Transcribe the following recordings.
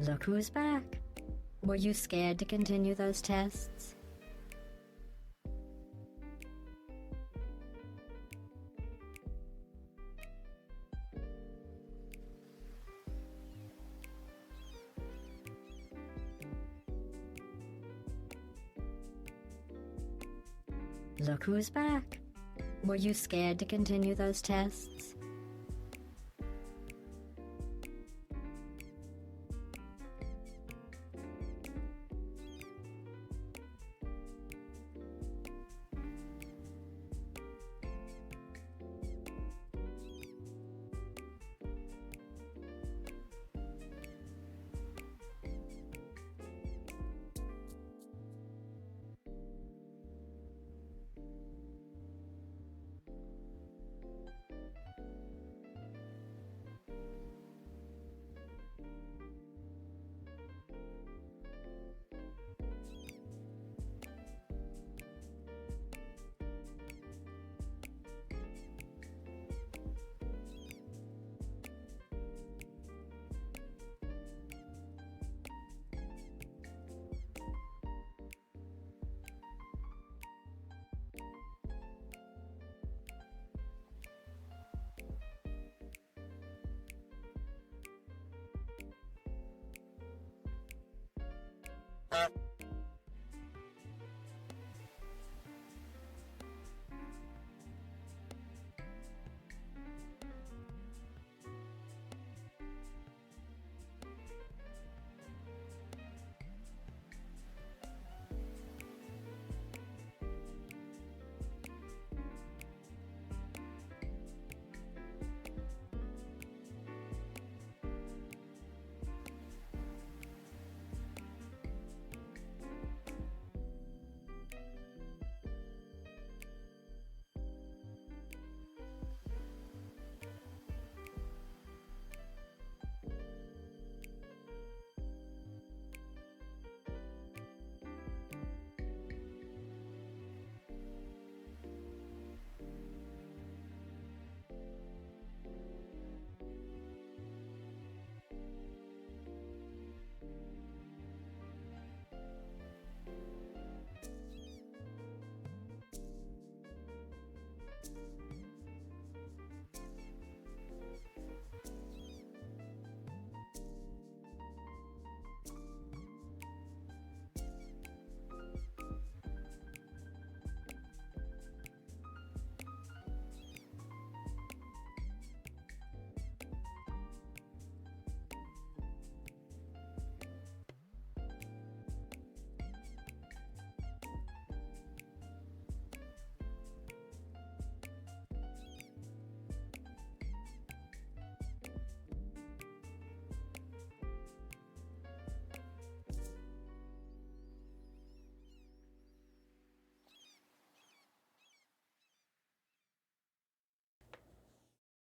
Look who's back. Were you scared to continue those tests? Look who's back. Were you scared to continue those tests?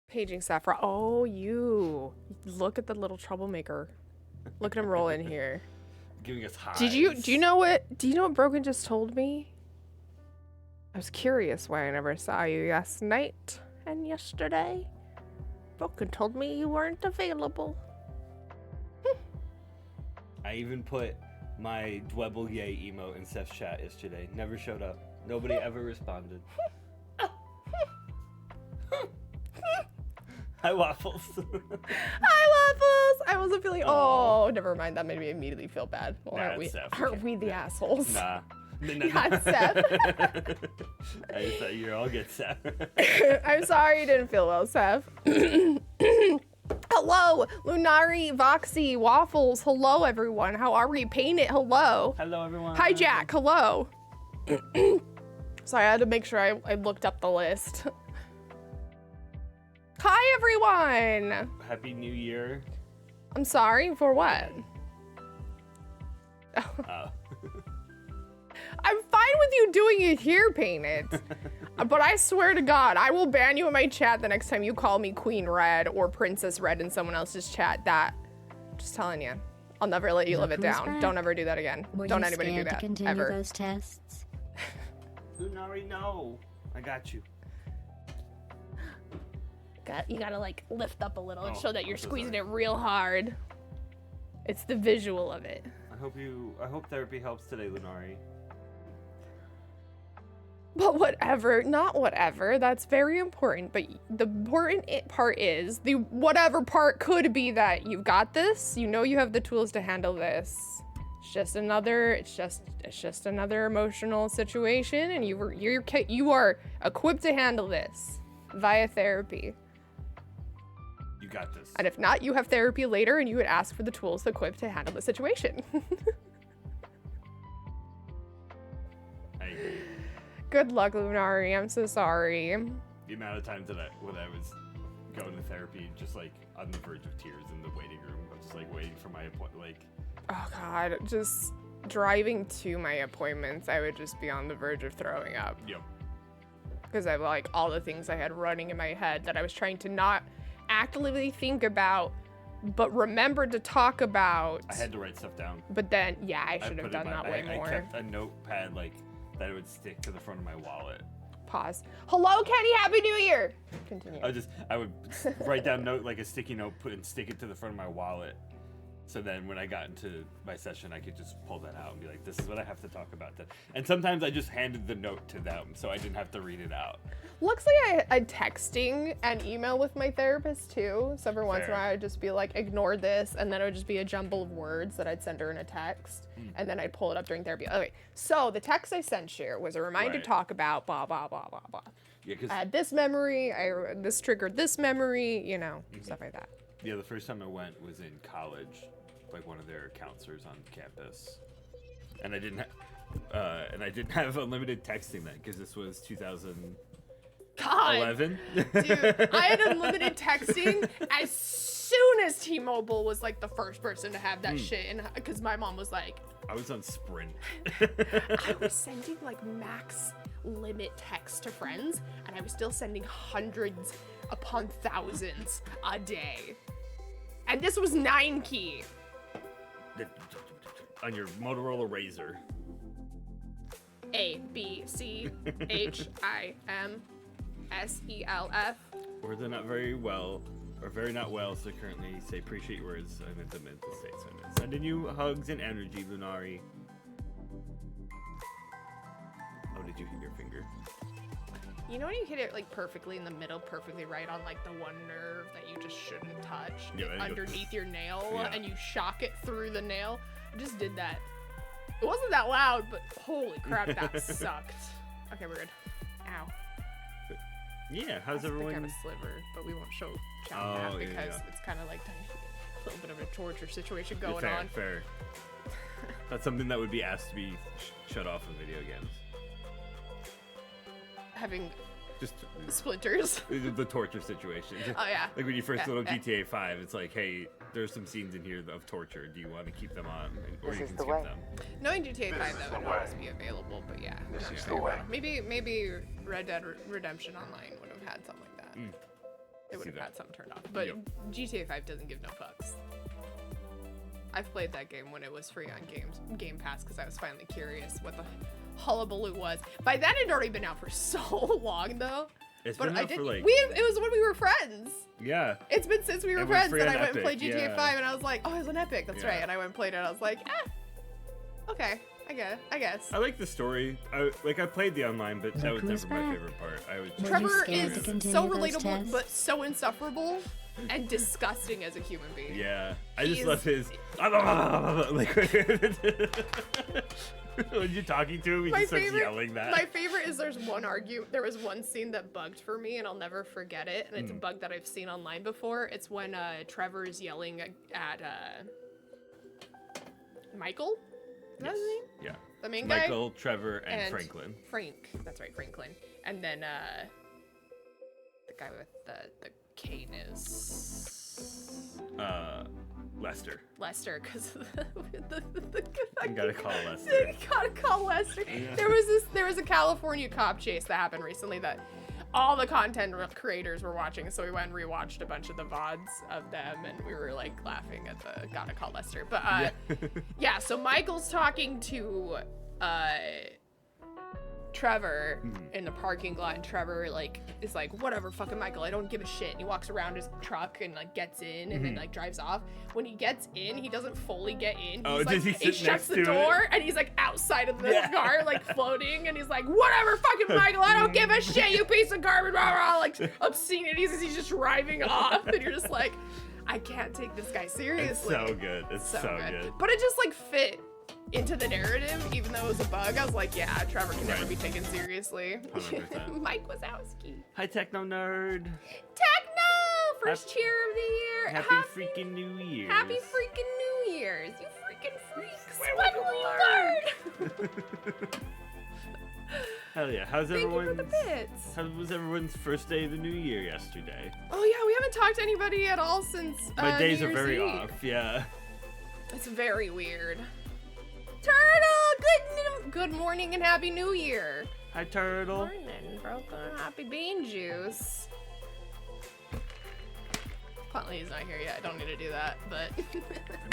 Paging Saffron. Oh, you. Look at the little troublemaker. Look at him roll in here. Giving us highs. Do you know what Brogan just told me? I was curious why I never saw you last night and yesterday. Brogan told me you weren't available. I even put my Dwebble Yay emote in Seth's chat yesterday. Never showed up. Nobody ever responded. Hi, Waffles. Hi, Waffles. I wasn't feeling. Oh, never mind. That made me immediately feel bad. Well, Nah, aren't we the assholes? Nah. Not Seth. I just thought you're all good, Seth. I'm sorry you didn't feel well, Seth. Hello, Lunari, Voxy, Waffles. Hello, everyone. How are we? Paint it. Hello. Hello, everyone. Hi, Jack. Hello. So I had to make sure I looked up the list. Hi, everyone. Happy New Year. I'm sorry, for what? Oh. I'm fine with you doing it here, Paint It. But I swear to God, I will ban you in my chat the next time you call me Queen Red or Princess Red in someone else's chat. Just telling you. I'll never let you live it down. back. Don't ever do that again. Were Don't you anybody do scared that, to continue ever. those tests? Lunari, no. I got you. You gotta like lift up a little and Oh, show that you're I'm so squeezing sorry. it real hard. It's the visual of it. I hope therapy helps today, Lunari. But whatever, not whatever, that's very important. But the important part is, the whatever part could be that you've got this, you know you have the tools to handle this. It's just another emotional situation, and you are equipped to handle this via therapy. You got this. And if not, you have therapy later and you would ask for the tools equipped to handle the situation. I agree. Good luck, Lunari. I'm so sorry. The amount of times that when I was going to therapy, just like on the verge of tears in the waiting room, just like waiting for my appointment, like. Oh God, just driving to my appointments, I would just be on the verge of throwing up. Yep. Because I like all the things I had running in my head that I was trying to not actively think about, but remembered to talk about. I had to write stuff down. But then, yeah, I should have put done that way I more. kept a notepad like that would stick to the front of my wallet. Pause. Hello, Kenny. Happy New Year. Continue. I would write down like a sticky note, and stick it to the front of my wallet. So then when I got into my session, I could just pull that out and be like, this is what I have to talk about. And sometimes I just handed the note to them so I didn't have to read it out. Luckily, I texting and email with my therapist too. So every once in a while, I'd just be like, ignore this. And then it would just be a jumble of words that I'd send her in a text. And then I'd pull it up during therapy. Okay, so the text I sent you was a reminder to talk about blah, blah, blah, blah, blah. Yeah, I had this memory, this triggered this memory, stuff like that. Yeah, the first time I went was in college, like one of their counselors on campus, and I didn't have unlimited texting then because this was 2011. Dude, I had unlimited texting as soon as T-Mobile was like the first person to have that shit, and because my mom was like, I was on Sprint. I was sending like max limit text to friends, and I was still sending hundreds upon thousands a day. And this was 9-key. On your Motorola Razr. A, B, C, H, I, M, S, E, L, F. Words are not very well, or very not well, so currently say appreciate words. I'm in the mental state, so I'm sending you hugs and energy, Lunari. Oh, did you hit your finger? You know when you hit it like perfectly in the middle, perfectly right on like the one nerve that you just shouldn't touch, underneath your nail, and you shock it through the nail? I just did that. It wasn't that loud, but holy crap, that sucked. Okay, we're good. Ow. Yeah, how's I everyone? think I have a sliver, but we won't show chat that because it's kind of like a little bit of a torture situation going on. Fair. That's something that would be asked to be shut off in video games. Having just splinters. The torture situation. Oh yeah. Like when you first load up GTA 5, it's like, hey, there's some scenes in here of torture. Do you want to keep them on, or you can skip them? Knowing GTA 5 that would always be available, but yeah. This is the way. Maybe Red Dead Redemption Online would have had something like that. They would have had something turned off, but GTA 5 doesn't give no fucks. I've played that game when it was free on Game Pass because I was finally curious what the hullabaloo was. By then, it had already been out for so long, though. It's been out for like... it was when we were friends. Yeah. It's been since we were friends that I went Epic, and played GTA 5, and I was like, oh, it was on Epic. That's right. And I went and played it, and I was like, okay, I guess. I like the story. I played the online, but that was never my favorite part. Trevor is so relatable, but so insufferable and disgusting as a human being. Yeah, I just love his like when you're talking to him, he just starts yelling that. My favorite is there was one scene that bugged for me, and I'll never forget it. And it's a bug that I've seen online before. It's when Trevor is yelling at Michael. Is that his name? Yeah. The main guy? Michael, Trevor, and Franklin. Frank. That's right, Franklin. And then the guy with the cane is Lester. Lester, because You gotta call Lester. You gotta call Lester. Yeah. There was a California cop chase that happened recently that all the content creators were watching, so we went and rewatched a bunch of the VODs of them, and we were like laughing at the gotta call Lester. But yeah, so Michael's talking to Trevor in the parking lot, and Trevor like is like, whatever, fucking Michael, I don't give a shit. And he walks around his truck and like gets in and then like drives off. When he gets in, he doesn't fully get in. He's, does he he sit shuts next the to door it? and he's like outside of the car, like floating, and he's like, whatever, fucking Michael, I don't give a shit, you piece of garbage, rah, rah, like obscenities as he's just driving off, and you're just like, I can't take this guy seriously. It's so good. It's so good. But it just like fit into the narrative, even though it was a bug. I was like, yeah, Trevor can never Right. be taken seriously. 100%. Mike Wazowski. Hi, Techno Nerd. Techno! First cheer of the year. Happy freaking New Year. Happy freaking New Year's. You freaking freaks. When will you learn? Hell yeah. How's Thank you for everyone's... the bits. How was everyone's first day of the new year yesterday? Oh yeah, we haven't talked to anybody at all since My days New are Year's very Eve. off, yeah. It's very weird. Turtle, good morning and happy New Year. Hi, Turtle. Morning, broken happy bean juice. Potlady's not here yet. I don't need to do that, but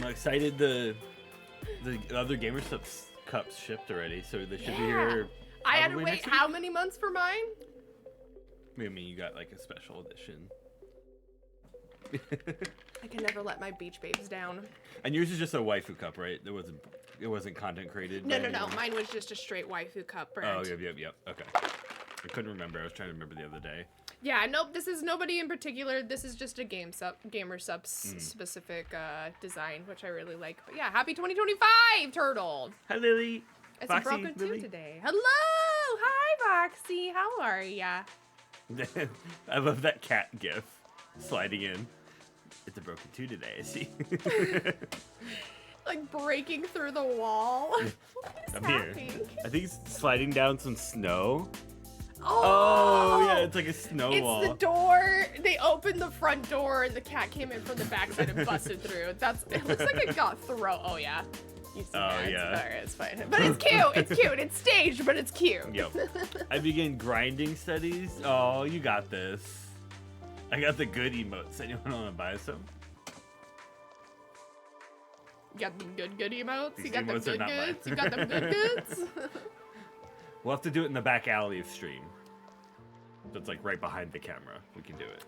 I'm excited the other Gamer Cups shipped already, so they should be here. I had to probably wait next how many months for mine? I mean, you got like a special edition. I can never let my beach babes down. And yours is just a waifu cup, right? It wasn't content created. No, by no, no. anyone? Mine was just a straight waifu cup brand. Oh, yep. Okay. I couldn't remember. I was trying to remember the other day. Yeah, nope. This is nobody in particular. This is just a gamer subs specific design, which I really like. But yeah, happy 2025, Turtle. Hi, Lily. It's Foxy, a broken Lily. two today. Hello, hi, Foxy. How are ya? I love that cat gif sliding in. It's a broken 2 today, I see. Like breaking through the wall. What is I'm here. happening? I think he's sliding down some snow. Oh, Oh, yeah, it's like a snow it's wall. the door. They opened the front door, and the cat came in from the backside and busted through. It looks like it got thrown. Oh yeah, you see that? yeah. Alright, it's fine. But it's cute. It's cute. It's staged, but it's cute. Yep. I began grinding studies. Oh, you got this. I got the good emotes. Anyone want to buy some? You got the good emotes. These You got the emotes are good not mine. goods. You got the good goods. We'll have to do it in the back alley of stream. So it's like right behind the camera. We can do it.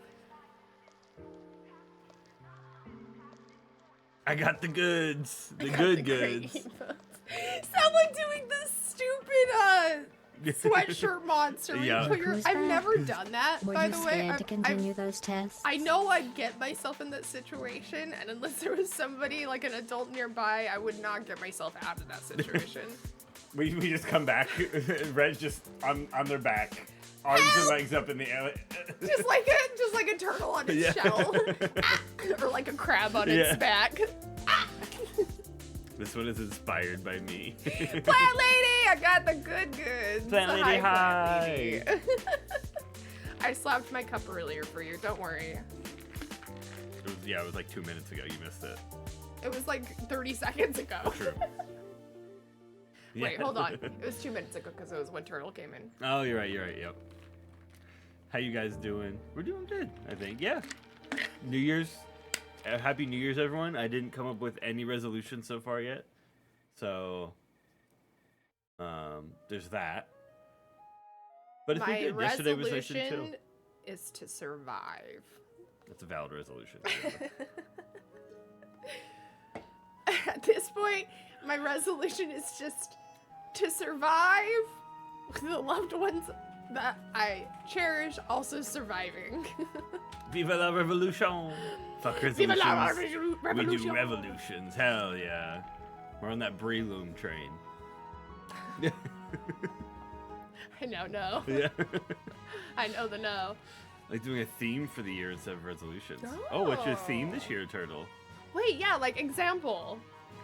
I got the goods. The good goods. Someone doing the stupid sweatshirt monster. where you Yeah. put your- Who's I've back? never done that, Were by you the way. scared to continue those tests? I know I'd get myself in that situation, and unless there was somebody, like an adult nearby, I would not get myself out of that situation. We just come back. Red's just on their back. Arms and legs up in the air. just like a turtle on its Yeah. shell. Or like a crab on its Yeah. back. This one is inspired by me. Plant lady, I got the good goods. Plant lady, Plant lady. I slapped my cup earlier for you, don't worry. It was like 2 minutes ago. You missed it. It was like 30 seconds ago. True. Wait, Yeah. hold on. It was 2 minutes ago because it was when Turtle came in. Oh, you're right. Yep. How you guys doing? We're doing good, I think. Yeah. New Year's. Happy New Year's, everyone. I didn't come up with any resolutions so far yet. So, there's that. But it's My been good. Yesterday was nice and chill. resolution is to survive. That's a valid resolution. At this point, my resolution is just to survive with the loved ones that I cherish also surviving. Viva la revolution! Fuck Viva la resolutions. We revolution. do revolutions. Hell yeah. We're on that Breloom train. I know, no. Yeah. I know the no. Like doing a theme for the year instead of resolutions. Oh, what's your theme this year, Turtle? Wait, yeah, like example.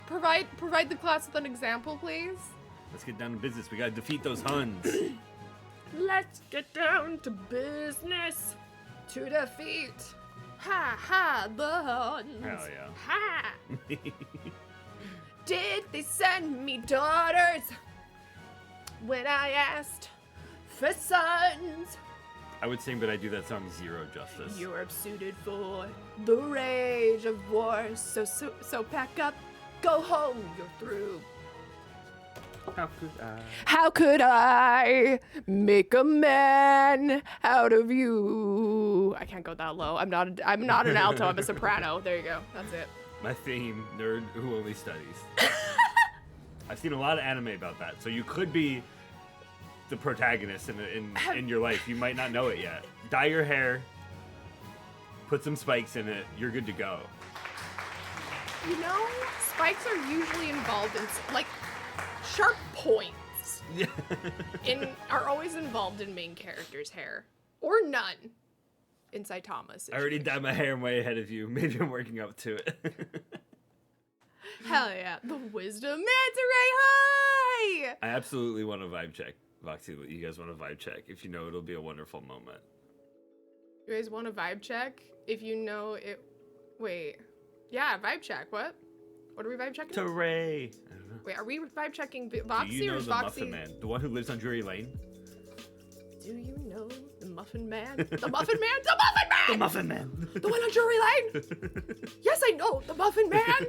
Provide the class with an example, please. Let's get down to business. We gotta defeat those Huns. Let's get down to business to defeat. Ha ha, the Huns. Hell yeah. Ha! Did they send me daughters when I asked for sons? I would sing, but I do that song zero justice. You're suited for the rage of war, so pack up, go home, you're through. How could I? How could I make a man out of you? I can't go that low. I'm not an alto. I'm a soprano. There you go. That's it. My theme, nerd who only studies. I've seen a lot of anime about that. So you could be the protagonist in your life. You might not know it yet. Dye your hair. Put some spikes in it. You're good to go. You know, spikes are usually involved in like sharp points. Are always involved in main character's hair or none. In Saitama's. I already dyed my hair way ahead of you. Maybe I'm working up to it. Hell yeah. The wisdom manta ray high! I absolutely want a vibe check. Voxy, you guys want a vibe check? If you know, it'll be a wonderful moment. You guys want a vibe check? If you know it... Wait. Yeah, vibe check. What? What are we vibe checking? Ray. I don't know. Wait, are we vibe checking Voxy Do you know or the Voxy? Muffin Man? The one who lives on Drury Lane? Do you know the Muffin Man? The Muffin Man? The Muffin Man! The Muffin Man! The one on Drury Lane? Yes, I know! The Muffin Man!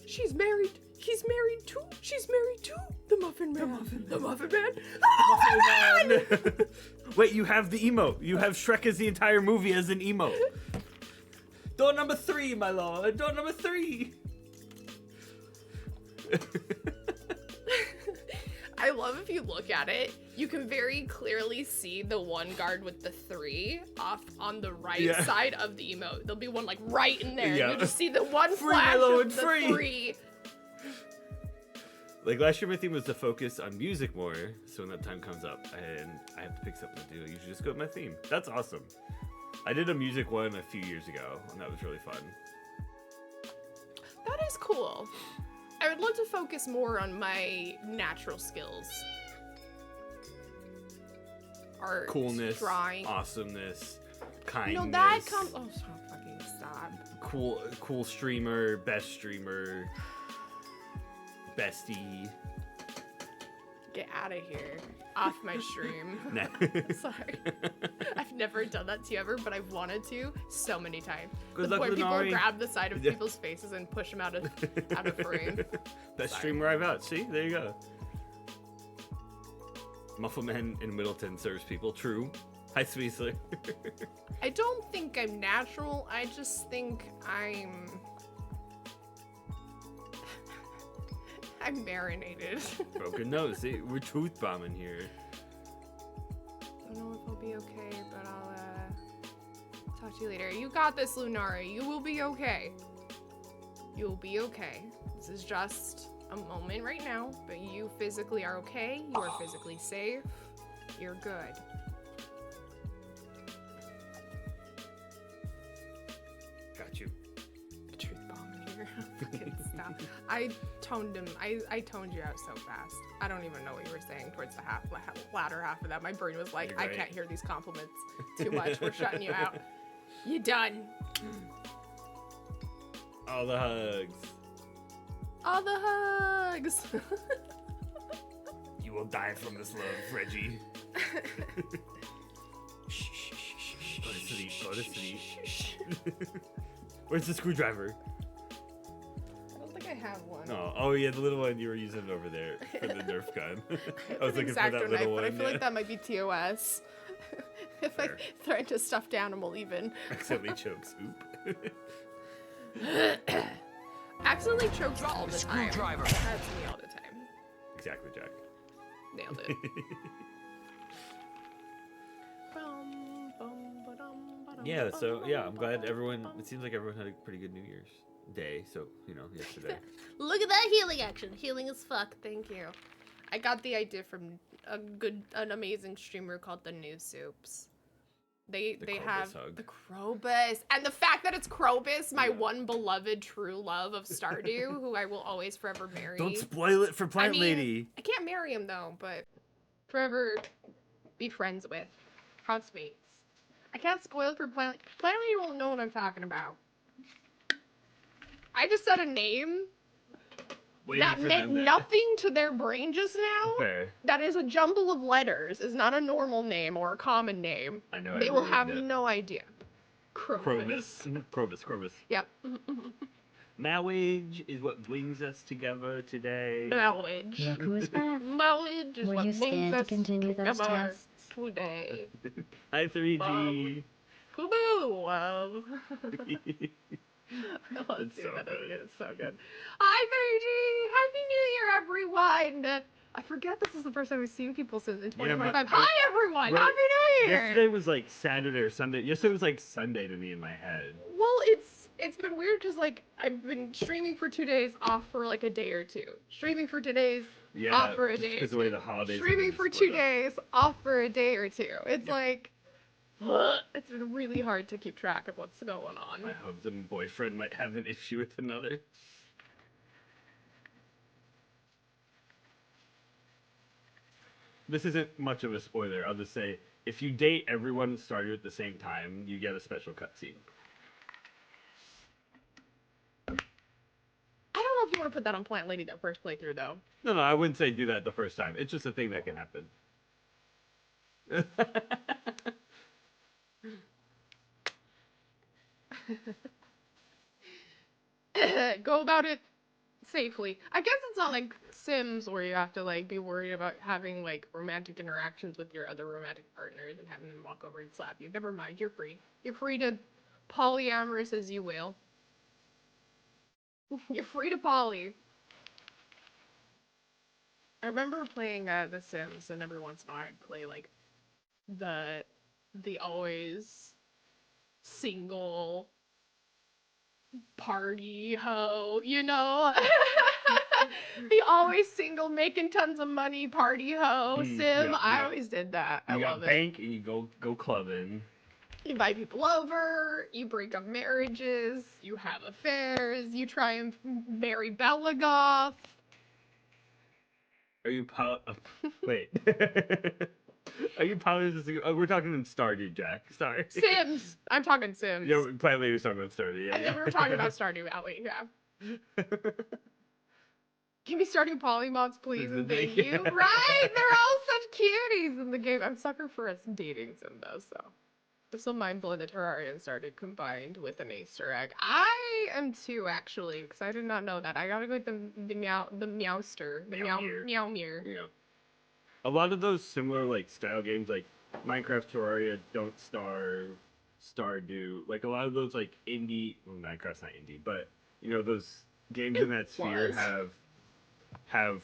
She's married. He's married too. She's married too. The Muffin Man. The Muffin Man. The Muffin Man! Wait, you have the emote. You have Shrek as the entire movie as an emote. Door number 3, my lord. Door number 3. I love if you look at it, you can very clearly see the one guard with the 3 off on the right side of the emote. There'll be one like right in there. Yeah. You just see the one Free, flash my lord, of the free. 3. Like last year, my theme was to focus on music more. So when that time comes up and I have to pick something to do, I usually just go with my theme. That's awesome. I did a music one a few years ago, and that was really fun. That is cool. I would love to focus more on my natural skills. Art, Coolness, drawing. awesomeness, kindness. No, that comes. Oh, stop. Cool streamer, best streamer, bestie. Get out of here. Off my stream. Nah. Sorry. I've never done that to you ever, but I've wanted to so many times. Good The luck, point people Lunari. grab the side of Yeah. people's faces and push them out of frame. Best Sorry. streamer I've out. See, there you go. Muffleman in Middleton serves people. True. Hi, Sweezer. I don't think I'm natural. I just think I'm marinated. Broken nose. See, we're truth bombing here. I don't know if I'll be okay, but I'll talk to you later. You got this, Lunari. You will be okay. You'll be okay. This is just a moment right now, but you physically are okay. You are physically safe. You're good. Got you. Truth bomb in here. Fucking stop. I toned him. I toned you out so fast. I don't even know what you were saying towards the latter half of that. My brain was like, You're I right. can't hear these compliments too much. We're shutting you out. You done. All the hugs. All the hugs. You will die from this love, Reggie. Go to sleep. Go to sleep. Where's the screwdriver? I don't think I have one. No. Oh yeah, the little one you were using over there for the Nerf gun. I was looking for that X-Acto little knife, one. but I feel yeah. like that might be TOS. If I Fair. throw into stuffed animal even. Accidentally chokes. Oop. Accidentally chokes all the time. screwdriver. That's me all the time. Exactly, Jack. Nailed it. Yeah, so yeah, I'm glad everyone. It seems like everyone had a pretty good New Year's Day. So yesterday. Look at that healing action. Healing as fuck. Thank you. I got the idea from an amazing streamer called the New Soups. They Krobus have hug. the Krobus, and the fact that it's Krobus, my one beloved true love of Stardew, who I will always forever marry. Don't spoil it for Plant I mean, Lady. I can't marry him though, but forever be friends with. Housemates. I can't spoil it for Plant Lady won't know what I'm talking about. I just said a name that meant nothing to their brain just now. Fair. That is a jumble of letters. Is not a normal name or a common name. I know. They will have no idea. Krobus. Krobus. Yep. Marriage is what brings us together today. Knowledge. Look who's back. Knowledge is Were what you brings scared to us continue those together tests? today. Hi, 3G. Poo-boo, love. Let's It's do so that good. again. It's so good. Hi, 3G. Happy New Year, everyone. I forget this is the first time we've seen people since in Yeah, but- 2025. Hi, everyone. Right. Happy New Year. Yesterday was like Saturday or Sunday. Yesterday was like Sunday to me in my head. Well, it's been weird because like I've been streaming for 2 days, off for like a day or two. Streaming for 2 days, Yeah, off for a just day. because the way the holidays. have Streaming been for split 2 up. days, off for a day or two. It's Yeah. like it's been really hard to keep track of what's going on. My husband boyfriend might have an issue with another. This isn't much of a spoiler. I'll just say, if you date everyone started at the same time, you get a special cutscene. I don't know if you want to put that on Plant Lady that first playthrough though. No, I wouldn't say do that the first time. It's just a thing that can happen. Go about it safely. I guess it's not like Sims where you have to like be worried about having like romantic interactions with your other romantic partners and having them walk over and slap you. Never mind, you're free. You're free to polyamorous as you will. You're free to poly. I remember playing The Sims, and every once in a while I'd play like the always single party hoe, you know? The always single making tons of money party hoe Mm, sim. yeah, I yeah. always did that. I You got love it. bank and you go clubbing. You invite people over, you break up marriages, you have affairs, you try and marry Bella Goth. Are you wait? Are you poly? Oh, we're talking in Stardew, Jack. Sorry. Sims! I'm talking Sims. Yeah, Plant Lady was talking about Stardew. Yeah, We were talking about Stardew Valley, yeah. Give me Stardew Polymods, please, and thank you. Right? They're all such cuties in the game. I'm sucker for a dating sim, though, so. I'm so mindful that Terraria started combined with an Easter egg. I am too, actually, because I did not know that. I gotta go with the Meowster. The Meowmere. Yeah. A lot of those similar like style games like Minecraft, Terraria, Don't Starve, Stardew, like a lot of those like indie, well, Minecraft's not indie, but you know those games in that sphere was. have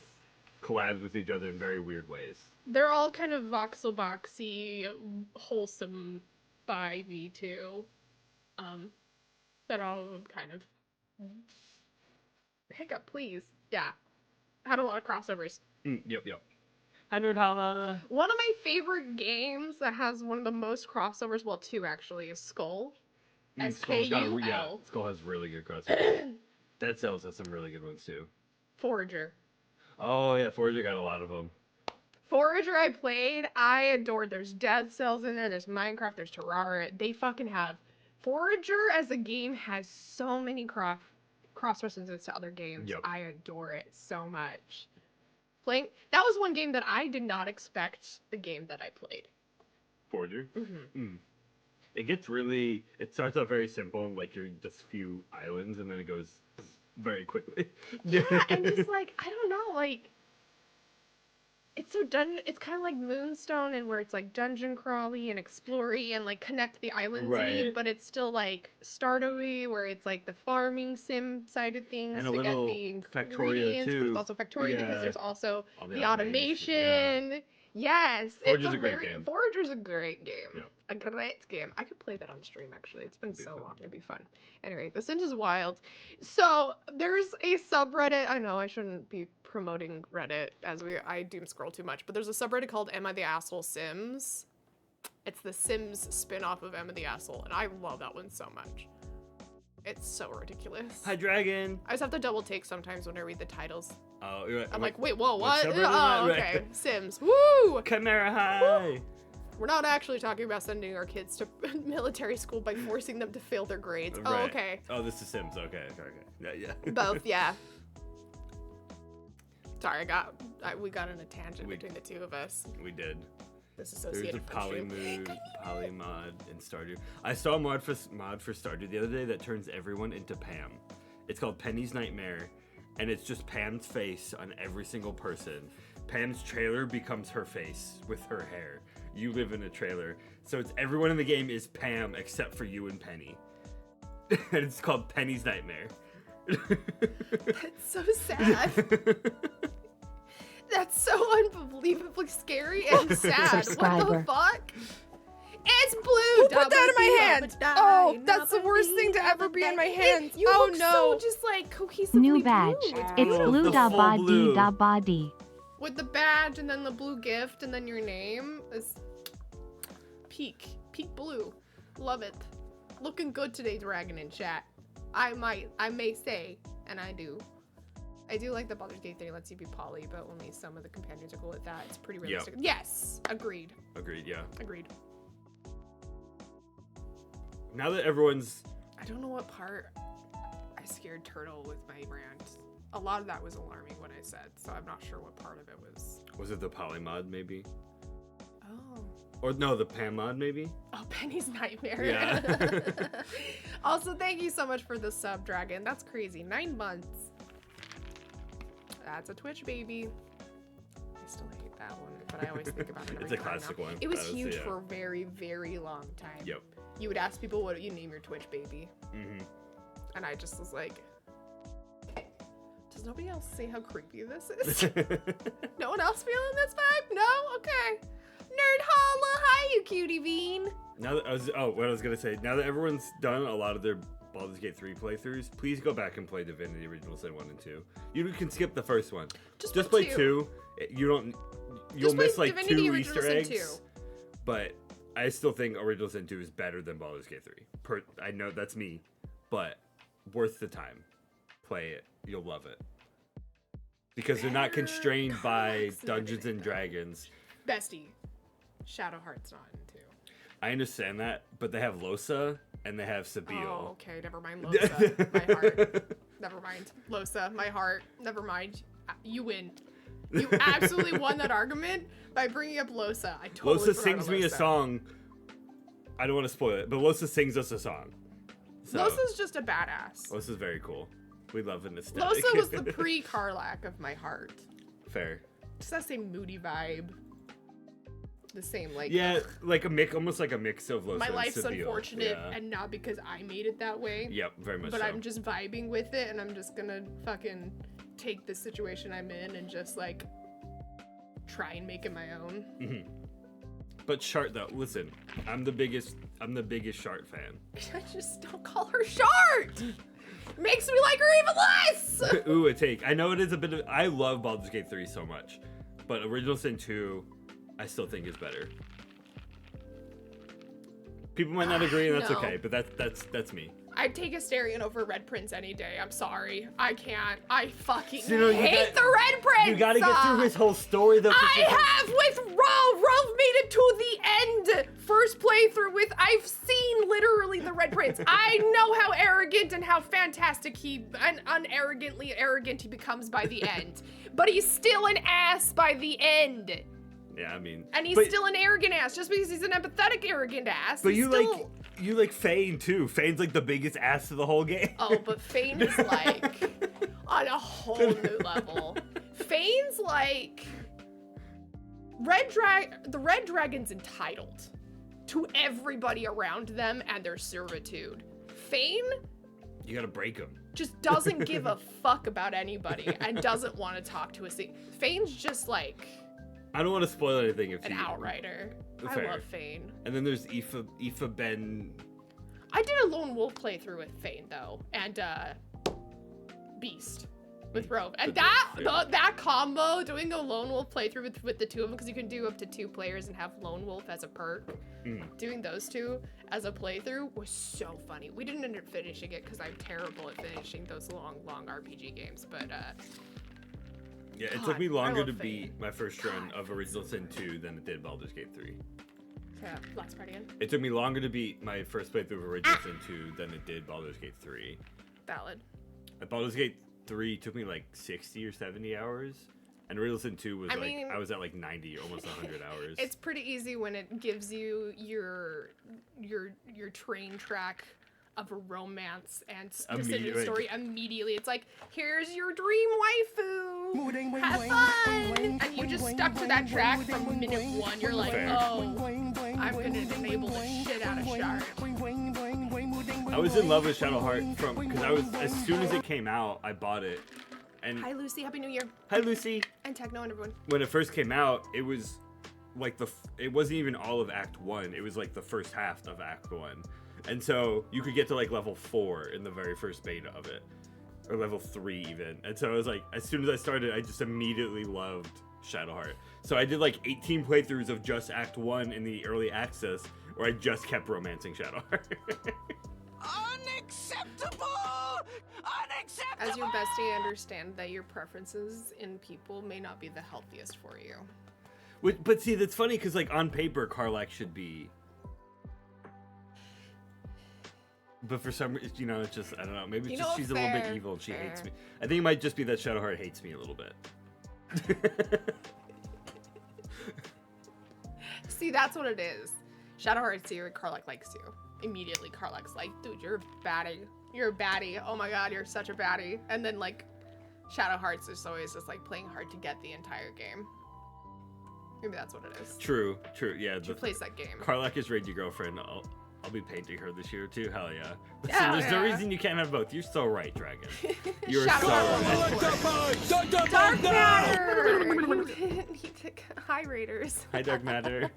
collabs with each other in very weird ways. They're all kind of voxel boxy, wholesome 5v2. That all kind of hiccup, please. Yeah. Had a lot of crossovers. Yep. $100. One of my favorite games that has one of the most crossovers, well, two actually, is Skull. Skull's got SKUL. yeah, Skull has really good crossovers. Dead Cells has some really good ones too. Forager. Oh yeah, Forager got a lot of them. Forager I played, I adored. There's Dead Cells in there, there's Minecraft, there's Terraria. They fucking have. Forager as a game has so many cross references to other games. Yep. I adore it so much. That was one game that I did not expect the game that I played. Forager. Mm-hmm. It starts off very simple, like you're just a few islands, and then it goes very quickly. Yeah, and just like, I don't know, like, it's so it's kind of like Moonstone, and where it's like dungeon crawly and explory and like connect the islands, Right. but it's still like Stardew-y, where it's like the farming sim side of things And a to little get the Factorio ingredients, but too. it's also Factorio because Yeah. there's also All the automation. Yes, Forager's a great game. Forager's a great game. Yeah. A great game. I could play that on stream actually. It's been It'd be so fun. long. It'd be fun. Anyway, The Sims is wild. So there's a subreddit. I know I shouldn't be promoting Reddit as I doom scroll too much, but there's a subreddit called Am I the Asshole Sims? It's the Sims spin-off of Emma the Asshole, and I love that one so much. It's so ridiculous. Hi, Dragon. I just have to double take sometimes when I read the titles. Oh, you're right. I'm like, wait, whoa, what? subreddit is Oh, that? okay. Right. Sims. Woo! Chimera High. We're not actually talking about sending our kids to military school by forcing them to fail their grades. Oh, Right. okay. Oh, this is Sims. Okay. Yeah. Both, yeah. Sorry, we got on a tangent between the two of us. We did. This There's a associated friendship. Polymod in Stardew. I saw a mod for Stardew the other day that turns everyone into Pam. It's called Penny's Nightmare, and it's just Pam's face on every single person. Pam's trailer becomes her face with her hair. You live in a trailer. So it's everyone in the game is Pam except for you and Penny. And it's called Penny's Nightmare. That's so sad. That's so unbelievably scary and sad. What the Subscriber. fuck? It's blue. Who put that in my hand? Oh, that's the worst thing to ever be in my hands. You Oh look no. so just like cohesively New badge. blue. It's beautiful. blue The da full ba blue. dee da ba dee. With the badge and then the blue gift and then your name is peak blue. Love it. Looking good today, Dragon in chat. I may say, and I do like that Baldur's Gate 3 lets you be poly, but only some of the companions are cool with that. It's pretty realistic. Yes, agreed. Agreed, yeah. Agreed. Now that everyone's... I don't know what part I scared Turtle with my rant. A lot of that was alarming what I said, so I'm not sure what part of it was. Was it the polymod, maybe? Oh. Or no, the Pam mod, maybe? Oh, Penny's Nightmare. Yeah. Also, thank you so much for the sub, Dragon. That's crazy. 9 months. That's a Twitch baby. I still hate that one, but I always think about it every It's a time classic now. one. It was That was- huge yeah. for a very, very long time. Yep. You would ask people what you name your Twitch baby, Mm-hmm. and I just was like, does nobody else see how creepy this is? No one else feeling this vibe? No? Okay. Nerd holla, hi you cutie bean. Now that what I was gonna say, now that everyone's done a lot of their Baldur's Gate 3 playthroughs, please go back and play Divinity Original Sin 1 and 2. You can skip the first one. Just play play 2. You'll Just play miss like Divinity 2 Original Easter Sin eggs. 2. But I still think Original Sin 2 is better than Baldur's Gate 3. I know that's me, but worth the time. Play it. You'll love it. Because they're not Better constrained by comics and Dungeons and everything, though. Dragons. Bestie. Shadow Heart's not in 2. I understand that, but they have Losa and they have Sabil. Oh, okay. Never mind, Losa. My heart. Never mind. Losa, my heart. Never mind. You win. You absolutely won that argument by bringing up Losa. I totally Losa forgot sings about me a Losa. song. I don't want to spoil it, but Losa sings us a song. So, Losa's just a badass. Losa's very cool. We love an aesthetic. Losa was the pre-Karlak of my heart. Fair. Just that same moody vibe. The same, like, Yeah, like a mix, almost like a mix of Losa my and life's Sabil. unfortunate, Yeah. and not because I made it that way. Yep, very much But so. I'm just vibing with it, and I'm just gonna fucking take the situation I'm in and just like try and make it my own. But Shart though, listen, I'm the biggest Shart fan. I just don't call her short. Makes me like her even less. Ooh, a take. I know it is a bit of. I love Baldur's Gate 3 so much, but Original Sin 2, I still think is better. People might not agree, and that's No. okay. But that's me. I'd take Asterion over Red Prince any day. I'm sorry. I can't. I fucking So, you know, you hate got- the Red Prince. You gotta get through his whole story though. 'cause I it's like- have with Rolf. Rolf made it to the end. First playthrough with. I've seen literally the Red Prince. I know how arrogant and how fantastic he and unarrogantly arrogant he becomes by the end. But he's still an ass by the end. Yeah, I mean. And he's but- still an arrogant ass just because he's an empathetic arrogant ass. But he's you still... like Fane too. Fane's like the biggest ass of the whole game. Oh, but Fane is like on a whole new level. Fane's like the Red Dragon's entitled to everybody around them and their servitude. Fane You gotta break him. just doesn't give a fuck about anybody and doesn't want to talk to a thing. Fane's just like I don't want to spoil anything if an you. outrider. I Fair. love Fane. And then there's Aoife Ben. I did a lone wolf playthrough with Fane though, and Beast with Rove, and that combo, doing a lone wolf playthrough with the two of them, because you can do up to 2 players and have lone wolf as a perk. Doing those two as a playthrough was so funny. We didn't end up finishing it because I'm terrible at finishing those long RPG games, but Yeah, it God, took me I longer love to Fane. beat my first run of Original Sin 2 than it did Baldur's Gate 3. yeah, last part again. It took me longer to beat my first playthrough of Original Sin 2 than it did Baldur's Gate 3. Valid. Baldur's Gate 3 took me like 60 or 70 hours. And Original Sin 2 was I was at like 90, almost 100 hours. It's pretty easy when it gives you your train track of a romance and Immediately. decision story immediately. It's like, here's your dream waifu. Have fun. And you just stuck to that track from minute one. You're like, Fair. oh, I'm gonna enable the shit out of Shard. I was in love with Shadowheart because as soon as it came out, I bought it. And Hi Lucy, Happy New Year. hi Lucy. And Techno and everyone. When it first came out, it was like it wasn't even all of Act 1. It was like the first half of Act 1. And so you could get to like level 4 in the very first beta of it. Or level 3 even. And so I was like, as soon as I started, I just immediately loved Shadowheart. So I did like 18 playthroughs of just Act 1 in the early access, where I just kept romancing Shadowheart. Unacceptable! Unacceptable! As your bestie, I understand that your preferences in people may not be the healthiest for you. But see, that's funny because like on paper, Karlach should be. But for some reason, you know, it's just, I don't know. Maybe it's just she's a little bit evil and she hates me. I think it might just be that Shadowheart hates me a little bit. See, that's what it is. Shadowheart's you and Karlach likes you. Immediately, Karlach's like, dude, you're a baddie. You're a baddie. Oh my god, you're such a baddie. And then, like, Shadowheart's is always just, like, playing hard to get the entire game. Maybe that's what it is. True, yeah. Who plays that game? Karlach is Ragey Girlfriend. I'll be painting her this year too. Hell yeah. Listen, Yeah, there's no yeah. reason you can't have both. You're so right, Dragon. You're Shout so out. right. Dark Matter! Hi, Raiders. Hi, Dark Matter.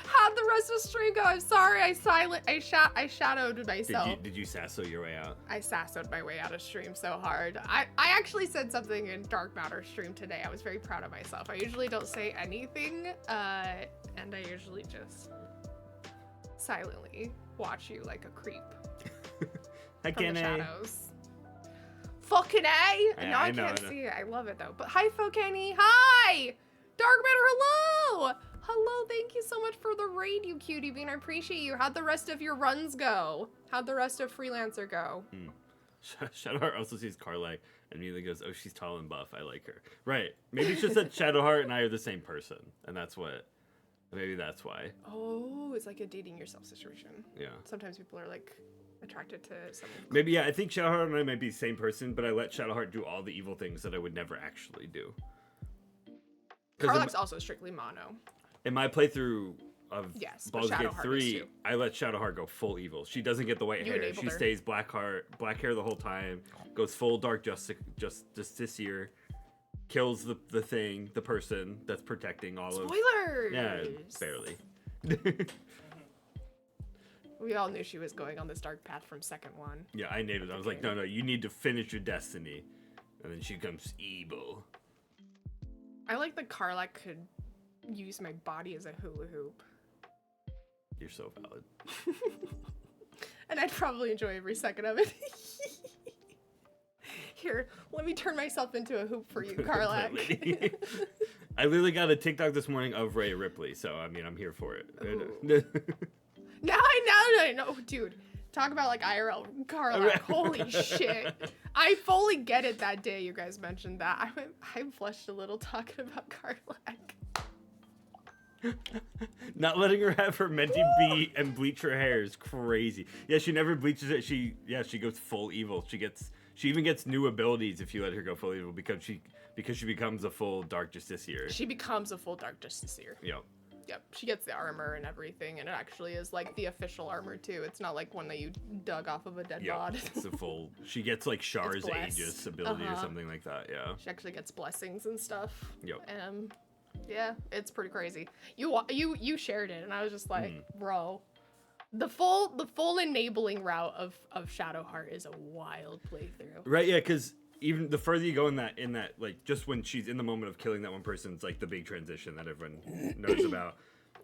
How'd the rest of the stream go? I'm sorry, I shadowed myself. Did you sasso your way out? I sassoed my way out of stream so hard. I actually said something in Dark Matter stream today. I was very proud of myself. I usually don't say anything, and I usually just silently watch you like a creep Hi, from the Kenny. shadows. Fucking A! And Yeah, now I I can't know. see it. I love it though. But hi, Fokenny. Hi! Dark Matter, hello! Hello, thank you so much for the raid, you cutie bean. I appreciate you. How'd the rest of your runs go? How'd the rest of Freelancer go? Shadowheart also sees Karlach and immediately goes, oh, she's tall and buff. I like her. Right. Maybe it's just that Shadowheart and I are the same person. And that's what. Maybe that's why. Oh, it's like a dating yourself situation. Yeah. Sometimes people are like attracted to someone. Maybe, yeah, I think Shadowheart and I might be the same person, but I let Shadowheart do all the evil things that I would never actually do. 'Cause Karlach's also strictly mono. in my playthrough of Yes, but Baldur's Gate Shadowheart is 3, too. I let Shadowheart go full evil. She doesn't get the white You hair. enabled She her. stays black hair the whole time. Goes full dark justiciar. Kills the thing, the person that's protecting all of. Spoilers! Yeah, barely. We all knew she was going on this dark path from second one. Yeah, I named it. I was like, no, you need to finish your destiny. And then she becomes evil. I like that Karlach could use my body as a hula hoop. You're so valid. And I'd probably enjoy every second of it. Here, let me turn myself into a hoop for you, Karlach. Lady. I literally got a TikTok this morning of Rhea Ripley, so I mean, I'm here for it. Now I know, dude. Talk about like IRL Karlach. Holy shit. I fully get it that day you guys mentioned that. I blushed a little talking about Karlach. Not letting her have her Menti beat and bleach her hair is crazy. Yeah, she never bleaches it. She goes full evil. She even gets new abilities if you let her go full evil because she becomes a full Dark Justiciar. She becomes a full Dark Justiciar. Yep. Yep, she gets the armor and everything, and it actually is like the official armor too. It's not like one that you dug off of a dead bod. It's a full. She gets like Shar's blessed. Aegis ability or Uh-huh. something like that. Yeah. She actually gets blessings and stuff. Yep. Yeah, it's pretty crazy. You shared it, and I was just like, bro, the full enabling route of Shadowheart is a wild playthrough. Right. Yeah. Because even the further you go in that like just when she's in the moment of killing that one person, it's like the big transition that everyone knows about.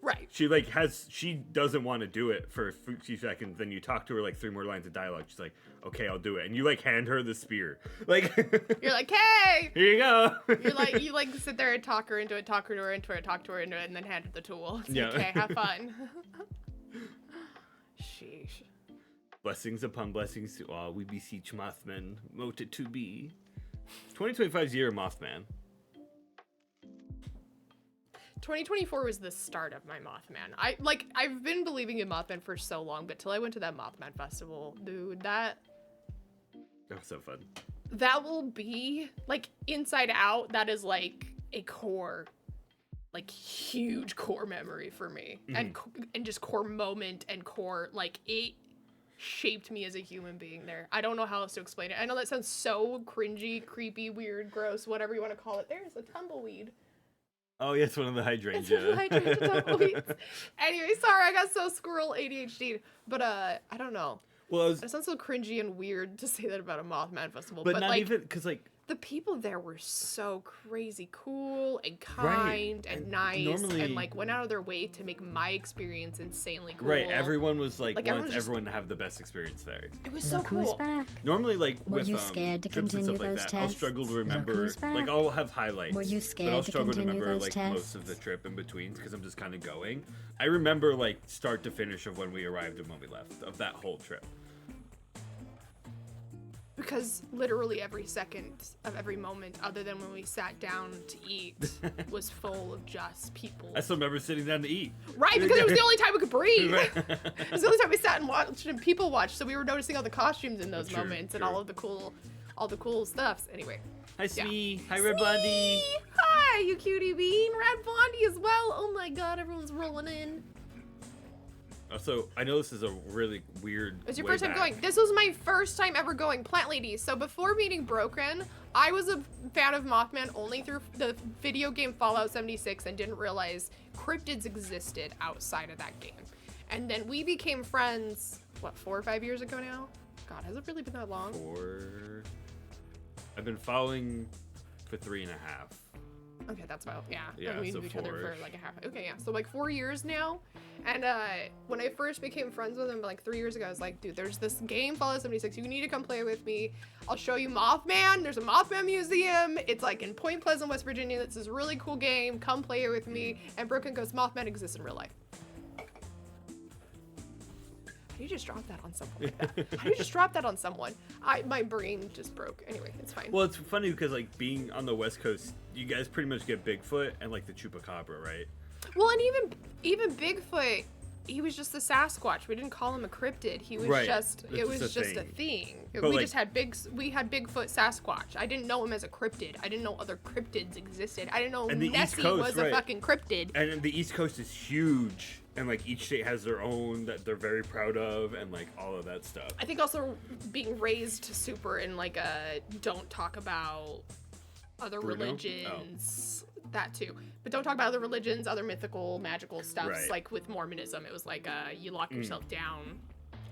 Right. She doesn't want to do it for a few seconds. Then you talk to her like 3 more lines of dialogue. She's like, okay, I'll do it. And you like hand her the spear. Like You're like, hey. here you go. You like sit there and talk her into it, talk her into it, and then hand her the tool. It's Yeah. like, okay, have fun. Sheesh. Blessings upon blessings to all. We beseech Mothman. Mote it to be. 2025's year of Mothman. 2024 was the start of my Mothman. I've been believing in Mothman for so long, but till I went to that Mothman festival, dude, that was so fun. that will be like Inside Out. That is like a core, like huge core memory for me, and just core moment and core like it shaped me as a human being there. I don't know how else to explain it. I know that sounds so cringy, creepy, weird, gross, whatever you want to call it. There's a tumbleweed. Oh, yeah, it's one of the hydrangea. Hydrangea tumbleweeds. Anyway, sorry, I got so squirrel ADHD. But I don't know. Well, It sounds so cringy and weird to say that about a Mothman festival. but not like, even, because, like, the people there were so crazy cool and kind and and nice normally- and like went out of their way to make my experience insanely cool. right, everyone was, like Like, wants everyone's just- everyone to have the best experience there. It was so Look who's cool. back. Normally, like, Were with you scared to trips and stuff continue like those that, I'll tests? struggle to Look remember, who's back. like, I'll have highlights. Were you but scared I'll to struggle to continue remember, those like, most of the tests? trip in between, because I'm just kind of going. I remember, like, start to finish of when we arrived and when we left, of that whole trip. Because literally every second of every moment, other than when we sat down to eat, was full of just people. I still remember sitting down to eat. Right, because it was the only time we could breathe. Right. It was the only time we sat and watched and people watched, so we were noticing all the costumes in those True, moments and true. all the cool stuffs. Anyway. Hi, Smee. Hi, Red Blondie. Hi, you cutie bean. Red Blondie as well. Oh my god, everyone's rolling in. Also, I know this is a really weird. It was your way first time back. going. This was my first time ever going Plant Lady. So before meeting Broken, I was a fan of Mothman only through the video game Fallout 76 and didn't realize cryptids existed outside of that game. And then we became friends, what, 4 or 5 years ago now? God, has it really been that long? I've been following for 3.5. Okay, that's about, yeah. Yeah, We so knew each other for 4-ish. like a half. Okay, yeah. So like 4 years now. And when I first became friends with him like 3 years ago, I was like, dude, there's this game, Fallout 76. You need to come play with me. I'll show you Mothman. There's a Mothman museum. It's like in Point Pleasant, West Virginia. It's this really cool game. Come play it with me. And Broken goes, Mothman exists in real life. How do you just drop that on someone like that? How do you just drop that on someone? My brain just broke. Anyway, it's fine. Well, it's funny because like being on the West Coast, you guys pretty much get Bigfoot and like the Chupacabra, right? Well, and even Bigfoot, he was just the Sasquatch. We didn't call him a cryptid. He was Right. just It's it was just a just a thing. thing. But, we like- just had Bigfoot Sasquatch. I didn't know him as a cryptid. I didn't know other cryptids existed. I didn't know And the East Nessie Coast, was right. a fucking cryptid. And the East Coast is huge, and like each state has their own that they're very proud of, and like all of that stuff. I think also being raised super in like a don't talk about other Bruno? religions. That too. But don't talk about other religions, other mythical, magical stuff. Right. Like with Mormonism, it was like you lock yourself down.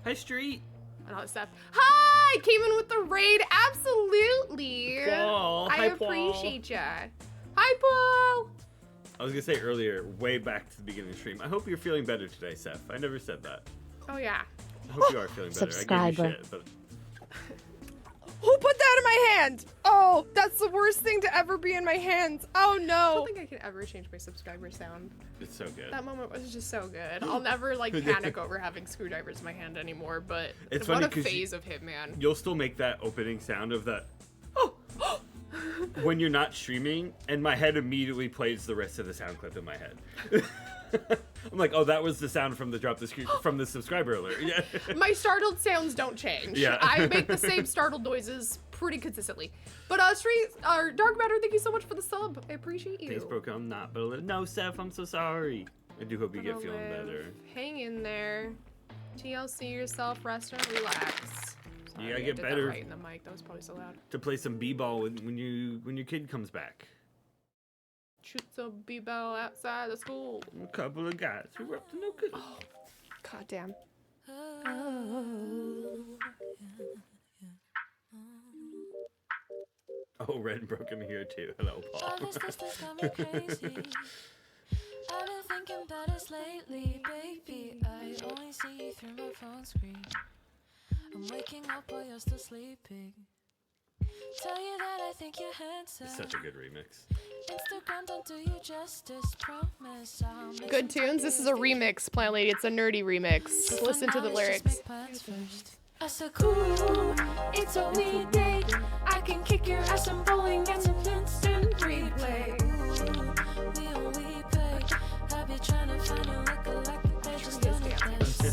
Hi, Street. And all that stuff. Hi! Came in with the raid. Absolutely. Paul. I Hi, Paul. appreciate ya. Hi, Paul. I was gonna say earlier, way back to the beginning of the stream. I hope you're feeling better today, Seth. I never said that. Oh, yeah. I hope you are feeling better. I Subscriber. gave you shit, but Who put that in my hand? Oh, that's the worst thing to ever be in my hands. Oh I don't no. think I can ever change my subscriber sound. it's so good. That moment was just so good. I'll never, like, panic over having screwdrivers in my hand anymore, but It's what funny a 'cause phase of Hitman. You'll still make that opening sound of that when you're not streaming, and my head immediately plays the rest of the sound clip in my head. I'm like, oh, that was the sound from the drop the screen from the subscriber alert. Yeah. My startled sounds don't change. Yeah. I make the same startled noises pretty consistently. But Dark Matter, thank you so much for the sub. I appreciate you. Thanks, broken. I'm not, but no, Seth, I'm so sorry. I do hope you get feeling better. Hang in there. TLC yourself, rest and relax. You gotta I get did better. That right in the mic. That was probably so loud. To play some b-ball when your kid comes back. Shoot some b-ball outside the school. A couple of guys who were up to no good. God damn. Oh, Red and Broken here too. Hello, Paul. All this distance got me crazy. I've been thinking about us lately, baby. I only see you through my phone screen. I'm waking up while you're still sleeping. Tell you that I think you're handsome. It's such a good remix. Instagram don't do you justice. Promise I'll make Good some tunes. This is a remix, Plant Lady. It's a nerdy remix. Just listen to the lyrics. I said, cool, it's a weekday. I can kick your ass in bowling and some instant replay. Ooh, we pay.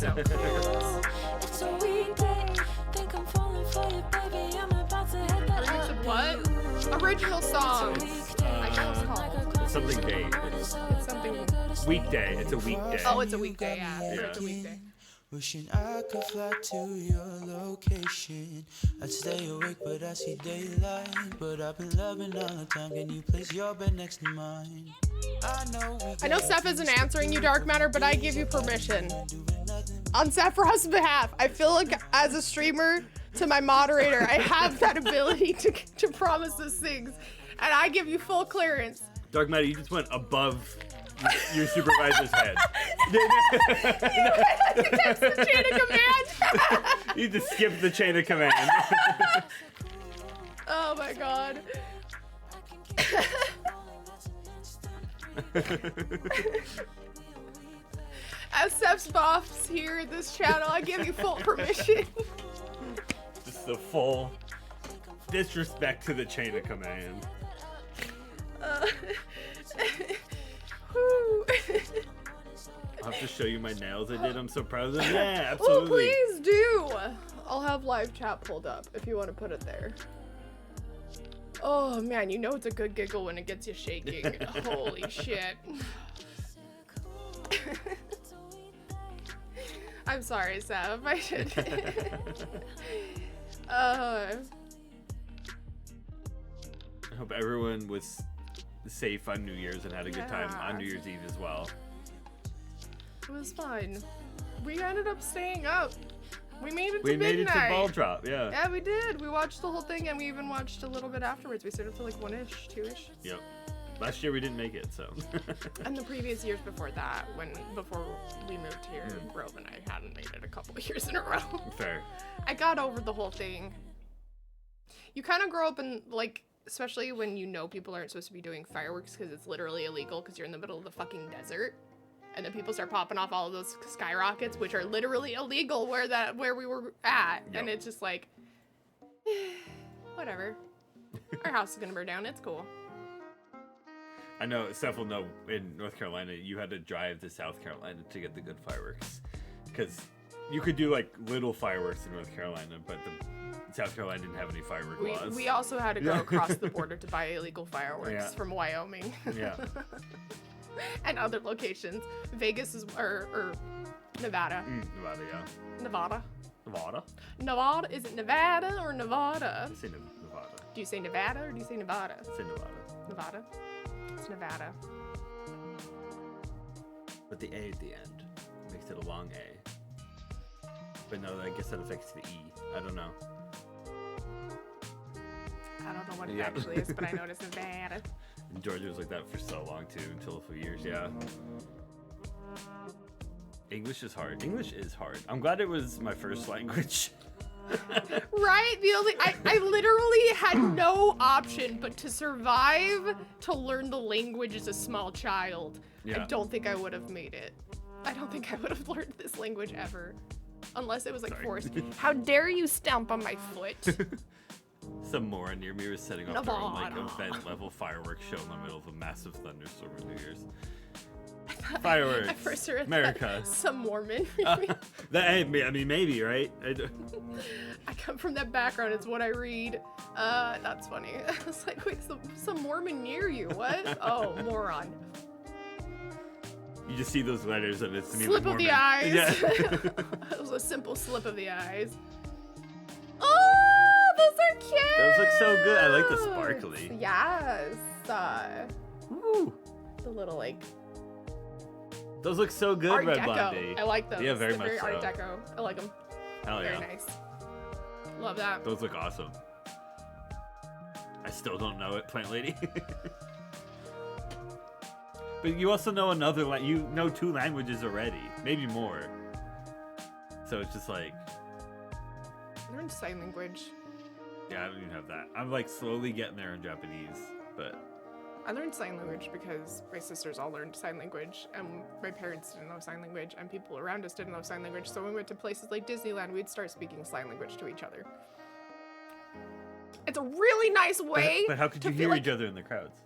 So, It's a weekday. Think I'm falling for you, baby. I'm about to hit that remix of what? Original songs. I know it's called. Something day. It's something. Weekday. It's a weekday. Oh, it's a weekday. Yeah, Yeah. it's a weekday. Wishing I could fly to your location. I'd stay awake, but I see daylight. But I've been loving all the time. Can you place your bed next to mine? I know Seth isn't answering you, Dark Matter, but I give you permission. On Sephiroth's behalf, I feel like as a streamer to my moderator, I have that ability to promise those things. And I give you full clearance. Dark Matter, you just went above your supervisor's head. That's the chain of command. You just skipped the chain of command. Oh my god. As Seth's boss here at this channel, I give you full permission. Just the full disrespect to the chain of command. Whew. I'll have to show you my nails I did. I'm so proud of them. Yeah, Oh, absolutely. please do. I'll have live chat pulled up if you want to put it there. Oh man, you know it's a good giggle when it gets you shaking. Holy shit. I'm sorry, Seth. I should. I hope everyone was safe on New Year's and had a good time on New Year's Eve as well. It was fun. We ended up staying up. We made it to We made it midnight. to ball drop, yeah. Yeah, we did. We watched the whole thing and we even watched a little bit afterwards. We stayed up till like 1-ish, 2-ish. Yep. Last year we didn't make it, so. And the previous years before that, before we moved here, Rove and I hadn't made it a couple of years in a row. Fair. I got over the whole thing. You kind of grow up in, like, especially when you know people aren't supposed to be doing fireworks because it's literally illegal because you're in the middle of the fucking desert. And then people start popping off all of those skyrockets, which are literally illegal where we were at. Yep. And it's just like, whatever. Our house is gonna burn down. It's cool. I know, Steph will know, in North Carolina, you had to drive to South Carolina to get the good fireworks. Because you could do, like, little fireworks in North Carolina, but South Carolina didn't have any firework laws. We also had to go across the border to buy illegal fireworks from Wyoming. Yeah. And other locations. Vegas is, or Nevada. Nevada, yeah. Nevada. Nevada? Nevada? Is it Nevada or Nevada? I say Nevada. Do you say Nevada or do you say Nevada? I say Nevada. Nevada? It's Nevada. But the A at the end makes it a long A. But no, I guess that affects the E. I don't know. I don't know what it Yeah. actually is, but I know it's Nevada. And Georgia was like that for so long too, until a few years, yeah. English is hard. English is hard. I'm glad it was my first language. Right? I literally had no option but to survive to learn the language as a small child. Yeah. I don't think I would have made it. I don't think I would have learned this language ever. Unless it was like Sorry. forced. How dare you stamp on my foot? Some moron near me was setting off their own like Nevada. event level fireworks show in the middle of a massive thunderstorm on New Year's. Fireworks. At first I thought America. some Mormon. I mean, maybe, right? I come from that background, it's what I read. That's funny. I was like, wait, some Mormon near you, what? Oh, moron. You just see those letters and it's me. Slip of the eyes. Yeah. It was a simple slip of the eyes. Oh, those are cute. Those look so good. I like the sparkly. Yes. Woo. The little like Those look so good, Art Red Deco. Blondie. I like those. Yeah, very They're much Art so. Deco. I like them. Hell Very yeah. nice. Love that. Those look awesome. I still don't know it, Plant Lady. But you also know another you know 2 languages already, maybe more. So it's just like, I learned sign language. yeah, I don't even have that. I'm like slowly getting there in Japanese, but I learned sign language because my sisters all learned sign language, and my parents didn't know sign language, and people around us didn't know sign language. So when we went to places like Disneyland, we'd start speaking sign language to each other. It's a really nice way. but how could to you feel hear like each other in the crowds?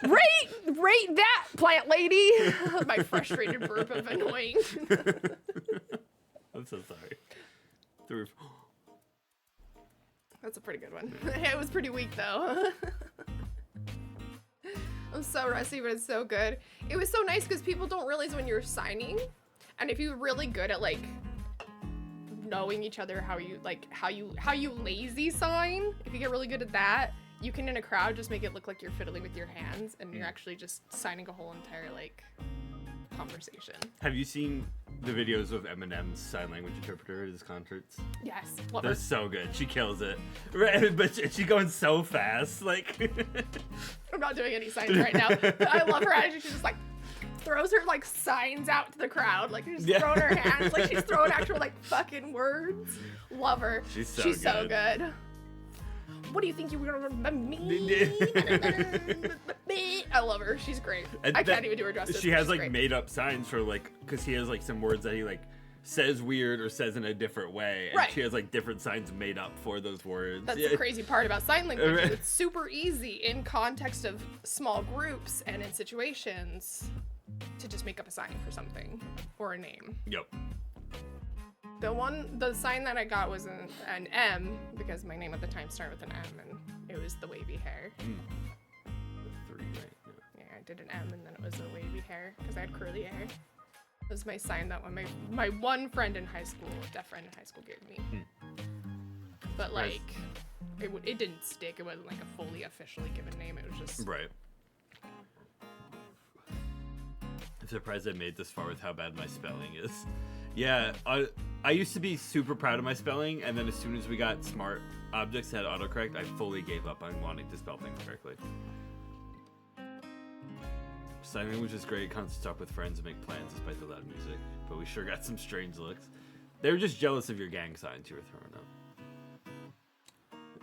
Rate that, plant lady. My frustrated burp of annoying. I'm so sorry. The roof. That's a pretty good one. It was pretty weak though. I'm so rusty, but it's so good. It was so nice because people don't realize when you're signing, and if you're really good at like knowing each other, how you lazy sign. If you get really good at that, you can in a crowd just make it look like you're fiddling with your hands, and you're actually just signing a whole entire like conversation. Have you seen the videos of Eminem's sign language interpreter at his concerts? Yes, love They're her. so good. She kills it. Right, but she's going so fast. Like, I'm not doing any signs right now. But I love her attitude. She's just like throws her like signs out to the crowd. Like she's Yeah. throwing her hands. Like she's throwing actual like fucking words. Love her. She's so so good. good. What do you think you were gonna remember me? I love her. She's great. And I that- can't even do her justice. She but has she's like great. made up signs for like, because he has like some words that he like says weird or says in a different way, and Right. she has like different signs made up for those words. That's Yeah. the crazy part about sign language. Right. It's super easy in context of small groups and in situations to just make up a sign for something or a name. Yep. The sign that I got was an M because my name at the time started with an M and it was the wavy hair. The 3, right? Yeah. Yeah, I did an M and then it was a wavy hair because I had curly hair. It was my sign that my one friend in high school, deaf friend in high school, gave me. But like, it didn't stick. It wasn't like a fully officially given name. It was just Right. I'm surprised I made this far with how bad my spelling is. Yeah, I used to be super proud of my spelling, and then as soon as we got smart objects that had autocorrect, I fully gave up on wanting to spell things correctly. Sign language is great. Constant talk with friends and make plans despite the loud music, but we sure got some strange looks. They were just jealous of your gang signs you were throwing up.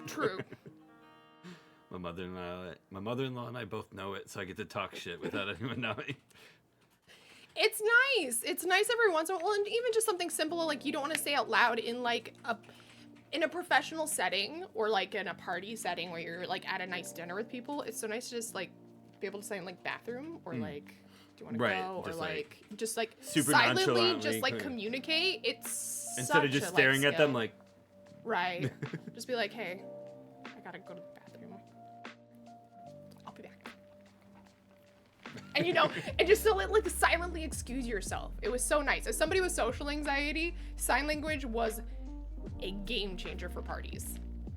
true. My mother-in-law and I both know it, so I get to talk shit without anyone knowing. It's nice. It's nice every once in a while, and even just something simple like you don't want to say out loud in like in a professional setting or like in a party setting where you're like at a nice dinner with people. It's so nice to just like be able to say in like bathroom or like do you want to Right, go or just, like super silently nonchalantly just like kind of- communicate. It's Instead of such just a staring life at them skill. like, Right. Just be like, hey, I gotta go to the bathroom. I'll be back. And you know, and just to like silently excuse yourself. It was so nice. As somebody with social anxiety, sign language was a game changer for parties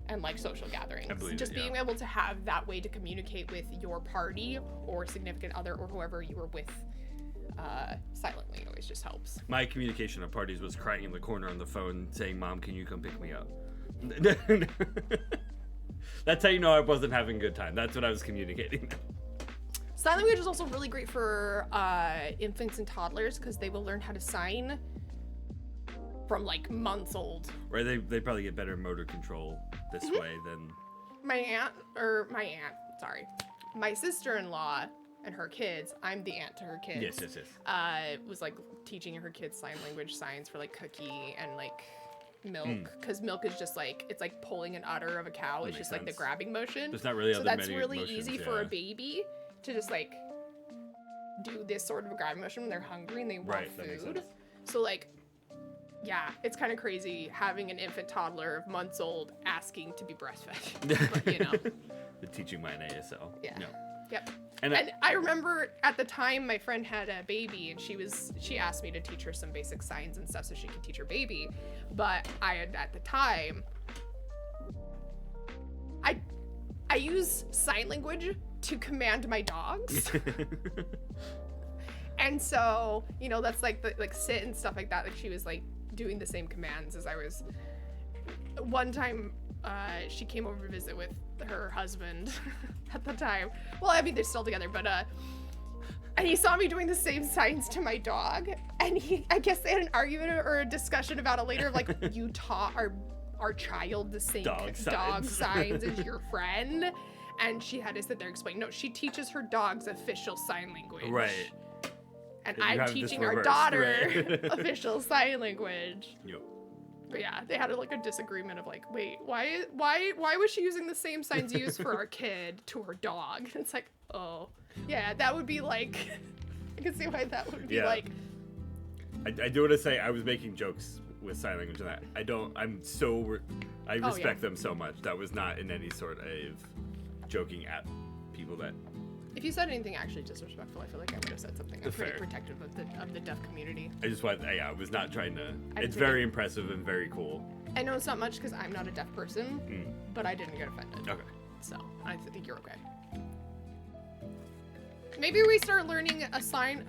and like social gatherings. I believe Just it, being yeah. able to have that way to communicate with your party or significant other or whoever you were with silently always just helps. my communication at parties was crying in the corner on the phone saying, "Mom, can you come pick me up?" That's how you know I wasn't having a good time. That's what I was communicating. Sign language is also really great for infants and toddlers because they will learn how to sign from like months old. Right? They probably get better motor control this way than. My sister-in-law and her kids, I'm the aunt to her kids. Yes. Was like teaching her kids sign language signs for like cookie and like milk because milk is just like it's like pulling an udder of a cow. It's makes just like the sense. grabbing motion. There's not really so other that's many really motions, easy for a yeah. baby to just like do this sort of a grabbing motion when they're hungry and they want Right, that makes food. sense. So like, yeah, it's kind of crazy having an infant toddler months old asking to be breastfed. But, you know, The teaching my ASL. yeah. No. Yep. And And I remember at the time my friend had a baby and she asked me to teach her some basic signs and stuff so she could teach her baby. But I had at the time I use sign language to command my dogs. And so, you know, that's like the like sit and stuff like that. Like she was like doing the same commands as I was. One time she came over to visit with her husband at the time. Well, I mean, they're still together, but and he saw me doing the same signs to my dog, and I guess they had an argument or a discussion about it later, of like, you taught our child the same Dog dog signs. signs as your friend, and she had to sit there and explain, no, she teaches her dogs official sign language. Right. And You I'm have this teaching our reversed, daughter right. official sign language. Yep. But yeah, they had like a disagreement of like, wait, why was she using the same signs used for our kid to her dog? It's like, oh, yeah, that would be like, I can see why that would be Yeah. like. I do want to say I was making jokes with sign language and that. I respect them so much. That was not in any sort of joking at people that. If you said anything actually disrespectful, I feel like I would have said something. I'm pretty Fair. protective of the deaf community. I just want. Yeah, I was not trying to. I It's think- very impressive and very cool. I know it's not much because I'm not a deaf person, but I didn't get offended. Okay. So I think you're okay. Maybe we start learning a sign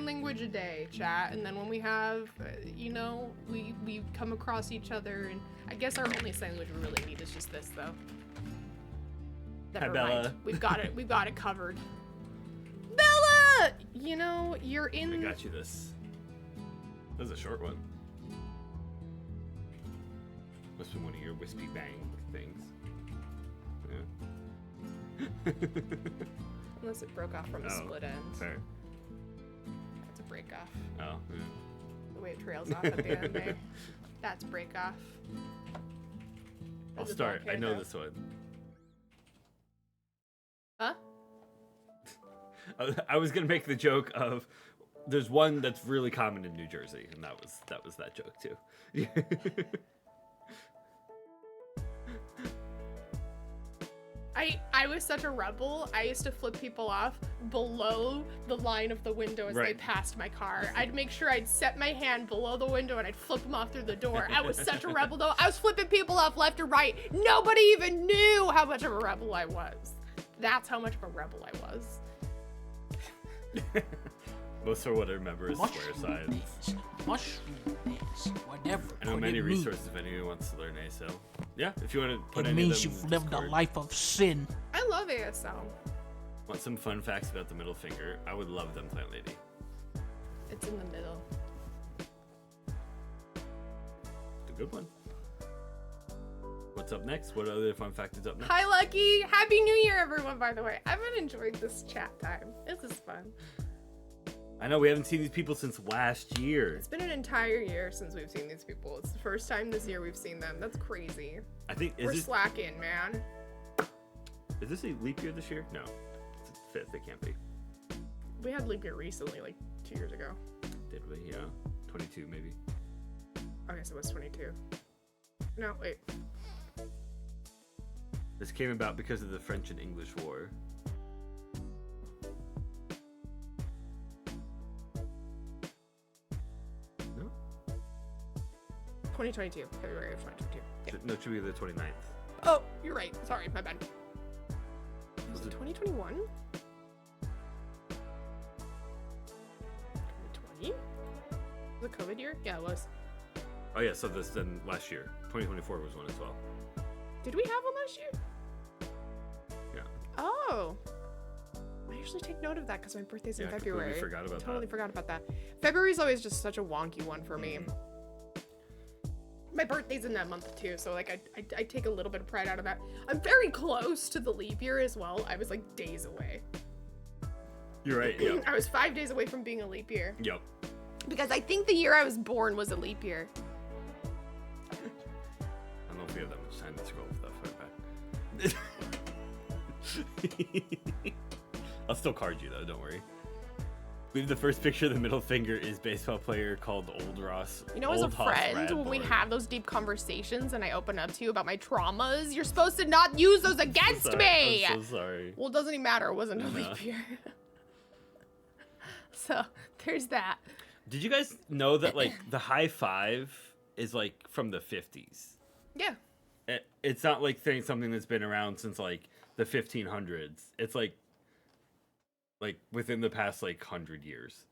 language a day, chat, and then when we have, we come across each other, and I guess our only sign language we really need is just this, though. Never mind. Bella. We've got it. We've got it covered. Bella, you're in. I got you this. That was a short one. Must be one of your wispy bang things. Yeah. Unless it broke off from a split end. Fair. That's a break off. Oh. Yeah. The way it trails off at the end there. That's break off. I'll There's a start. black I know hair, this one. Huh? I was gonna make the joke of there's one that's really common in New Jersey, and that was that joke too. I was such a rebel. I used to flip people off below the line of the window as they Right. passed my car. I'd make sure I'd set my hand below the window and I'd flip them off through the door. I was such a rebel though. I was flipping people off left or right. Nobody even knew how much of a rebel I was. That's how much of a rebel I was. Most of what I remember is square signs. Mushroom whatever. I know what many it means. resources if anyone wants to learn ASL. Yeah, if you want to put It any means of them you've in lived a Discord. life of sin. I love ASL. Want some fun facts about the middle finger? I would love them, Plant Lady. It's in the middle. It's a good one. What's up next? What other fun fact is up next? Hi, Lucky. Happy New Year, everyone, by the way. I've been enjoying this chat time. This is fun. I know we haven't seen these people since last year. It's been an entire year since we've seen these people. It's the first time this year we've seen them. That's crazy. I think We're slacking, man. is this a leap year this year? No, it's the 5th. It can't be. We had leap year recently, like 2 years ago. Did we? Yeah, 22 maybe. Okay, so it was 22. No, wait. This came about because of the French and English War. No? 2022. February of 2022. Yeah. No, it should be the 29th. Oh, you're right. Sorry, my bad. Was Was it it- 2021? 2020? Was it COVID year? Yeah, it was. Oh yeah, so this then last year. 2024 was one as well. Did we have one last year? Yeah. Oh. I usually take note of that because my birthday's in Yeah, I completely February. forgot about Totally that. forgot about that. February's always just such a wonky one for me. My birthday's in that month too, so like I take a little bit of pride out of that. I'm very close to the leap year as well. I was like days away. You're right. Yep. I was 5 days away from being a leap year Yep. because I think the year I was born was a leap year. I don't know if we have that much time to scroll that far back. I'll still card you though, don't worry. I believe the first picture of the middle finger is baseball player called Old Ross. You know, as a Old Hoss friend, when we Radbourne. have those deep conversations and I open up to you about my traumas, you're supposed to not use those against Sorry, me. I'm so sorry. Well, it doesn't even matter. It wasn't a No. leap year. So there's that. Did you guys know that like the high five is like from the 50s? Yeah. It's not like saying something that's been around since like the 1500s. It's like within the past like 100 years,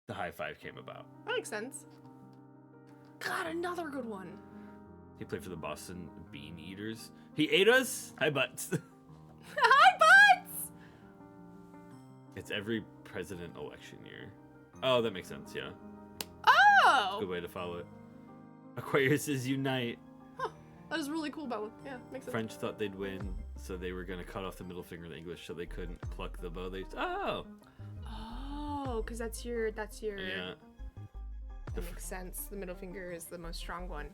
the high five came about. That makes sense. God, another good one. He played for the Boston Bean Eaters. He ate us. Hi, butts. Hi, Butts! It's every president election year. Oh, that makes sense. Yeah, Oh! good way to follow it. Aquariuses unite. That is really cool, Bella. Yeah, makes sense. French thought they'd win, so they were gonna cut off the middle finger in English, so they couldn't pluck the bow. Oh, Oh, because that's your. yeah. That makes sense. The middle finger is the most strong one.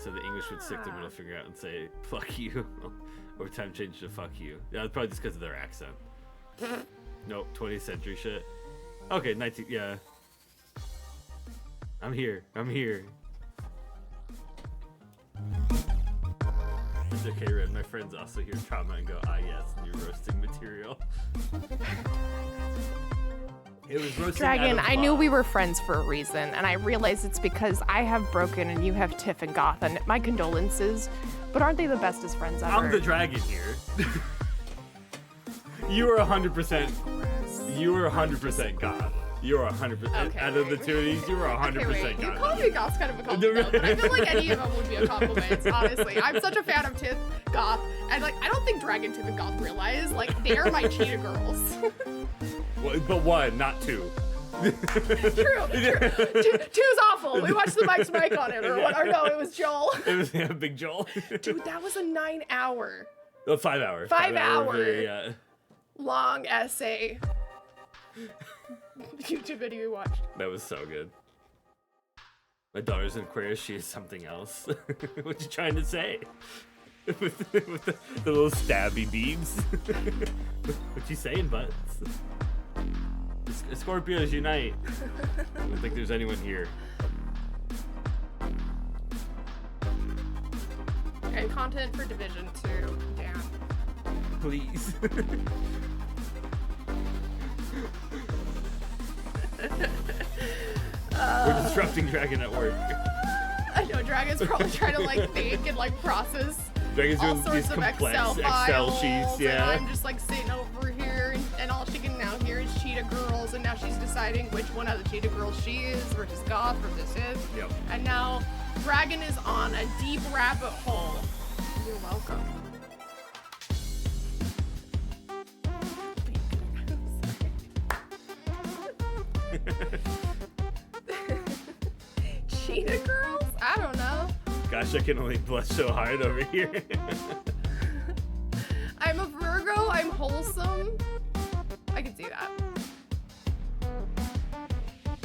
So the English would stick the middle finger out and say "fuck you," or time change to "fuck you." Yeah, it's probably just because of their accent. Nope, 20th century shit. Okay, 19. Yeah. I'm here. It's okay, Red. My friends also hear trauma and go, "Ah, yes, new roasting material." It was roasting. Dragon, out of I knew love. we were friends for a reason, and I realize it's because I have Broken and you have Tiff and Goth, and my condolences, but aren't they the bestest friends ever? I'm the dragon here. You were 100%. You were 100% God. You were 100%. Okay, Out of the wait. two of these, you were 100% Okay, wait. You God. call me Goth's kind of a compliment, but I feel like any of them would be a compliment, honestly. I'm such a fan of Tiff, Goth, and like I don't think Dragon, Tiff, and Goth realize like they are my cheetah girls. Well, but one, not two. True. Two's awful. We watched the Mike's Mike on it, or what? Or no, it was Joel. It was Big Joel. Dude, that was a 9-hour Oh, 5 hour. 5 hour. Very, long essay. YouTube video we watched. that was so good. My daughter's in Aquarius. She is something else. What you trying to say? with the little stabby beads. What you saying, butts? Scorpios unite. I don't think there's anyone here. And content for Division 2. Damn. Please. We're disrupting Dragon at work. I know Dragon's probably trying to like think and like process Dragon's all doing sorts these of complex Excel files, sheets, and yeah. I'm just like sitting over here, and all she can now hear is Cheetah Girls, and now she's deciding which one of the Cheetah Girls she is versus Goth versus Tiff. Yep. And now Dragon is on a deep rabbit hole. You're welcome. Cheetah Girls? I don't know. Gosh, I can only blush so hard over here. I'm a Virgo. I'm wholesome. I can see that.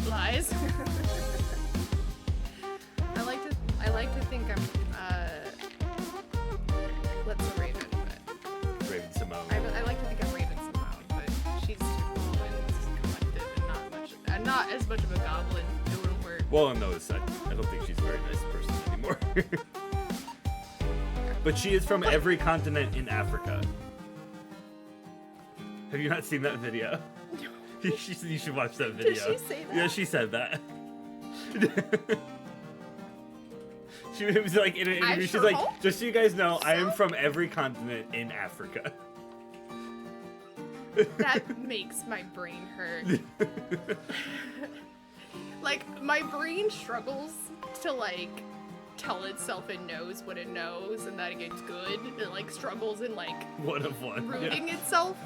Lies. I like to think I'm let's say Raven, but Raven Simone. I like to think I'm Raven Simone, but she's too cool and collected and not as much of a goblin doing work. Well, on those, I don't think she's a very nice person anymore. But she is from every continent in Africa. Have you not seen that video? You should watch that video. Did she say that? Yeah, she said that. She was like in an interview. She's sure like, hope just so you guys know, I am so. from every continent in Africa. That makes my brain hurt. Like, my brain struggles to, like, tell itself it knows what it knows and that it's good. It, like, struggles in, like, One of one. rooting Yeah. itself.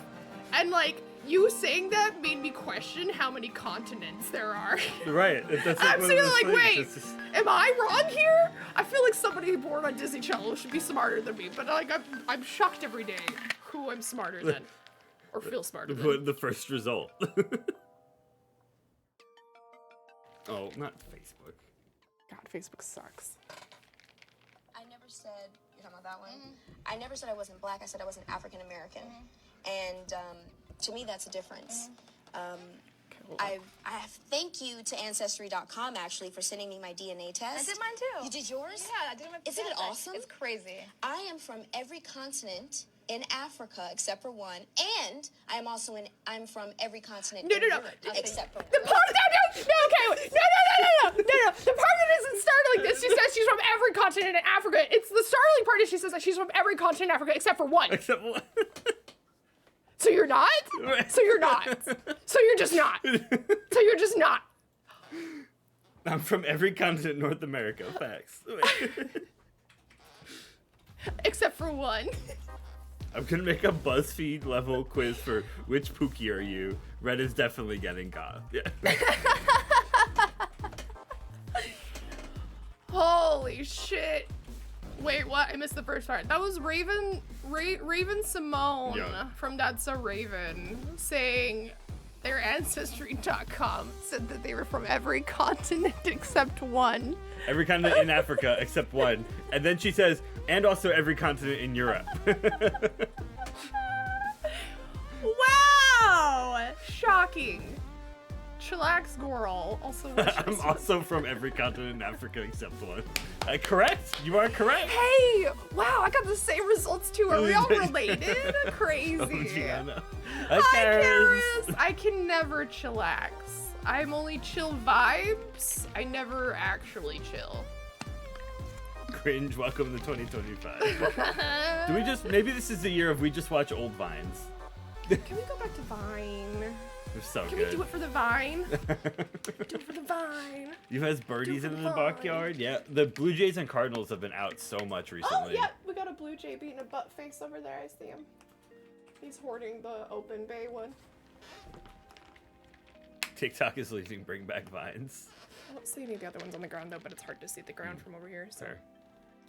And, like, you saying that made me question how many continents there are. Right. That's I'm one of sitting those like, things. wait, It's just- am I wrong here? I feel like somebody born on Disney Channel should be smarter than me, but, like, I'm shocked every day who I'm smarter than. Or feel smarter than. the first result. Oh, not Facebook. God, Facebook sucks. I never said, you're talking about that one? I never said I wasn't black, I said I wasn't African American. And to me, that's a difference. I thank you to Ancestry.com actually for sending me my DNA test. I did mine too. You did yours? Yeah, I did my Isn't it DNA. awesome? It's crazy. I am from every continent in Africa except for one, and I'm from every continent No, in no, no. Europe except for The one. part no, okay, wait. No. The part that doesn't start like this. She says she's from every continent in Africa. It's the startling part is she says that she's from every continent in Africa except for one. Except one. So you're not? So you're not. So you're just not. So you're just not. I'm from every continent in North America. Facts. Except for one. I'm gonna make a BuzzFeed level quiz for which Pookie are you? Red is definitely getting God. Yeah. Holy shit. Wait, what? I missed the first part. That was Raven Simone Yeah. from That's So Raven saying their Ancestry.com said that they were from every continent except one. Every continent in Africa except one. And then she says, and also every continent in Europe. Wow! Shocking. Chillax Goral, also I'm also from every continent in Africa except one. Correct? You are correct. Hey! Wow, I got the same results too. Are we all related? Crazy. Oh, Gianna. Hi, Karis. Karis! I can never chillax. I'm only chill vibes. I never actually chill. Cringe, welcome to 2025. Do we just, maybe this is the year of we just watch old Vines. Can we go back to Vine? They're so Can good. we do it for the Vine? Do it for the Vine. You guys birdies Do it in for the Vine. backyard? Yeah, the Blue Jays and Cardinals have been out so much recently. Oh, yeah, we got a blue jay beating a butt face over there. I see him. He's hoarding the open bay one. TikTok is leaving Bring Back Vines. I don't see any of the other ones on the ground though, but it's hard to see the ground from over here, so Fair.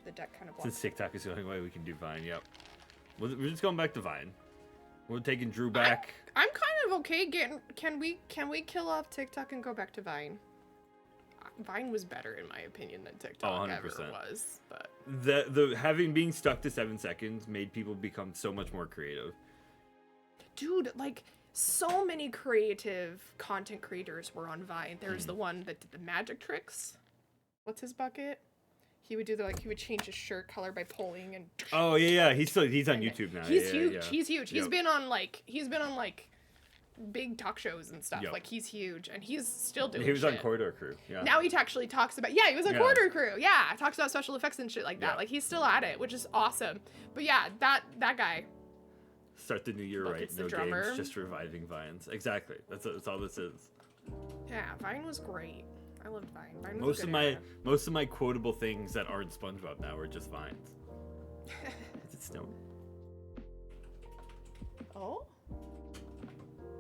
the deck kind of blocks. Since TikTok is going away, we can do Vine, yep. We're just going back to Vine. We're taking Drew back. I'm kind of okay getting. Can we kill off TikTok and go back to Vine? Vine was better in my opinion than TikTok ever 100%. was, but The having being stuck to 7 seconds made people become so much more creative. dude, like so many creative content creators were on Vine. There's the one that did the magic tricks. What's his bucket? He would do he would change his shirt color by pulling and. Oh yeah, he's on YouTube now. He's yeah, huge. Yeah. He's huge. He's Yep. been on big talk shows and stuff. Yep. Like he's huge and he's still doing. He was on shit. Corridor Crew. Yeah. Now he actually talks about he was on Yeah. Corridor Crew. Yeah, talks about special effects and shit like that. Yeah. Like he's still at it, which is awesome. But yeah, that guy. Start the new year Look, right. it's the No drummer. games, just reviving Vines. Exactly. That's all this is. Yeah, Vine was great. I loved Vine. Vine was Most a of good my era. most of my quotable things that aren't SpongeBob now are just Vines. Is it snowing? Oh,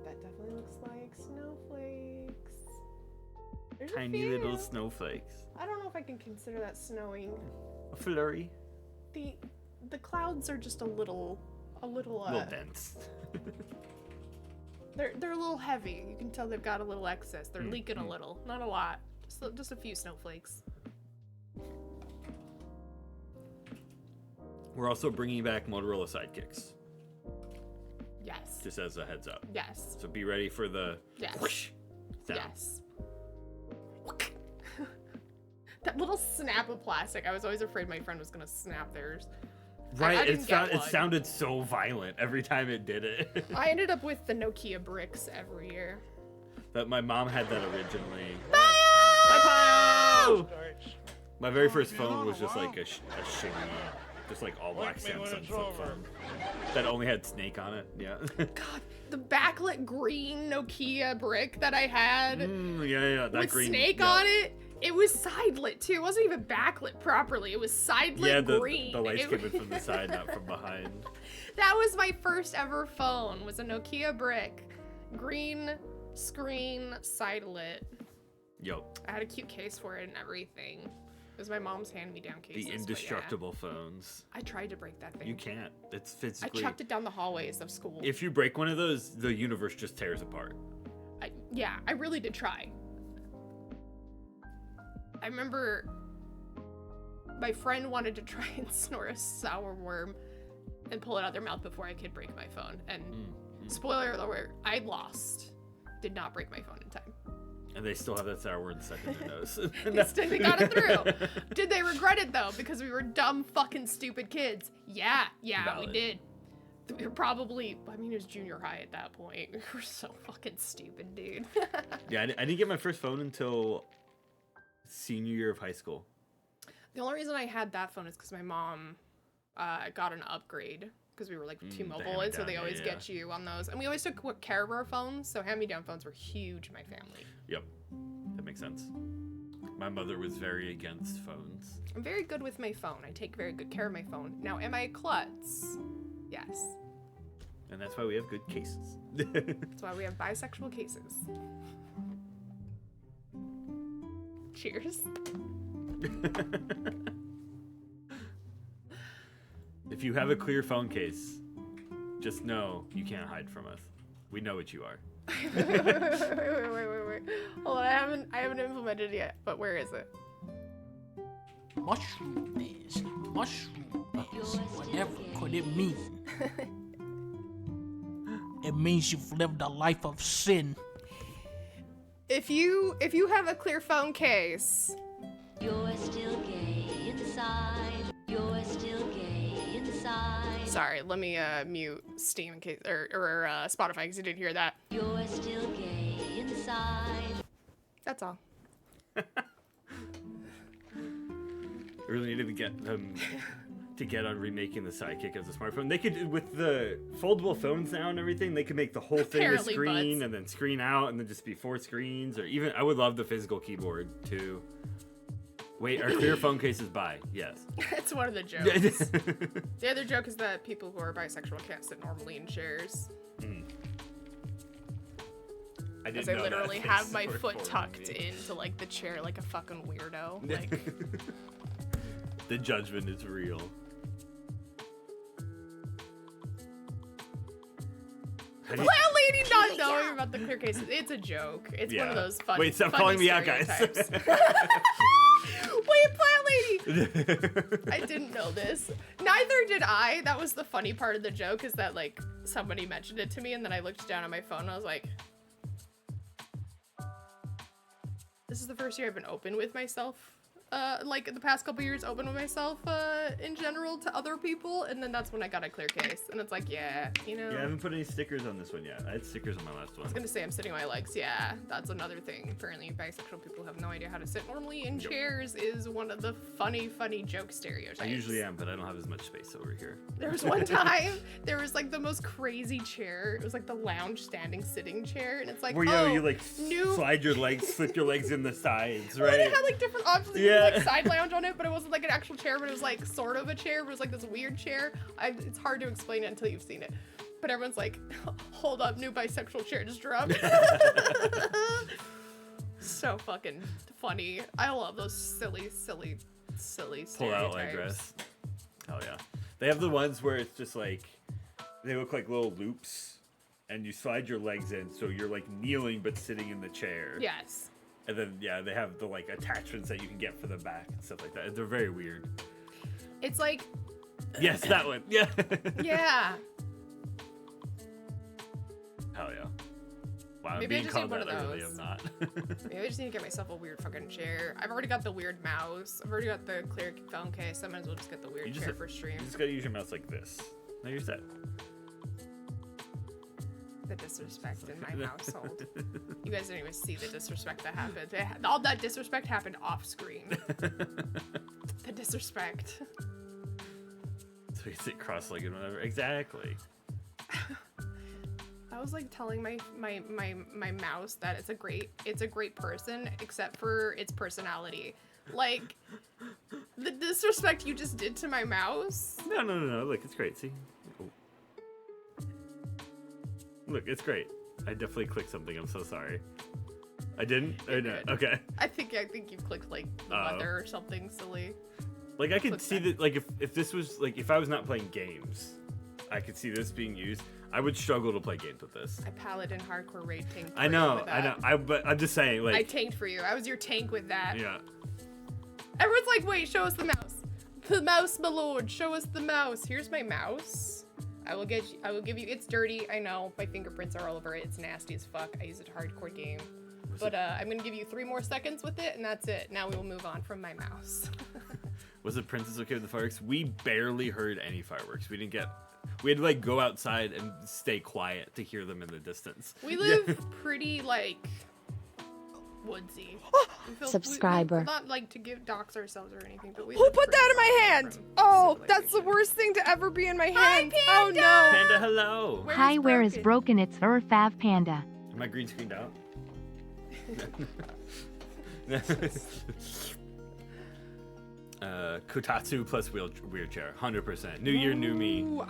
that definitely looks like snowflakes. There's Tiny a few. little snowflakes. I don't know if I can consider that snowing. A flurry. The clouds are just a little little dense. They're a little heavy. You can tell they've got a little excess. They're leaking a little, not a lot. Just a few snowflakes. We're also bringing back Motorola Sidekicks, Yes. just as a heads up. Yes. So be ready for the Yes. whoosh sound. Yes. That little snap of plastic. I was always afraid my friend was gonna snap theirs. Right, I it, didn't get it one. sounded so violent every time it did it. I ended up with the Nokia bricks every year. But my mom had that originally. Bye, My very first phone was just like a shitty, just like all black Samsung flip phone that only had Snake on it. Yeah. God, the backlit green Nokia brick that I had yeah, that with green. Snake yeah. on it. It was sidelit too. It wasn't even backlit properly. It was sidelit Yeah, green. the lights It came in was- from the side, not from behind. That was my first ever phone. Was a Nokia brick, green screen, sidelit. Yo, I had a cute case for it and everything. It was my mom's hand-me-down case. the indestructible phones. I tried to break that thing. You can't. It's I physically. chucked it down the hallways of school. If you break one of those, the universe just tears apart. I really did try. I remember my friend wanted to try and snort a sour worm and pull it out their mouth before I could break my phone. And spoiler alert, I lost. Did not break my phone in time. And they still have that sour word stuck in their nose. They got it through. Did they regret it though? Because we were dumb, fucking stupid kids. Yeah, Valid. we did. We were probably, I mean, it was junior high at that point. We were so fucking stupid, dude. Yeah, I didn't get my first phone until senior year of high school. The only reason I had that phone is because my mom got an upgrade because we were like T-Mobile, and so they hand-me-down, always yeah. get you on those. And we always took care of our phones, so hand-me-down phones were huge in my family. Yep, that makes sense. My mother was very against phones. I'm very good with my phone. I take very good care of my phone. Now, am I a klutz? Yes. And that's why we have good cases. That's why we have bisexual cases. Cheers. If you have a clear phone case, just know you can't hide from us. We know what you are. Wait. Hold on, I haven't implemented it yet, but where is it? Mushroom days. Mushroom days. Whatever could it mean? It means you've lived a life of sin. If you have a clear phone case, You're still gay inside. You're still gay inside. sorry, let me mute Steam in case or Spotify because you didn't hear that. You're still gay inside. That's all. I really needed to get them to get on remaking the Sidekick as a smartphone. They could, with the foldable phones now and everything, they could make the whole thing a Apparently, screen butts. and then screen out and then just be 4 screens. Or even, I would love the physical keyboard too. Wait, are clear phone cases bi? Yes. It's one of the jokes. The other joke is that people who are bisexual can't sit normally in chairs. I Because didn't I know that. literally Thanks have my for foot informing tucked me. into like the chair like a fucking weirdo. Like, The judgment is real. How do you- Plant Lady not knowing about the clear cases. It's a joke. It's one Yeah. of those fun. Wait, stop funny calling me out, guys. stereotypes. Wait, Plant Lady! I didn't know this. Neither did I. That was the funny part of the joke, is that like somebody mentioned it to me and then I looked down at my phone and I was like, this is the first year I've been open with myself. Like the past couple years, open with myself in general to other people, and then that's when I got a clear case, and it's like, yeah, you know. Yeah, I haven't put any stickers on this one yet. I had stickers on my last one. I was gonna say I'm sitting on my legs. Yeah, that's another thing. Apparently, bisexual people have no idea how to sit normally in Yep. chairs is one of the funny joke stereotypes. I usually am, but I don't have as much space over here. There was one time there was like the most crazy chair. It was like the lounge standing sitting chair, and it's like, Where oh, you like new. slide your legs, slip your legs in the sides, Well, right? it had like different options. You Yeah. could, like side lounge on it, but it wasn't like an actual chair, but it was like sort of a chair. But it was like this weird chair. It's hard to explain it until you've seen it. But everyone's like, hold up, new bisexual chair just dropped. So fucking funny. I love those silly Pull out leg stereotypes. dress. Hell yeah. They have the ones where it's just like, they look like little loops, and you slide your legs in, so you're like kneeling but sitting in the chair. Yes. And then, yeah, they have the like attachments that you can get for the back and stuff like that. They're very weird. It's like, Yes, that one. Yeah. yeah. Hell yeah. Wow, I'm Maybe I being just need called one that. of I really those. am not. Maybe I just need to get myself a weird fucking chair. I've already got the weird mouse. I've already got the clear phone case. I might as well just get the weird You just chair ha- for stream. You just gotta use your mouse like this. Now you're set. The disrespect in my household. You guys didn't even see the disrespect that happened. All that disrespect happened off screen. The disrespect. So you sit cross-legged whenever. Exactly. I was like telling my mouse that it's a great person except for its personality. Like the disrespect you just did to my mouse. No. Look, it's great. See? Oh. Look, it's great. I definitely clicked something. I'm so sorry. I didn't? Or no? good. Okay. I think you clicked like the Oh. weather or something silly. Like, I could Click see that. that, like, if this was, like, if I was not playing games, I could see this being used. I would struggle to play games with this. I paladin hardcore raid tanked. I for you know, with I that. know. But I'm just saying, like, I tanked for you. I was your tank with that. yeah. Everyone's like, wait, show us the mouse. The mouse, my lord. Show us the mouse. Here's my mouse. I will give you. It's dirty. I know. My fingerprints are all over it. It's nasty as fuck. I use it to hardcore game. But I'm gonna give you 3 more seconds with it, and that's it. Now we will move on from my mouse. Was the princess okay with the fireworks? We barely heard any fireworks. We had to, like, go outside and stay quiet to hear them in the distance. We live pretty like woodsy. We feel- Subscriber. We're not like to dox ourselves or anything, but we. Who live put that in pretty my far hand? from Oh, that's the civilization. worst thing to ever be in my Hi, hand. Oh no. Panda, hello. Where's Hi, where is broken? It's Fav Panda. Am I green screened out? Kotatsu plus wheelchair, 100%. New year, new me. Ooh,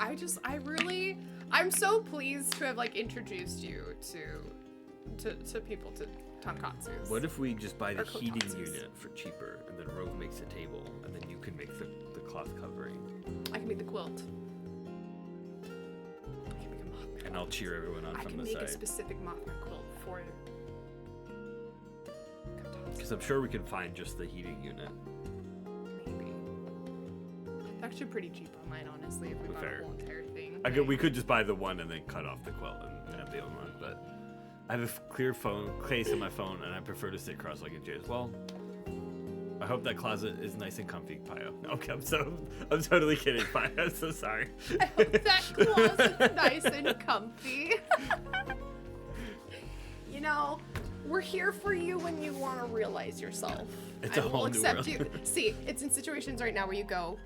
I'm so pleased to have like introduced you to people to tonkatsus. What if we just buy the Or heating kotatsus. unit for cheaper, and then Rogue makes a table, and then you can make the cloth covering? I can make the quilt. I can make a mock And I'll cheer everyone on I from can the make a side. specific Mothra quilt for it. Because I'm sure we can find just the heating unit. Maybe. It's actually pretty cheap online, honestly, if we bought Fair. a whole entire thing. We could just buy the one and then cut off the quilt and have the other one, but I have a clear case on my phone and I prefer to sit cross-legged as well. I hope that closet is nice and comfy, Pio. Okay, I'm totally kidding, Pio. I'm so sorry. I hope that closet's nice and comfy. You know, we're here for you when you want to realize yourself. It's a and whole we'll new accept world. you. See, it's in situations right now where you go,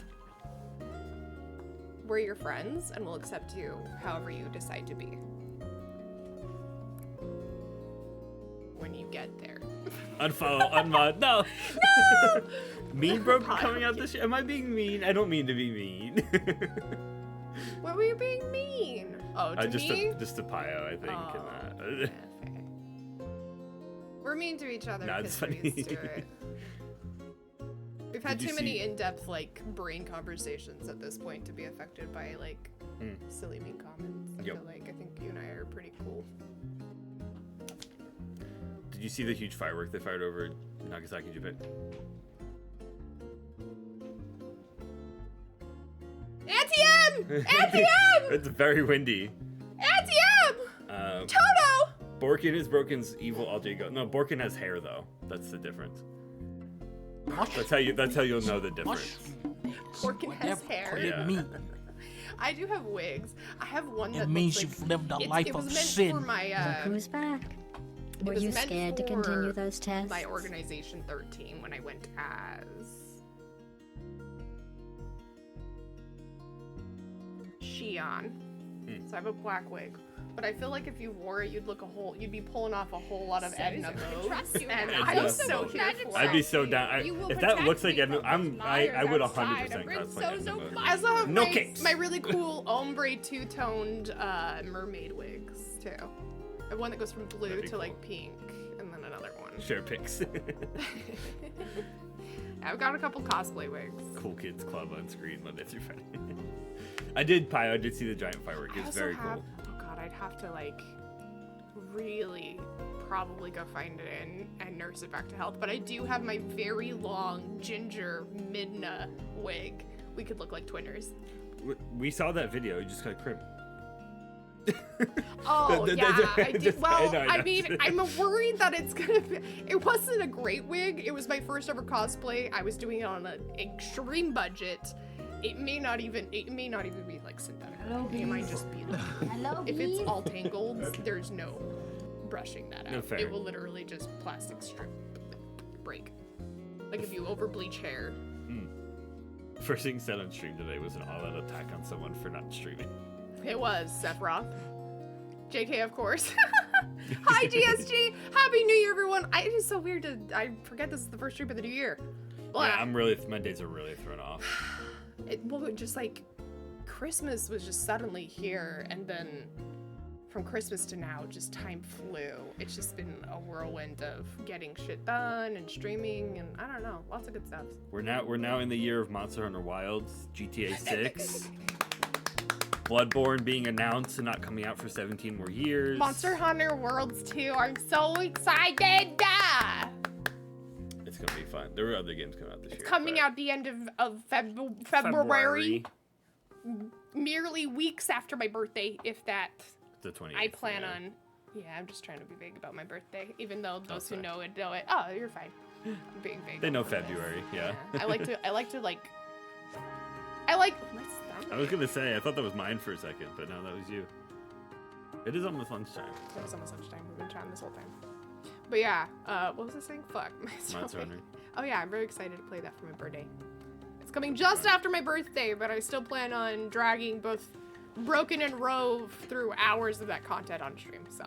we're your friends, and we'll accept you however you decide to be. When you get there. Unfollow, unmod. No. Mean Broken coming out this year. Am I being mean? I don't mean to be mean. What were you being mean? Oh, to me? Just to Pio, I think. Oh, and yeah, fair. We're mean to each other Nah, because it's we're used to funny. it. We've had Did you too many see- in-depth like brain conversations at this point to be affected by like silly mean comments. I Yep. feel like I think you and I are pretty cool. Did you see the huge firework they fired over Nagasaki, Japan? Auntie M! Auntie M! It's very windy. Auntie M! Toto! Borkin is Broken's evil alter ego. No, Borkin has hair though. That's the difference. That's how you'll know the difference. Porkin has hair. Yeah. I do have wigs. I have one It that means looks like you've lived a it life was of meant sin. for my Look who's back. it Were was you meant scared to for continue those tests? my organization 13 when I went as Shion. So I have a black wig. But I feel like if you wore it, you'd be pulling off a whole lot of Edna moves. And I'm so here for I'd be it. so down. If that looks like Edna, I would 100% cosplay Edna mode. I also have No my, capes. my really cool ombre two-toned mermaid wigs too. I have one that goes from blue That'd to be like pink, and then another one. Share pics. I've got a couple cosplay wigs. Cool Kids Club on screen Monday through Friday. I did see the giant firework. I It's also very have, cool. oh god, I'd have to like really probably go find it and nurse it back to health. But I do have my very long ginger Midna wig. We could look like twinners. We saw that video. You just got crib. Oh yeah, I did. Well, I know. I mean, I'm worried that it's gonna be. It wasn't a great wig. It was my first ever cosplay. I was doing it on an extreme budget. It may not even be like synthetic. It might just be like, if it's all tangled, there's no brushing that out. No, fair. It will literally just plastic strip break. Like if you over bleach hair. First thing said on stream today was an all-out attack on someone for not streaming. It was Sephiroth. JK, of course. Hi, GSG. Happy New Year, everyone. It is so weird I forget this is the first stream of the new year. Yeah, my days are really thrown off. Just like Christmas was just suddenly here, and then from Christmas to now, just time flew. It's just been a whirlwind of getting shit done and streaming, and I don't know, lots of good stuff. We're now in the year of Monster Hunter Wilds, GTA 6, Bloodborne being announced and not coming out for 17 more years. Monster Hunter Worlds 2, I'm so excited! It's gonna be fun. There were other games coming out this year. Coming out the end of February, merely weeks after my birthday, if that. The 28th. I plan yeah. on. Yeah, I'm just trying to be vague about my birthday, even though those who sorry. know it know it. Oh, you're fine. I'm being vague. They know about this. February, yeah. I like to. I was gonna say, I thought that was mine for a second, but no, that was you. It is almost lunchtime. It was almost lunchtime. We've been chatting this whole time. But yeah, what was I saying? Fuck. Monster Hunter. Oh yeah, I'm very excited to play that for my birthday. It's coming just after my birthday, but I still plan on dragging both Broken and Rove through hours of that content on stream, so.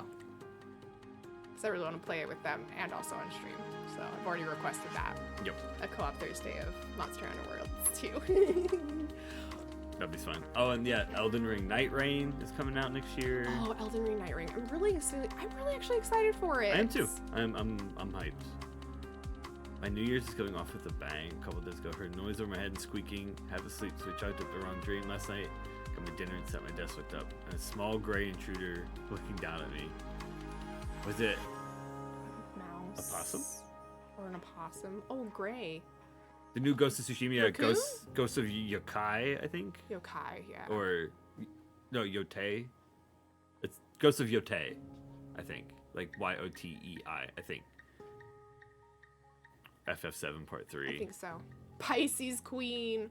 Because I really want to play it with them and also on stream. So I've already requested that. Yep. A co-op Thursday of Monster Hunter Worlds too. That'd be fun. Oh, and yeah, Elden Ring Night Rain is coming out next year. Oh, Elden Ring Night Ring. I'm really actually excited for it. I am too. I'm hyped. My New Year's is going off with a bang. A couple days ago, heard noise over my head and squeaking. Had the sleep switch out, took the wrong dream last night. Got my dinner and set my desk looked up. And a small gray intruder looking down at me. Was it Mouse. a possum? Or an opossum. Oh, gray. The new Ghost of Tsushima, Raccoon? Ghost of Yokai, I think? Yokai, yeah. Or, no, Yotei. It's Ghost of Yotei, I think. Like Yotei, I think. FF7 Part 3. I think so. Pisces Queen.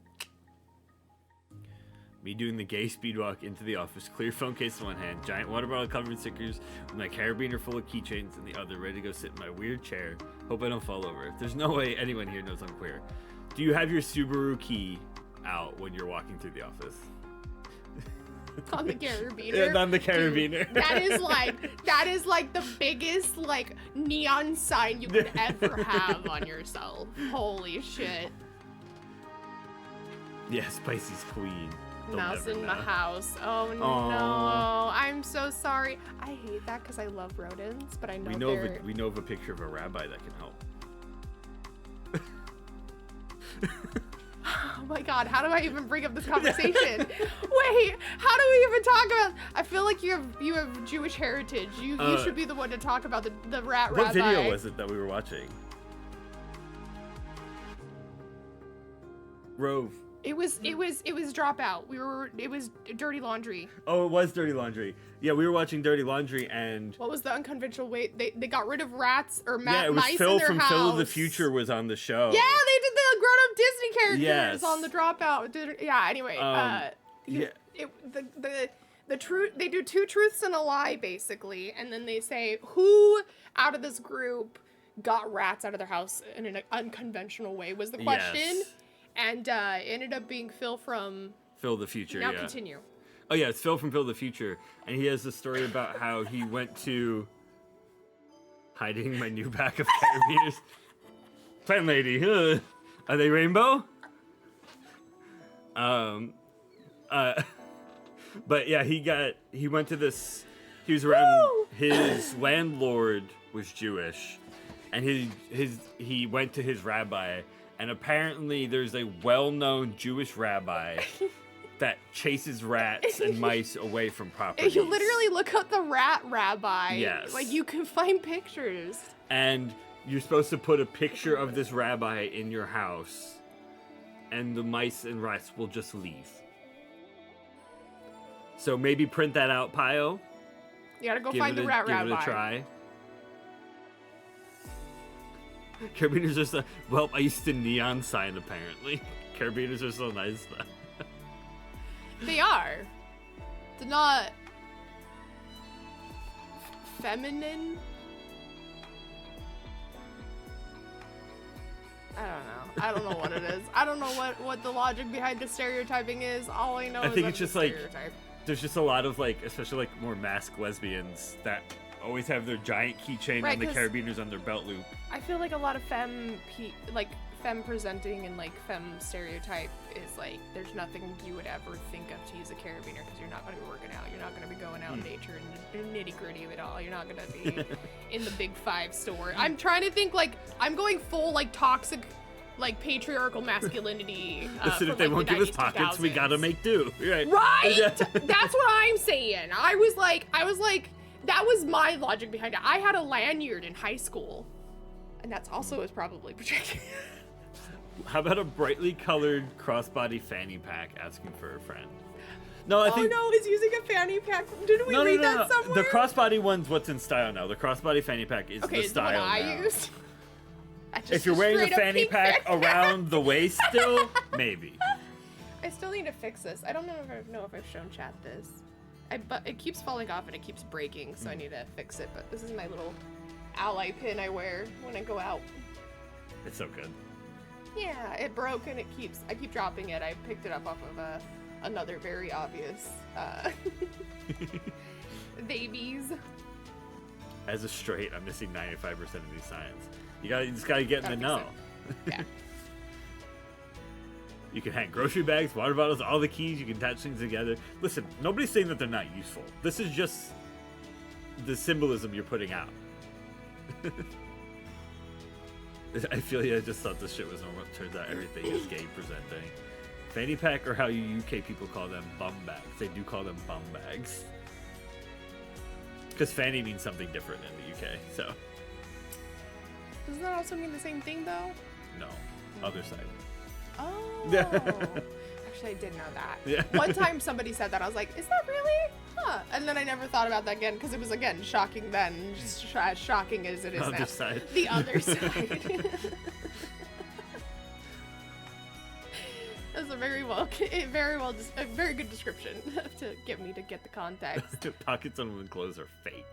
Me doing the gay speed walk into the office, clear phone case in one hand, giant water bottle covered in stickers, with my carabiner full of keychains in the other, ready to go sit in my weird chair. Hope I don't fall over. There's no way anyone here knows I'm queer. Do you have your Subaru key out when you're walking through the office? On the carabiner. Yeah, on the carabiner. Dude, that is like the biggest like neon sign you could ever have on yourself. Holy shit. Yes, Pisces Queen. They'll Mouse never in know. my house. Oh no. Aw. I'm so sorry. I hate that because I love rodents, but I know, We know of a picture of a rabbi that can help. Oh my god, how do I even bring up this conversation? Wait, how do we even talk about? I feel like you have Jewish heritage. You should be the one to talk about the rat What rabbi. video was it that we were watching? Rove. It was Dropout. It was Dirty Laundry. Oh, it was Dirty Laundry. Yeah, we were watching Dirty Laundry, and What was the unconventional way? They got rid of rats or yeah, it was mice Phil in their from house. Phil of the Future was on the show. Yeah, they did the grown-up Disney characters Yes. on the Dropout. Yeah. Anyway, yeah. the truth. They do two truths and a lie basically, and then they say who out of this group got rats out of their house in an unconventional way was the question, Yes. and it ended up being Phil from. Phil of the Future. Now yeah. continue. Oh yeah, it's Phil from Phil of the Future, and he has a story about how he went to hiding my new pack of carabiners. Plant lady, are they rainbow? But yeah, he went to this. He was around. His landlord was Jewish, and he went to his rabbi, and apparently there's a well-known Jewish rabbi that chases rats and mice away from properties. You literally look up the rat rabbi. Yes. Like you can find pictures. And you're supposed to put a picture of this rabbi in your house, and the mice and rats will just leave. So maybe print that out, Pio. You gotta go find the rat rabbi. Give it a try. Carabiners are so... Well, I used to neon sign, apparently. Carabiners are so nice, though. They are. They're not feminine. I don't know what it is. I don't know what the logic behind the stereotyping is. All I know I is think that's it's just a like stereotype. there's just a lot of like, especially like more masked lesbians that always have their giant keychain Right, on the 'cause carabiners on their belt loop. I feel like a lot of femme presenting and like femme stereotype is like there's nothing you would ever think of to use a carabiner because you're not going to be working out. You're not going to be going out in nature and the nitty gritty of it all. You're not going to be in the big five store. I'm trying to think like I'm going full like toxic, like patriarchal masculinity. Listen, if they won't give us pockets, we gotta make do. Right? Right? That's what I'm saying. I was like, that was my logic behind it. I had a lanyard in high school, and that's also is probably projecting. How about a brightly colored crossbody fanny pack asking for a friend? No, I think. Oh no, he's using a fanny pack. Didn't we read that somewhere? The crossbody one's what's in style now. The crossbody fanny pack is okay, the is style the one I now. used. If you're wearing a Straight up fanny pink pack fanny around the waist still, maybe. I still need to fix this. I don't know if I've shown chat this. But it keeps falling off and it keeps breaking, so I need to fix it. But this is my little ally pin I wear when I go out. It's so good. Yeah, it broke and I keep dropping it. I picked it up off of another very obvious babies. As a straight, I'm missing 95% of these signs. You just gotta get in the know. Yeah. You can hang grocery bags, water bottles, all the keys. You can attach things together. Listen, nobody's saying that they're not useful. This is just the symbolism you're putting out. I feel I just thought this shit was normal. Turns out everything is gay presenting. Fanny pack, or how you UK people call them, bum bags. They do call them bum bags. Because fanny means something different in the UK, so. Doesn't that also mean the same thing, though? No. Other side. Oh. Actually, I did know that. Yeah. One time somebody said that. I was like, is that really? Huh. And then I never thought about that again because it was, again, shocking then. Just as shocking as it is Other now. side. The other side. That's a very good description to get me to get the context. Pockets on women's clothes are fake.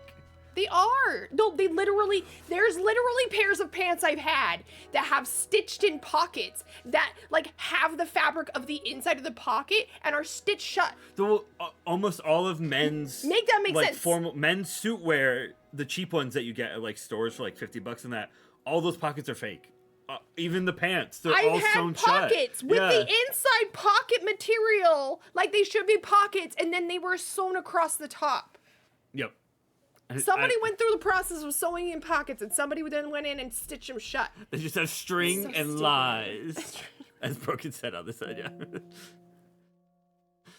They are. No, there's literally pairs of pants I've had that have stitched in pockets that like have the fabric of the inside of the pocket and are stitched shut. So almost all of men's Make that make like sense. formal men's suit wear, the cheap ones that you get at like stores for like $50 and that, all those pockets are fake. Even the pants, they're all I've sewn had pockets shut. with Yeah. the inside pocket material, like they should be pockets, and then they were sewn across the top. Yep. Somebody went through the process of sewing in pockets, and somebody then went in and stitched them shut. They just have string So and stupid. lies. As Broken said on the side, yeah.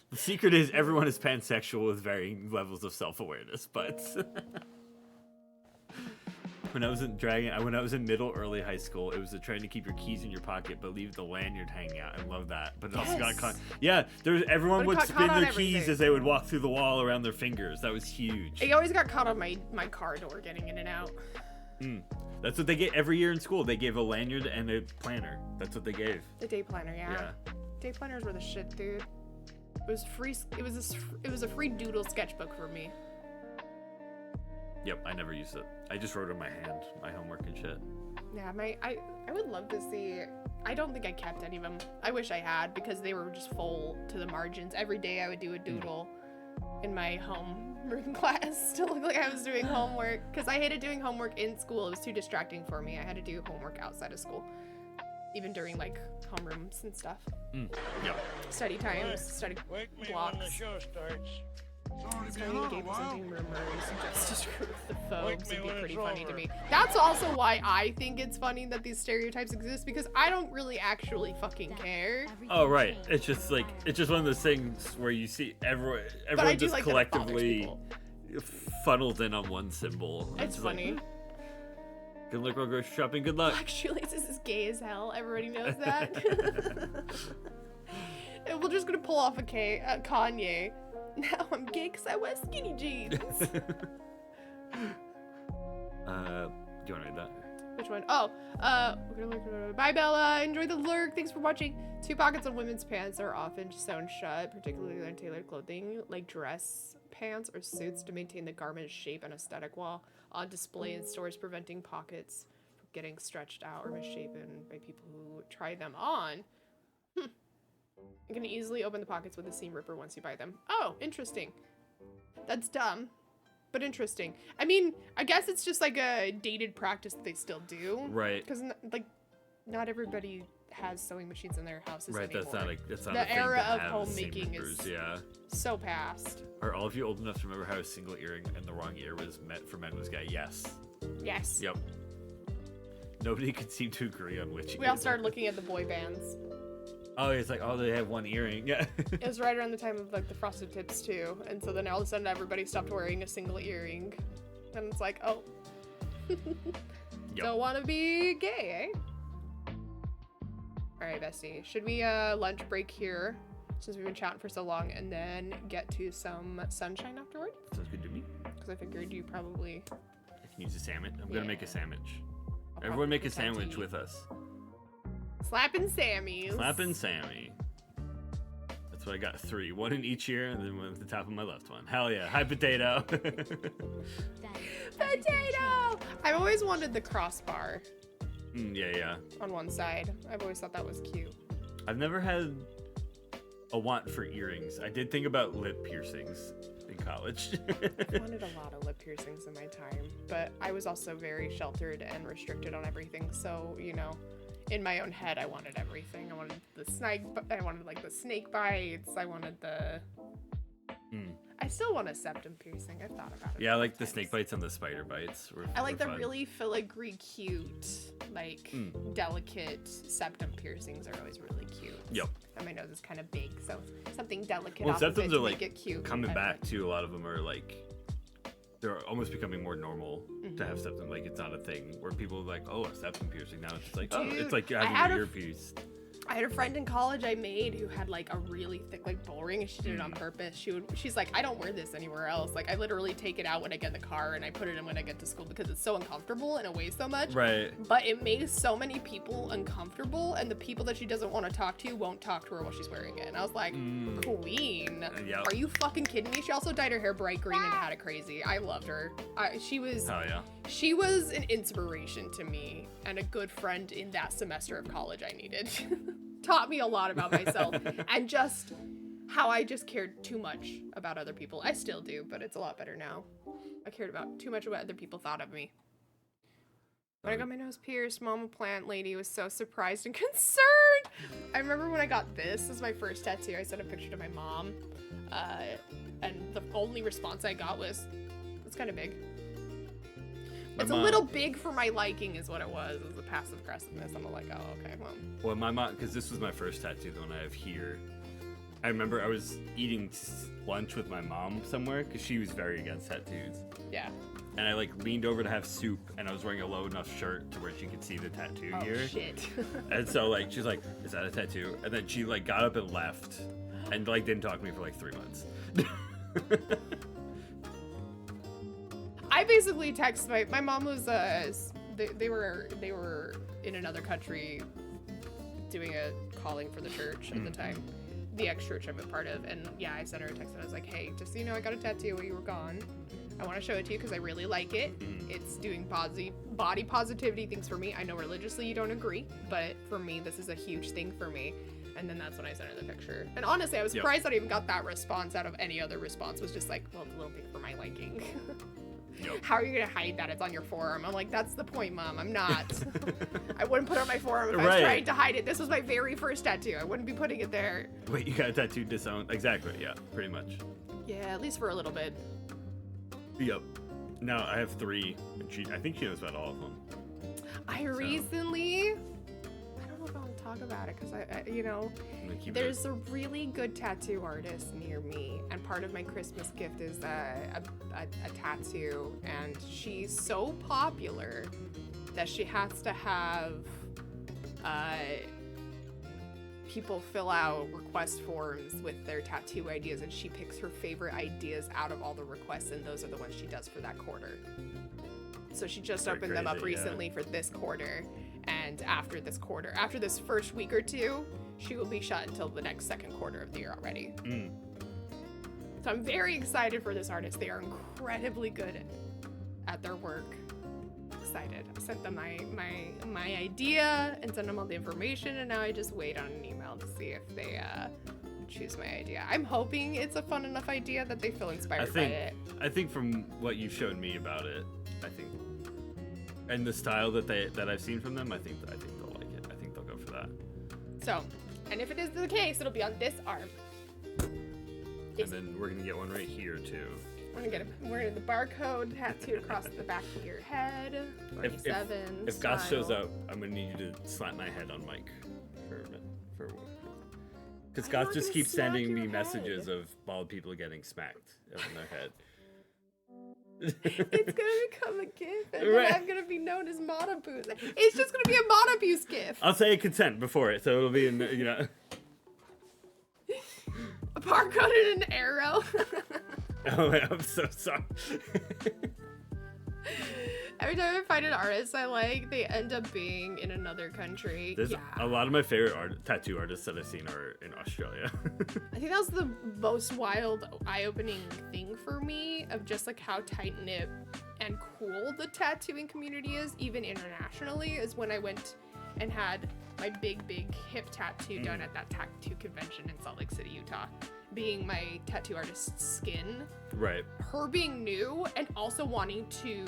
The secret is everyone is pansexual with varying levels of self-awareness, but when I was in middle, early high school, it was a trend to keep your keys in your pocket but leave the lanyard hanging out. I love that. But it also got Yes. caught. Yeah, everyone But it would got spin caught on their keys everything. as they would walk through the wall around their fingers. That was huge. I always got caught on my car door getting in and out. That's what they get every year in school. They gave a lanyard and a planner. That's what they gave. The day planner, yeah. Yeah. Day planners were the shit, dude. It was free. It was a free doodle sketchbook for me. Yep, I never used it. I just wrote on my hand, my homework and shit. Yeah, I would love to see. I don't think I kept any of them. I wish I had because they were just full to the margins. Every day I would do a doodle in my homeroom class to look like I was doing homework because I hated doing homework in school. It was too distracting for me. I had to do homework outside of school, even during like homerooms and stuff. Yep. Study times, study blocks. Starting gave something rumor suggests to screw with the folks would be pretty funny to me. That's also why I think it's funny that these stereotypes exist because I don't really actually fucking care. Oh right, it's just one of those things where you see everyone I do just like that it bothers collectively people. funnels in on one symbol. It's funny. Like, good luck while grocery shopping. Good luck. Black shoelaces is gay as hell. Everybody knows that. And we're just gonna pull off a Kanye. Now I'm gay because I wear skinny jeans. Do you want to read that? Which one? Oh, we're gonna look. Bye, Bella. Enjoy the lurk. Thanks for watching. Two pockets of women's pants are often sewn shut, particularly on tailored clothing like dress pants or suits, to maintain the garment's shape and aesthetic while on display in stores, preventing pockets from getting stretched out or misshapen by people who try them on. You can easily open the pockets with a seam ripper once you buy them. Oh, interesting. That's dumb, but interesting. I mean, I guess it's just like a dated practice that they still do. Right. Because not everybody has sewing machines in their houses Right. anymore. That's not The a thing era to of have homemaking seam is- rippers, yeah. So past. Are all of you old enough to remember how a single earring in the wrong ear was meant for men was gay? Yes. Yes. Yep. Nobody could seem to agree on which. We all started looking at the boy bands. Oh, it's like, oh, they have one earring. Yeah. It was right around the time of like the Frosted Tips too, and so then all of a sudden everybody stopped wearing a single earring, and it's like, oh, don't want to be gay, eh? All right, bestie. Should we lunch break here since we've been chatting for so long, and then get to some sunshine afterward? Sounds good to me. Because I figured you probably. I can use a sandwich. I'm gonna make a sandwich. I'll Everyone make a pretend to sandwich eat. with us. Slapping Sammy's. Slapping Sammy. That's what I got. 3. One in each ear, and then one at the top of my left one. Hell yeah. Hi, potato. Potato! I've always wanted the crossbar Yeah. on one side. I've always thought that was cute. I've never had a want for earrings. I did think about lip piercings in college. I wanted a lot of lip piercings in my time, but I was also very sheltered and restricted on everything. So, you know, in my own head, I wanted everything. I wanted the snake. I wanted like the snake bites. I wanted the. still want a septum piercing. I've thought about it. Yeah, I like the times. snake bites and the spider bites. I like were the fun. really filigree, cute, like delicate septum piercings are always really cute. Yep. And my nose is kind of big, so something delicate Well, off of it septums to are make like it cute. coming I back like. too. A lot of them are like they're almost becoming more normal to have septum. Like it's not a thing where people are like, oh, a septum piercing. Now it's like, oh, Dude, it's like I having had an a earpiece. I had a friend in college I made who had like a really thick like bull ring, and she did it on purpose. She's like, I don't wear this anywhere else. Like I literally take it out when I get in the car and I put it in when I get to school because it's so uncomfortable and it weighs so much. Right. But it makes so many people uncomfortable, and the people that she doesn't want to talk to won't talk to her while she's wearing it. And I was like, Queen, Yep. are you fucking kidding me? She also dyed her hair bright green and had it crazy. I loved her. She was Oh yeah. she was an inspiration to me and a good friend in that semester of college I needed. Taught me a lot about myself and just how I just cared too much about other people. I still do, but it's a lot better now. I cared about too much what other people thought of me. When I got my nose pierced, Mama Plant Lady was so surprised and concerned. I remember when I got this as my first tattoo, I sent a picture to my mom, and the only response I got was, "It's kind of big." It's a little big for my liking, is what it was. It was the passive aggressiveness. I'm like, oh, okay, well. Well, my mom, because this was my first tattoo, the one I have here. I remember I was eating lunch with my mom somewhere because she was very against tattoos. Yeah. And I like leaned over to have soup, and I was wearing a low enough shirt to where she could see the tattoo Oh, here. shit. And so like she's like, "Is that a tattoo?" And then she like got up and left, and like didn't talk to me for like 3 months. I basically text my mom was they were in another country doing a calling for the church at the time, the ex-church I'm a part of, and yeah, I sent her a text and I was like, hey, just so you know, I got a tattoo while you were gone. I want to show it to you because I really like it. It's doing body positivity things for me. I know religiously you don't agree, but for me, this is a huge thing for me. And then that's when I sent her the picture. And honestly, I was surprised that I even got that response out of any other response. It was just like, well, it's a little big for my liking. How are you gonna hide that? It's on your forearm. I'm like, that's the point, Mom. I'm not. I wouldn't put it on my forearm if I was trying to hide it. This was my very first tattoo. I wouldn't be putting it there. Wait, you got a tattoo disowned? Exactly, yeah, pretty much. Yeah, at least for a little bit. Yep. No, I have 3. And I think she knows about all of them. I recently, I don't know if I want to talk about it because I you know, I'm gonna keep there's a really good tattoo artist near me, and part of my Christmas gift is a tattoo, and she's so popular that she has to have people fill out request forms with their tattoo ideas, and she picks her favorite ideas out of all the requests, and those are the ones she does for that quarter. So she just Very opened them up crazy, yeah. recently for this quarter, and after this first week or two, she will be shut until the next second quarter of the year already. So I'm very excited for this artist. They are incredibly good at their work. Excited. I sent them my idea and sent them all the information, and now I just wait on an email to see if they choose my idea. I'm hoping it's a fun enough idea that they feel inspired by it. I think from what you've shown me about it, I think, and the style that I've seen from them, I think they'll like it. I think they'll go for that. So, and if it is the case, it'll be on this arm. And then we're gonna get one right here too. We're gonna the barcode tattooed across the back of your head. 47. If Goss shows style. up, I'm gonna need you to slap my head on mic because I'm Goss not just gonna keeps smack sending your me head. messages of bald people getting smacked on their head. It's gonna become a gif, and Right. then I'm gonna be known as Monabuse. It's just gonna be a Monabuse gif. I'll say consent before it, so it'll be in A barcode and an arrow. Oh, I'm so sorry. Every time I find an artist I like, they end up being in another country. There's a lot of my favorite tattoo artists that I've seen are in Australia. I think that was the most wild, eye-opening thing for me of just like how tight-knit and cool the tattooing community is, even internationally, is when I went and had my big hip tattoo done at that tattoo convention in Salt Lake City, Utah. Being my tattoo artist's skin. Right. Her being new and also wanting to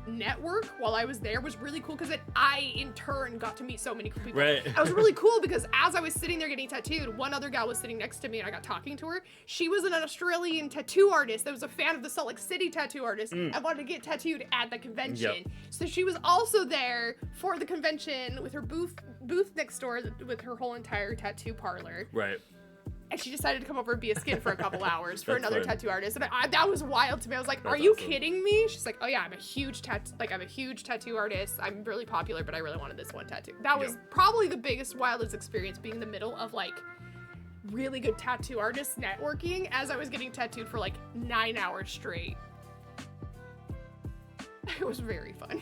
network while I was there was really cool because I in turn got to meet so many cool people. Right. It was really cool because as I was sitting there getting tattooed, one other gal was sitting next to me and I got talking to her. She was an Australian tattoo artist that was a fan of the Salt Lake City tattoo artist and wanted to get tattooed at the convention. Yep. So she was also there for the convention with her booth next door with her whole entire tattoo parlor. Right. And she decided to come over and be a skin for a couple hours for That's another fun. tattoo artist, and that was wild to me. I was like, That's "Are you awesome. kidding me?" She's like, "Oh yeah, I'm a huge tattoo artist. I'm really popular, but I really wanted this one tattoo." That was probably the biggest, wildest experience, being in the middle of like really good tattoo artists networking as I was getting tattooed for like 9 hours straight. It was very fun.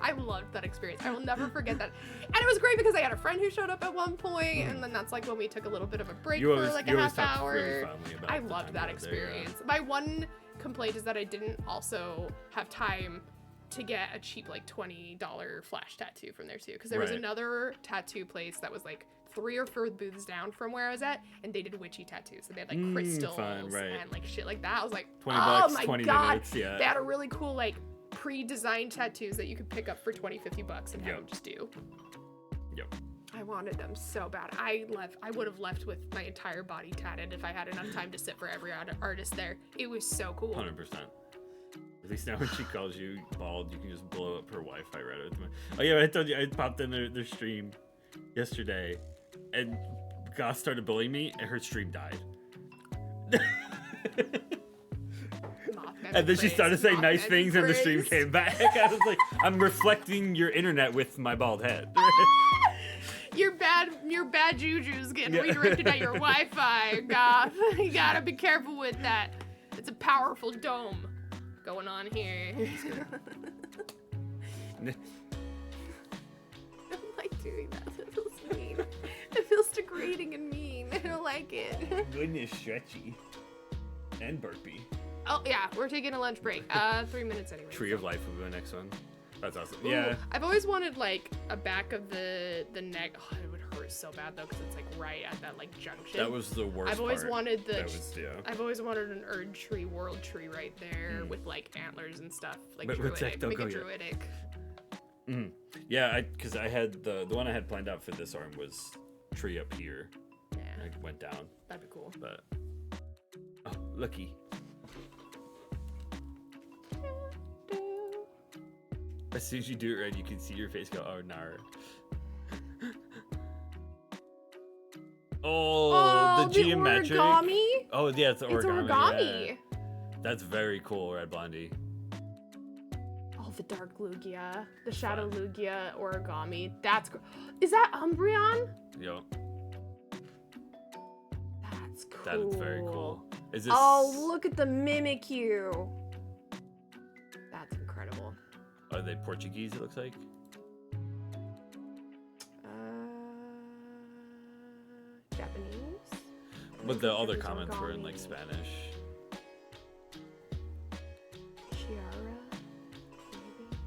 I loved that experience. I will never forget that. And it was great because I had a friend who showed up at one point, and then that's like when we took a little bit of a break for like a half hour. Really fondly about I the loved time that you were there, yeah. experience. My one complaint is that I didn't also have time to get a cheap like $20 flash tattoo from there too, because there was Right. another tattoo place that was like 3 or 4 booths down from where I was at, and they did witchy tattoos. So they had like crystals fun, right. and like shit like that. I was like, $20, oh my 20 god, minutes, yeah. they had a really cool like pre-designed tattoos that you could pick up for $20-$50 and have Yep. them just do. Yep. I wanted them so bad. I would have left with my entire body tatted if I had enough time to sit for every artist there. It was so cool. 100%. At least now when she calls you bald, you can just blow up her Wi-Fi right out of my... Oh yeah, I told you I popped in their stream yesterday, and Goss started bullying me, and her stream died. And then she started saying nice things, and the stream came back. I was like, I'm reflecting your internet with my bald head. Your bad juju's getting redirected at your Wi-Fi, Goth. You gotta be careful with that. It's a powerful dome going on here. I don't like doing that. It feels mean. It feels degrading and mean. I don't like it. Goodness, stretchy. And burpee. Oh yeah, we're taking a lunch break. 3 minutes anyway. Tree of Life will be the next one. That's awesome. Ooh, Yeah. I've always wanted like a back of the neck. Oh, it would hurt so bad though, because it's like right at that like junction. That was the worst I've always part. wanted the. That was, yeah. I've always wanted an Erd tree, world tree right there with like antlers and stuff, like But what's that? druidic. Don't Make go it yet. druidic. Yeah, because I had the one I had planned out for this arm was tree up here. Yeah, I went down, that'd be cool. but oh, lucky. As soon as you do it right, you can see your face go, oh, nar. Oh, the geometric. origami. Oh, yeah, it's origami. It's origami. Yeah. That's very cool, Red Blondie. Oh, the dark Lugia, the shadow Lugia origami. That's. Is that Umbreon? Yo, That's cool. that is very cool. Is this? Oh, look at the Mimikyu. That's incredible. Are they Portuguese? It looks like. Japanese? But the other Japanese comments were in like origami. Spanish. Chiara? Maybe?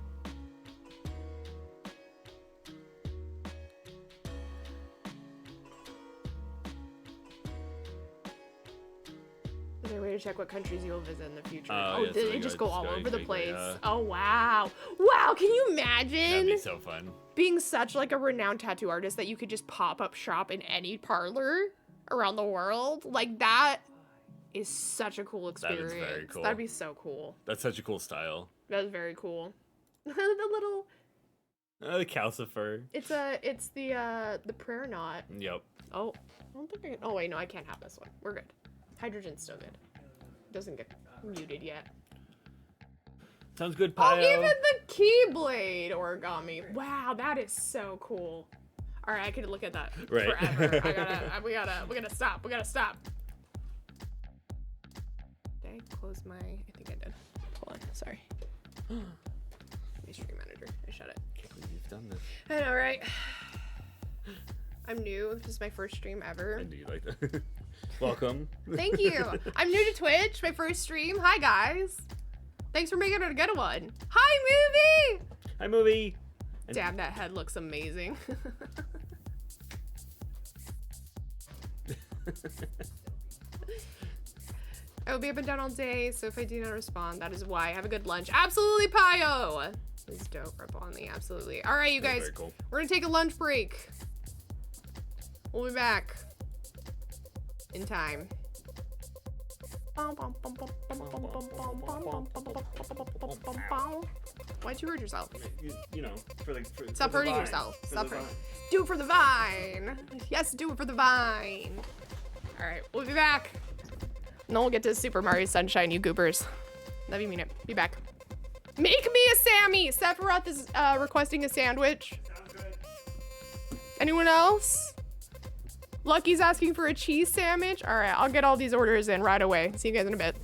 Is there a way to check what countries you will visit in the future? Oh, Oh, yeah, did so they you just go- go all go over the quickly, place? yeah. Oh, wow. Wow, can you That'd imagine be so fun. being such like a renowned tattoo artist that you could just pop up shop in any parlor around the world? Like, that is such a cool That experience. is very cool. That'd be so cool. That's such a cool style. That was very cool. The little, The calcifer. it's the prayer knot. Yep. Oh, I don't think I can, oh wait, no, I can't have this one. We're good. Hydrogen's still good. Doesn't get muted yet. Sounds good, Oh, Pio. even the keyblade origami. Wow, that is so cool. All right, I could look at that Right. forever. We gotta stop. We gotta stop. Did I close my? I think I did. Hold on. Sorry. My stream manager. I shut it. Can't believe you've done this. I know, right? I'm new. This is my first stream ever. I knew you like that. Welcome. Thank you. I'm new to Twitch. My first stream. Hi, guys. Thanks for making it a good one. Hi, movie. Hi, movie. Damn, that head looks amazing. I will be up and down all day, so if I do not respond, that is why. Have a good lunch. Absolutely, Pio! This is dope, Red Blondie, absolutely. All right, you guys, Very cool. we're gonna take a lunch break. We'll be back in time. Why'd you hurt yourself? You know, Stop hurting yourself. Stop hurting. Do it for the vine. Yes, do it for the vine. All right, we'll be back. And then we'll get to Super Mario Sunshine, you goobers. Love you, mean it. Be back. Make me a Sammy. Sephiroth is requesting a sandwich. Sounds good. Anyone else? Lucky's asking for a cheese sandwich. All right, I'll get all these orders in right away. See you guys in a bit.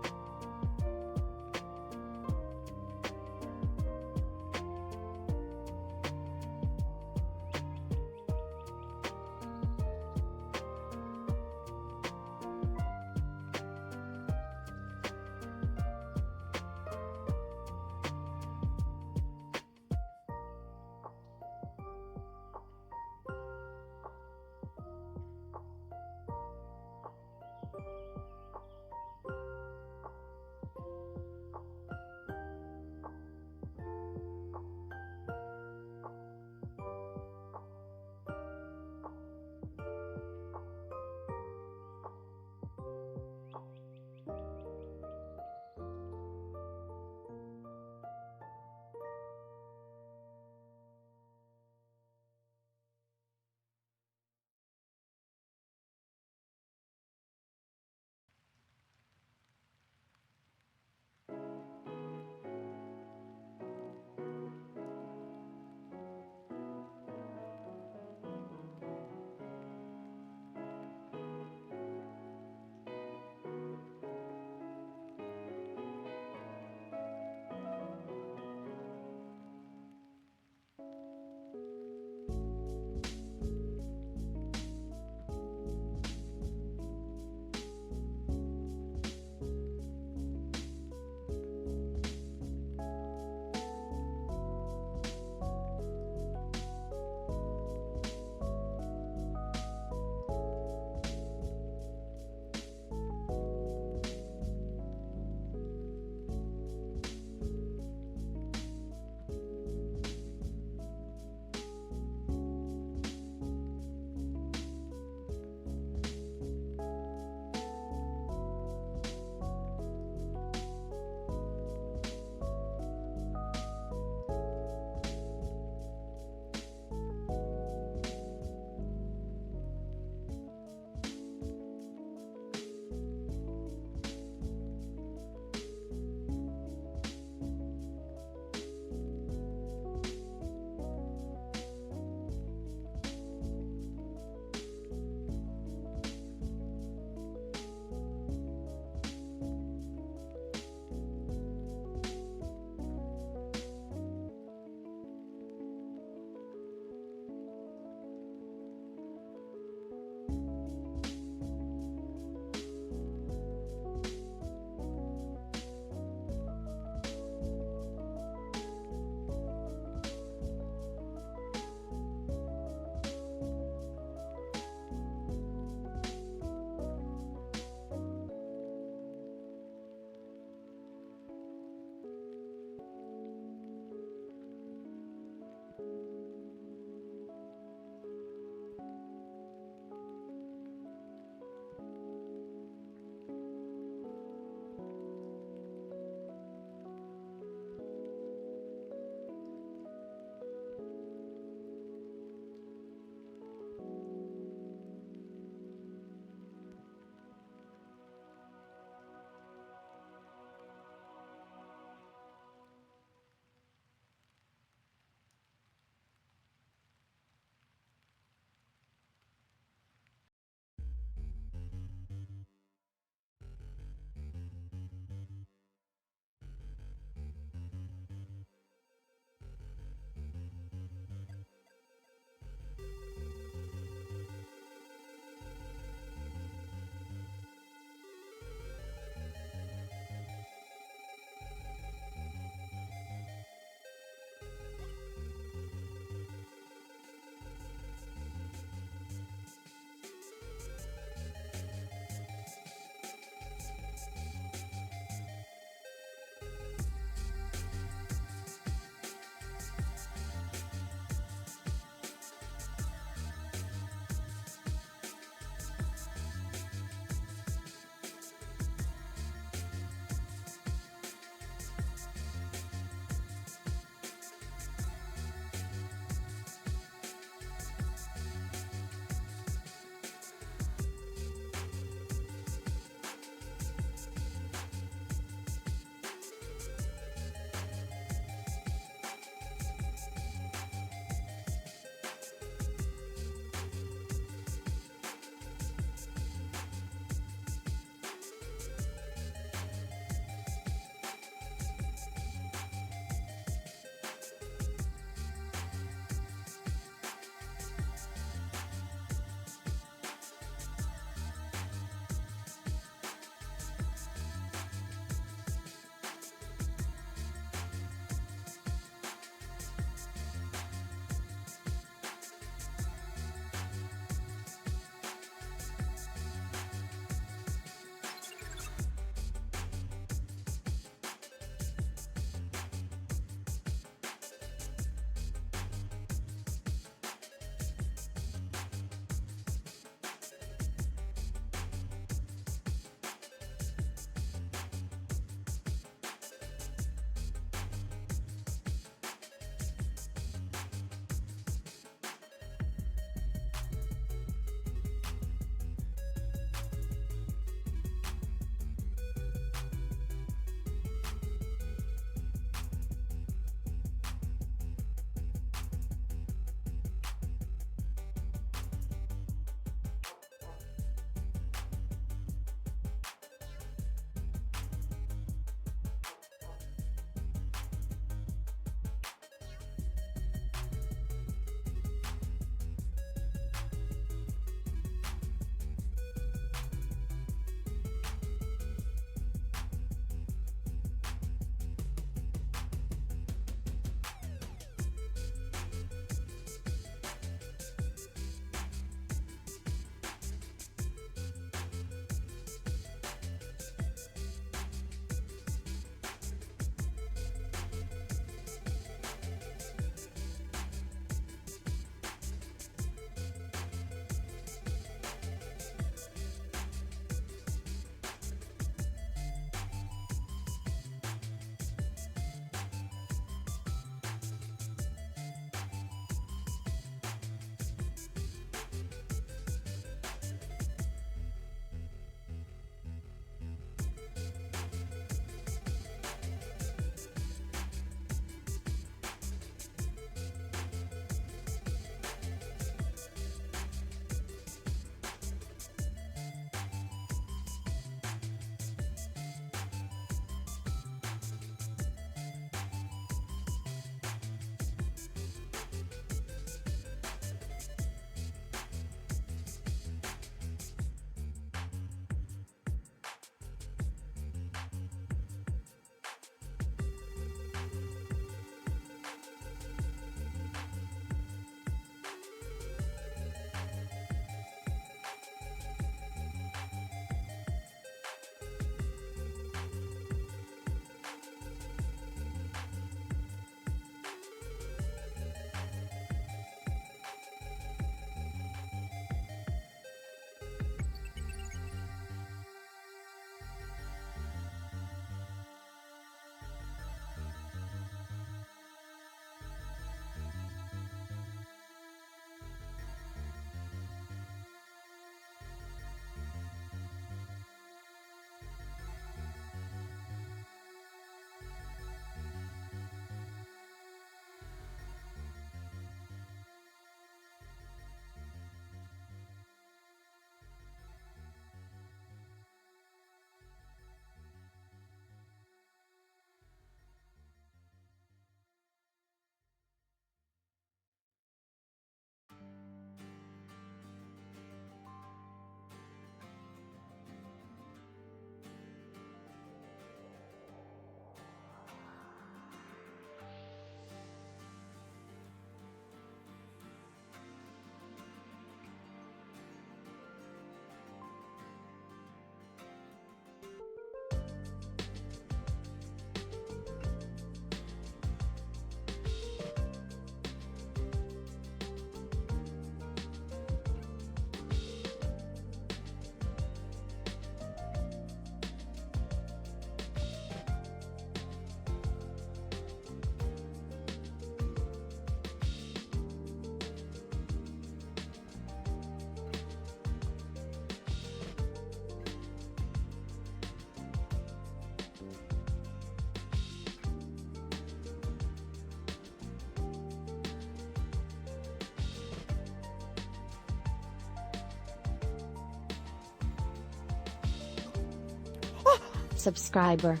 Subscriber.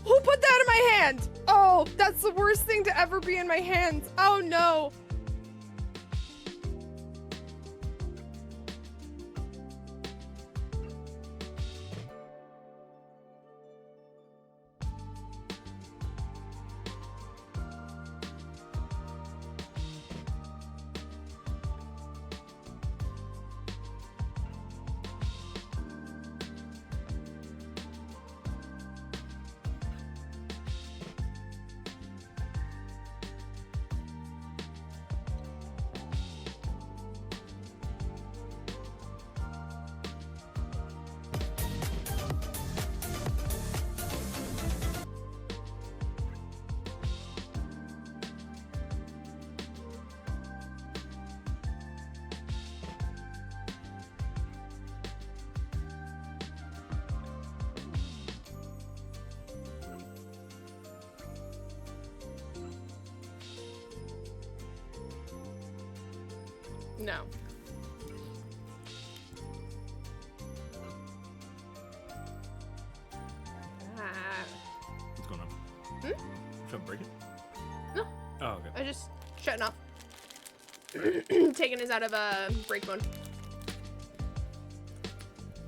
Who put that in my hand? Oh, that's the worst thing to ever be in my hands. Oh no. No. What's going on? Should I break it? No. Oh, okay. I just shutting off. Taking us out of break mode.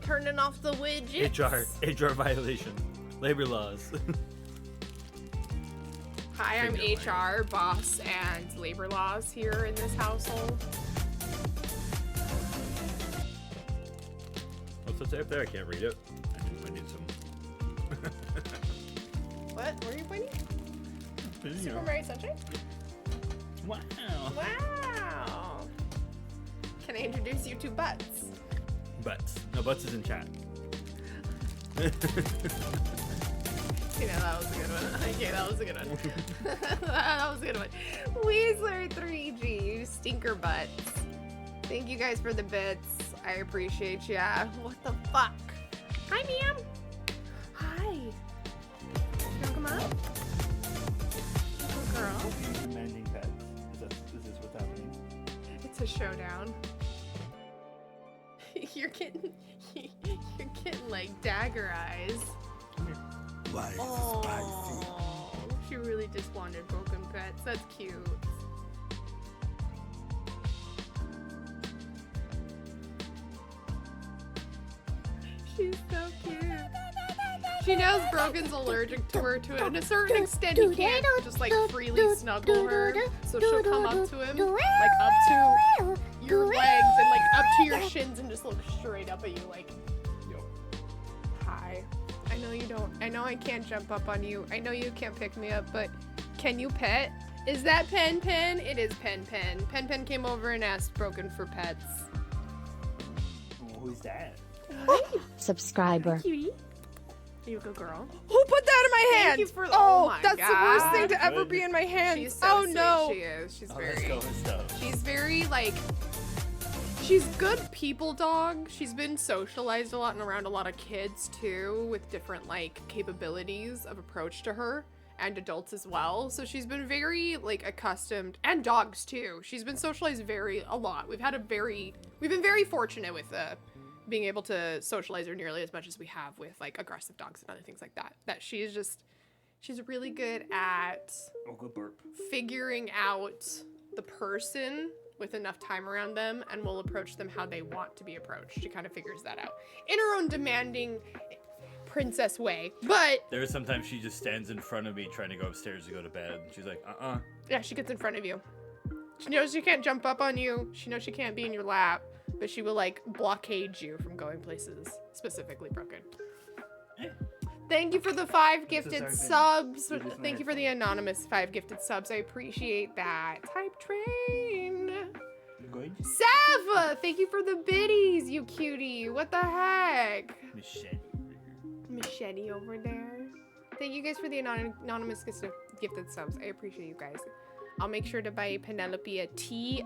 Turning off the widgets. HR violation. Labor laws. Hi, I'm HR, boss, and labor laws here in this household. What's it say up there? I can't read it. I need some. What? Where are you pointing? You Super know. Mario Sunshine? Wow. Wow. Can I introduce you to Butts? Butts. No, Butts is in chat. You know, that was a good one. Okay, that was a good one. That was a good one. Weasler 3G, you stinker butts. Thank you guys for the bits. I appreciate ya. What the fuck? Hi, ma'am. Hi. You wanna come up? Little girl. Demanding pets. Is this what's happening? It's a showdown. You're getting like dagger eyes. Why is Oh, she really just wanted broken pets. That's cute. She's so cute. She knows Brogan's allergic to her to a certain extent. He can't just like freely snuggle her, so she'll come up to him, like up to your legs and like up to your shins and just look straight up at you like, hi. I know you don't. I know I can't jump up on you. I know you can't pick me up, but can you pet? Is that Pen Pen? It is Pen Pen. Pen Pen came over and asked Broken for pets. Who's that? Subscriber. Cutie. Are you a good girl? Who put that in my hand? Thank you for. Oh, my that's the worst thing to God. ever be in my hands. She's so oh sweet. no. She is. She's Oh, very. let's go with stuff. She's very like. She's good people dog. She's been socialized a lot and around a lot of kids too, with different like capabilities of approach to her and adults as well. So she's been very like accustomed, and dogs too. She's been socialized a lot. We've been very fortunate with being able to socialize her nearly as much as we have with like aggressive dogs and other things like that. That she's really good at good burp. figuring out the person with enough time around them and will approach them how they want to be approached. She kind of figures that out in her own demanding princess way. But There is sometimes she just stands in front of me trying to go upstairs to go to bed. She's like, yeah, she gets in front of you. She knows she can't jump up on you. She knows she can't be in your lap, but she will like blockade you from going places specifically Broken. Thank you for the 5 gifted subs. Thank you for the anonymous 5 gifted subs. I appreciate that. Type train. Good. Sava, thank you for the biddies, you cutie. What the heck? Machete over there. Thank you guys for the anonymous gifted subs. I appreciate you guys. I'll make sure to buy Penelope a TREAT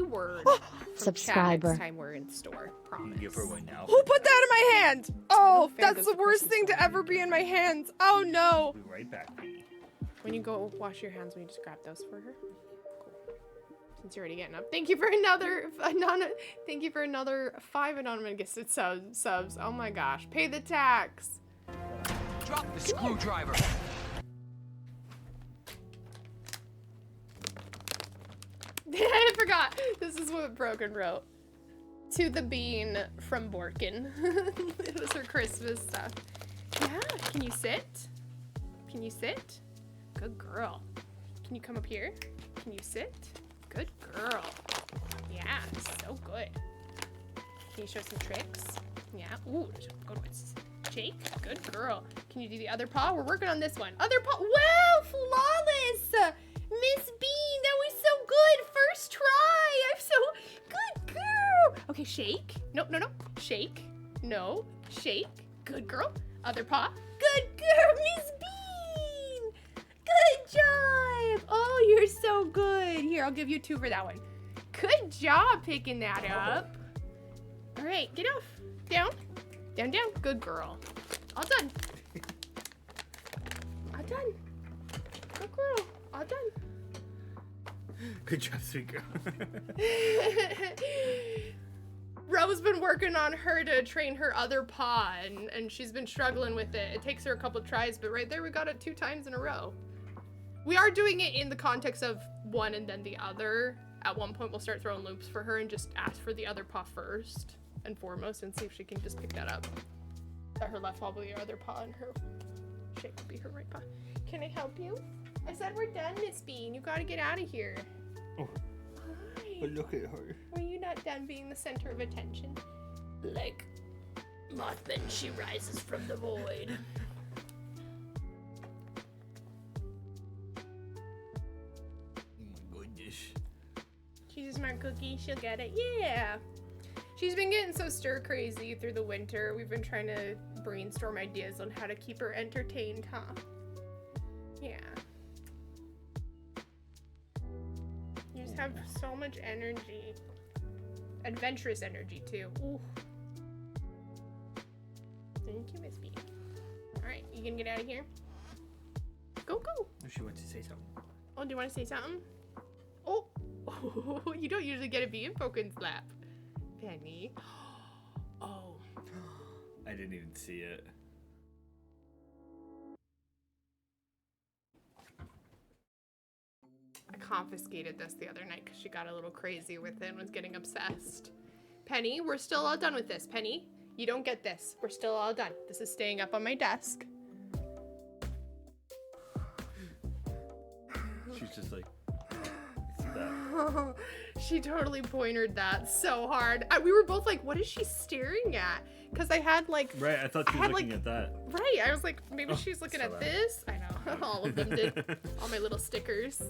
word from Subscriber. Chat next time we're in the store. Promise. Give her one now. Who put that in my hand? Oh, No fan that's of the worst thing to ever be in my hands. Oh no. Be right back. When you go wash your hands, will you just grab those for her? Cool. Since you're already getting up. Thank you for another 5 anonymous gifted subs. Oh my gosh. Pay the tax. Drop the screwdriver. I forgot. This is what Broken wrote. To the Bean from Borkin. It was her Christmas stuff. Yeah, can you sit? Can you sit? Good girl. Can you come up here? Can you sit? Good girl. Yeah, so good. Can you show some tricks? Yeah. Ooh, good ones. Shake. Good girl. Can you do the other paw? We're working on this one. Other paw. Wow, flawless. Miss Bean, that was so good. First try. I'm so good girl. Okay, shake. No. Shake. No. Shake. Good girl. Other paw. Good girl, Miss Bean. Good job. Oh, you're so good. Here, I'll give you 2 for that one. Good job picking that up. All right, get off. Down. Down, down. Good girl. All done. All done. Good girl. All done. Good job, sweet girl. Ro's been working on her to train her other paw, and she's been struggling with it. It takes her a couple tries, but right there we got it 2 times in a row. We are doing it in the context of one and then the other. At one point we'll start throwing loops for her and just ask for the other paw first and foremost and see if she can just pick that up. That her left paw will be her other paw and her shake will be her right paw. Can I help you? I said we're done, Miss Bean. You gotta get out of here. Oh. Hi. But look at her. Were you not done being the center of attention? Like Mothman, she rises from the void. Goodness. She's a smart cookie. She'll get it. Yeah. She's been getting so stir crazy through the winter. We've been trying to brainstorm ideas on how to keep her entertained, huh? Yeah. You just have so much energy. Adventurous energy, too. Ooh. Thank you, Miss B. Alright, you gonna get out of here? Go, go! She wants to say something. Oh, do you want to say something? Oh! You don't usually get a bee in Pokémon slap. Penny. Oh. I didn't even see it. I confiscated this the other night because she got a little crazy with it and was getting obsessed. Penny, we're still all done with this. Penny, you don't get this. We're still all done. This is staying up on my desk. She's just like, it's that. She totally pointed that so hard. We were both like, what is she staring at? Because I had like... Right, I thought she was looking at that. Right, I was like, maybe she's looking at this. I know, all of them did. All my little stickers.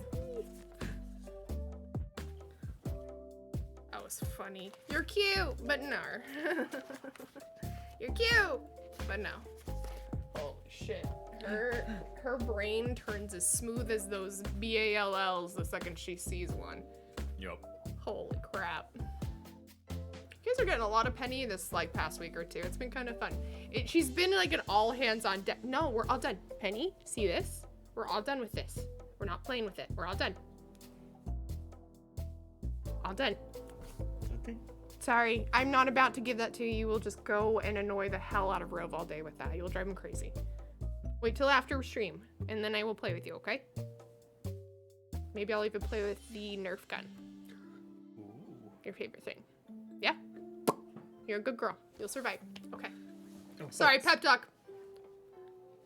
That was funny. You're cute, but no. You're cute, but no. Holy shit. Her brain turns as smooth as those BALLs the second she sees one. Yup. Holy crap. You guys are getting a lot of Penny this like past week or two. It's been kind of fun. She's been like an all hands on deck. No, we're all done. Penny, see this? We're all done with this. We're not playing with it. We're all done. All done. Okay. Sorry, I'm not about to give that to you. You will just go and annoy the hell out of Rove all day with that. You'll drive him crazy. Wait till after stream, and then I will play with you, okay? Maybe I'll even play with the Nerf gun. Ooh. Your favorite thing. Yeah? You're a good girl. You'll survive. Okay. Oh, Sorry, thanks. pep talk.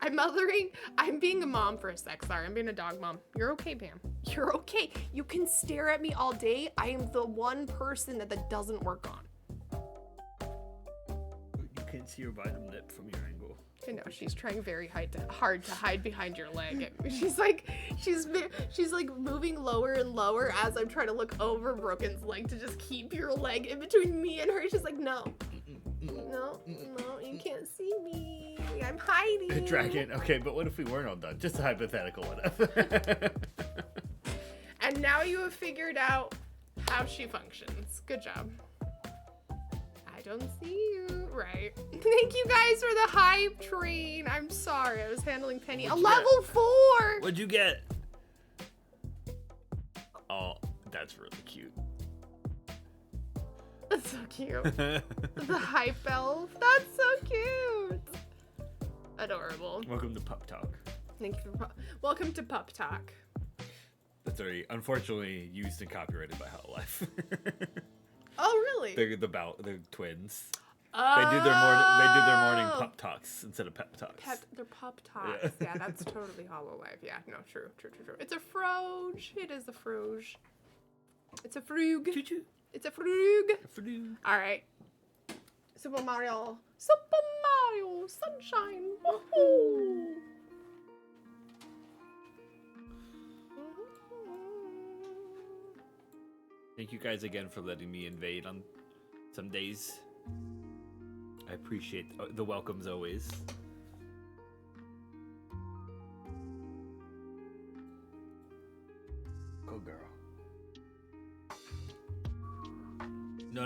I'm being a mom for a sec. Sorry, I'm being a dog mom. You're okay, Pam. You're okay. You can stare at me all day. I am the one person that doesn't work on. You can't see her bottom lip from your angle. I know, she's trying very hard to hide behind your leg. She's like moving lower and lower as I'm trying to look over Broken's leg to just keep your leg in between me and her. She's like, no, you can't see me. I'm hiding. Dragon, okay, but what if we weren't all done? Just a hypothetical one. And now you have figured out how she functions. Good job. I don't see you. Right. Thank you guys for the hype train. I'm sorry. I was handling Penny. A level 4. What'd you get? Oh, That's really cute. That's so cute. The hype elf. That's so cute. Adorable. Welcome to Pup Talk. Thank you for welcome to Pup Talk. That's already unfortunately used and copyrighted by Hololive. Oh really? They're the twins. They do their morning pup talks instead of pep talks. They're Pup Talks. Yeah, that's totally Hololive. Yeah, no, true. It's a froge. It is a froge. It's a frug. Choo-choo. It's a frug. Frug. All right. Super Mario Sunshine. Woohoo! Thank you guys again for letting me invade on some days. I appreciate the welcomes always. Go girl. No.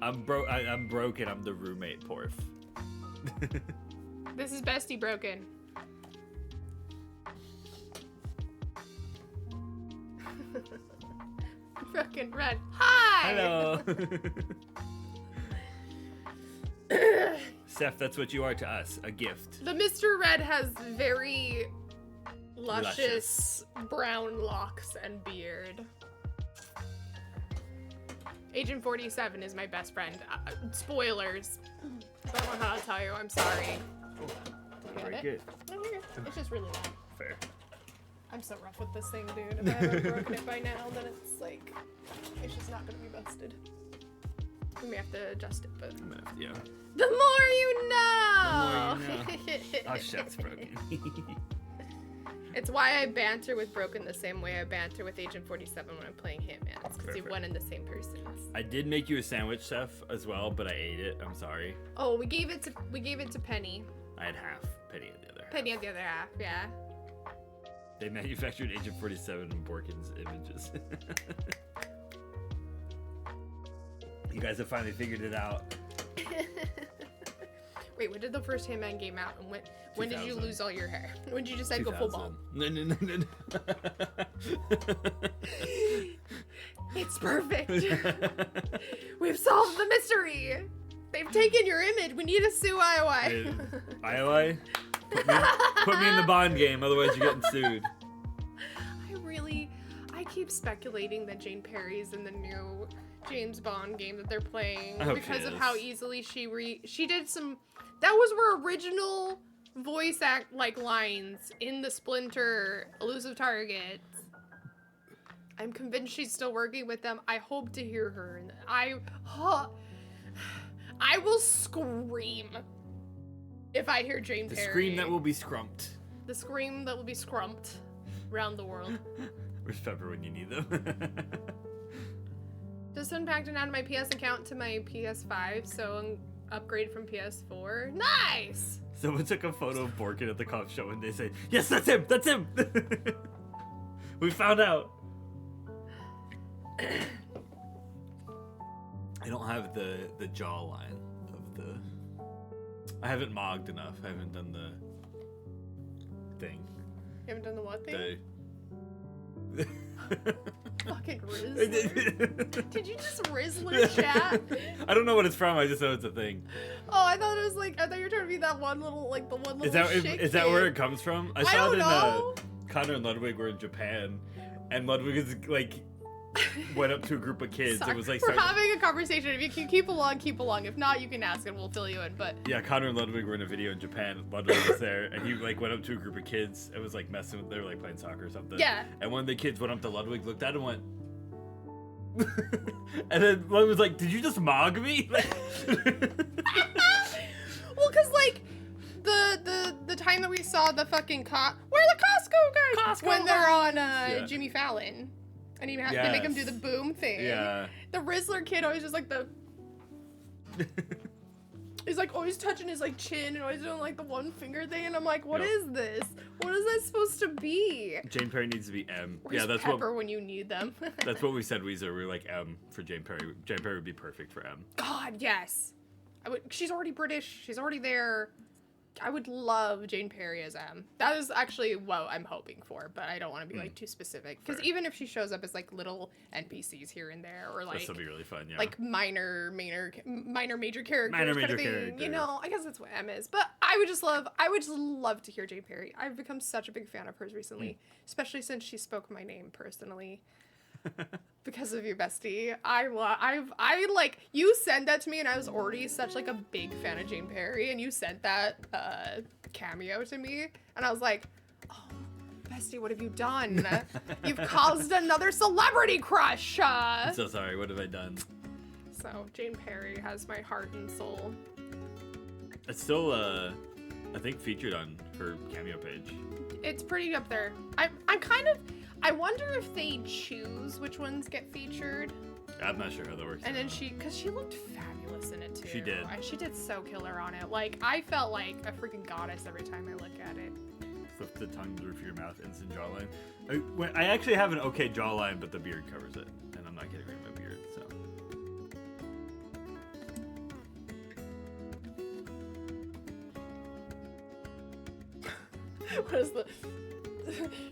I'm broken. I'm the roommate, Porf. This is Bestie Broken. Broken Red. Hi! Hello. Seth, that's what you are to us, a gift. The Mr. Red has very luscious brown locks and beard. Agent 47 is my best friend. Spoilers. I don't know how to tell you. I'm sorry. Very good. No, you're good. It's just really loud. Fair. I'm so rough with this thing, dude. If I haven't broken it by now, then it's like, it's just not gonna be busted. We may have to adjust it, but. Yeah. The more you know! Oh, shit's broken. It's why I banter with Broken the same way I banter with Agent 47 when I'm playing Hitman. It's because you've one and the same person. I did make you a sandwich, Seth, as well, but I ate it. I'm sorry. Oh, we gave it to Penny. I had half. Penny had the other half. Penny had the other half, yeah. They manufactured Agent 47 in Borkin's images. You guys have finally figured it out. Wait, when did the first Hitman game out? And when did you lose all your hair? When did you decide to go full bald? No. It's perfect. We've solved the mystery. They've taken your image. We need to sue IOI. IOI? Put me in the Bond game, otherwise you're getting sued. I keep speculating that Jane Perry's in the new James Bond game that they're playing because of how easily she did some. That was her original voice act lines in the Splinter Elusive Targets. I'm convinced she's still working with them. I hope to hear her. And I will scream if I hear Jane Perry. The scream that will be scrumped. The scream that will be scrumped around the world. Where's Pepper when you need them? Just unpacked and added my PS account to my PS5, so upgrade from PS4. Nice! Someone took a photo of Borkin at the cop show and they say, yes, that's him! That's him! We found out! I don't have the jawline of the... I haven't mogged enough. I haven't done the thing. You haven't done the what thing? The... Fucking Rizzler. Did you just Rizzler chat? I don't know what it's from. I just know it's a thing. Oh, I thought it was I thought you were trying to be that one little, the one little Is that where it comes from? I saw don't it in know. Connor and Ludwig were in Japan, and Ludwig is went up to a group of kids. Sorry. It was We're having a conversation. If you can keep along, keep along. If not, you can ask and we'll fill you in. But yeah, Connor and Ludwig were in a video in Japan. Ludwig was there, and he went up to a group of kids. It was messing with. They were playing soccer or something. Yeah. And one of the kids went up to Ludwig, looked at him, and went. And then Ludwig was like, "Did you just mog me?" Well, cause the time that we saw the fucking where are the Costco guys? When they're on Jimmy Fallon. And they make him do the boom thing. Yeah. The Rizzler kid always just the... He's always touching his chin and always doing the one finger thing. And I'm like, what is this? What is that supposed to be? Jane Perry needs to be M. Where's that's Pepper when you need them? That's what we said, Weezer. We were like M for Jane Perry. Jane Perry would be perfect for M. God, yes. She's already British. She's already there. I would love Jane Perry as M. That is actually what I'm hoping for, but I don't want to be like too specific. Because even if she shows up as like little NPCs here and there, or like This will be really fun, yeah. like minor major characters, Minor kind of major thing, character. you know. I guess that's what M is. But I would just love to hear Jane Perry. I've become such a big fan of hers recently, especially since she spoke my name personally. Because of you, bestie. I like, you sent that to me and I was already such like a big fan of Jane Perry, and you sent that cameo to me and I was like, oh, bestie, what have you done? You've caused another celebrity crush. I'm so sorry, what have I done? So Jane Perry has my heart and soul. It's still I think featured on her Cameo page. It's pretty up there. I wonder if they choose which ones get featured. I'm not sure how that works. And then because she looked fabulous in it too. She did. And she did so killer on it. Like, I felt like a freaking goddess every time I look at it. Flip the tongue, roof of your mouth, instant jawline. I actually have an okay jawline, but the beard covers it. And I'm not getting rid of my beard, so. What is the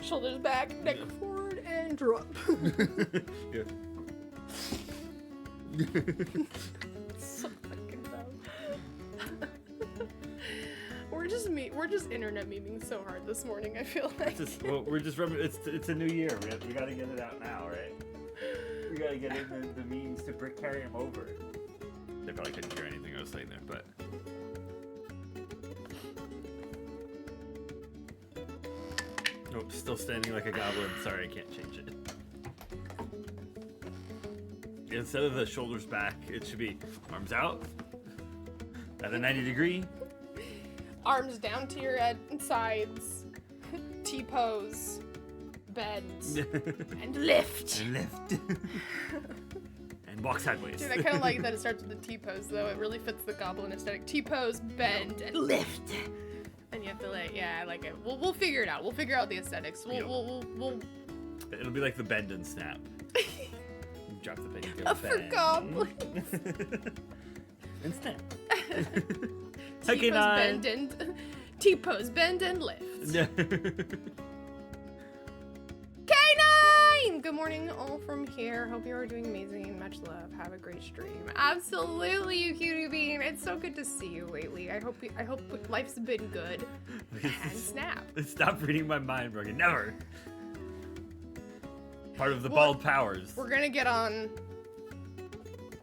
shoulders back, neck forward, and drop? Yeah. So fucking dumb. We're just internet memeing so hard this morning. I feel like. It's a new year. We gotta get it out now, right? We gotta get in the memes to carry them over. They probably couldn't hear anything I was saying there, but. Nope, still standing like a goblin. Sorry, I can't change it. Instead of the shoulders back, it should be arms out at a 90-degree. Arms down to your sides, T-pose, bend, and lift. And lift. And walk sideways. Dude, I kind of like that it starts with the T-pose, though. It really fits the goblin aesthetic. T-pose, bend, and lift. And you have to like, yeah, I like it. We'll figure it out. We'll figure out the aesthetics. We'll It'll be like the bend and snap. Drop the penny. for goblins. And snap. T-pose, bend, and T-pose, bend, and lift. K9! Good morning, all from here. Hope you are doing amazing. Much love. Have a great stream. Absolutely, you cutie bean. It's so good to see you lately. I hope life's been good. And snap. Stop reading my mind, Brogan. Never. Part of the bald powers. We're gonna get on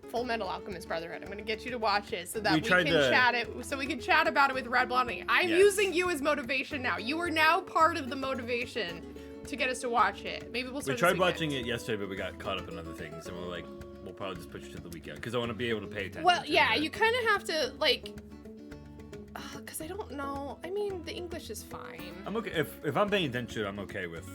Full Metal Alchemist Brotherhood. I'm gonna get you to watch it so that we can chat it. So we can chat about it with Red Blondie. I'm using you as motivation now. You are now part of the motivation to get us to watch it. Maybe we'll start. We tried watching it yesterday, but we got caught up in other things, and we'll probably just push it to the weekend because I want to be able to pay attention. Well, yeah, you kind of have to like, because I don't know. I mean, the English is fine. I'm okay if I'm paying attention. I'm okay with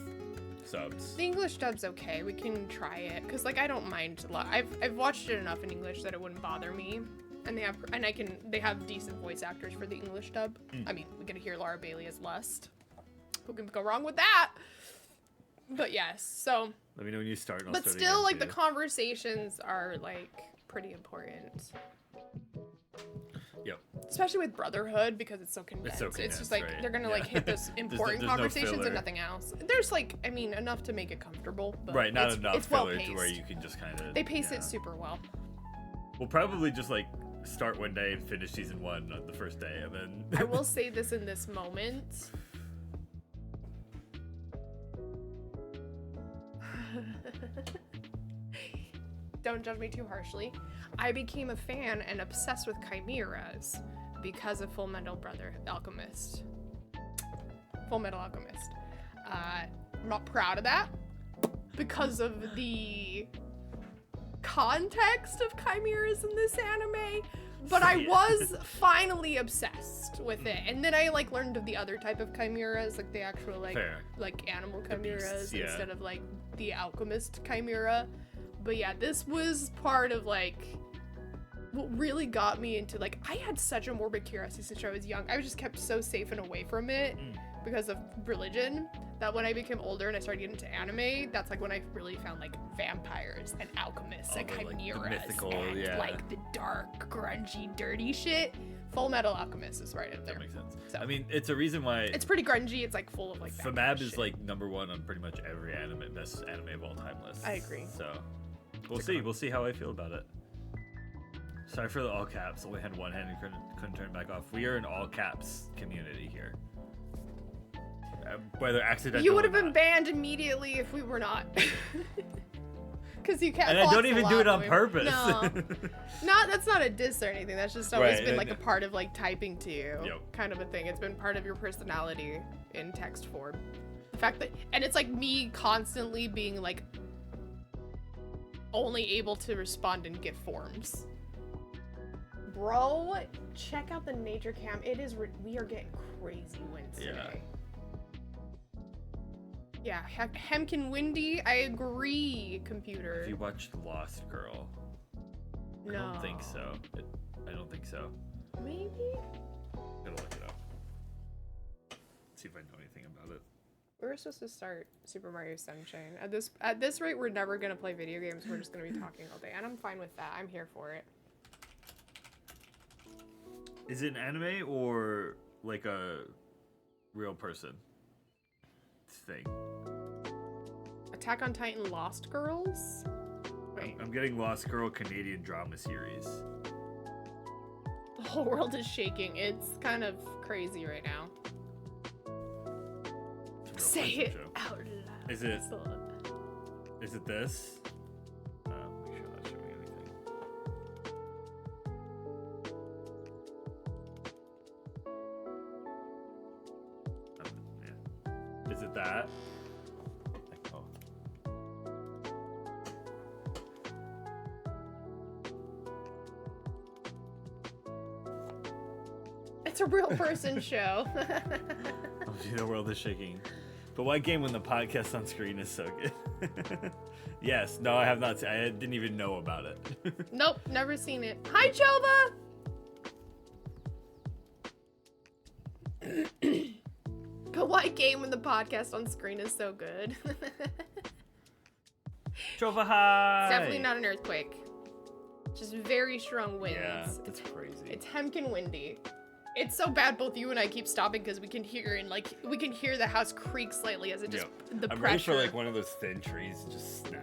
subs. The English dub's okay. We can try it because like I don't mind a lot. I've watched it enough in English that it wouldn't bother me. And they have decent voice actors for the English dub. I mean, we get to hear Laura Bailey as Lust. Who can go wrong with that? But yes, so. Let me know when you start. But still, like the conversations are like pretty important. Yep. Especially with Brotherhood because it's so condensed. It's just like they're gonna like hit those important conversations and nothing else. There's like, I mean, enough to make it comfortable. But right, not enough it's filler well-paced. to where you can just kind of. They pace it super well. We'll probably just like start one day and finish season 1 on the first day, and then. I will say this in this moment. Don't judge me too harshly. I became a fan and obsessed with chimeras because of Full Metal Alchemist. Full Metal Alchemist. I'm not proud of that because of the context of chimeras in this anime, but I was finally obsessed with it. And then I like learned of the other type of chimeras, like the actual like animal chimeras instead of like the alchemist chimera. But yeah, this was part of like what really got me into like, I had such a morbid curiosity since I was young. I was just kept so safe and away from it because of religion that when I became older and I started getting into anime, that's like when I really found like vampires and alchemists and chimeras like, the mythical, and like the dark, grungy, dirty shit. Full Metal Alchemist is right up there. That makes sense. So. I mean, it's a reason why It's pretty grungy. It's like full of like. FMAB is shit. like #1 on pretty much every best anime of all time list. I agree. So we'll see. We'll see how I feel about it. Sorry for the all caps. Only had one hand and couldn't turn it back off. We are an all caps community here. Whether accidental. You would have or been not. banned immediately if we were not. Because you can't. And I don't even do it on purpose. No, that's not a diss or anything. That's just always Right, been like and- a part of like typing to you, Yep. kind of a thing. It's been part of your personality in text form. The fact that, and it's like me constantly being like only able to respond in GIF forms. Bro, check out the nature cam. It is. We are getting crazy winds today. Yeah, Hemkin Windy, I agree, computer. Have you watched Lost Girl? No. I don't think so. I don't think so. Maybe? I'm gonna look it up. See if I know anything about it. We were supposed to start Super Mario Sunshine. At this rate, we're never gonna play video games. We're just gonna be talking all day, and I'm fine with that. I'm here for it. Is it an anime or like a real person thing? Attack on Titan Lost Girls? Wait. I'm getting Lost Girl Canadian drama series. The whole world is shaking. It's kind of crazy right now. It's a real Say person it show. out loud. Is it? So- Is it this? Make sure that's showing anything. Yeah. Is it that? Oh. It's a real person show. Oh, gee, the world is shaking. But what game when the podcast on screen is so good? Yes. No, I have not seen. I didn't even know about it. Nope, never seen it. Hi, Chova! But what game when the podcast on screen is so good? Chova, hi! It's definitely not an earthquake. Just very strong winds. Yeah, that's crazy. It's Hemkin Windy. It's so bad both you and I keep stopping because we can hear we can hear the house creak slightly as it just the I'm pressure. ready for like one of those thin trees to just snap.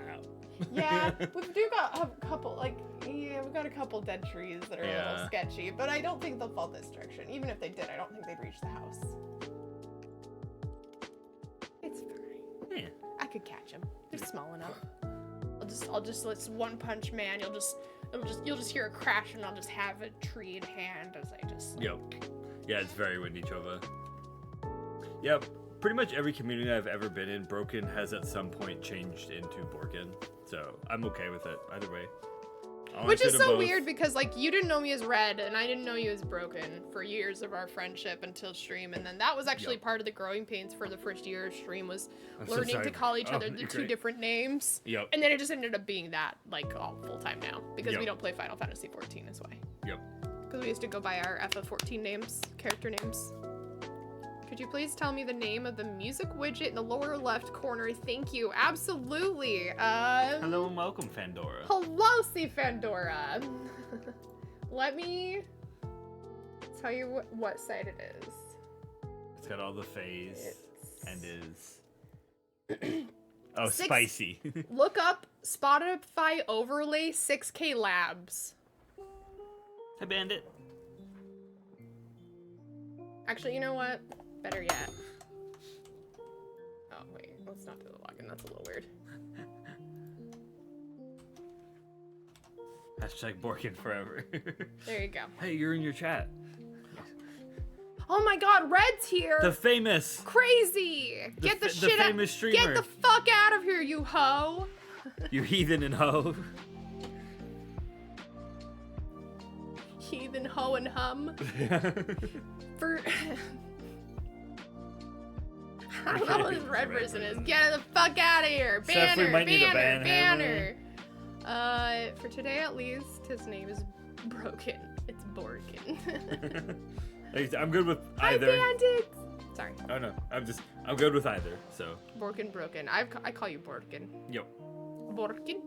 Yeah, we do got a couple we've got a couple dead trees that are a little Yeah. sketchy, but I don't think they'll fall this direction. Even if they did, I don't think they'd reach the house. It's fine. Yeah. I could catch them. They're small enough. I'll just let's One Punch Man. You'll just hear a crash and I'll just have a tree in hand as I just. Yep. Yeah, it's very windy, Chova. Yep. Pretty much every community I've ever been in, Broken has at some point changed into Borkin. So I'm okay with it either way. I'll Which answer is to so both. weird because like you didn't know me as Red and I didn't know you as Broken for years of our friendship until stream, and then that was actually Yep. part of the growing pains for the first year of stream was I'm so learning to sorry. call each Oh, other the you're two great. different names. Yep. And then it just ended up being that like all full time now because we Yep. don't play Final Fantasy 14 this way. Yep. Because we used to go by our FF14 names, character names. Could you please tell me the name of the music widget in the lower left corner? Thank you. Absolutely. Hello and welcome, Fandora. Hello, C. Fandora. Let me tell you what site it is. It's got all the phase It's- and is. Oh, Six- spicy. Look up Spotify overlay 6K Labs. Hi, Bandit. Actually, you know what? Better yet. Oh, wait. Let's not do the login. That's a little weird. Hashtag Borkin forever. There you go. Hey, you're in your chat. Oh my god, Red's here! The famous. Crazy! Get the the shit out! famous Get streamer. the fuck out of here, you hoe! You heathen and hoe. Heathen hoe and hum. For I don't know what this red person is. Get the fuck out of here! Seth, we Banner, might need a banner, ban banner. For today at least, his name is Broken. It's Borkin. I'm good with Hi, either. bandits! Sorry, Oh no, I'm good with either. So, Borkin Broken. I call you Borkin. yo. Borkin.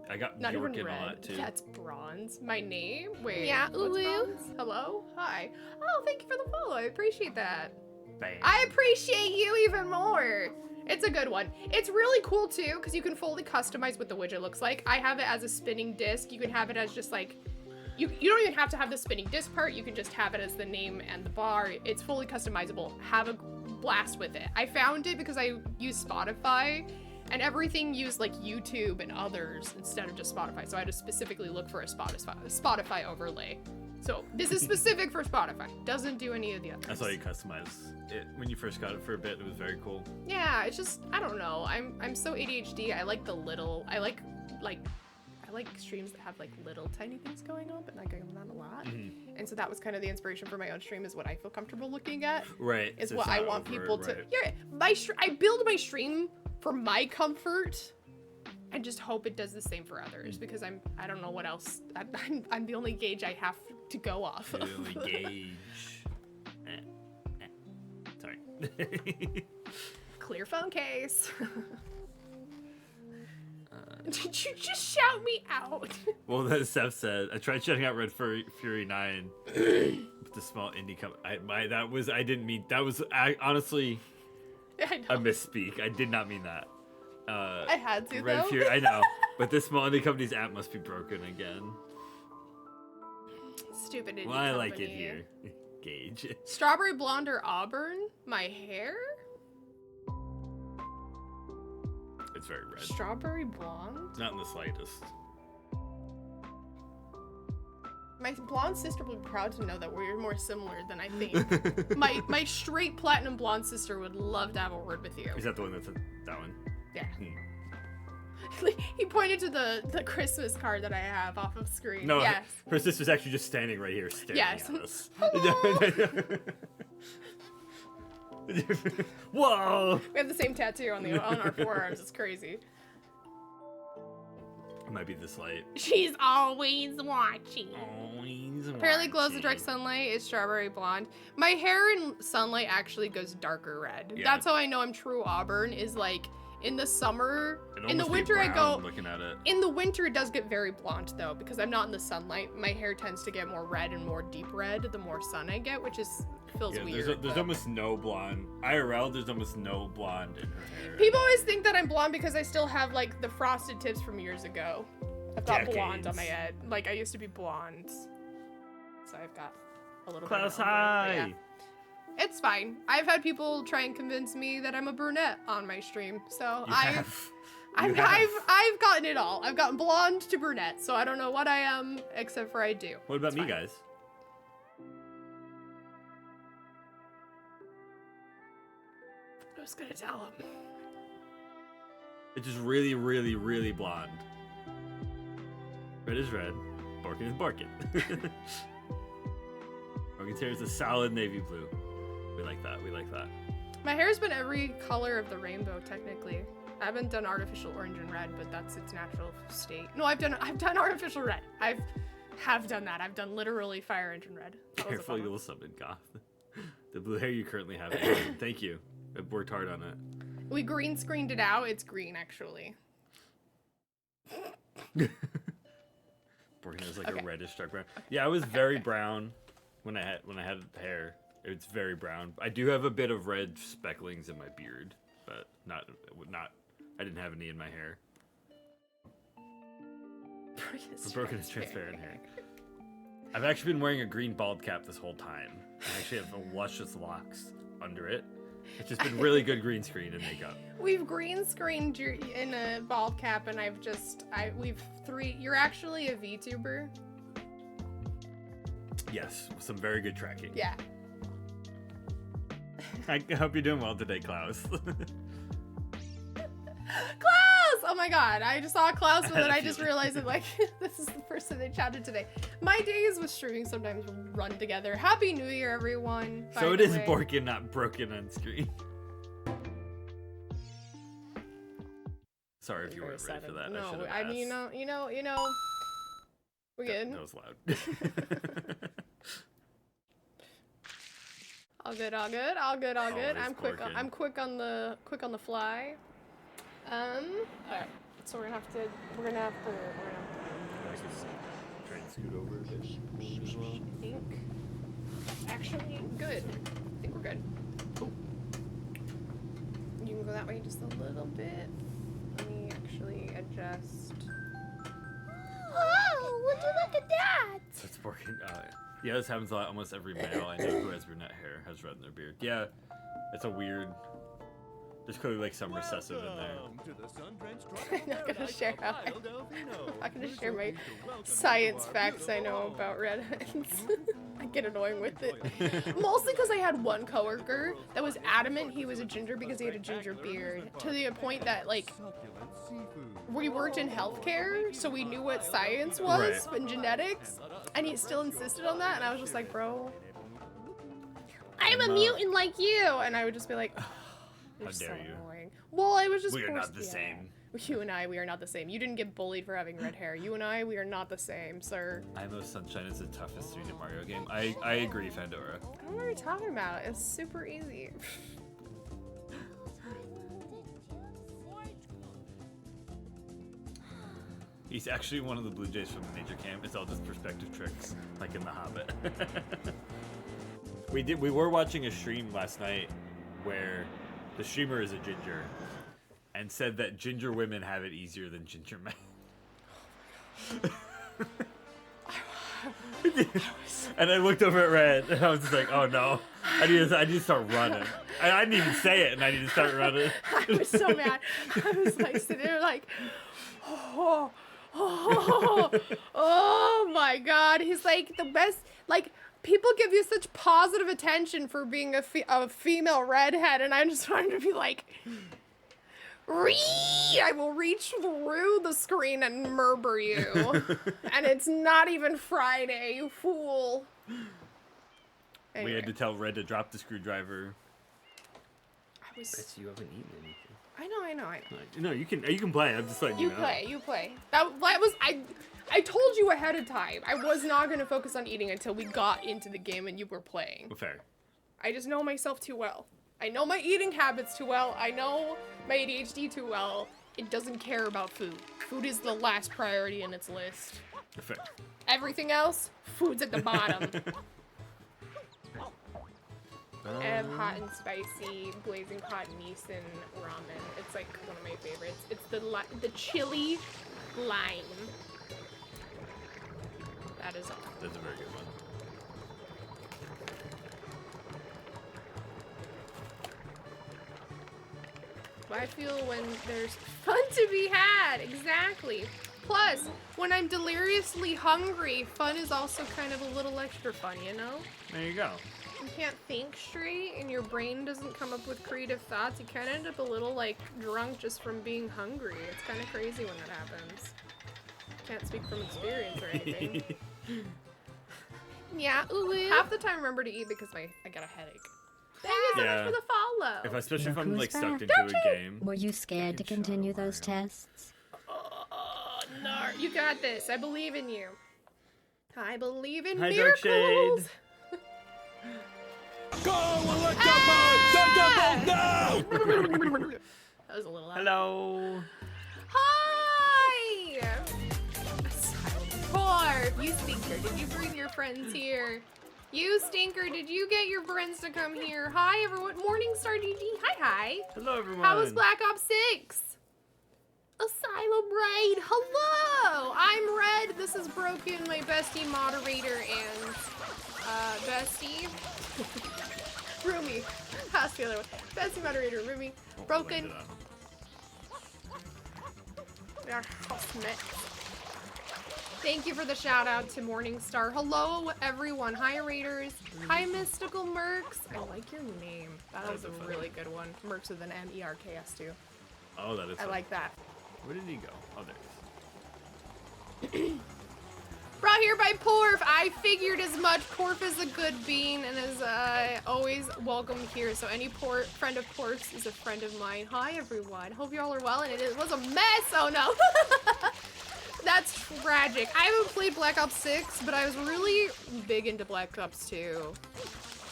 I got Not even Bjorken a red. lot too. That's bronze. My name? Wait. Yeah, what's ooh. bronze? Hello? Hi. Oh, thank you for the follow. I appreciate that. Bam. I appreciate you even more. It's a good one. It's really cool too, because you can fully customize what the widget looks like. I have it as a spinning disc. You can have it as just like, you don't even have to have the spinning disc part. You can just have it as the name and the bar. It's fully customizable. Have a blast with it. I found it because I use Spotify, and used like YouTube and others instead of just Spotify. So I had to specifically look for a Spotify overlay. So this is specific for Spotify. Doesn't do any of the others. I saw you customize it when you first got it for a bit. It was very cool. Yeah, it's just, I don't know. I'm so ADHD. I like the little, I like streams that have like little tiny things going on, but not going on a lot. And so that was kind of the inspiration for my own stream, is what I feel comfortable looking at. Right. Is so what it's I not want over, people to. right. Yeah, I build my stream for my comfort, and just hope it does the same for others, because I don't know what else. I'm the only gauge I have to go off The of. only gauge. Sorry. Clear phone case. Did you just shout me out? Well, then Seth said, I tried shutting out Red Fury 9 with the small indie company. I didn't mean, that was honestly I a know. misspeak. I did not mean that. I had to, Red though. Fury, I know, but this small indie company's app must be broken again. Stupid indie Well, I like it company. here. Gauge. Strawberry blonde or auburn? My hair? It's very red. Strawberry blonde? Not in the slightest. My blonde sister would be proud to know that we're more similar than I think. my straight platinum blonde sister would love to have a word with you. Is that the one that's that one? Yeah. He pointed to the Christmas card that I have off of screen. No, Yes. her sister's actually just standing right here staring Yes. at us. Whoa! We have the same tattoo on our forearms. It's crazy. It might be this light. She's always watching. Always Apparently glows in watching. direct sunlight is strawberry blonde. My hair in sunlight actually goes darker red. Yeah. That's how I know I'm true auburn, is like in the summer. It'd In the almost be winter I brown go, looking at it. in the winter it does get very blonde though, because I'm not in the sunlight. My hair tends to get more red and more deep red the more sun I get, which feels Yeah, weird. there's but- almost no blonde. IRL, there's almost no blonde in her hair. People always think that I'm blonde because I still have like the frosted tips from years ago. I've got blonde on my Decades. head. Like I used to be blonde. So I've got a little Klaus, bit of umber, but hi! yeah. It's fine. I've had people try and convince me that I'm a brunette on my stream. So You I've have. I've, You have. I've gotten it all. I've gotten blonde to brunette. So I don't know what I am except for I do. What about It's me, fine. guys? I was gonna tell him. It's just really, really, really blonde. Red is red. Borkin is Borkin. Borkin's hair is a solid navy blue. We like that. We like that. My hair's been every color of the rainbow, technically. I haven't done artificial orange and red, but that's its natural state. No, I've done artificial red. Have done that. I've done literally fire engine red. That was a Careful, fun one. you'll summon Goth. The blue hair you currently have. is red. Thank you. I've worked hard on it. We green screened it out. It's green, actually. Borkin has like Okay. a reddish dark brown. Yeah, I was very brown when I had hair. It's very brown. I do have a bit of red specklings in my beard, but not. I didn't have any in my hair. But Broken is transparent hair. I've actually been wearing a green bald cap this whole time. I actually have a luscious locks under it. It's just been really good green screen and makeup. We've green screened you in a bald cap, and you're actually a VTuber. Yes, with some very good tracking. Yeah. I hope you're doing well today, Klaus. Klaus! Oh my god, I just saw Klaus, but then I just realized that, like, this is the first time they chatted today. My days with streaming sometimes run together. Happy New Year, everyone. by So it the is way. Borkin, not broken on screen. Sorry if you weren't ready for that. I No, should have I mean, asked. you know. We're good. That was loud. All good. I'm Always quick. Borkin. I'm quick on the fly. Alright. so we're gonna have to. I could try and scoot over a bit as well. I think. Actually, good. I think we're good. Cool. You can go that way just a little bit. Let me actually adjust. Oh, would you look at that? That's working. Yeah, this happens a lot. Almost every male I know who has brunette hair has red in their beard. Yeah, it's a weird. There's clearly like some recessive in there. I'm not gonna share my science facts I know about redheads. I get annoying with it. Mostly because I had one coworker that was adamant he was a ginger because he had a ginger beard. To the point that like we worked in healthcare, so we knew what science was and genetics, and he still insisted on that, and I was just like, bro, I'm a mutant like you, and I would just be like, how dare you? Annoying. Well, I was just We are forced- not the same. You and I, we are not the same. You didn't get bullied for having red hair. You and I, we are not the same, sir. IMO Sunshine is the toughest 3D Mario game. I agree, Fandora. I don't know what you're talking about. It's super easy. He's actually one of the Blue Jays from the Nature Camp. It's all just perspective tricks, like in The Hobbit. We were watching a stream last night where the streamer is a ginger and said that ginger women have it easier than ginger men. And I looked over at Red and I was just like, oh no, I need to start running. I didn't even say it and I need to start running. I was so mad. I was like sitting there like, oh my god. He's like the best, like, people give you such positive attention for being a female redhead, and I just wanted to be like, I will reach through the screen and murder you. And it's not even Friday, you fool. Anyway. We had to tell Red to drop the screwdriver. I was... You haven't eaten anything. I know. No, you can play. I'm just letting you know. You play. That was I told you ahead of time. I was not going to focus on eating until we got into the game and you were playing. Fair. I just know myself too well. I know my eating habits too well. I know my ADHD too well. It doesn't care about food. Food is the last priority in its list. Fair. Everything else, food's at the bottom. I have hot and spicy blazing hot Nissan ramen. It's like one of my favorites. It's the chili lime. That is all. That's a very good one. I feel when there's fun to be had. Exactly. Plus, when I'm deliriously hungry, fun is also kind of a little extra fun, you know? There you go. You can't think straight and your brain doesn't come up with creative thoughts. You kind of end up a little like drunk just from being hungry. It's kind of crazy when that happens. Can't speak from experience or anything. Yeah, half the time I remember to eat because I got a headache. Thank you so much for the follow. Especially if I'm Look like who's sucked back. into a game. Were you scared to continue those tests? Oh, no, you got this. I believe in you. I believe in Hi, miracles. Darkshade. Go, That was a little loud. Hello. Hi! Corp, you stinker. Did you bring your friends here? You stinker, did you get your friends to come here? Hi, everyone. Morningstar DG. Hi. Hello, everyone. How was Black Ops 6? Asylum Raid. Hello. I'm Red. This is Broken, my bestie moderator and bestie. Rumi. Pass the other one. Bestie moderator, Rumi. Broken. We are housemates. Thank you for the shout out to Morningstar. Hello, everyone. Hi, Raiders. Hi, Mystical Mercs. I like your name. That was a really good one. Mercs with an M-E-R-K-S too. Oh, that is. I like that. Where did he go? Oh, there he is. Brought here by Porf. I figured as much. Porf is a good bean and is always welcome here. So any friend of Porf's is a friend of mine. Hi, everyone. Hope you all are well. And it was a mess. Oh, no. That's tragic. I haven't played Black Ops 6, but I was really big into Black Ops 2.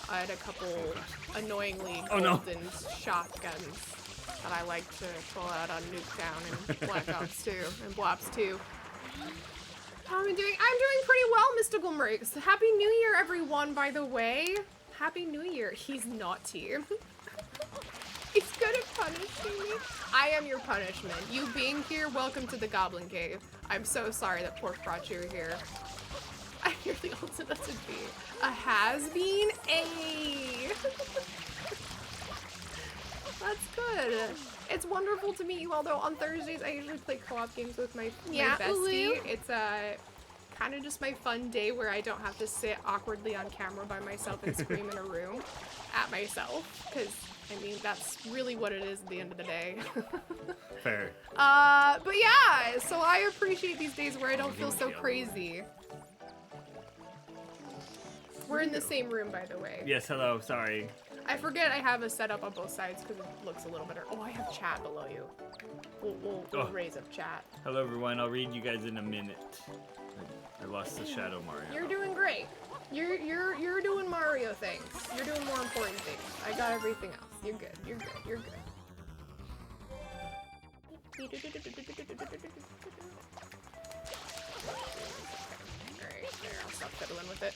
I had a couple annoyingly golden shotguns. that I like to pull out on Nuketown and Black Ops 2 and Blops 2. How am I doing? I'm doing pretty well, Mystical Mrakes. Happy New Year, everyone, by the way. Happy New Year. He's naughty. He's good at punishing me. I am your punishment. You being here, welcome to the Goblin Cave. I'm so sorry that Pork brought you here. I hear the ultimate to be a has-been. A. That's good. It's wonderful to meet you, although on Thursdays I usually play co-op games with my bestie. Ulu. It's kind of just my fun day where I don't have to sit awkwardly on camera by myself and scream in a room at myself, because I mean that's really what it is at the end of the day. Fair. But yeah, so I appreciate these days where I don't feel so crazy. We're in the same room, by the way. Yes, hello, sorry. I forget I have a setup on both sides because it looks a little better. Oh, I have chat below you. We'll raise up chat. Hello everyone, I'll read you guys in a minute. I lost the Shadow Mario. You're doing great. You're doing Mario things. You're doing more important things. I got everything else. You're good. You're good. You're good. Alright, there. I'll stop fiddling with it.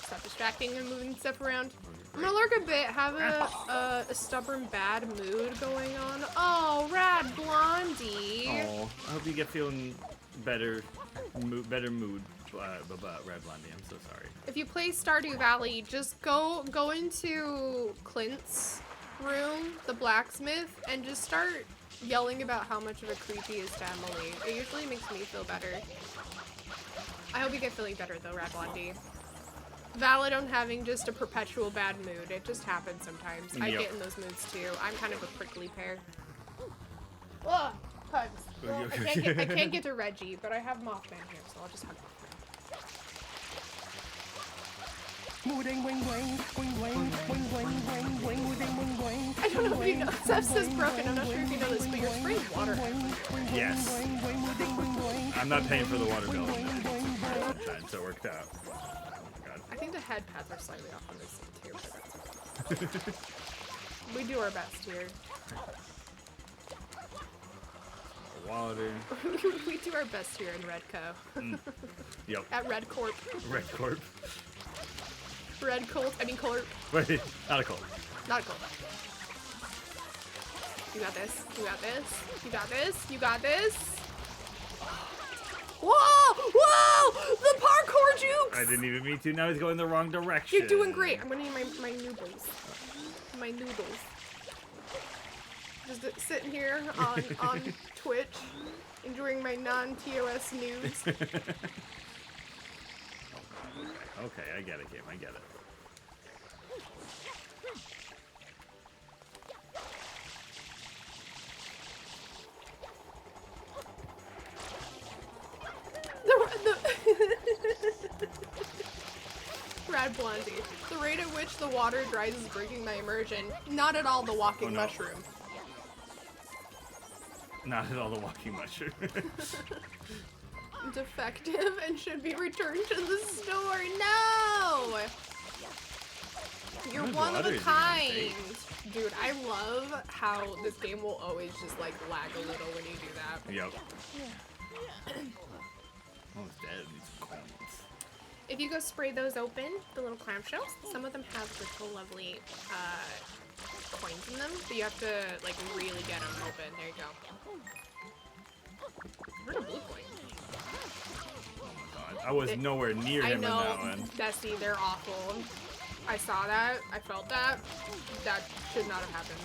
Stop distracting and moving stuff around. I'm gonna lurk a bit, have a stubborn bad mood going on. Oh, Rad Blondie. Oh, I hope you get feeling better mood, Red Blondie. I'm so sorry. If you play Stardew Valley, just go into Clint's room, the blacksmith, and just start yelling about how much of a creep he is to Emily. It usually makes me feel better. I hope you get feeling better though, Rad Blondie. Valid on having just a perpetual bad mood. It just happens sometimes. I get in those moods too. I'm kind of a prickly pear. Ugh, hugs. Well, I can't get to Reggie, but I have Mothman here, so I'll just hug Mothman. I don't know if you know. Zeph's is broken. I'm not sure if you know this, but you're spraying water. Yes. I'm not paying for the water bill. So it worked out. I think the head pads are slightly off on this thing too, but that's okay. We do our best here. Water. We do our best here in Redco. Yep. At Red Corp. Red Corp. Red Colt. I mean Corp. Wait, not a Colt. Not a Colt. You got this. You got this. You got this. You got this. Whoa! Whoa! The parkour jukes! I didn't even mean to. Now he's going the wrong direction. You're doing great. I'm gonna need my noodles. My noodles. Just sitting here on Twitch, enjoying my non-TOS news. Okay, I get it, Kim. I get it. Rad Blondie. The rate at which the water dries is breaking my immersion. Not at all the walking mushroom. Not at all the walking mushroom. Defective and should be returned to the store. No! You're one of a kind. Dude, I love how this game will always just like lag a little when you do that. Yep. Almost dead. These coins. If you go spray those open, the little clamshells, some of them have little lovely coins in them, but you have to like really get them open. There you go. Where's a blue coin? Oh my god. I was nowhere near him in that one. Dusty, they're awful. I saw that. I felt that. That should not have happened.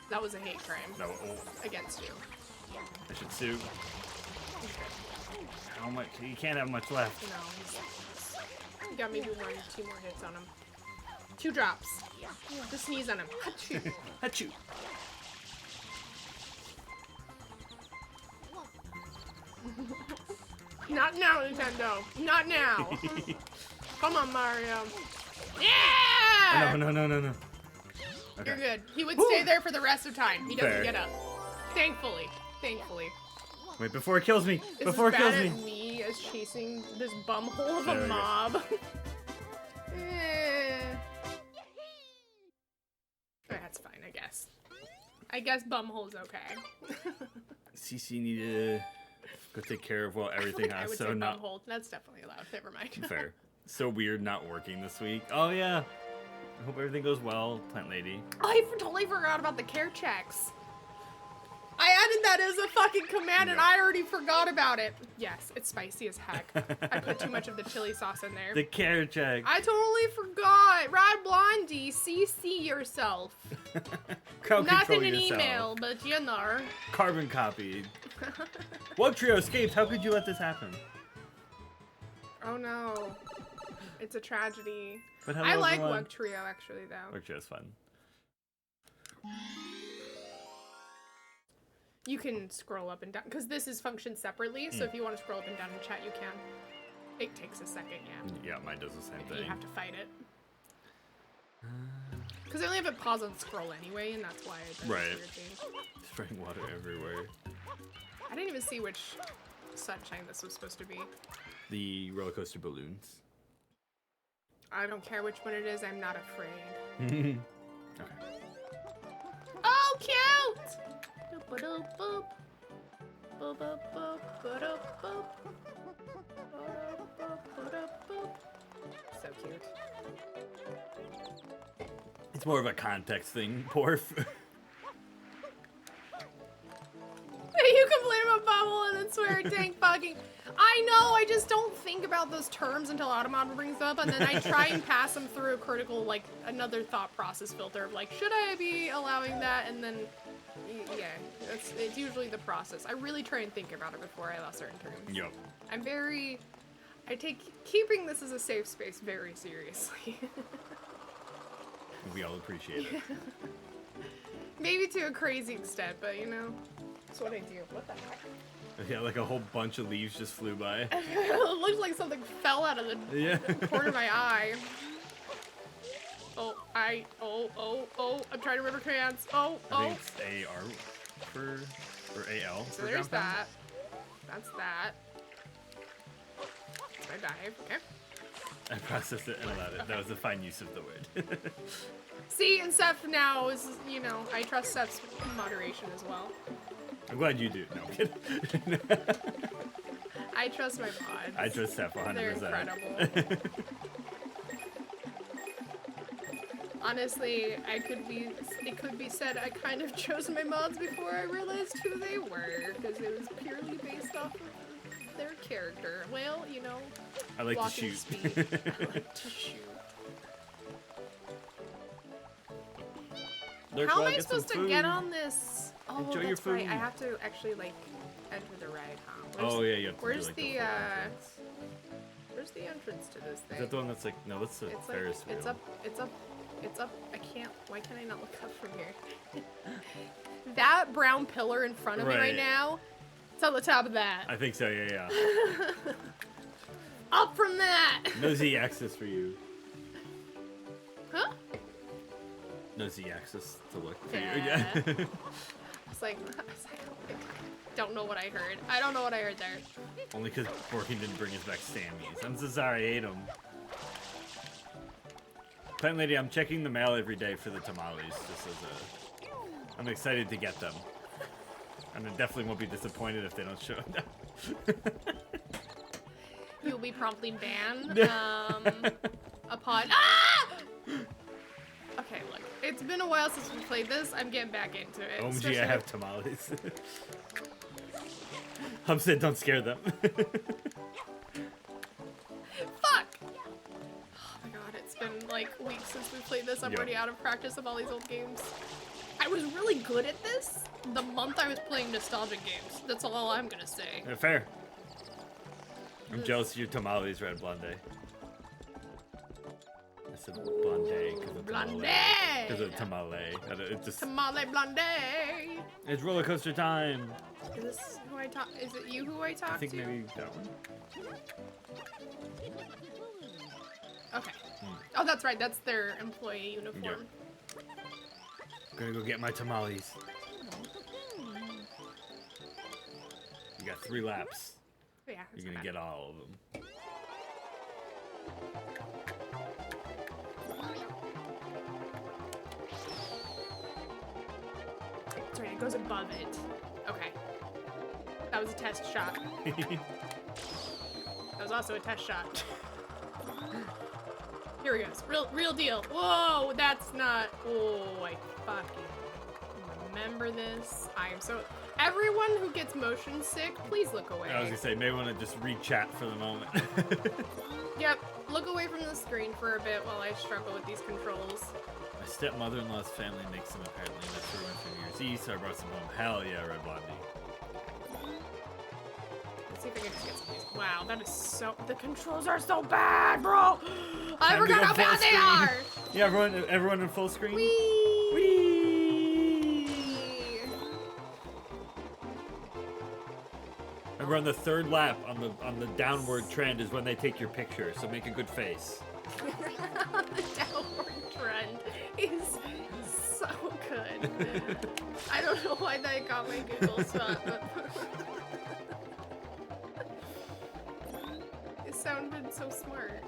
That was a hate crime. No, against you. I should sue. How much? You can't have much left. No. You got maybe 2 more hits on him. 2 drops. Just sneeze on him. Achoo. Achoo. Not now, Nintendo. Not now. Come on, Mario. Yeah! Oh, no. Okay. You're good. He would stay there for the rest of time. He doesn't get up. Thankfully. Wait, before it kills me. Is Before it kills as me. bad at me as chasing this bumhole of a mob. That's fine, I guess. I guess bumhole's okay. CC need to go take care of everything I has. would So say not bumhole. That's definitely allowed. Never mind. fair. So weird not working this week. Oh yeah. I hope everything goes well, Plant Lady. I totally forgot about the care checks. I added that as a fucking command and I already forgot about it. Yes, it's spicy as heck. I put too much of the chili sauce in there. The care check. I totally forgot. Rad Blondie, CC yourself. Crowd Not control in an yourself. email, but you know. Carbon copied. Wug Trio escaped. How could you let this happen? Oh no. It's a tragedy. But hello, I like everyone. Wug Trio actually though. Wug Trio's fun. You can scroll up and down because this is functioned separately. So if you want to scroll up and down in chat, you can. It takes a second, yeah. Yeah, mine does the same thing. You have to fight it. Because I only have it pause and scroll anyway, and that's why it does Right. weird things. Spraying water everywhere. I didn't even see which sunshine this was supposed to be. The roller coaster balloons. I don't care which one it is. I'm not afraid. Okay. Oh, cute! Boop-a-doop-boop. Boop-a-boop, ba-doop-boop. Ba-doop-boop. So cute. It's more of a context thing, Porf. You complain about bubble and then swear at tank fucking. I know, I just don't think about those terms until Automod brings up, and then I try and pass them through a critical, like, another thought process filter of, like, should I be allowing that? And then, yeah, it's usually the process. I really try and think about it before I allow certain terms. Yup. I take keeping this as a safe space very seriously. We all appreciate it. Maybe to a crazy extent, but you know, that's what I do. What the heck? Yeah, like a whole bunch of leaves just flew by. It looks like something fell out of the corner of my eye. Oh, I'm trying to remember commands. I think it's AR or AL. So for there's ground pound. that. That's that. I dive. Okay. I processed it and allowed it. That was a fine use of the word. See, and Seth now is, you know, I trust Seth's moderation as well. I'm glad you do. No, I'm kidding. I trust my mods. I trust Seth 100%. They're incredible. Honestly, it could be said I kind of chose my mods before I realized who they were, because it was purely based off of their character. Well, you know, I like to walking shoot. speed. I like to shoot. Lurk, How well, am I get some supposed to get food. on this? Oh, Enjoy that's your food. right. I have to actually like enter the ride, huh? Oh yeah, you have to do, Where's like, the full entrance. where's the entrance to this thing? Is that the one that's like, no, that's the It's like, Ferris wheel. it's up. I can't, why can I not look up from here? That brown pillar in front of me right Right. now, it's on the top of that. I think so, yeah. Up from that! No Z axis for you. Huh? No Z axis to look for Yeah. you. Yeah. I was like, don't know what I heard. I don't know what I heard there. Only because Borkin didn't bring us back Sammy's. I'm so sorry, I ate them. Plant Lady, I'm checking the mail every day for the tamales. Just as a, I'm excited to get them. And I definitely won't be disappointed if they don't show up. You'll be promptly banned upon. Ah! Okay, look. It's been a while since we played this. I'm getting back into it. OMG, especially- I have tamales. Hub said don't scare them. Fuck! Oh my god, it's been like weeks since we played this. I'm Yep. already out of practice of all these old games. I was really good at this the month I was playing nostalgic games. That's all I'm gonna say. Yeah, fair. I'm jealous of your tamales, Red Blonde. I said blonde because of Blonde! tamale. Because of tamale. It just, Tamale blonde! it's roller coaster time. Is this who I talk? Is it you who I talk I think to? maybe that one. Okay. Oh, that's right. That's their employee uniform. I'm gonna go get my tamales. You got 3 laps. Yeah. that's You're gonna not get all of them. it goes above it. Okay. That was a test shot. That was also a test shot. Here he goes. Real deal. Whoa, that's not. Oh, I fucking remember this. I am so. Everyone who gets motion sick, please look away. I was gonna say, maybe want to just re-chat for the moment. Yep, look away from the screen for a bit while I struggle with these controls. My stepmother-in-law's family makes them apparently. That's for one for New Year's Eve, so I brought some home. Hell yeah, Red Blondie. Let's see if I can just get some of these. Wow, that is so. The controls are so bad, bro. I forgot how bad they are. Yeah, everyone in full screen. Whee! Remember, on the third lap, on the downward trend is when they take your picture. So make a good face. The downward trend is so good. I don't know why that got my giggles up, but it sounded so smart.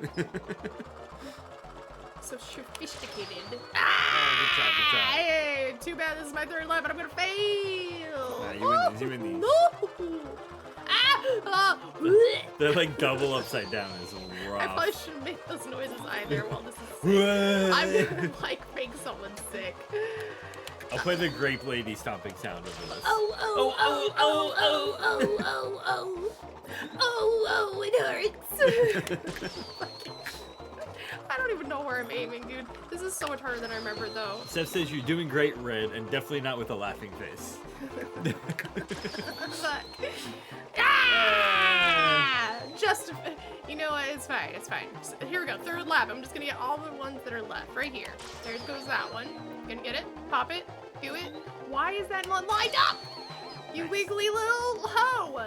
So sophisticated. Good job. Hey, too bad this is my third lap, but I'm gonna fail. Nah, you win these. No. They're like double upside down. It's rough. I probably shouldn't make those noises either while this is sick. I'm gonna like make someone sick. I'll play the grape lady stomping sound over this. Oh, it hurts. I don't even know where I'm aiming, dude. This is so much harder than I remember, though. Seth says you're doing great, Red, and definitely not with a laughing face. Just, you know what? It's fine. It's fine. Here we go. Third lap. I'm just gonna get all the ones that are left right here. There goes that one. Gonna get it. Pop it. Do it. Why is that not lined up? You wiggly little hoe.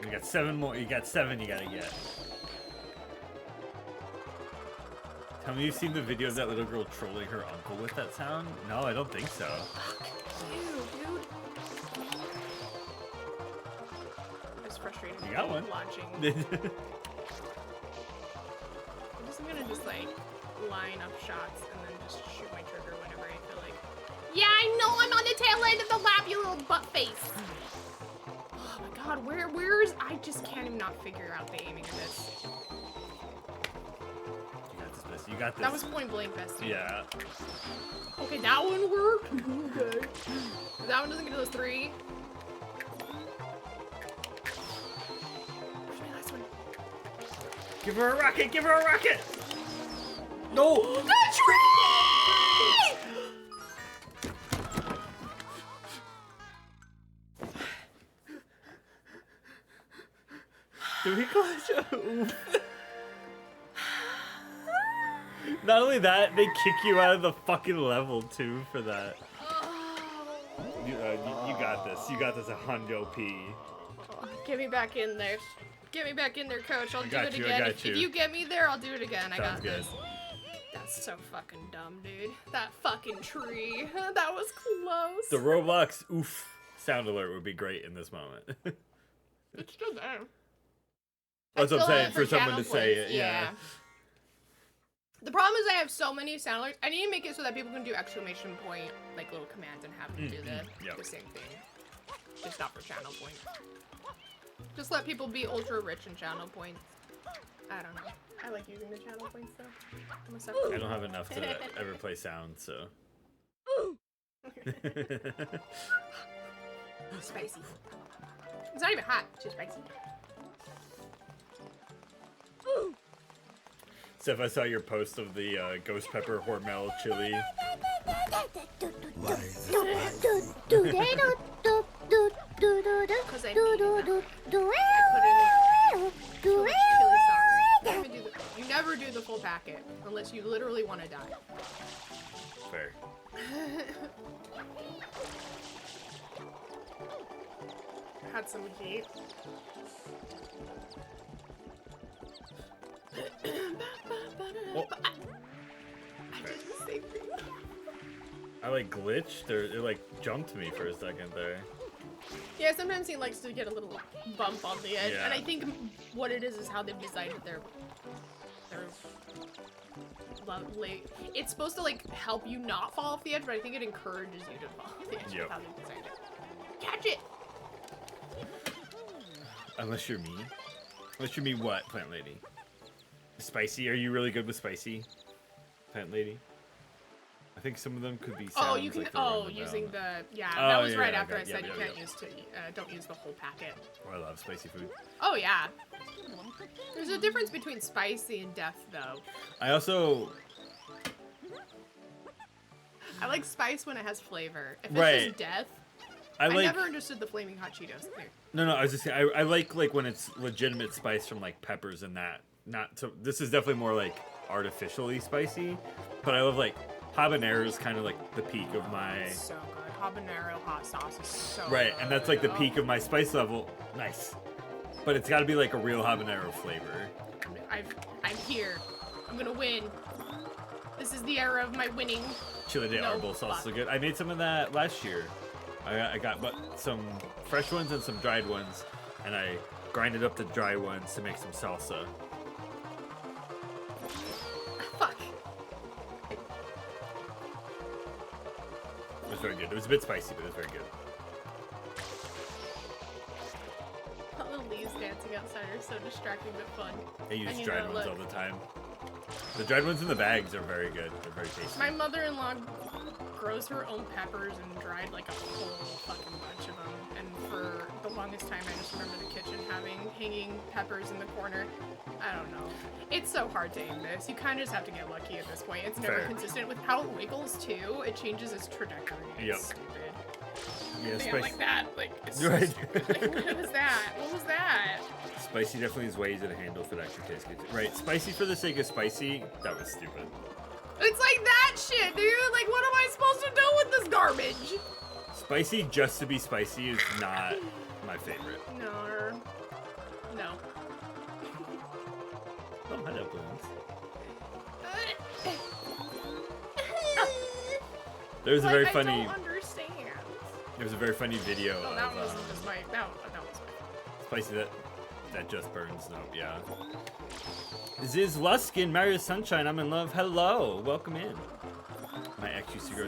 You got 7 more. You got 7. You gotta get. Tell me you've seen the video of that little girl trolling her uncle with that sound? No, I don't think so. Fuck you, dude. It's frustrating. You got one. Watching. I'm gonna just like line up shots and then just shoot my trigger whenever I feel like. Yeah, I know I'm on the tail end of the lap, you little butt face. Oh my god, where's? I just can't even not figure out the aiming of this. You got this. That was point blank bestie. Yeah. Okay, that one worked. Okay. That one doesn't get to those 3. Where's my last one? Give her a rocket! Give her a rocket! No! The tree! Did we clutch? Oof. Not only that, they kick you out of the fucking level too for that. You got this. You got this a hundo P. Get me back in there. Get me back in there, coach. I'll do it you, again. I got If you. you get me there, I'll do it again. I Sounds got good. this. That's so fucking dumb, dude. That fucking tree. That was close. The Roblox oof sound alert would be great in this moment. It's still there. That's what I'm still have saying, it for someone channel to say points, it, yeah. The problem is I have so many sound alerts. I need to make it so that people can do exclamation point, like little commands, and have them do the same thing. Just not for channel points. Just let people be ultra rich in channel points. I don't know. I like using the channel points though. I'm a sucker. I don't have enough to ever play sound, so. Spicy. It's not even hot. It's just spicy. So if I saw your post of the ghost pepper Hormel chili. Because I You never do the full packet unless you literally want to die. Fair. Had some heat. Oh. I did the same thing. I like glitched, or it like jumped me for a second there. Yeah, sometimes he likes to get a little bump on the edge, Yeah. and I think what it is how they've designed their It's supposed to like help you not fall off the edge, but I think it encourages you to fall off the edge. Yep. How they designed it. Catch it. Unless you're me. Unless you're me, what, Plant Lady? Spicy? Are you really good with spicy, Plant Lady? I think some of them could be. Oh, you can. Like using down. the that was yeah, right yeah, after okay, I said yeah, you yeah, can't yeah. use don't use the whole packet. Oh, I love spicy food. Oh yeah. There's a difference between spicy and death, though. I also. I like spice when it has flavor. If it's Right. just death, I like. never understood the flaming hot Cheetos. There. No, I was just saying, I like when it's legitimate spice from like peppers and that. Not so. This is definitely more like artificially spicy, but I love like habanero is kind of like the peak of my. So good. Habanero hot sauce is so Right, good. and that's like the peak of my spice level. Nice, but it's got to be like a real habanero flavor. I'm here. I'm gonna win. This is the era of my winning. Chile de arbol sauce is so good. I made some of that last year. I got some fresh ones and some dried ones, and I grinded up the dry ones to make some salsa. Fuck. It was very good. It was a bit spicy, but it was very good. All the leaves dancing outside are so distracting but fun. I use And you dried know, ones look. all the time. The dried ones in the bags are very good. They're very tasty. My mother-in-law grows her own peppers and dried like a whole fucking bunch of them. And for the longest time, I just remember the kitchen hanging peppers in the corner. I don't know. It's so hard to aim this. You kind of just have to get lucky at this point. It's never Fair. consistent with how it wiggles too. It changes its trajectory. It's Yep. stupid. Yeah, Damn, spicy. like that. Like, it's Right. so stupid. Like, what was that? What was that? Spicy definitely is way easier to handle for the extra taste. Right, spicy for the sake of spicy, that was stupid. It's like that shit, dude. Like, what am I supposed to do with this garbage? Spicy just to be spicy is not my favorite. No. No. Oh, hello, balloons. There's a very Like, funny. I don't understand. There's a very funny video Oh, that of wasn't just my. That was my. spicy that just burns. No, yeah. Ziz Luskin, Mario Sunshine, I'm in love. Hello, welcome in. My ex used to grow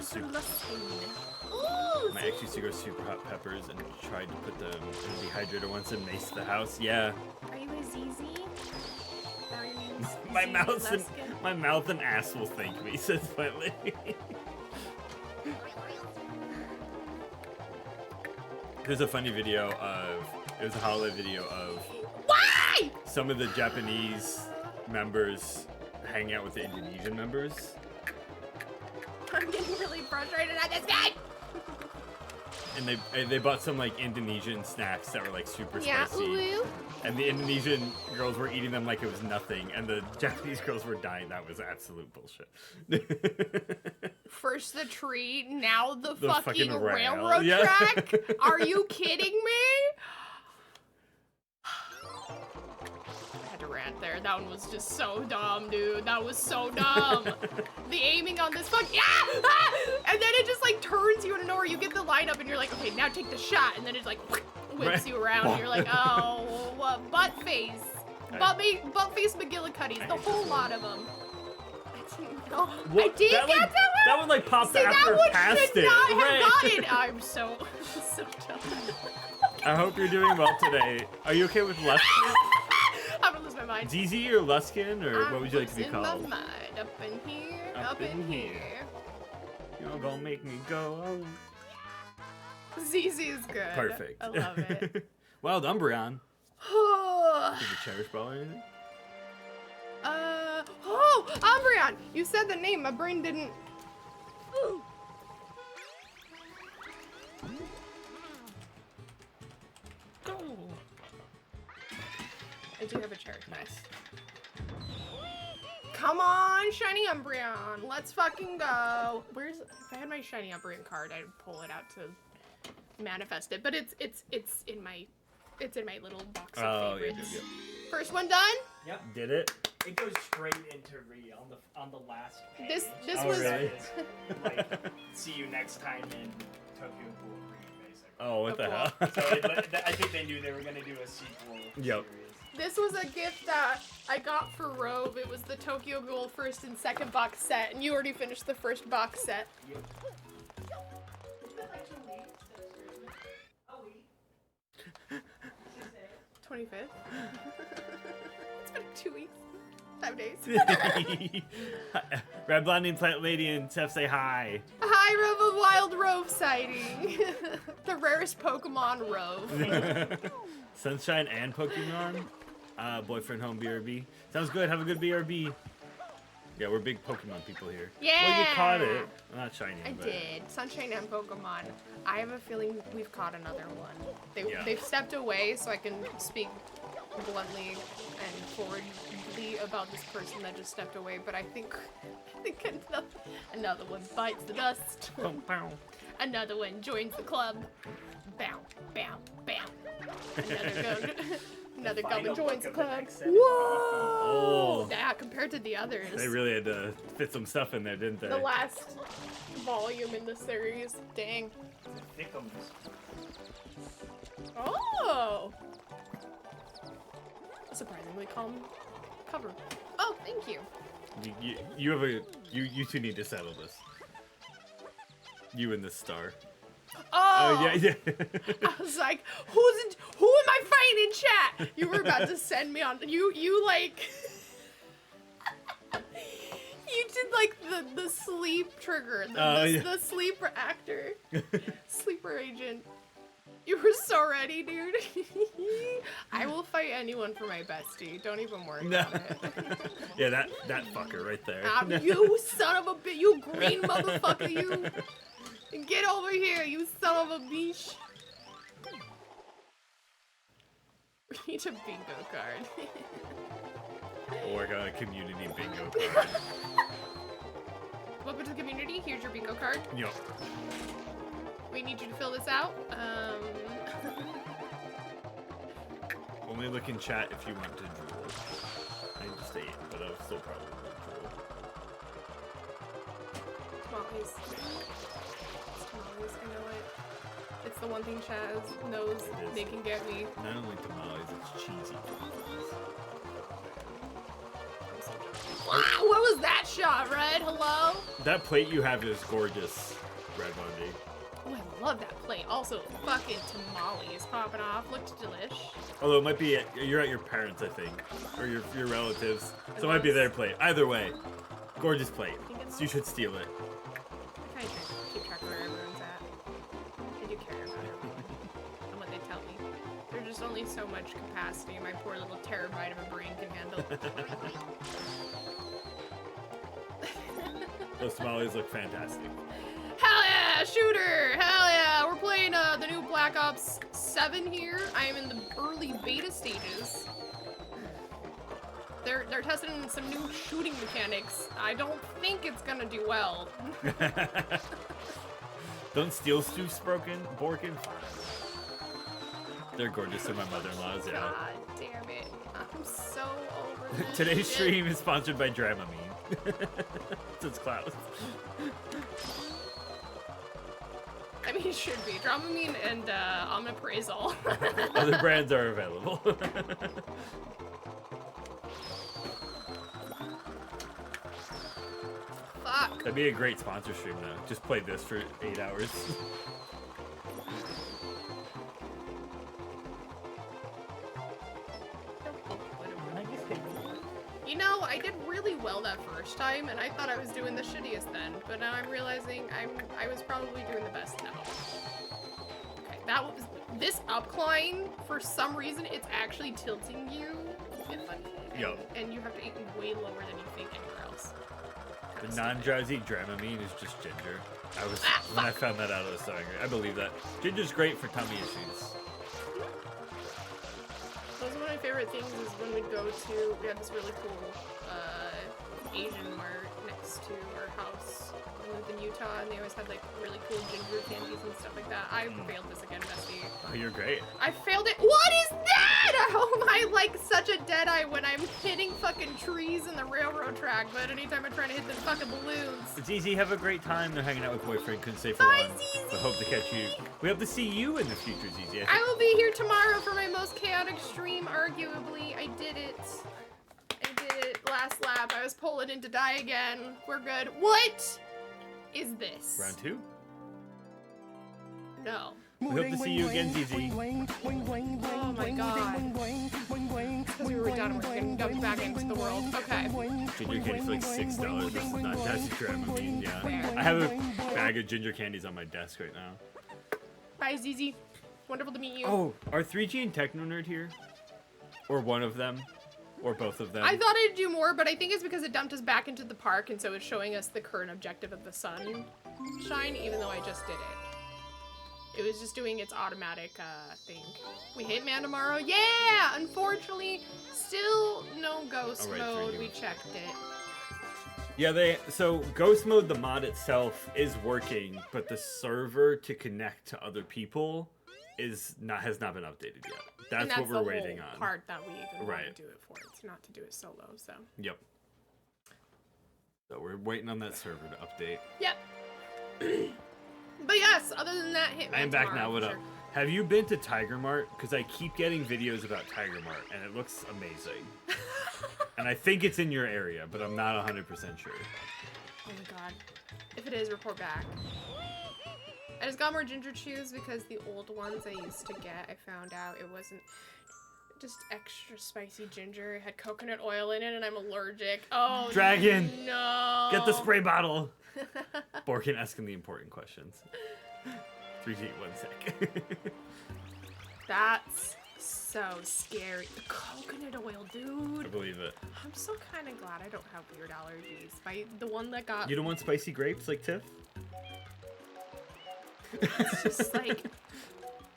My ex used to grow super hot peppers and tried to put them in a dehydrator once and maced the house. Yeah. Are you a ZZ? Are you My ZZ mouth and ass will thank me, says Finally. There's a funny video of, it was a holiday video of Why? some of the Japanese members hanging out with the Indonesian members. I'm getting really frustrated at this game. And they bought some like Indonesian snacks that were like super Yeah, spicy. ooh. And the Indonesian girls were eating them like it was nothing, and the Japanese girls were dying. That was absolute bullshit. First the tree, now the The fucking fucking rail, railroad yeah. track? Are you kidding me? I had to rant there. That one was just so dumb, dude. That was so dumb. The aiming on this fuck, yeah! Ah! And then it just like turns you into nowhere. You get the lineup and you're like, okay, now take the shot. And then it's like whips Right. you around. And you're like, oh, butt face. Butt face McGillicuddy's, the whole lot of them. No, I What? did That get one- that one. that one, like, popped See, after that one past should it. not have Right. gotten. I'm so dumb. I hope you're doing well today. Are you okay with Luskin? I'm gonna lose my mind. ZZ or Luskin, or what would you like to be I'm losing called? my mind. Up in here. Up Up in in here. You're gonna make me go. ZZ is good. Perfect. I love it. Wild Umbreon. oh, Did you cherish ball or anything? Umbreon! You said the name. My brain didn't. I do have a cherish. Nice. Come on, shiny Umbreon. Let's fucking go. Where's? If I had my shiny Umbreon card, I'd pull it out to manifest it. But it's in my little box of favorites. Yep. First one done. Yep. Did it? It goes straight into re on the last page. This Oh, was. really? Like, see you next time in Tokyo Ghoul Re, basically. Oh, what the hell? So I think they knew they were gonna do a sequel. Yep. This was a gift that I got for Rove. It was the Tokyo Ghoul first and second box set, and you already finished the first box set. Yep. 25th. It's been 2 weeks. 5 days. Red Blonding Plant Lady and Steph say hi. Hi, Rove, a wild Rove sighting. The rarest Pokemon Rove. Sunshine and Pokemon. Boyfriend home BRB. Sounds good. Have a good BRB. Yeah, we're big Pokemon people here. Yeah. Well, you caught it. Not shiny. I but... did. Sunshine and Pokemon. I have a feeling we've caught another one. Yeah. They've stepped away, so I can speak bluntly and forwardly about this person that just stepped away. But I think another one bites the dust. Another one joins the club. Bow, bow, bow. Another goblin joins the club. Whoa! Yeah, compared to the others. They really had to fit some stuff in there, didn't they? The last volume in the series. Dang. Thickums. Oh! Surprisingly calm cover. Oh, thank you. You have a you two need to settle this. You and this star. Oh! Yeah. I was like, who am I fighting in chat? You were about to send me on. You like. You did like the sleep trigger. The sleeper actor. Sleeper agent. You were so ready, dude. I will fight anyone for my bestie. Don't even worry about it. Yeah, that fucker right there. You son of a bitch. You green motherfucker, you. Get over here, you son of a bitch. We need a bingo card. We'll work on a community bingo card. Welcome to the community. Here's your bingo card. Yup. We need you to fill this out. Only look in chat if you want to drool. I just ate, but I'll still probably drool. Tamales. I know it. It's the one thing Chaz knows they can get me. Not only tamales, it's cheesy. Wow, what was that shot, Red? Hello? That plate you have is gorgeous, Red Bundy. Oh, I love that plate. Also, fucking tamales popping off. Looked delish. Although it might be you're at your parents, I think, or your relatives, so it might be their plate. Either way, gorgeous plate. So you should steal it. I try to keep track of where everyone's at. I do care about everyone and what they tell me. There's just only so much capacity my poor little terabyte of a brain can handle. Those tamales look fantastic. Hell yeah, shooter! Hell yeah! We're playing the new Black Ops 7 here. I am in the early beta stages. They're testing some new shooting mechanics. I don't think it's gonna do well. Don't steal Stu's Borkin. They're gorgeous to my mother-in-law's, yeah. God damn it. I'm so over this Today's shit. stream is sponsored by Dramamine. It's Klaus. I mean, it should be. Dramamine and Omeprazole. Other brands are available. Fuck. That'd be a great sponsor stream though. Just play this for 8 hours. You know, I did really well that first time, and I thought I was doing the shittiest then, but now I'm realizing I was probably doing the best now. Okay, that was this upcline. For some reason, it's actually tilting you. Yo. And you have to aim way lower than you think anywhere else. The non-drowsy Dramamine is just ginger. When I found that out, I was so angry. I believe that. Ginger's great for tummy issues. Those are one of my favorite things is when we'd go to, we had this really cool Asian mart next to our house. We lived in Utah, and they always had like really cool ginger candies and stuff like that. I failed this again, bestie. Oh, you're great. I failed it. What is that? A am I like such a deadeye when I'm hitting fucking trees in the railroad track, but anytime I'm trying to hit the fucking balloons. Zizi, have a great time. They're hanging out with boyfriend. Couldn't stay for Bye, long. Zizi. But hope to catch you. We hope to see you in the future, Zizi. I will be here tomorrow for my most chaotic stream, arguably. I did it. Last lap. I was pulling in to die again. We're good. What is this? Round 2. No. We hope to see you again, Zizi. Oh my god. Because we were done, we're getting dumped back into the world. Okay. Ginger candy for like $6. That's true. I mean, yeah. Fair. I have a bag of ginger candies on my desk right now. Bye, Zizi. Wonderful to meet you. Oh, are 3G and Techno Nerd here? Or one of them? Or both of them? I thought I'd do more, but I think it's because it dumped us back into the park, and so it's showing us the current objective of the sun shine, even though I just did it. It was just doing its automatic thing. We hit man tomorrow. Yeah! Unfortunately, still no ghost mode. We checked it. Yeah, so Ghost Mode, the mod itself, is working, but the server to connect to other people has not been updated yet. That's what we're waiting on. That's the part that we even want Right. to do it for. It's not to do it solo, so. Yep. So we're waiting on that server to update. Yep. But yes, other than that, Hitman I am back tomorrow, now. What for up? sure. Have you been to Tiger Mart? Because I keep getting videos about Tiger Mart, and it looks amazing. And I think it's in your area, but I'm not 100% sure. Oh my god. If it is, report back. I just got more ginger chews because the old ones I used to get, I found out it wasn't just extra spicy ginger. It had coconut oil in it and I'm allergic. Oh, Dragon! No! Get the spray bottle! Borkin asking the important questions. 3G, 1 sec. That's so scary. The coconut oil, dude. I believe it. I'm so kind of glad I don't have weird allergies. The one that got... You don't want spicy grapes like Tiff? It's just like,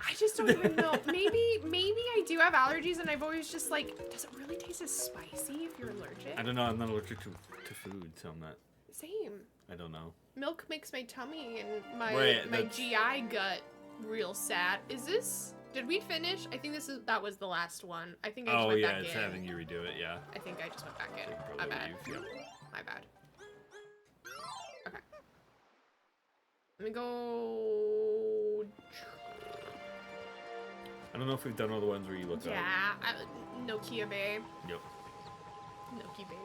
I just don't even know. Maybe I do have allergies, and I've always just like, does it really taste as spicy if you're allergic? I don't know. I'm not allergic to food, so I'm not. Same. I don't know. Milk makes my tummy and my Right, GI gut real sad. Is this? Did we finish? I think that was the last one. I think I just went back it's in. having you redo it. Yeah. I think I just went back in. Probably My bad. leave, yep. My bad. Okay. Let me go. I don't know if we've done all the ones where you look up. Yeah, Nokia Bay. Yep. Nokia Bay.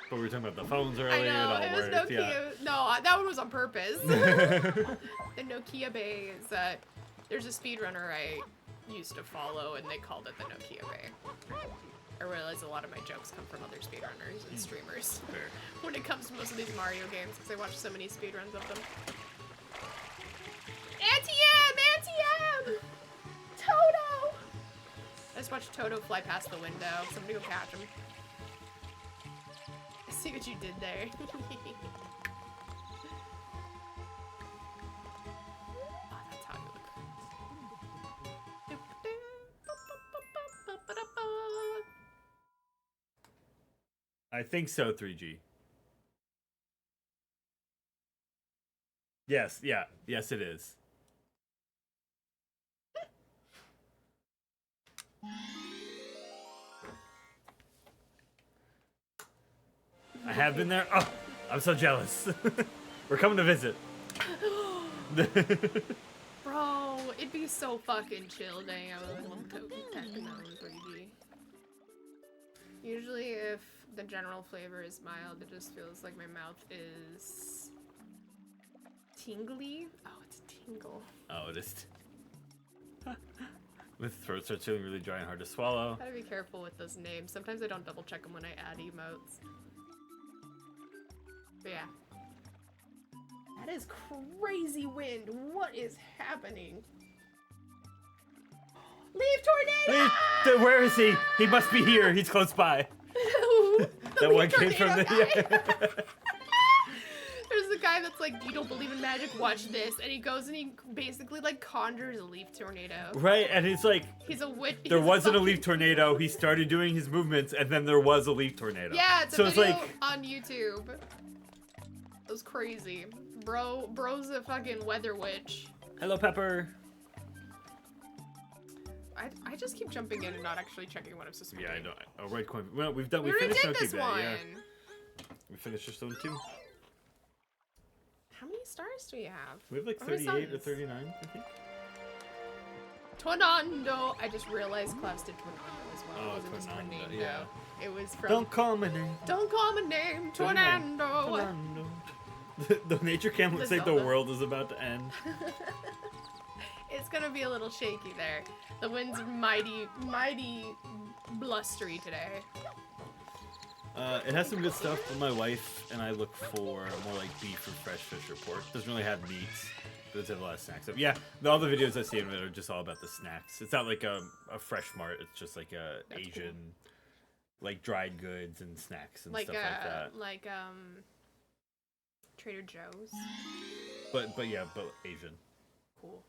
But we were talking about the phones earlier. I know, it it all was worked. Nokia. Yeah. No, that one was on purpose. The Nokia Bay is there's a speedrunner I used to follow, and they called it the Nokia Bay. I realize a lot of my jokes come from other speedrunners and streamers. Fair. When it comes to most of these Mario games, because I watch so many speedruns of them. Auntie M! Toto! I just watched Toto fly past the window. Somebody go catch him. I see what you did there. Oh, that's how you look. I think so, 3G. Yes, yeah. Yes, it is. I have been there. Oh, I'm so jealous. We're coming to visit. Bro, it'd be so fucking chill dang out with Techno and 3D. Usually if the general flavor is mild, it just feels like my mouth is tingly. Oh, it's a tingle. Oh, it is. My throat starts feeling really dry and hard to swallow. Gotta be careful with those names. Sometimes I don't double check them when I add emotes. But yeah. That is crazy wind. What is happening? Leaf tornado! Where is he? He must be here. He's close by. That one came from the. Yeah. There's the guy that's like, you don't believe in magic, watch this. And he goes and he basically like conjures a leaf tornado. Right, and it's like. He's a witch. There wasn't a leaf tornado. He started doing his movements, and then there was a leaf tornado. Yeah, it's so a video it's like. on YouTube. It was crazy. Bro's a fucking weather witch. Hello, Pepper. I just keep jumping in and not actually checking what I'm supposed to be Yeah, doing. I know. Oh, right coin. Well, we We already finished did Snow this Keep one. that, yeah. We finished your Stone 2. How many stars do we have? We have like How many 38 or suns? 39, I think. Tornado. I just realized Klaus did Tornado as well. Oh, It wasn't just Tornado, Tornado. yeah. It was from. Don't call my name. Don't call my name, Tornado. Tornado. The nature cam looks The like the Zelda. world is about to end. It's gonna be a little shaky there. The wind's mighty blustery today. It has some good stuff, but my wife and I look for more like beef or fresh fish or pork. Doesn't really have meats, but it's have a lot of snacks. So, yeah, all the videos I see in it are just all about the snacks. It's not like a Fresh Mart. It's just like a Asian, like dried goods and snacks and Like stuff like that. Trader Joe's. But Asian. Cool.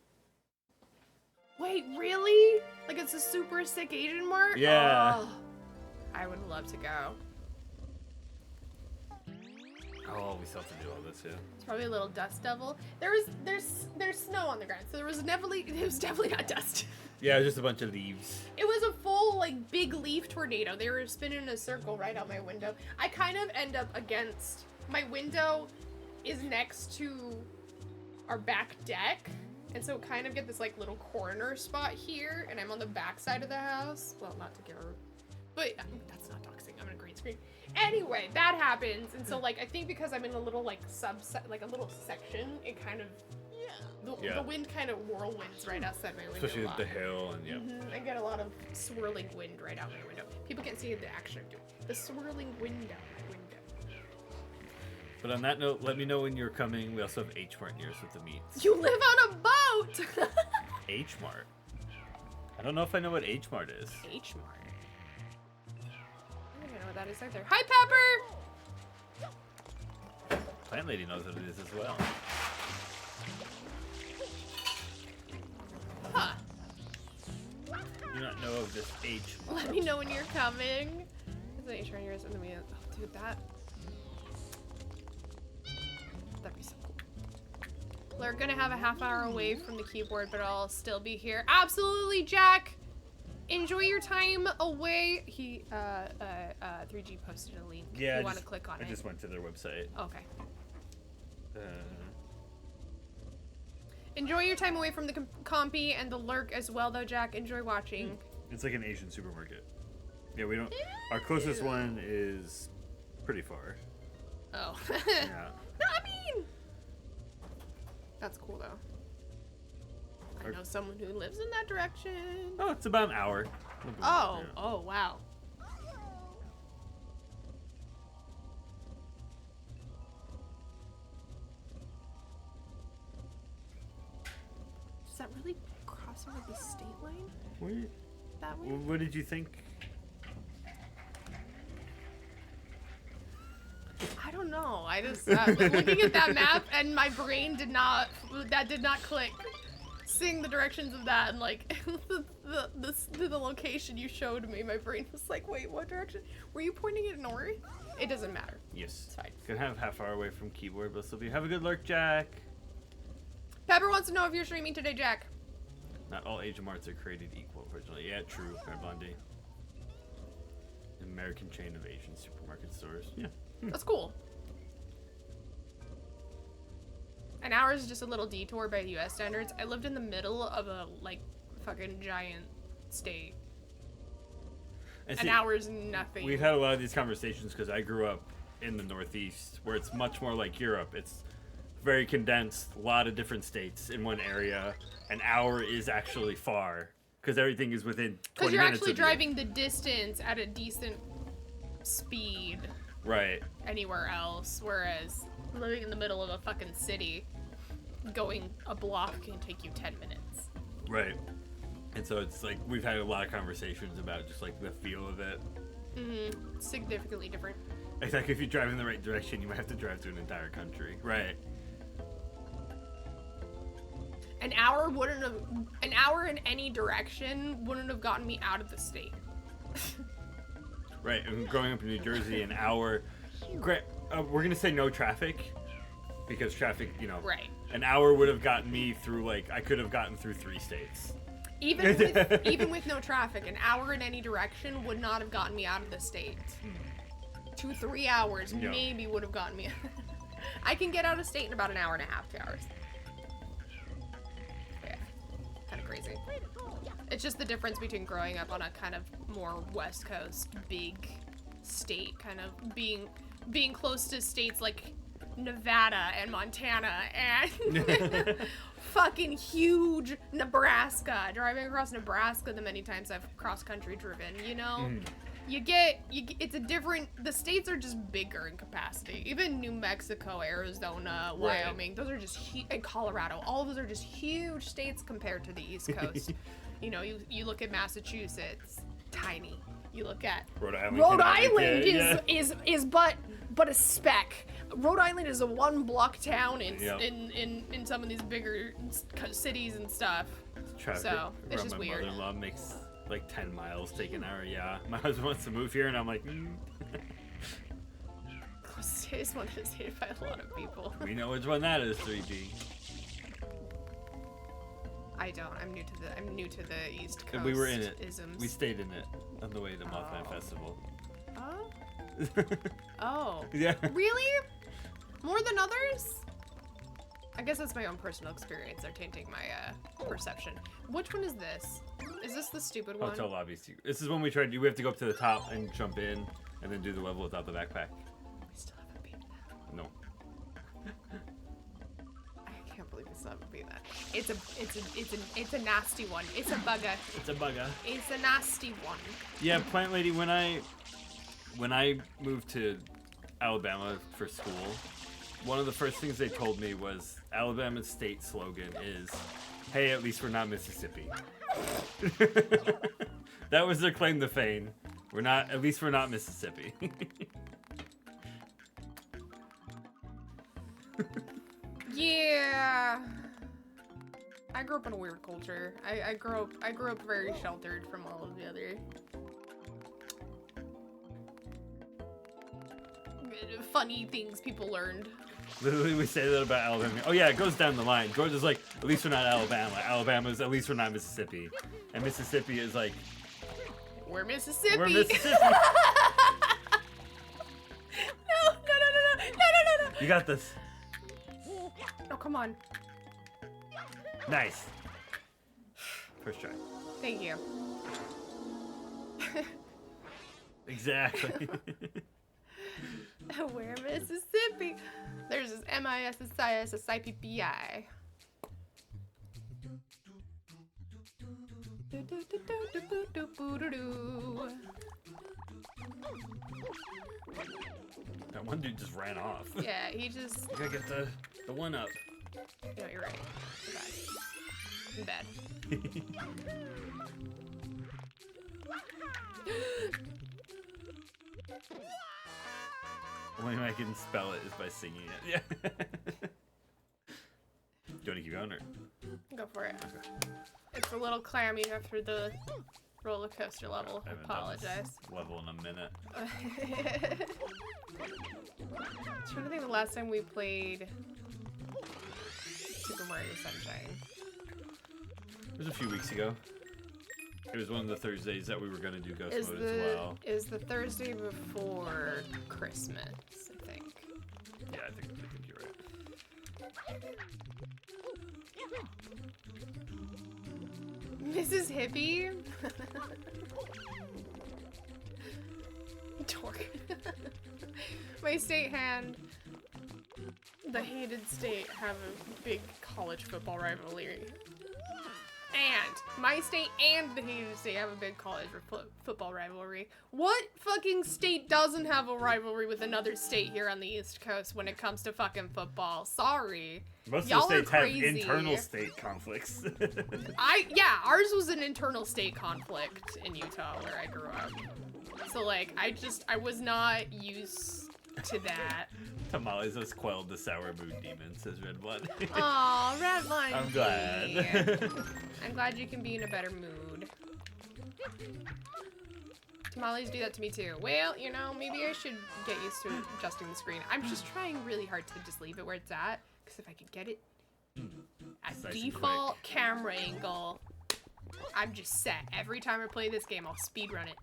Wait, really? Like it's a super sick Asian mart? Yeah. Oh, I would love to go. Oh, we still have to do all this, yeah. It's probably a little dust devil. There's snow on the ground, so it was definitely not dust. Yeah, just a bunch of leaves. It was a full like big leaf tornado. They were spinning in a circle right out my window. I kind of end up against my window is next to our back deck. And so kind of get this like little corner spot here, and I'm on the back side of the house. Well, not to give her, but that's not doxing. I'm in a green screen. Anyway, that happens, and so like I think because I'm in a little like like a little section, it kind of the wind kind of whirlwinds right outside my window. Especially a lot. the hill and yeah. I get a lot of swirling wind right out my window. People can't see the action I'm doing. The swirling wind out my window. But on that note, let me know when you're coming. We also have H Mart near us with the meats. You live on a boat! H Mart? I don't know if I know what H Mart is. H Mart. I don't even know what that is either. Hi, Pepper! Plant Lady knows what it is as well. Huh. You do not know of this H Mart. Let me know when you're coming. Is it H Mart yours? And then we, oh, dude, that'd be so cool. We're gonna have a half hour away from the keyboard, but I'll still be here. Absolutely, Jack! Enjoy your time away. 3G posted a link. Yeah, if you want to click on it. I just went to their website. Okay. Enjoy your time away from the compy and the lurk as well, though, Jack. Enjoy watching. It's like an Asian supermarket. Yeah, we don't. Our closest one is pretty far. Oh. Yeah. No, I mean, that's cool though. I know someone who lives in that direction. Oh, it's about an hour. Oh, Yeah. oh, wow. Does that really cross over the state line? What, That way? what did you think? I don't know. I just looking at that map and my brain did not click. Seeing the directions of that and like the location you showed me, my brain was like, wait, what direction? Were you pointing it north? It doesn't matter. Yes. It's fine. Gonna have half hour away from keyboard, but still be. Have a good lurk, Jack. Pepper wants to know if you're streaming today, Jack. Not all Asian marts are created equal originally. Yeah, true. Red Blondie. American chain of Asian supermarket stores. Yeah. That's cool. And ours is just a little detour by US standards. I lived in the middle of a like fucking giant state. And An hour's nothing. We've had a lot of these conversations because I grew up in the Northeast, where it's much more like Europe. It's very condensed, a lot of different states in one area. An hour is actually far because everything is within 20 Because you're minutes actually of you. driving the distance at a decent speed Right. anywhere else, whereas living in the middle of a fucking city, going a block can take you 10 minutes. Right. And so it's like we've had a lot of conversations about just like the feel of it. Mm-hmm. Significantly different. It's like if you drive in the right direction, you might have to drive through an entire country. Right. An hour in any direction wouldn't have gotten me out of the state. Right. And growing up in New Jersey, an hour. We're gonna say no traffic, because traffic, Right. an hour would have gotten me through I could have gotten through 3 states. Even with no traffic, an hour in any direction would not have gotten me out of the state. 2-3 hours maybe would have gotten me. I can get out of state in about an hour and a half, 2 hours. Yeah, kind of crazy. It's just the difference between growing up on a kind of more West Coast, big state, kind of being close to states like Nevada and Montana and fucking huge Nebraska. Driving across Nebraska the many times I've cross-country driven, you know? It's a different, the states are just bigger in capacity. Even New Mexico, Arizona, Wyoming, those are just and Colorado, all of those are just huge states compared to the East Coast. You know, you look at Massachusetts, tiny. You look at Rhode Island is but a speck. Rhode Island is a 1-block town in some of these bigger cities and stuff. So it's just weird. My mother-in-law makes like 10 miles take an hour. Yeah, my husband wants to move here, and I'm like. Closest one is hated by a lot of people. We know which one that is, 3G. I don't. I'm new to the East Coast. And we were in it. Isms. We stayed in it on the way to Mothman Festival. Oh. Oh. Yeah. Really? More than others? I guess that's my own personal experience. They're tainting my perception. Which one is this? Is this the stupid one? Hotel lobby. This is when we tried. We have to go up to the top and jump in, and then do the level without the backpack. We still haven't beaten that. No. I can't believe we still haven't beaten that. It's a nasty one. It's a bugger. It's a bugger. It's a nasty one. Yeah, Plant Lady. When I moved to Alabama for school, one of the first things they told me was Alabama's state slogan is, "Hey, at least we're not Mississippi." That was their claim to fame. At least we're not Mississippi. Yeah. I grew up in a weird culture. I grew up very sheltered from all of the other funny things people learned. Literally, we say that about Alabama. Oh yeah, it goes down the line. Georgia's like, at least we're not Alabama. Alabama's, at least we're not Mississippi. And Mississippi is like, we're Mississippi. We're Mississippi. No. You got this. Oh, come on. Nice. First try. Thank you. Exactly. We're Mississippi. There's this MISSISSIPPI. That one dude just ran off. Yeah, he just. You gotta get the one up. No, you're right. I'm bad. Only way I can spell it is by singing it. Yeah. Do you want to keep going or? Go for it. Okay. It's a little clammy after the roller coaster level. I haven't Apologize. done this level in a minute. I'm trying to think the last time we played Super Mario Sunshine. It was a few weeks ago. It was one of the Thursdays that we were gonna do Ghost Mode as well. Is the Thursday before Christmas, I think. Yeah, I think you're right. Mrs. Hippie? Dork. My state and the hated state have a big college football rivalry. And my state and the hated state have a big college football rivalry. What fucking state doesn't have a rivalry with another state here on the East Coast when it comes to fucking football? Sorry. Most Y'all of the states are have crazy. internal state conflicts. Yeah, ours was an internal state conflict in Utah where I grew up. So like, I was not used to that. Tamales has quelled the sour mood demon, says Red Blood. Aw, Red Blood. I'm glad. I'm glad you can be in a better mood. Tamales do that to me too. Well, you know, maybe I should get used to adjusting the screen. I'm just trying really hard to just leave it where it's at, because if I could get it at Nice and default camera angle, I'm just set. Every time I play this game, I'll speedrun it.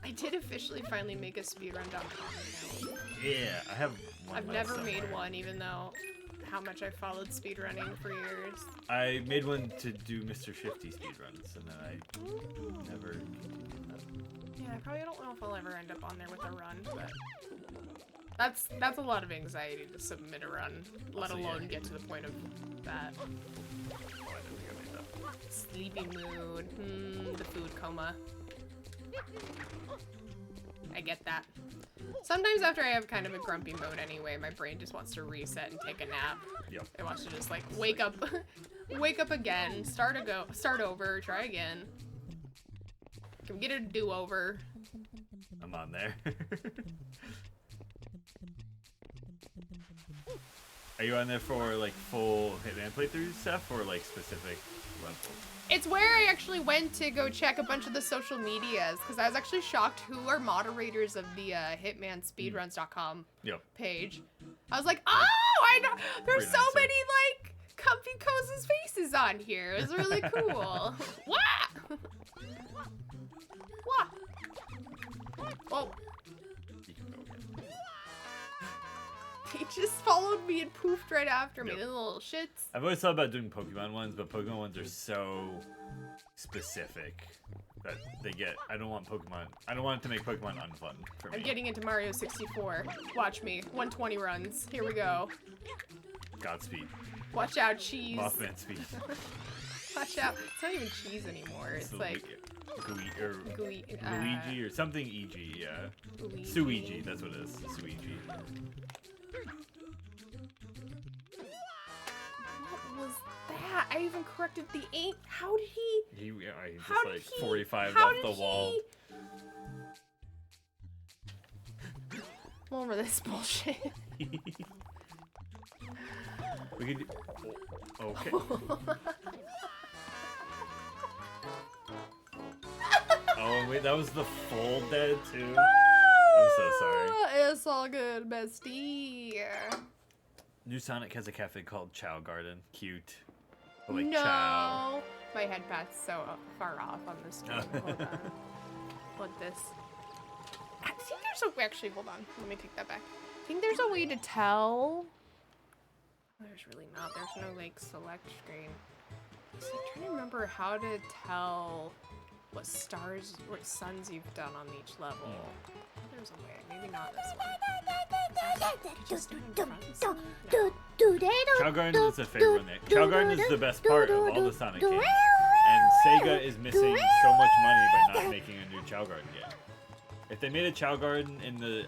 I did officially finally make a speedrun.com account. Yeah, I have one. I've left never made somewhere. one, even though how much I followed speedrunning for years. I made one to do Mr. Shifty speedruns, and then I never continued that. Yeah, I probably don't know if I'll ever end up on there with a run, but that's a lot of anxiety to submit a run, let Also, yeah. alone get to the point of that. Oh, I don't think I made that. Sleepy mood, the food coma. I get that. Sometimes after I have kind of a grumpy mode anyway, my brain just wants to reset and take a nap. Yep. It wants to just like wake up, wake up again, start over, try again. Can we get a do-over? I'm on there. Are you on there for like full Hitman playthrough stuff or like specific levels? It's where I actually went to go check a bunch of the social medias because I was actually shocked who are moderators of the hitmanspeedruns.com page. I was like, oh, I know. There's so many like comfy cozy's faces on here. It was really cool. What? What? Oh. He just followed me and poofed right after me. The little shits. I've always thought about doing Pokemon ones, but Pokemon ones are so specific that they get. I don't want it to make Pokemon unfun for me. I'm getting into Mario 64. Watch me. 120 runs. Here we go. Godspeed. Watch out, cheese. Mothman speed. Watch out. It's not even cheese anymore. It's like Luigi or something EG, yeah. Luigi. Suigi, that's what it is. Suigi. What was that? I even corrected the 8. How did he? He How just did like he- 45 how off did the wall. I'm over this bullshit. We could. Okay. Oh wait, that was the full dead too. I'm so sorry. It's all good, bestie. New Sonic has a cafe called Chow Garden. Cute. But like No. Chow. My head pat's so far off on this screen. Hold on. What this? I think there's a actually. Hold on. Let me take that back. I think there's a way to tell. There's really not. There's no like select screen. So I'm trying to remember how to tell what stars, what suns you've done on each level. There's a way. Maybe not this one. Chow Garden is a favorite one there. Chow Garden is the best part of all the Sonic games. And Sega is missing so much money by not making a new Chow Garden game. If they made a Chow Garden in the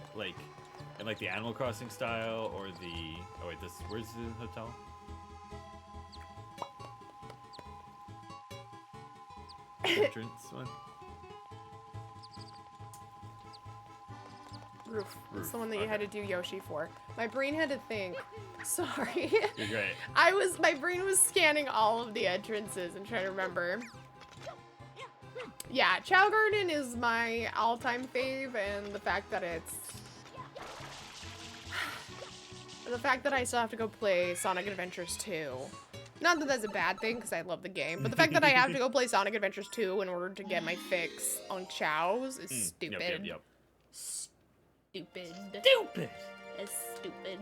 in the Animal Crossing style or the where's the hotel? Entrance one. Roof. It's the one that you had to do Yoshi for. My brain had to think. Sorry. You're great. My brain was scanning all of the entrances and trying to remember. Yeah, Chow Garden is my all-time fave, and the fact that I still have to go play Sonic Adventures 2. Not that that's a bad thing, because I love the game, but the fact that I have to go play Sonic Adventures 2 in order to get my fix on Chow's is stupid. Yep. Stupid. Stupid! It's stupid.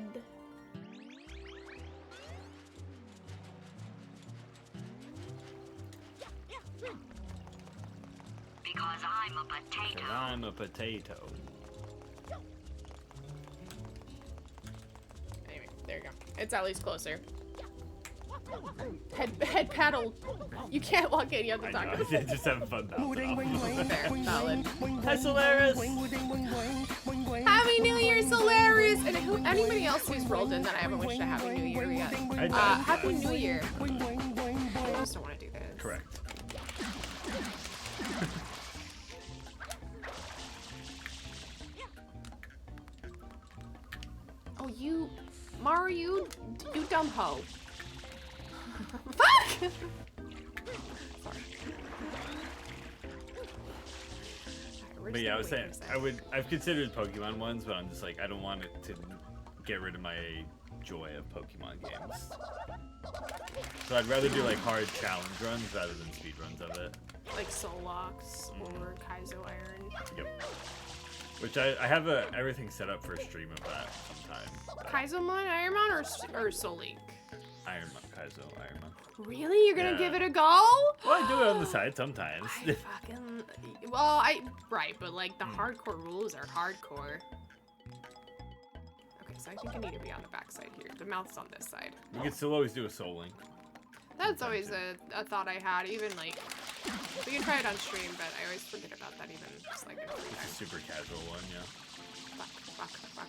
Because I'm a potato. I'm a potato. Anyway, there you go. It's at least closer. Head paddle. You can't walk in, you have to talk. I'm just having fun bouncing off. Fair, valid. Hi, Solaris! Happy New Year, Solaris! And anybody else who's rolled in that I haven't wished a Happy New Year yet. Happy New Year. I just don't want to do this. Correct. Oh, you... Mario, you dumb hoe. Fuck! Sorry. But yeah, I was saying, I've considered Pokemon ones, but I'm just like, I don't want it to get rid of my joy of Pokemon games. So I'd rather do like hard challenge runs rather than speed runs of it. Like Solox or Kaizo Iron. Yep. Which I have everything set up for a stream of that sometime. Kaizomon, Ironmon, or Soul Link? Ironmon, Kaizo, Ironmon. Really? You're gonna Yeah. give it a go? Well, I do it on the side sometimes. Right, but like the hardcore rules are hardcore. Okay, so I think I need to be on the back side here. The mouth's on this side. We could still always do a Soul Link. That's always a thought I had, even like, we can try it on stream, but I always forget about that even just like in free It's time. a super casual one, yeah. Fuck.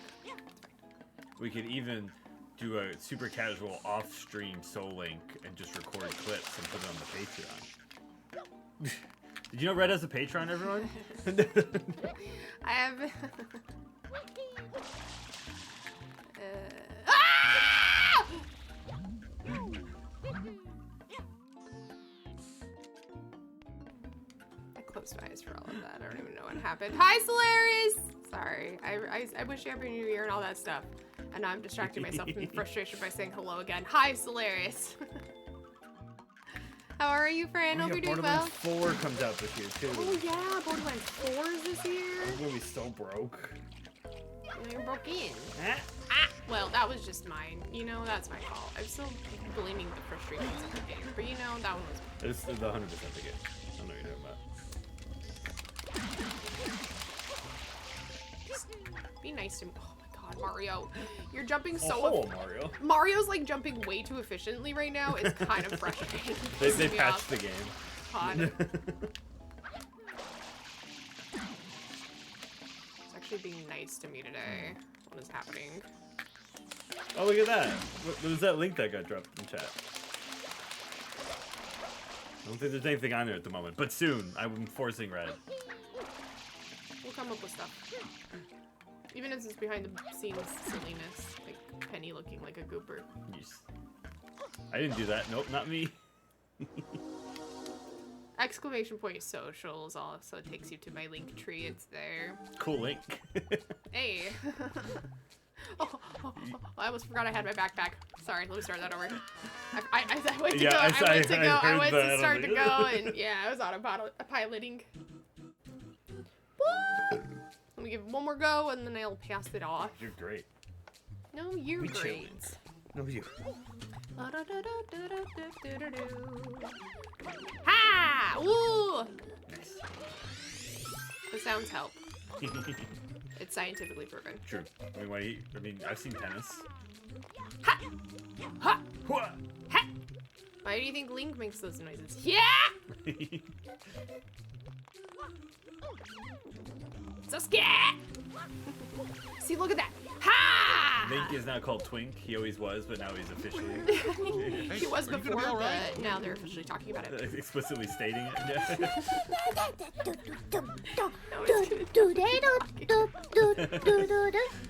We could even do a super casual off-stream Soul Link and just record clips and put it on the Patreon. Did you know Red has a Patreon, everyone? I have... I closed my eyes for all of that. I don't even know what happened. Hi, Solaris! Sorry. I wish you happy new year and all that stuff. And now I'm distracting myself from frustration by saying hello again. Hi, Solaris! How are you, friend? Hope you're doing well. Borderlands 4 comes out this year, too. Oh yeah, Borderlands 4 is this year. I'm gonna be so broke. You're broke in. Well, that was just mine. You know, that's my fault. I'm still blaming the frustrations of the game. But you know, that one was... It's the 100% the game. I know what you're talking about. Be nice to me. Oh my god, Mario. You're jumping so... Oh, Mario. Mario's like jumping way too efficiently right now. It's kind of frustrating. They patched the game. God. It's actually being nice to me today. What is happening? Oh, look at that. What was that link that got dropped in chat? I don't think there's anything on there at the moment, but soon. I'm forcing Red. We'll come up with stuff. Even if it's behind the scenes silliness. Like Penny looking like a gooper. Yes. I didn't do that. Nope, not me. Exclamation point socials also takes you to my link tree. It's there. Cool link. Hey. Oh, I almost forgot I had my backpack. Sorry, let me start that over. I went to Yeah, go. I went to go. I went that. to start to go, and yeah, I was autopiloting. What? Let me give it one more go, and then I'll pass it off. You're great. No, you're We great. No, you. Ha! Woo! Nice. The sounds help. It's scientifically proven. True. I mean, I've seen tennis. Ha! Ha! Ha! Why do you think Link makes those noises? Yeah! So scared! See, look at that. Ha! Link is now called Twink. He always was, but now he's officially. He was before, but now they're officially talking about it. Explicitly stating it.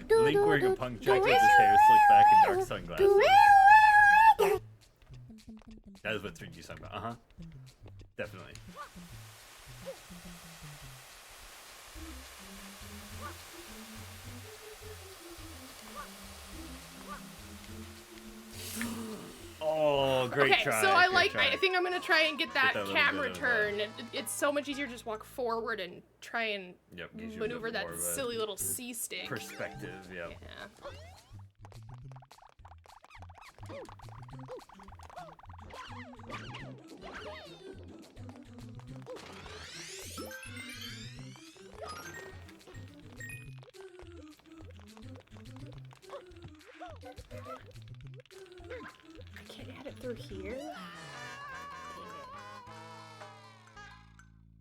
Link wearing a punk jacket with his hair slicked back and dark sunglasses. That is what 3G's talking about. Uh-huh. Definitely. Oh, great okay, try. so I great try. I think I'm gonna try and get that little camera bit of, turn. It's so much easier to just walk forward and try and Yep, gives you a maneuver bit that more of a silly little C stick. perspective, yep. Yeah. I can't add it through here.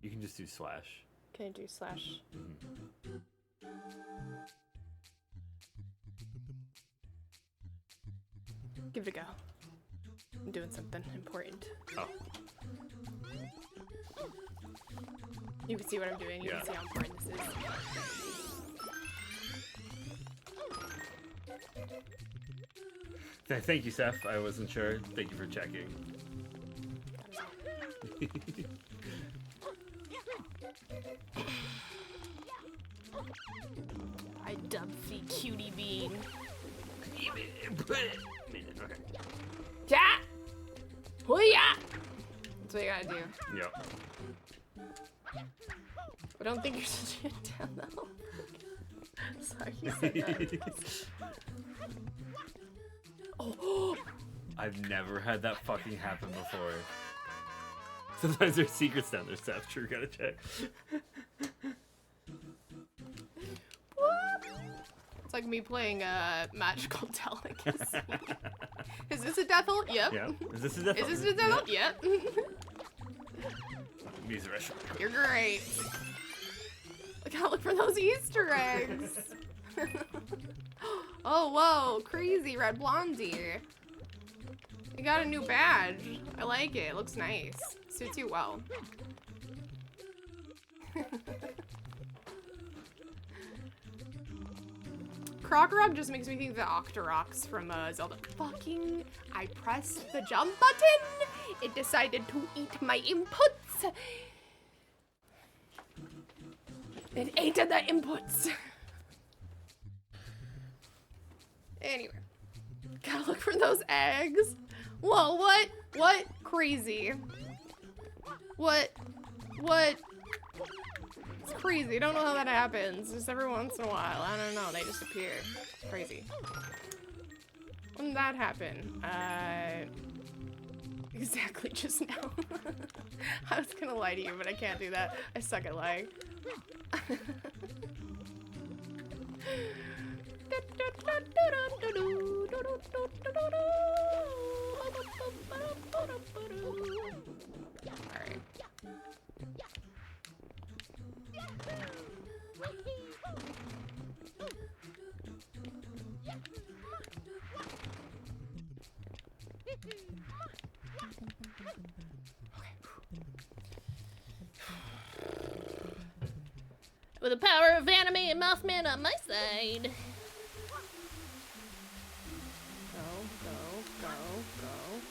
You can just do slash. Can I do slash? Give it a go. I'm doing something important. Oh. You can see what I'm doing. You Yeah. can see how important this is. Thank you, Seth. I wasn't sure. Thank you for checking. I Dumpy cutie bean. Chat! Hoo-yah! That's what you gotta do. Yep. I don't think you should shit down though. Sorry, you said that. Oh! I've never had that fucking happen before. Sometimes there's secrets down there, Seth. True, gotta check. It's like me playing a magical delicacy. Is this a death ult? Yep. Yeah. Is this a death ult? Is this a death ult? Yep. Use a restaurant. You're great. Gotta look for those Easter eggs. Oh, whoa. Crazy red blondie. You got a new badge. I like it. It looks nice. Suits you well. Krokorok just makes me think of the Octoroks from Zelda. Fucking, I pressed the jump button. It decided to eat my inputs. It ate the inputs. Anyway, gotta look for those eggs. Whoa, what? What? Crazy. What? What? It's crazy. I don't know how that happens. Just every once in a while. I don't know. They just appear. It's crazy. When did that happen? Exactly just now. I was gonna lie to you, but I can't do that. I suck at lying. Alright. With the power of anime and Mothman on my side.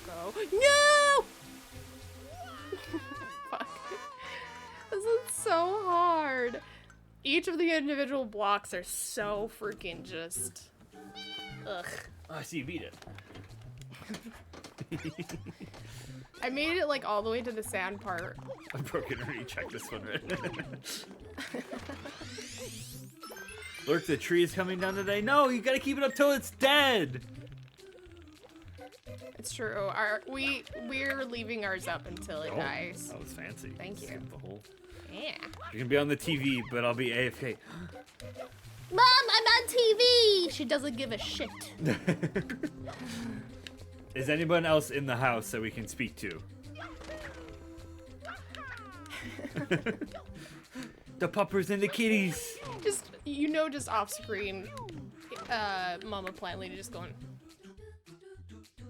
Go. No! Fuck. This is so hard. Each of the individual blocks are so freaking just... Ugh. Oh, I see you beat it. I made it like all the way to the sand part. I'm broken already. Check this one, right? Look, the tree is coming down today. No, you gotta keep it up till it's dead. It's true. We're leaving ours up until it dies. That was fancy. Thank you. Skip the whole. Yeah. You can be on the TV, but I'll be AFK. Mom, I'm on TV. She doesn't give a shit. Is anyone else in the house that we can speak to? The puppers and the kitties. Just, just off screen, Mama Plant Lady just going.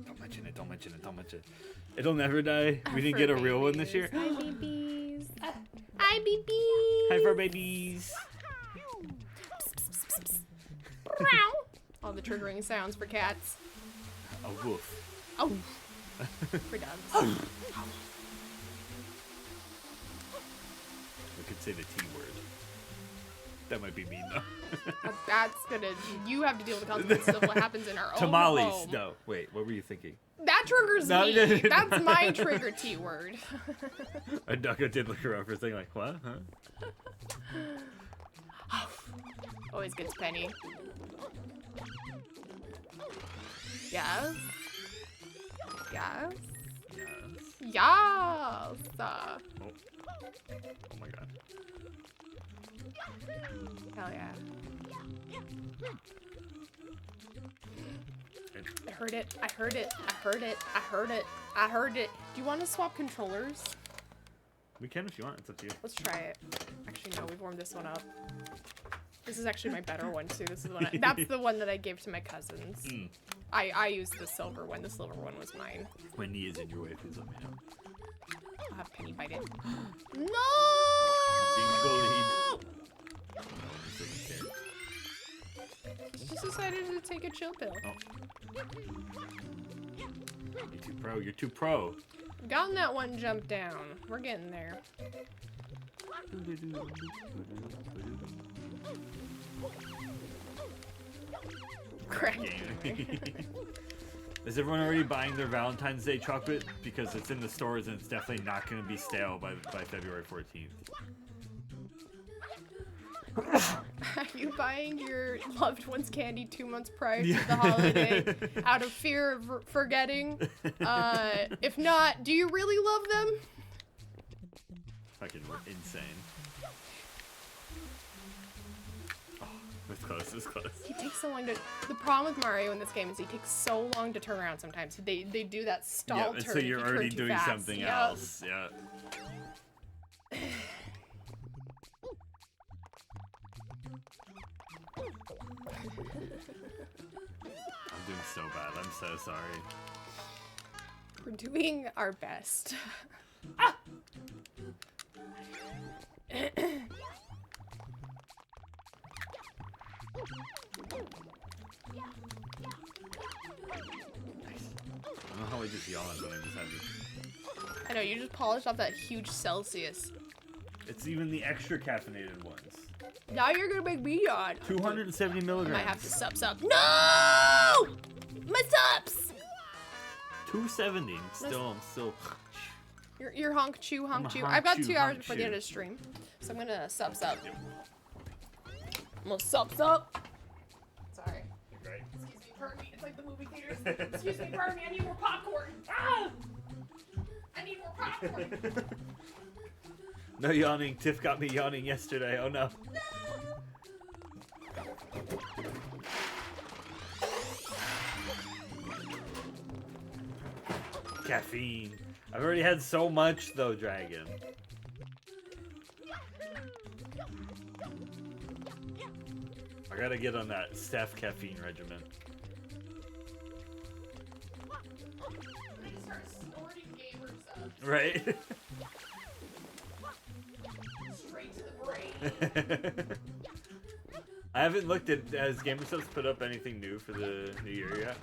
Don't mention it, don't mention it, don't mention it. It'll never die. We didn't get a real one this year. Hi, babies. Hi, babies. Hi, for babies. All the triggering sounds for cats. A woof. Oh. For dogs. We could say the T word. That might be mean though. That's gonna. You have to deal with the consequences of what happens in our own Tamales. home. No, wait. What were you thinking? That triggers No, me. That's my trigger T word. Ducko did look around for a second, like, what? Huh? Always gets Penny. Yes. Yes. Yes. Yes. Oh my god. Hell yeah. I heard it. I heard it. I heard it. I heard it. I heard it. Do you want to swap controllers? We can if you want. It's up to you. Let's try it. Actually, no. We've warmed this one up. This is actually my better one too. This is the one. That's the one that I gave to my cousins. Mm. I used the silver one. The silver one was mine. When he is in your way, please let me know. I'll have Penny bite it. Being No! bullied. Just decided to take a chill pill. Oh. You're too pro. You're too pro. Gotten that one jump down. We're getting there. Crack Gamer. Is everyone already buying their Valentine's Day chocolate? Because it's in the stores and it's definitely not going to be stale by February 14th. Are you buying your loved one's candy 2 months prior to the holiday out of fear of forgetting? If not, do you really love them? Fucking insane. Oh, it's close, it's close. He takes so long to. The problem with Mario in this game is he takes so long to turn around sometimes. They do that stall Yeah, turn. and so if you're you already turn too doing fast. something Yep. else. Yeah. I'm doing so bad. I'm so sorry. We're doing our best. I don't know how I just yawned when I just had to. I know, you just polished off that huge Celsius. It's even the extra caffeinated ones. Now you're gonna make me yawn. 270 I milligrams. might have to sup. No! My sups! 270. I'm still. You're honk chew. I'm a I've got honk 2 chew, hours honk before the chew. end of the stream. So I'm gonna sup. I'm gonna sup. Sorry. Right. Excuse me, pardon me. It's like the movie theaters. Excuse me, pardon me. I need more popcorn. Ah! I need more popcorn. No yawning. Tiff got me yawning yesterday. Oh no. Caffeine. I've already had so much though, Dragon. I gotta get on that Steph caffeine regimen. Right? Straight to the brain. I haven't looked at, has GamerSubs put up anything new for the new year yet?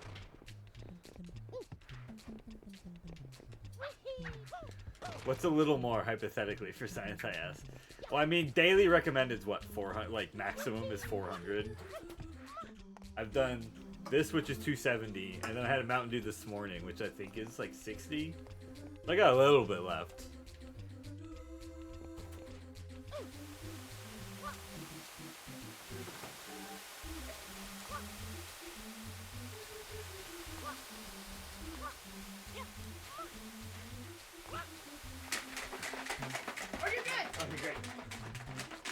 What's a little more, hypothetically, for science, I ask? Well, I mean, daily recommended is what, 400? Like, maximum is 400. I've done this, which is 270, and then I had a Mountain Dew this morning, which I think is like 60. I got a little bit left. Oh, you're good. Okay, great.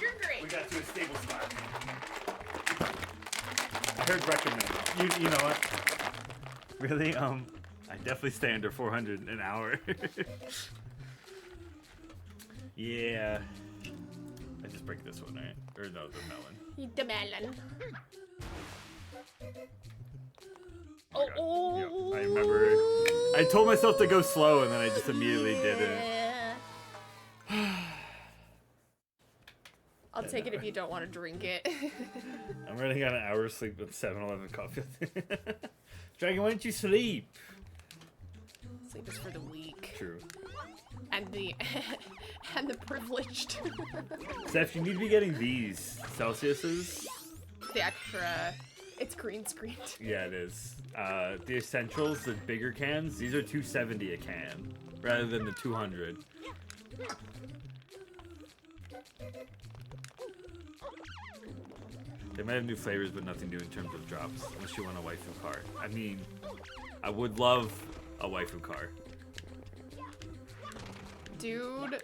You're great. We got to a stable spot. I heard recommend. You know what? Really? I definitely stay under 400 an hour. Yeah. I just break this one, right? Or no, the melon. Eat the melon. Yep, I remember. I told myself to go slow, and then I just immediately did it. I'll take it if you don't want to drink it. I'm running on an hour's sleep with 7-Eleven coffee. Dragon, why don't you sleep? Sleep is for the weak. True. And the and the privileged. Steph, you need to be getting these Celsiuses. The extra. It's green screened. Yeah, it is. The essentials, the bigger cans, these are 270 a can, rather than the 200. They might have new flavors, but nothing new in terms of drops, unless you want a waifu card. I mean, I would love a waifu card. Dude.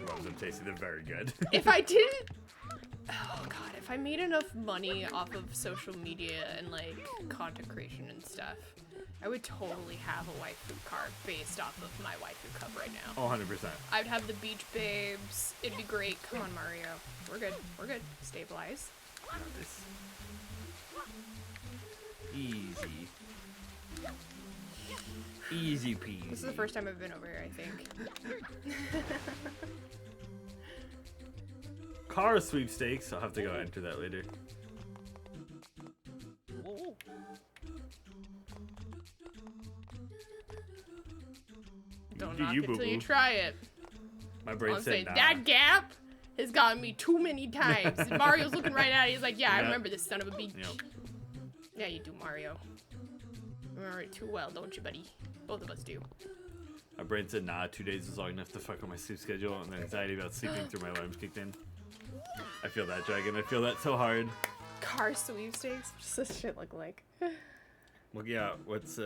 Love them tasty, they're very good. If I didn't. Oh god, if I made enough money off of social media and like content creation and stuff, I would totally have a waifu card based off of my waifu cup right now. Oh, 100%. I'd have the beach babes. It'd be great. Come on, Mario. We're good. We're good. Stabilize. Easy. Easy peasy. This is the first time I've been over here, I think. Car sweepstakes. I'll have to go enter that later. Don't Do knock you, it till you boo-boo. try it. My brain I'll said say, nah. that gap has gotten me too many times. And Mario's looking right at it. He's like, yeah, I Yeah. remember this son of a bitch. Yep. Yeah, you do, Mario. You remember it too well, don't you, buddy? Both of us do. My brain said, nah, 2 days is long enough to fuck with my sleep schedule, and the anxiety about sleeping through my alarms kicked in. I feel that, Dragon. I feel that so hard. Car sweepstakes? What's this shit look like? Well, yeah, what's,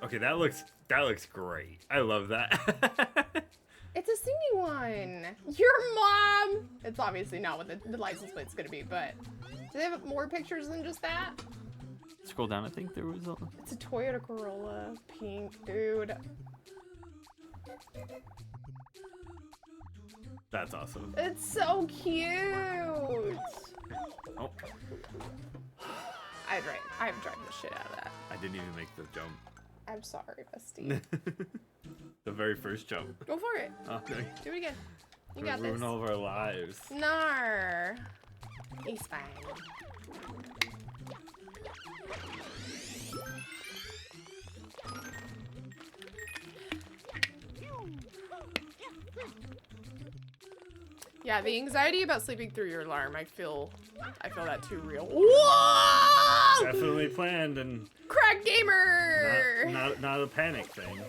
Okay, that looks great. I love that. It's a singing one. Your mom! It's obviously not what the license plate's gonna be, but... Do they have more pictures than just that? Scroll down, I think there was a... It's a Toyota Corolla. Pink, dude. That's awesome. It's so cute! Oh. I'm driving the shit out of that. I didn't even make the jump. I'm sorry, bestie. The very first jump. Go for it. Okay. Do it again. You We're got this. ruining all of our lives. Nar. He's fine. Yeah, the anxiety about sleeping through your alarm, I feel that too real. Whoa! Definitely planned and Crack gamer! not a panic thing.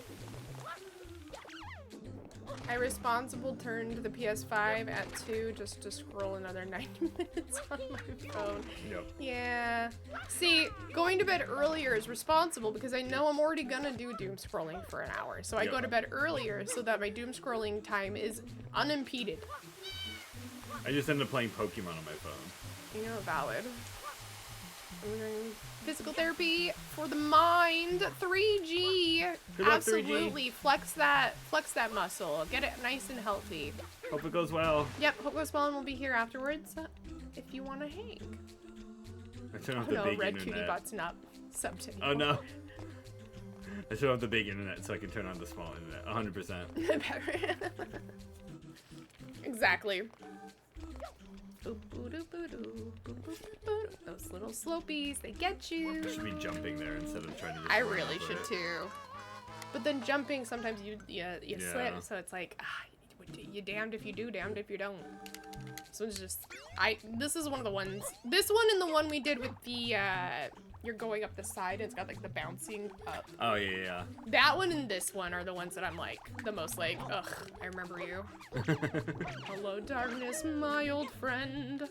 I responsible turned the PS5 at 2 just to scroll another 90 minutes on my phone. Yep. Yeah. See, going to bed earlier is responsible because I know I'm already gonna do doom scrolling for an hour. So I go to bed earlier so that my doom scrolling time is unimpeded. I just ended up playing Pokemon on my phone. You know, valid. I'm doing physical therapy for the mind. 3G. Good luck, Absolutely. 3G. Flex that muscle. Get it nice and healthy. Hope it goes well. Yep, hope it goes well, and we'll be here afterwards if you want to hang. I turned off Oh the no, big Red internet. Cutie Bot's not subbed to Oh no. I turned off the big internet so I can turn on the small internet. 100%. Exactly. Those little slopies, they get you. I should be jumping there instead of trying to just I run really over should it. too. But then jumping, sometimes you slip, Yeah. so it's like, you damned if you do, damned if you don't. So it's just, this is one of the ones, this one and the one we did with the, you're going up the side, and it's got like the bouncing up. Oh yeah. That one and this one are the ones that I'm like, the most like, ugh, I remember you. Hello, darkness, my old friend.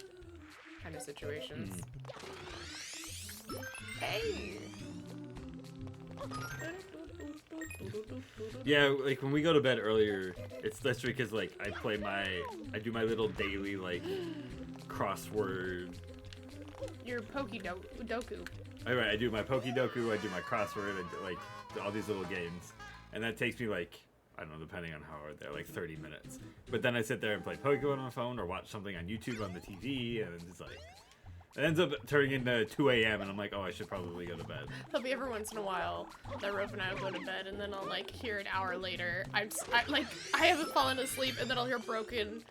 Kind of situations. Hey! Yeah, like when we go to bed earlier, it's less because like I do my little daily like crossword. Your Pokedoku. Alright, I do my Pokedoku, I do my crossword, I do like all these little games. And that takes me like, I don't know, depending on how hard they're, like 30 minutes. But then I sit there and play Pokemon on my phone or watch something on YouTube on the TV, and it's like, it ends up turning into 2 a.m. and I'm like, oh, I should probably go to bed. There'll be every once in a while that Rope and I will go to bed, and then I'll like hear an hour later, I haven't fallen asleep, and then I'll hear Broken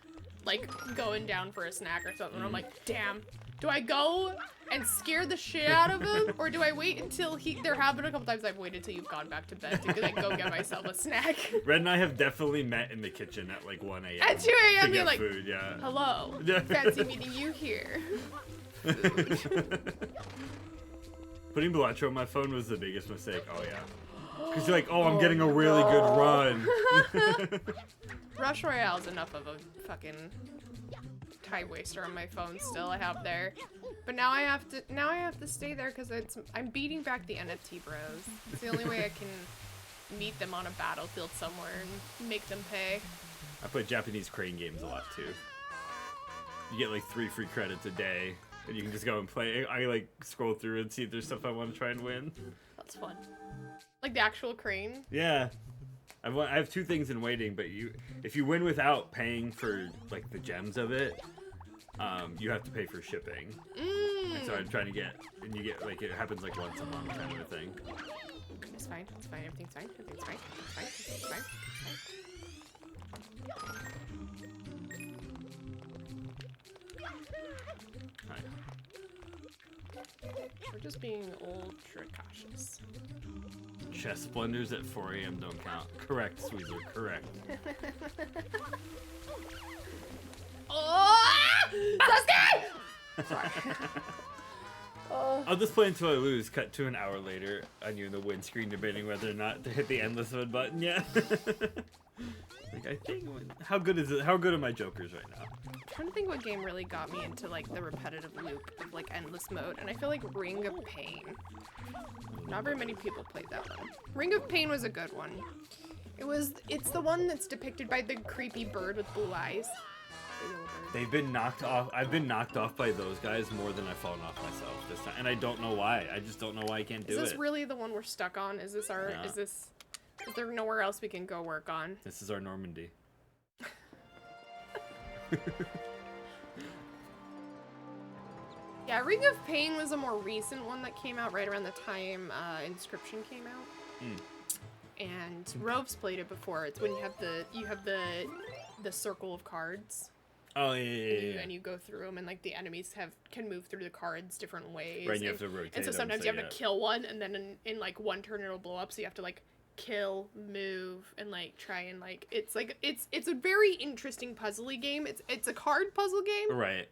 like going down for a snack or something. And I'm like, damn. Do I go and scare the shit out of him, or do I wait until there have been a couple times I've waited till you've gone back to bed to like go get myself a snack. Red and I have definitely met in the kitchen at like 1 a.m. At 2 a.m. to you're get like, food, yeah. hello, Yeah. fancy meeting you here. Putting Bellotro on my phone was the biggest mistake. Oh yeah. Because you're like, oh, I'm getting a really good run. Rush Royale's enough of a fucking time waster on my phone still. I have there, but now I have to stay there because I'm beating back the NFT bros. It's the only way I can meet them on a battlefield somewhere and make them pay. I play Japanese crane games a lot too. You get like 3 free credits a day, and you can just go and play. I like scroll through and see if there's stuff I want to try and win. That's fun. Like the actual crane. Yeah. I have 2 things in waiting, but if you win without paying for like the gems of it, you have to pay for shipping. And so I'm trying to get, and you get like, it happens like once a month kind of a thing. It's fine. It's fine. Everything's fine. Everything's fine. It's fine. It's fine. It's fine. Hi. We're just being ultra cautious. Chess splendors at 4 a.m. don't count. Correct, Sweezer. Correct. Oh! Sasuke! Sorry. I'll just play until I lose. Cut to an hour later on you in the windscreen debating whether or not to hit the endless mode button. Yeah. Like I think. How good is it? How good are my jokers right now? I'm trying to think what game really got me into like the repetitive loop of like endless mode, and I feel like Ring of Pain. Not very many people played that one. Ring of Pain was a good one. It's the one that's depicted by the creepy bird with blue eyes. They've been knocked off. I've been knocked off by those guys more than I've fallen off myself this time, and I don't know why. I just don't know why I can't do it. Is this really the one we're stuck on? Is this our? Yeah. Is there nowhere else we can go work on? This is our Normandy. Yeah, Ring of Pain was a more recent one that came out right around the time Inscription came out. And Rove's played it before. It's when you have the circle of cards. Oh yeah. And you go through them, and like the enemies can move through the cards different ways. Right, and you have to rotate. And so them, sometimes so you have to kill one, and then in like one turn it'll blow up. So you have to like kill, move, and like try and like it's a very interesting puzzly game. It's a card puzzle game. Right.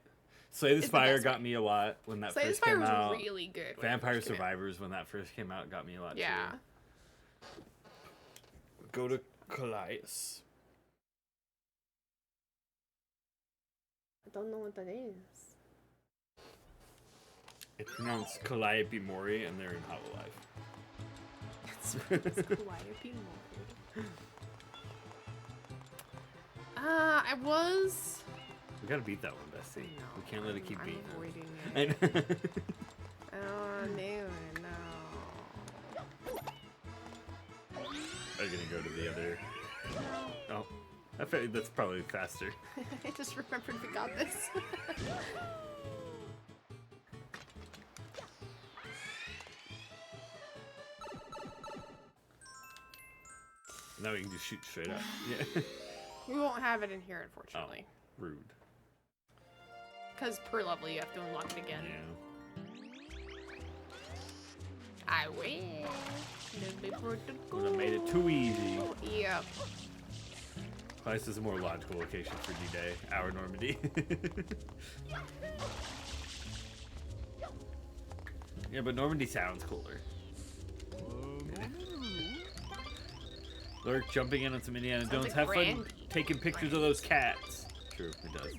Slay the Spire got me a lot when that Slay the first Spire came was out. really good when it Vampire first came out. Survivors when that first came out got me a lot too. Go to Calais. I don't know what that is. It's pronounced Calliope Mori, and they're in Hololive. It's Calliope Mori. I was. We gotta beat that one, Bessie. We can't let it keep beating. Avoiding it. Oh no. I'm gonna go to the other. Oh, I feel like that's probably faster. I just remembered we got this. Now we can just shoot straight up. Yeah. We won't have it in here, unfortunately. Oh, rude. Because per level, you have to unlock it again. Yeah. I wish. Would have made it too easy. Yep. This is a more logical location for D-Day, our Normandy. Yeah, but Normandy sounds cooler. Lurk jumping in on some Indiana Jones. like Have fun Randy. taking pictures of those cats. True, it does.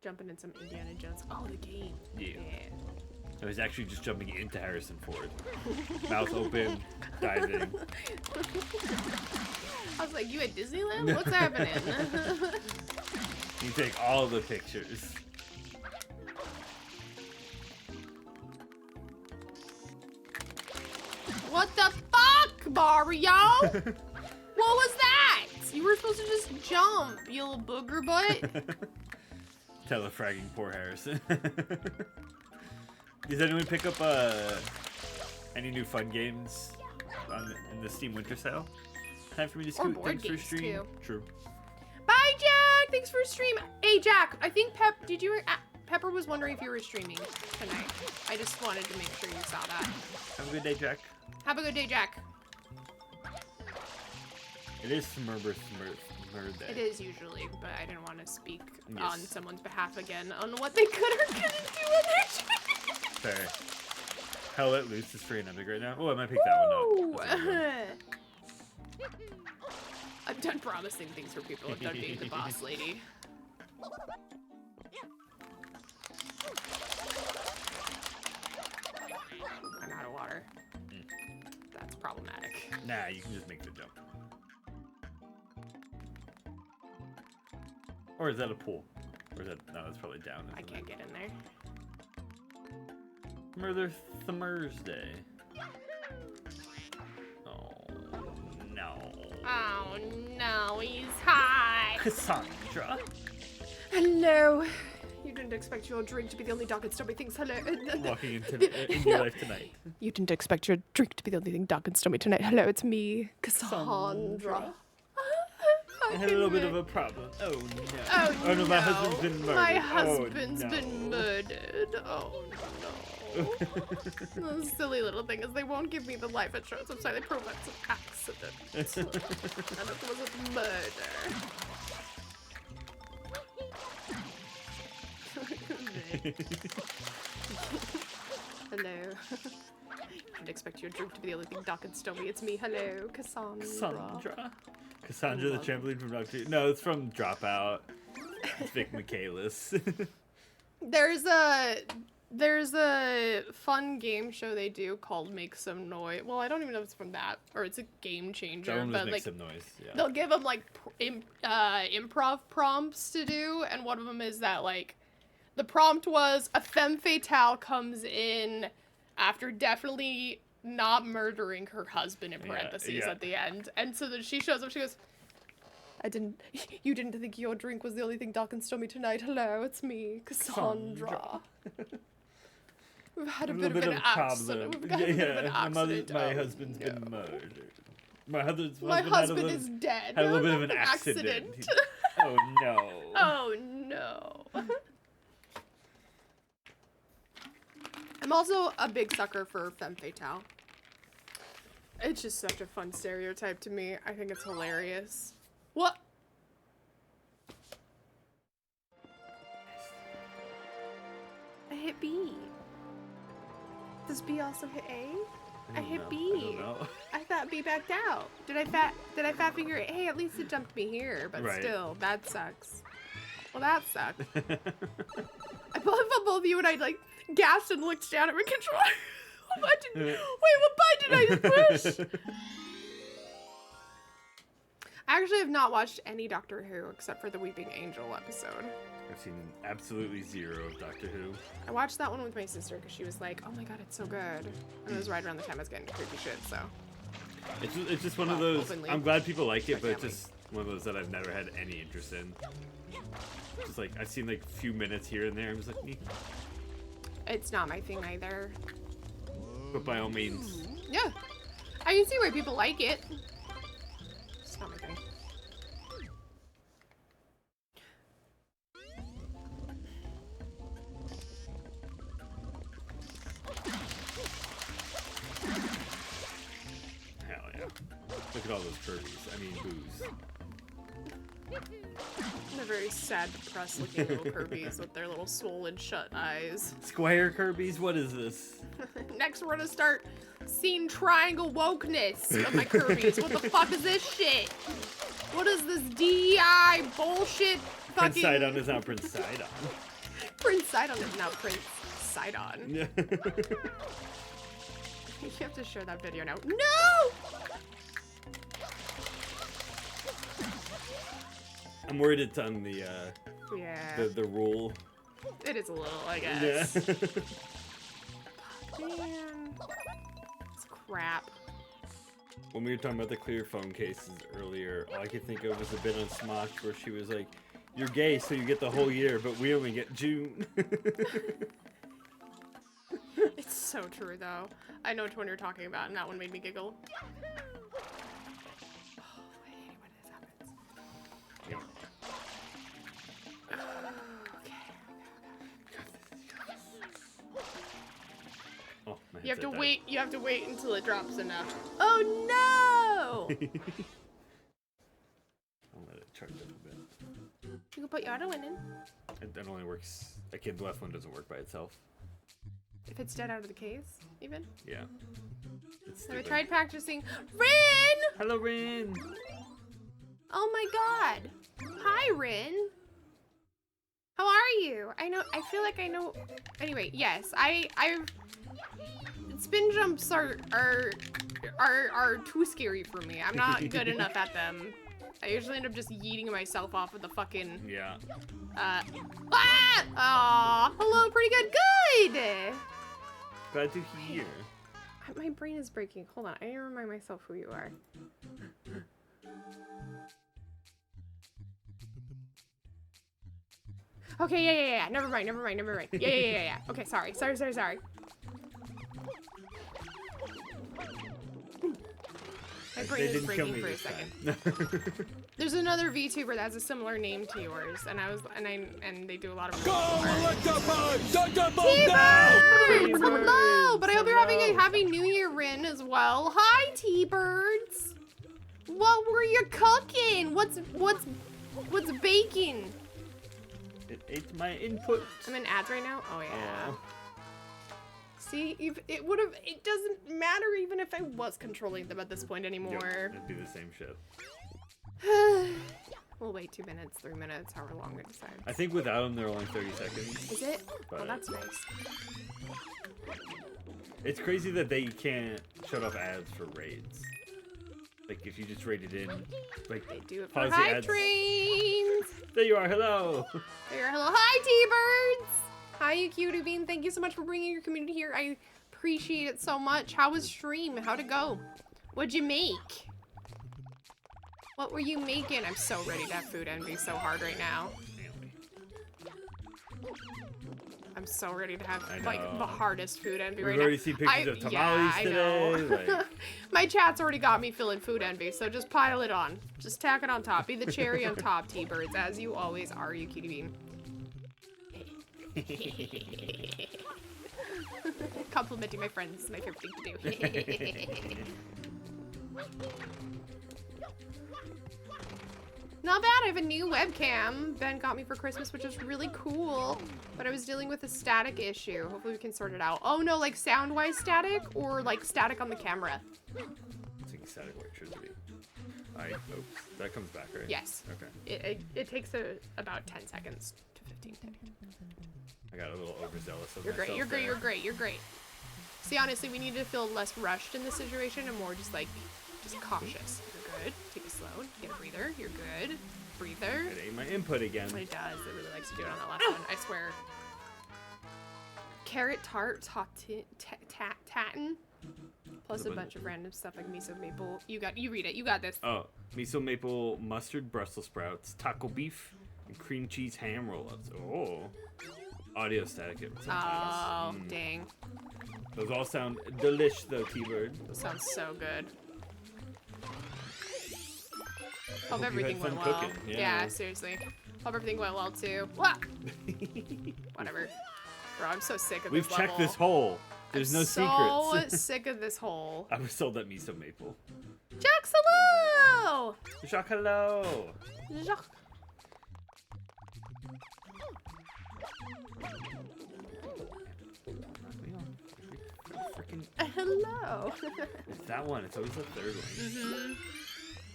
Jumping in some Indiana Jones. Oh, the game. Yeah. I was actually just jumping into Harrison Ford. Mouth open, diving. I was like, you at Disneyland? What's happening? You take all the pictures. What the fuck, Mario? What was that? You were supposed to just jump, you little booger butt. Telefragging poor Harrison. Does anyone pick up any new fun games in the Steam Winter Sale? Time for me to scoot. board Thanks for games, stream. too. True. Bye, Jack. Thanks for stream. Hey, Jack. I think Pepper was wondering if you were streaming tonight. I just wanted to make sure you saw that. Have a good day, Jack. Have a good day, Jack. It is Smurber Day. It is usually, but I didn't want to speak Yes. on someone's behalf again on what they could or couldn't do on their stream. Fair. Hell Let Loose is free and epic right now. Oh, I might pick that one up. That's a good one. I'm done promising things for people. I'm done being the boss lady. I'm out of water. That's problematic. Nah, you can just make the jump. Or is that a pool? Or is that... No, that's probably down. I can't get in there. Murder Thursday. Oh, no. Oh no, he's high. Cassandra. Hello. You didn't expect your drink to be the only dark and stormy things. Hello. Walking into your life tonight. You didn't expect your drink to be the only thing dark and stormy tonight. Hello, it's me, Cassandra. I had a little bit of a problem. Oh no. Oh, no, my husband's been murdered. My husband's oh, no. been murdered. Oh no. The silly little thing is they won't give me the life insurance. I'm sorry, they prove it's an accident. And it was a murder. Hello. I'd expect your drink to be the only thing Doc and Stomy. It's me. Hello, Cassandra. Cassandra the trampoline from Doctor Who. No, it's from Dropout. It's Vic Michaelis. There's a fun game show they do called Make Some Noise. Well, I don't even know if it's from that or it's a Game Changer. That one but Make like Some Noise. Yeah. they'll give them like improv prompts to do, and one of them is that like the prompt was a femme fatale comes in after definitely not murdering her husband in parentheses at the end, and so then she shows up. She goes, You didn't think your drink was the only thing Doc and Stomy tonight. Hello, it's me, Cassandra. We've had a bit of an accident. We've had a bit of an accident. My husband's been murdered. My husband is dead. Had a little bit of an accident. Oh no. Oh no. I'm also a big sucker for femme fatale. It's just such a fun stereotype to me. I think it's hilarious. What? I hit B. Does B also hit A? I hit B. I don't know. I thought B backed out. Did I fat figure it? Hey, at least it jumped me here, but still, that sucks. Well, that sucked. I love how both you and I like gasped and looked down at my controller. Wait, what button did I push? I actually have not watched any Doctor Who except for the Weeping Angel episode. I've seen absolutely zero of Doctor Who. I watched that one with my sister because she was like, oh my god, it's so good. And it was right around the time I was getting creepy shit, so. It's just one of those, I'm glad people like it, but it's just one of those that I've never had any interest in. Just like, I've seen like a few minutes here and there, I'm just like, me. It's not my thing either. But by all means. Yeah. I can see why people like it. It's not my thing. Hell yeah. Look at all those Kirby's. I mean, booze. They're very sad, depressed looking little Kirby's with their little swollen shut eyes. Square Kirby's? What is this? Next, we're gonna start seeing triangle wokeness of my Kirby's. What the fuck is this shit? What is this DEI bullshit fucking... Prince Sidon is now Prince Sidon. Prince Sidon is now Prince Sidon. Yeah. You have to share that video now. No! I'm worried it's on the, the rule. It is a little, I guess. Yeah. Man. It's crap. When we were talking about the clear phone cases earlier, all I could think of was a bit on Smosh where she was like, you're gay, so you get the whole year, but we only get June. It's so true, though. I know which one you're talking about, and that one made me giggle. Oh, I hate when this happens. Yep. Oh, my You have to headset wait. You have to wait until it drops enough. Oh no! died. I'll let it charge up a bit. You can put your other one in. That only works. Okay, the left one doesn't work by itself. If it's dead out of the case, even. Yeah. It's Have I stupid. tried practicing? Rin! Hello, Rin! Oh my god. Hi, Rin. How are you? I feel like I know. Anyway, yes, I've. Spin jumps are too scary for me. I'm not good enough at them. I usually end up just yeeting myself off of the fucking. Yeah. Aw, hello, pretty good. Good. Glad to hear. My brain is breaking. Hold on, I need to remind myself who you are. Okay, yeah. Never mind. Yeah. Okay, sorry. My brain is breaking for a second. There's another VTuber that has a similar name to yours, and they do a lot of. T-Birds! Hello! But I hope you're having a happy New Year, Rin, as well. Hi, T-Birds! What were you cooking? What's baking? It ate my input. I'm in ads right now? Oh, yeah. See, if it would have. It doesn't matter even if I was controlling them at this point anymore. It'd be the same shit. We'll wait 2 minutes, 3 minutes, however long we decide. I think without them, they're only 30 seconds. Is it? But Oh, that's nice. It's crazy that they can't shut off ads for raids. Like, if you just raided in, like, They do it for pause the Hive ads. Trains. There you are, hello! There you are. Hello. Hi, T-Birds. Hi, you cutie bean. Thank you so much for bringing your community here. I appreciate it so much. How was stream? How'd it go? What'd you make? What were you making? I'm so ready to have food envy so hard right now. I'm so ready to have like the hardest food envy right We've now. already seen pictures of tamales I today. know. Like, My chat's already got me feeling food envy, so just pile it on. Just tack it on top. Be the cherry on top, T-Birds, as you always are, you cutie bean. Complimenting my friends is my favorite thing to do. Not bad, I have a new webcam Ben got me for Christmas, which is really cool. But I was dealing with a static issue. Hopefully we can sort it out. Oh no, like sound-wise static or like static on the camera? I think static electricity. Alright, oops. That comes back, right? Yes. Okay. It takes about 10 seconds to 15 seconds. I got a little overzealous of You're great, myself you're great, there. you're great, you're great. See, honestly, we need to feel less rushed in this situation and more just like, just cautious. You're good. Take it slow. Get a breather. You're good. Breather. It ain't my input again. It does. It really likes to do it on that last one. I swear. Carrot tart, tatin, plus a bunch of random stuff like miso maple. You read it. You got this. Oh, miso maple mustard Brussels sprouts, taco beef, and cream cheese ham roll-ups. Oh. Audio static. Oh, dang. Those all sound delish though, T-Bird. That sounds so good. Hope Hope you everything had went fun well. cooking, Yeah. yeah. Seriously. Hope everything went well too. Wah! Whatever. Bro, I'm so sick of We've this checked level. this hole. There's no So secrets. sick of this hole. I was sold that miso maple. Jax, hello! Jacques, hello! Jacques. Hello. It's that one. It's always the third one.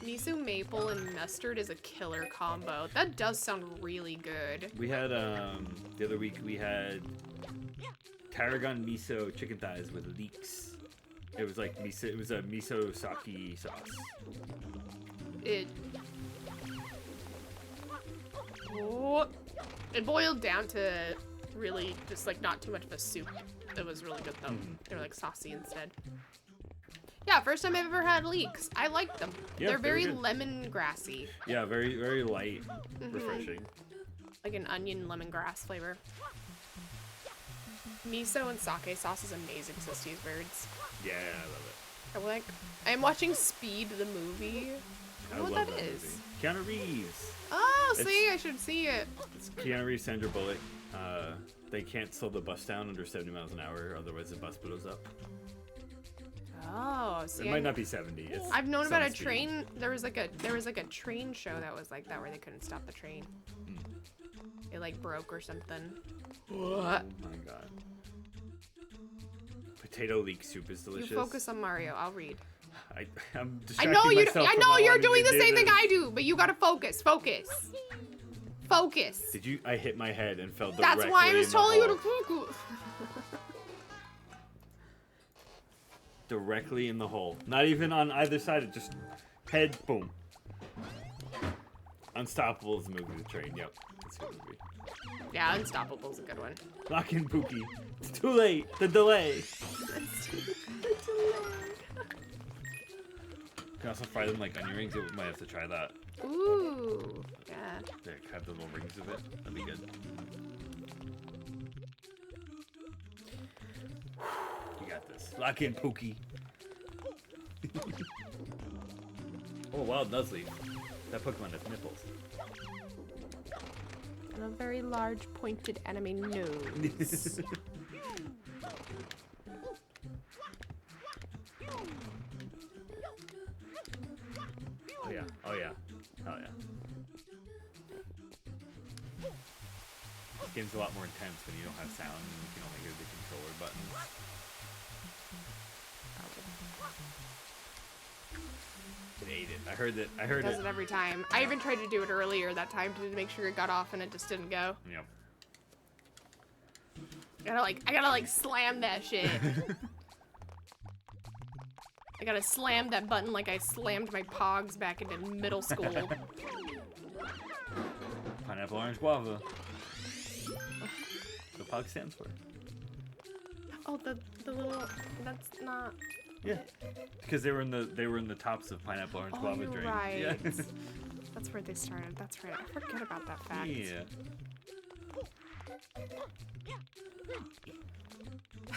Miso maple and mustard is a killer combo. That does sound really good. We had the other week we had tarragon miso chicken thighs with leeks. It was like miso. It was a miso sake sauce. It boiled down to really just like not too much of a soup. It was really good though. They were like saucy instead. Yeah, first time I've ever had leeks. I like them. Yeah, They're very very good. lemongrassy. Yeah, very very light, refreshing. Like an onion lemongrass flavor. Miso and sake sauce is amazing, Sisters Birds. Yeah, I love it. I am watching Speed the movie. I don't know what that is. movie. Keanu Reeves. Oh, It's- see, I should see it. It's Keanu Reeves, Sandra Bullock. They can't slow the bus down under 70 miles an hour, otherwise the bus blows up. Oh, see, It might not be 70. It's I've known about a some speed. train. There was like a train show that was like that where they couldn't stop the train. It like broke or something. Oh my god. Potato leek soup is delicious. You focus on Mario. I'll read. I'm I distracting know you. myself I from know not you're wanting doing to the do same thing this. I do, but you gotta focus. Focus. Focus. Did you? I hit my head and fell directly That's why I was in the telling you hole. to focus. Directly in the hole. Not even on either side. It just head boom. Unstoppable is the movie. The train. Yep. That's a good movie. Yeah, Unstoppable's a good one. Lock in Pookie. It's too late. The delay. You can also fry them like onion rings. You might have to try that. Ooh. Yeah. There, have the little rings of it. That'd be good. You got this. Lock in Pookie. Oh, wild Nuzleaf. That Pokemon has nipples. And a very large pointed enemy nose. Oh yeah. Oh yeah. Oh yeah. This game's a lot more intense when you don't have sound and you can only hear the controller buttons. It ate it. I heard it. I heard Does it. it every time. I even tried to do it earlier that time to make sure it got off and it just didn't go. Yep. I gotta like slam that shit. I gotta slam that button like I slammed my pogs back into middle school. Pineapple, orange, guava. The POG stands for. Oh, the little, that's not. Yeah. Because they were in the tops of pineapple, orange, guava you're drinks. right. Yeah. That's where they started. That's right. I forget about that fact. Yeah.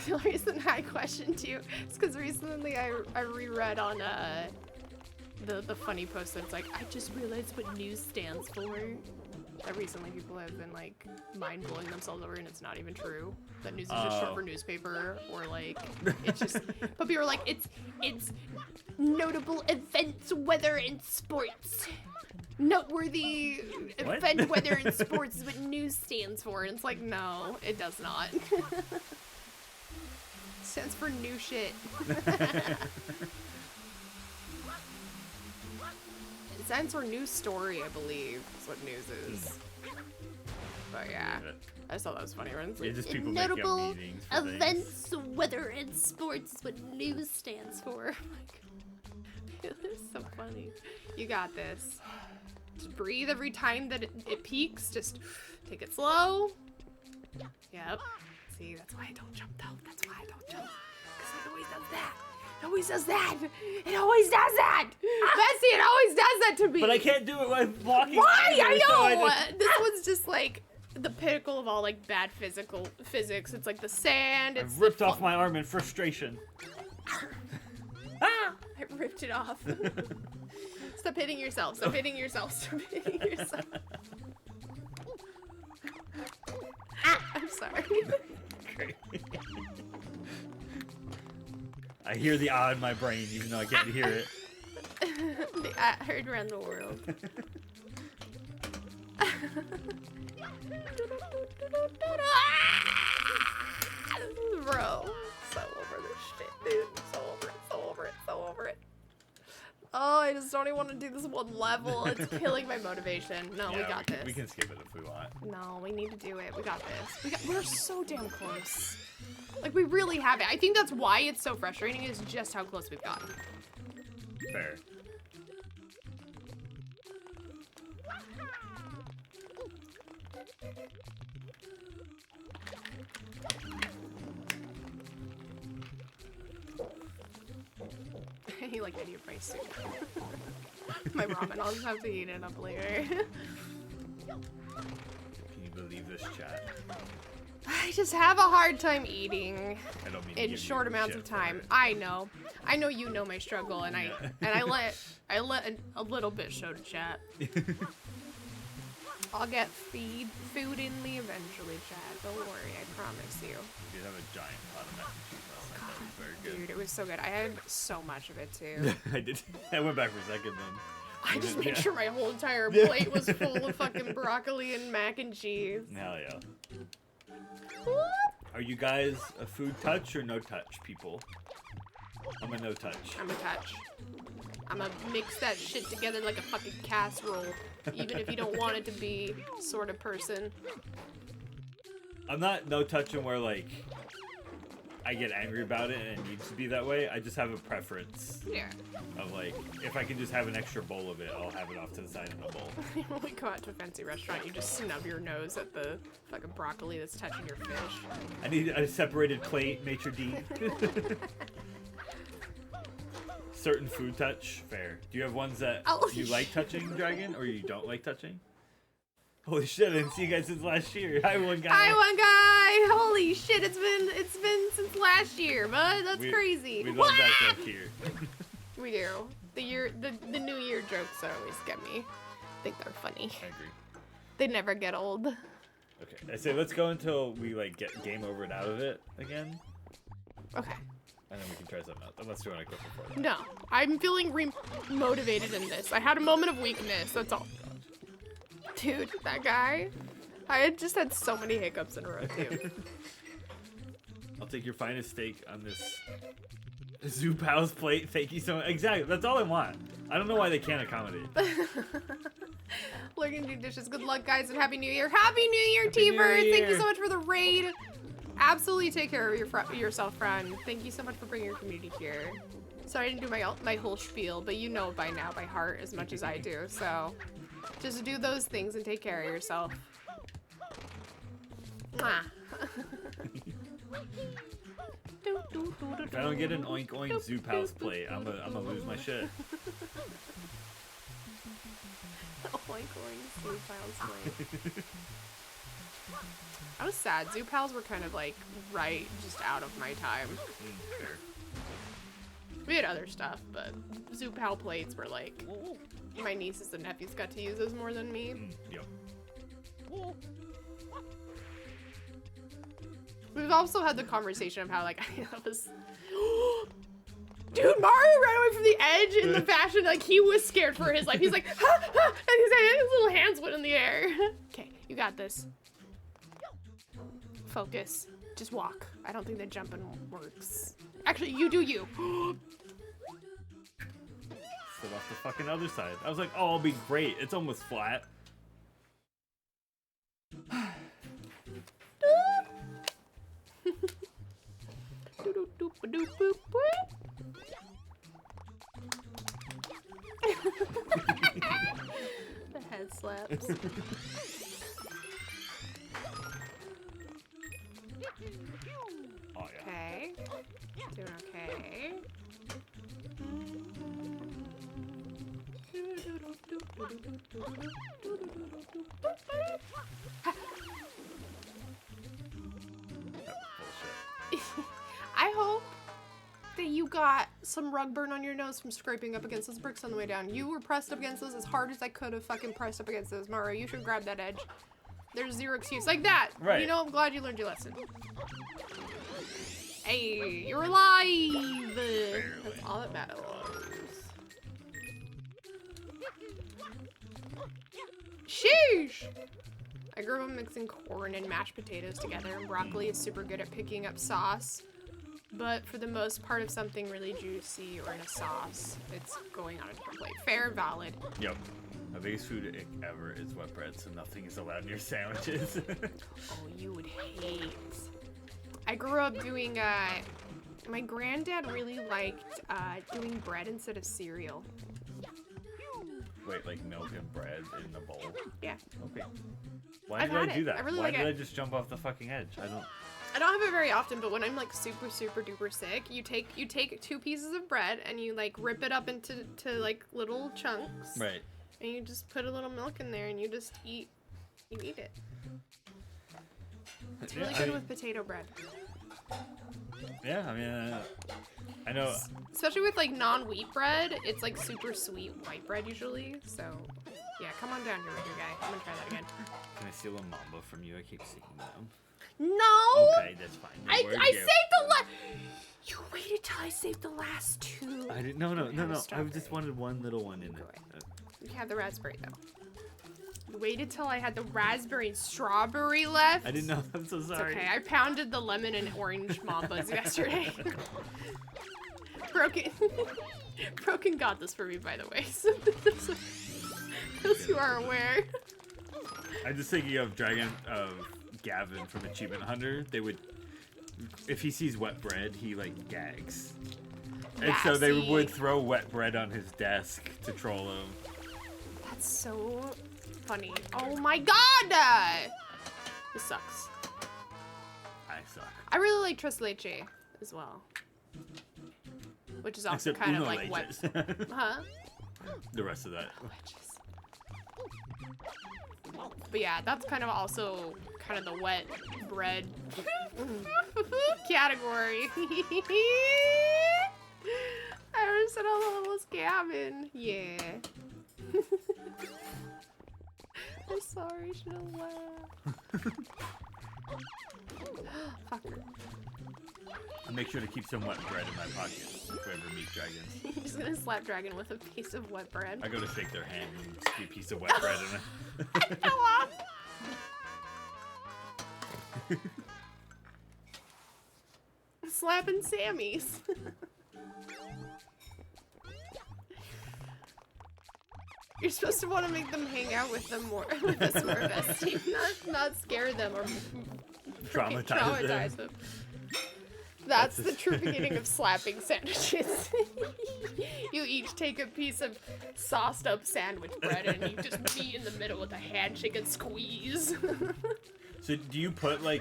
The reason I questioned you is because recently I reread on the funny post that's like, I just realized what news stands for. That recently people have been like mind blowing themselves over, and it's not even true. That news is just short for newspaper, or like it's just. But people are like, it's notable events, weather, and sports. Noteworthy event, weather, and sports is what news stands for, and it's like, no, it does not. Stands for new shit. It stands for news story, I believe, is what news is. But yeah, I just thought that was funny. It's like, just people making up notable meanings for things. events, weather, and sports is what news stands for. It's so funny. You got this. Just breathe every time that it peaks. Just take it slow. Yep. See, that's why I don't jump though. That's why I don't jump. Because it always does that. It always does that. It always does that. Bessie, it always does that to me. But I can't do it while I'm walking. Why? Either, I so know. just- This one's just like the pinnacle of all like bad physics. It's like the sand. It's I've ripped off my arm in frustration. I ripped it off. Stop hitting yourself. Stop hitting yourself. Stop hitting yourself. I'm sorry. Great. I hear the ah in my brain, even though I can't hear it. The at heard around the world. Bro, so over this shit, dude. So over it, so over it, so over it. Oh, I just don't even want to do this one level. It's killing my motivation. No, we got this. We can skip it if we want. No, we need to do it. We got this. We're so damn close. Like, we really have it. I think that's why it's so frustrating, is just how close we've gotten. Fair. You like any of my soup. My ramen, I'll just have to eat it up later. Can you believe this, chat? I just have a hard time eating I don't mean to in give short you amounts shit of for time. it. I know you know my struggle, and I let a little bit show to chat. I'll get food in me eventually, chat. Don't worry, I promise you. We did have a giant pot of mac and cheese last night. That was very good. Dude, it was so good. I had so much of it too. I did. I went back for a second then. I just made Yeah. sure my whole entire plate was full of fucking broccoli and mac and cheese. Hell yeah. Are you guys a food touch or no touch people? I'm a no touch. I'm a touch. I'm gonna mix that shit together like a fucking casserole, even if you don't want it to be, sort of person. I'm not no touching where like I get angry about it and it needs to be that way. I just have a preference Yeah. of like if I can just have an extra bowl of it, I'll have it off to the side in a bowl. When we go out to a fancy restaurant, you just snub your nose at the fucking broccoli that's touching your fish. I need a separated plate, maitre d'. Certain food touch, fair. Do you have ones that Oh, you like touching, Dragon, or you don't like touching? Holy shit, I didn't see you guys since last year. Hi, one guy. Hi, one guy! Holy shit, it's been since last year, bud. That's crazy. We love that joke here. We do. The New Year jokes always get me. I think they're funny. I agree. They never get old. Okay, I say let's go until we like get game over and out of it again, Okay. and then we can try something else. Unless you want to go before that. No, I'm feeling motivated in this. I had a moment of weakness, that's all. Dude, that guy, I had just had so many hiccups in a row, too. I'll take your finest steak on this Zoo Pals plate. Thank you so much. Exactly, that's all I want. I don't know why they can't accommodate. Lurking do dishes. Good luck, guys, and Happy New Year. Happy New Year, Happy New T-Bird. Thank you Year. so much for the raid. Absolutely take care of yourself, friend. Thank you so much for bringing your community here. Sorry I didn't do my whole spiel, but you know by now by heart as much as I do. So just do those things and take care of yourself. Mwah. If I don't get an oink oink Zoop House plate, I'm gonna lose my shit. Oink oink Zoo Pals plate. I was sad. Zoo Pals were kind of like right just out of my time. Fair. We had other stuff, but Zoo Pal plates were like my nieces and nephews got to use those more than me. Yep. We've also had the conversation of how like I was dude, Mario ran away from the edge in the fashion like he was scared for his life. He's like, ha, ha, and his little hands went in the air. Okay, you got this. Focus. Just walk. I don't think that jumping works. Actually, you do you. Stood off the fucking other side. I was like, oh, I'll be great. It's almost flat. The head slaps. Oh, yeah. Okay. Doing okay. I hope that you got some rug burn on your nose from scraping up against those bricks on the way down. You were pressed up against those as hard as I could have fucking pressed up against those. Mario, you should grab that edge. There's zero excuse. Like that. Right. You know, I'm glad you learned your lesson. Hey, you're alive! That's all that matters. Sheesh! I grew up mixing corn and mashed potatoes together, and broccoli is super good at picking up sauce. But for the most part of something really juicy or in a sauce, it's going on a different plate. Fair and valid. Yep. My biggest food ick ever is wet bread, so nothing is allowed near sandwiches. Oh, you would hate. I grew up doing, my granddad really liked doing bread instead of cereal. Wait, like milk and bread in the bowl? Yeah. Okay. Why I've did I had do it. that? I really Why like did it. I just jump off the fucking edge? I don't have it very often, but when I'm like super duper sick, you take 2 pieces of bread and you like rip it up into like little chunks. Right. And you just put a little milk in there and you just eat it. It's really good with potato bread. Yeah, I mean, I know. Especially with like non-wheat bread, it's like super sweet white bread usually. So yeah, come on down here with your guy. I'm gonna try that again. Can I steal a Mamba from you? I keep seeing them. No! Okay, that's fine. No I worries saved there. the last. You waited till I saved the last 2. I didn't. No. I Strawberry. just wanted one little one in there. You had the raspberry though. You waited till I had the raspberry and strawberry left. I didn't know. I'm so It's sorry. okay. I pounded the lemon and orange Mambas yesterday. Broken got this for me, by the way. So those who are aware. I'm just thinking of Gavin from Achievement Hunter. They would, if he sees wet bread, he like gags. And Yeah, so they see? would throw wet bread on his desk to troll him. That's so funny. Oh my god! This sucks. I suck. I really like Tres Leche as well. Which is also Except kind of Uno like wet. Leches. Huh? The rest of that. But yeah, that's kind of also kind of the wet bread category. I understand all the levels, Gavin. Yeah. I'm sorry, I shouldn't laugh. Fucker. I make sure to keep some wet bread in my pocket if I ever meet dragons. You're just gonna slap Dragon with a piece of wet bread. I go to shake their hand and see a piece of wet bread in it. Go off! Slapping Sammy's. You're supposed to want to make them hang out with them more, with us more, bestie. Not scare them or traumatize them. That's the true beginning of slapping sandwiches. You each take a piece of sauced up sandwich bread and you just meet in the middle with a handshake and squeeze. So do you put like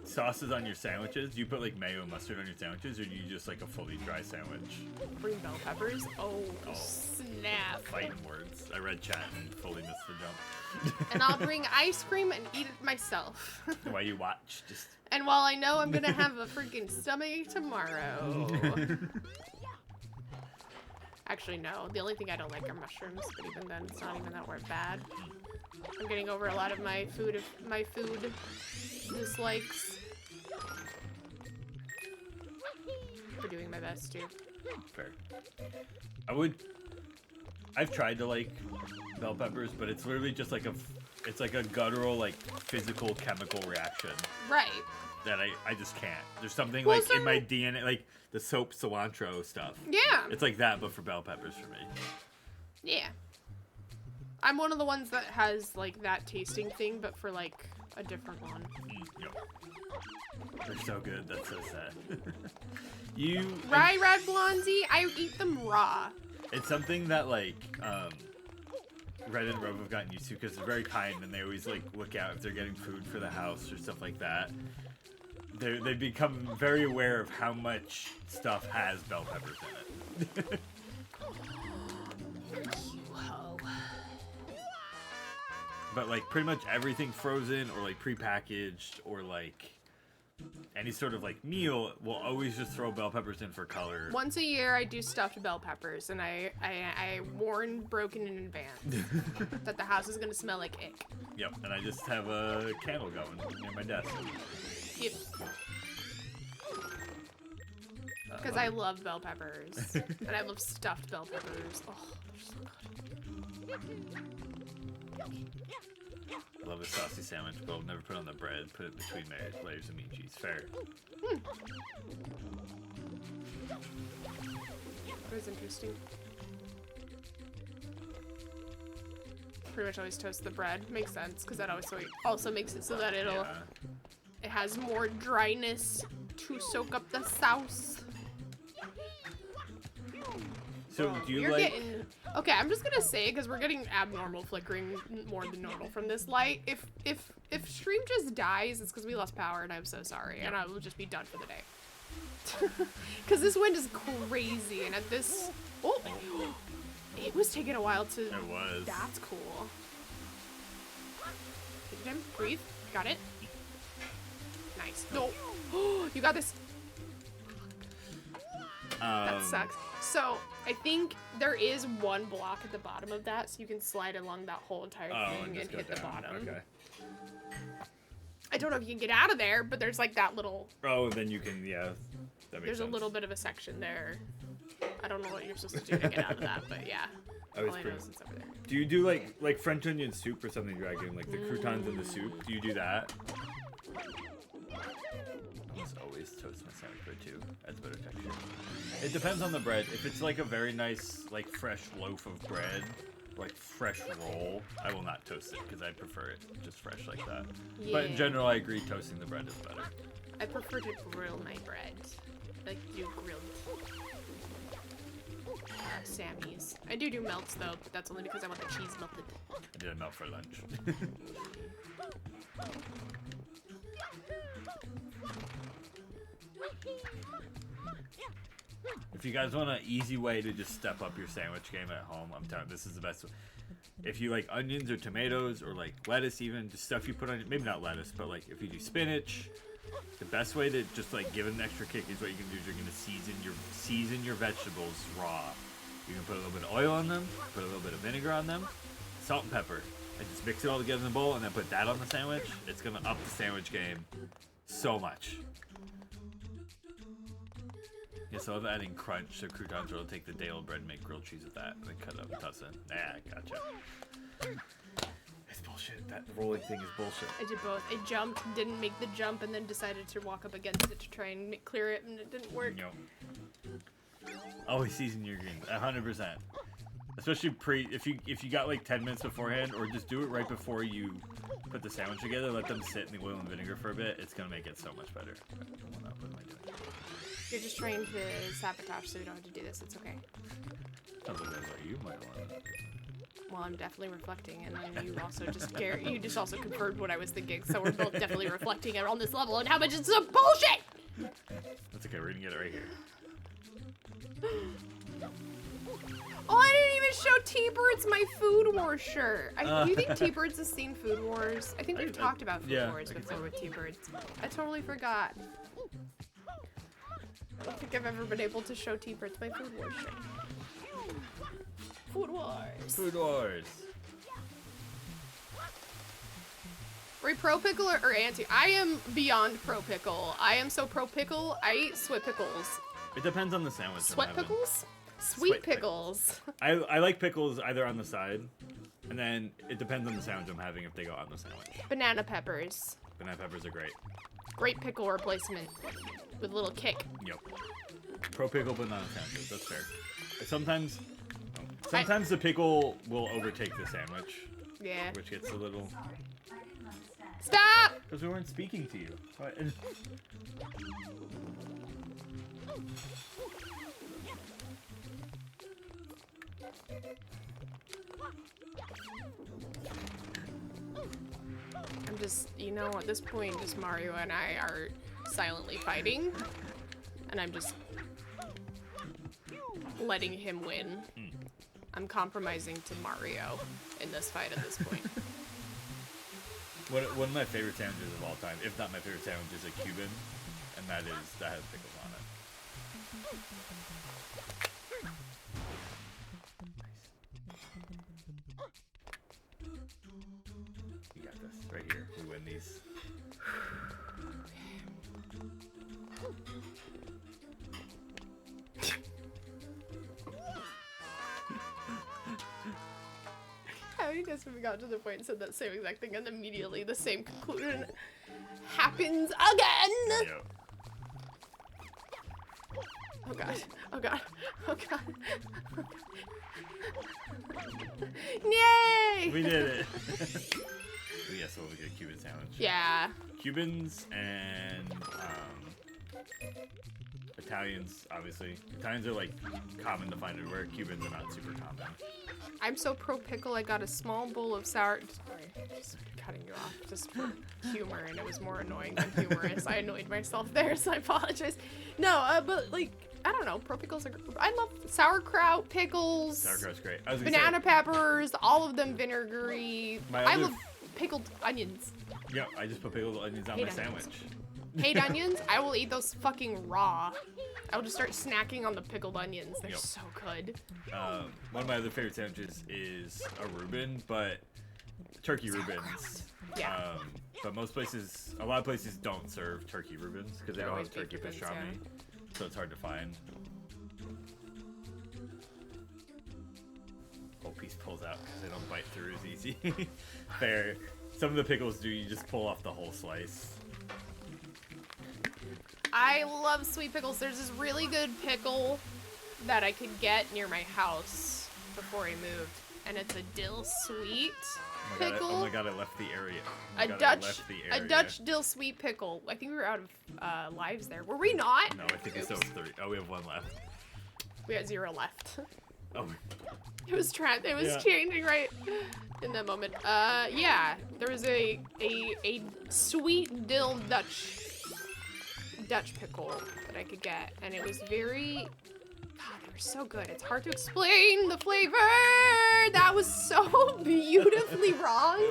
sauces on your sandwiches? Do you put like mayo and mustard on your sandwiches, or do you just like a fully dry sandwich? Bring bell peppers? Oh, snap. Fighting words. I read chat and fully missed the jump. And I'll bring ice cream and eat it myself. While you watch, just... And while I know I'm gonna have a freaking stomachache tomorrow. Actually, no. The only thing I don't like are mushrooms, but even then, it's not even that word bad. I'm getting over a lot of my food dislikes. For doing my best, too. Fair. I've tried to like bell peppers, but it's literally just like it's like a guttural, like physical chemical reaction. Right. That I just can't. There's something like in my DNA, like the soap cilantro stuff. Yeah. It's like that, but for bell peppers for me. Yeah. I'm one of the ones that has like that tasting thing, but for like a different one. Yep. They're so good. That's so sad. Rye Red Blondie, I eat them raw. It's something that like Red and Rove have gotten used to because they're very kind and they always like look out if they're getting food for the house or stuff like that. They become very aware of how much stuff has bell peppers in it. But like pretty much everything frozen or like prepackaged or like any sort of like meal will always just throw bell peppers in for color. Once a year I do stuffed bell peppers and I warn Broken in advance that the house is gonna smell like ick. Yep, and I just have a candle going near my desk. Yep. Because I love bell peppers. And I love stuffed bell peppers. Oh, they're so good. I love a saucy sandwich, but I'll never put it on the bread. Put it between layers of meat and cheese. Fair. That was interesting. Pretty much always toast the bread. Makes sense, because that also makes it so that it has more dryness to soak up the sauce. So do you You're like... getting... Okay, I'm just gonna say, because we're getting abnormal flickering more than normal from this light. If stream just dies, it's because we lost power, and I'm so sorry, and I will just be done for the day. Because this wind is crazy, and at this... Oh! It was taking a while to... It was. That's cool. Take your time. Breathe. Got it. Nice. No! You got this. That sucks. So, I think there is one block at the bottom of that, so you can slide along that whole entire thing and hit the bottom. Okay. I don't know if you can get out of there, but there's like that little... Oh, then you can, yeah. That makes There's sense. a little bit of a section there. I don't know what you're supposed to do to get out of that, but yeah. All I know is it's over there. Do you do like French onion soup or something, Dragon? Like the croutons in the soup? Do you do that? I almost always toast my sandwich bread too. Adds better texture. It depends on the bread. If it's like a very nice, like fresh loaf of bread, like fresh roll, I will not toast it because I prefer it just fresh like that. Yeah. But in general, I agree toasting the bread is better. I prefer to grill my bread. Like do grilled Sammy's. I do melts though, but that's only because I want the cheese melted. I did a melt for lunch. If you guys want an easy way to just step up your sandwich game at home, I'm telling you, this is the best way. If you like onions or tomatoes or like lettuce even, just stuff you put on, maybe not lettuce, but like if you do spinach, the best way to just like give it an extra kick is what you can do is you're gonna season your vegetables raw. You can put a little bit of oil on them, put a little bit of vinegar on them, salt and pepper, and just mix it all together in a bowl and then put that on the sandwich. It's gonna up the sandwich game so much. Yeah, so I'm adding crunch, so croutons will take the day-old bread and make grilled cheese with that, and then cut it up and toss it. Nah, gotcha. It's bullshit. That rolling thing is bullshit. I did both. I jumped, didn't make the jump, and then decided to walk up against it to try and clear it, and it didn't work. No. Always season your greens, 100%. Especially if you got like 10 minutes beforehand, or just do it right before you put the sandwich together. Let them sit in the oil and vinegar for a bit. It's gonna make it so much better. What am I doing? You're just trying to sabotage so you don't have to do this. It's okay. Sounds like that's what you might want. Well, I'm definitely reflecting, and then you also just also confirmed what I was thinking. So we're both definitely reflecting on this level and how much it's some bullshit. That's okay. We're gonna get it right here. Oh, I didn't even show T-Birds my Food Wars shirt. Do you think T-Birds has seen Food Wars? I think we've talked about Food Wars before with T-Birds. I totally forgot. I don't think I've ever been able to show T-Birds my Food Wars shirt. Food Wars. Food Wars. Are you pro pickle or anti? I am beyond pro pickle. I am so pro pickle, I eat sweat pickles. It depends on the sandwich. Sweat pickles? Sweet pickles. I like pickles either on the side, and then it depends on the sandwich I'm having if they go on the sandwich. Banana peppers. Banana peppers are great. Great pickle replacement with a little kick. Yep. Pro pickle banana sandwiches. That's fair. Sometimes the pickle will overtake the sandwich. Yeah. Which gets a little. Stop! Because we weren't speaking to you. What? I'm just, you know, at this point, just Mario and I are silently fighting. And I'm just letting him win. I'm compromising to Mario in this fight at this point. One of my favorite sandwiches of all time, if not my favorite sandwich, is a Cuban, and that has pickles on it. You got this right here. We win these. How many times have we got to the point and said that same exact thing and immediately the same conclusion happens again? Yep. Oh god. Oh god. Oh god. Yay! We did it. Yes, we'll get a Cuban sandwich. Yeah. Cubans and Italians, obviously. Italians are like common to find everywhere. Cubans are not super common. I'm so pro pickle. I got a small bowl of sour. Sorry, just cutting you off just for humor, and it was more annoying than humorous. I annoyed myself there, so I apologize. No, but like I don't know. Pro pickles are. I love sauerkraut, pickles. Sauerkraut's great. Banana peppers, all of them vinegary. I love pickled onions. Yeah, I just put pickled onions on my sandwich. Hate onions. I will eat those fucking raw. I will just start snacking on the pickled onions. They're so good. One of my other favorite sandwiches is a Reuben, but turkey Reubens. Yeah. But a lot of places don't serve turkey Reubens because they don't have turkey pastrami, so it's hard to find. Whole piece pulls out because they don't bite through as easy. Fair. Some of the pickles do. You just pull off the whole slice. I love sweet pickles. There's this really good pickle that I could get near my house before I moved, and it's a dill sweet pickle. Oh my god, I left the area. A Dutch dill sweet pickle. I think we were out of lives there. Were we not? No, I think it's still 3. Oh, we have 1 left. We had 0 left. Oh. It was changing right in that moment. Yeah, there was a sweet dill Dutch pickle that I could get, and it was very, God, they were so good. It's hard to explain the flavor. That was so beautifully wrong.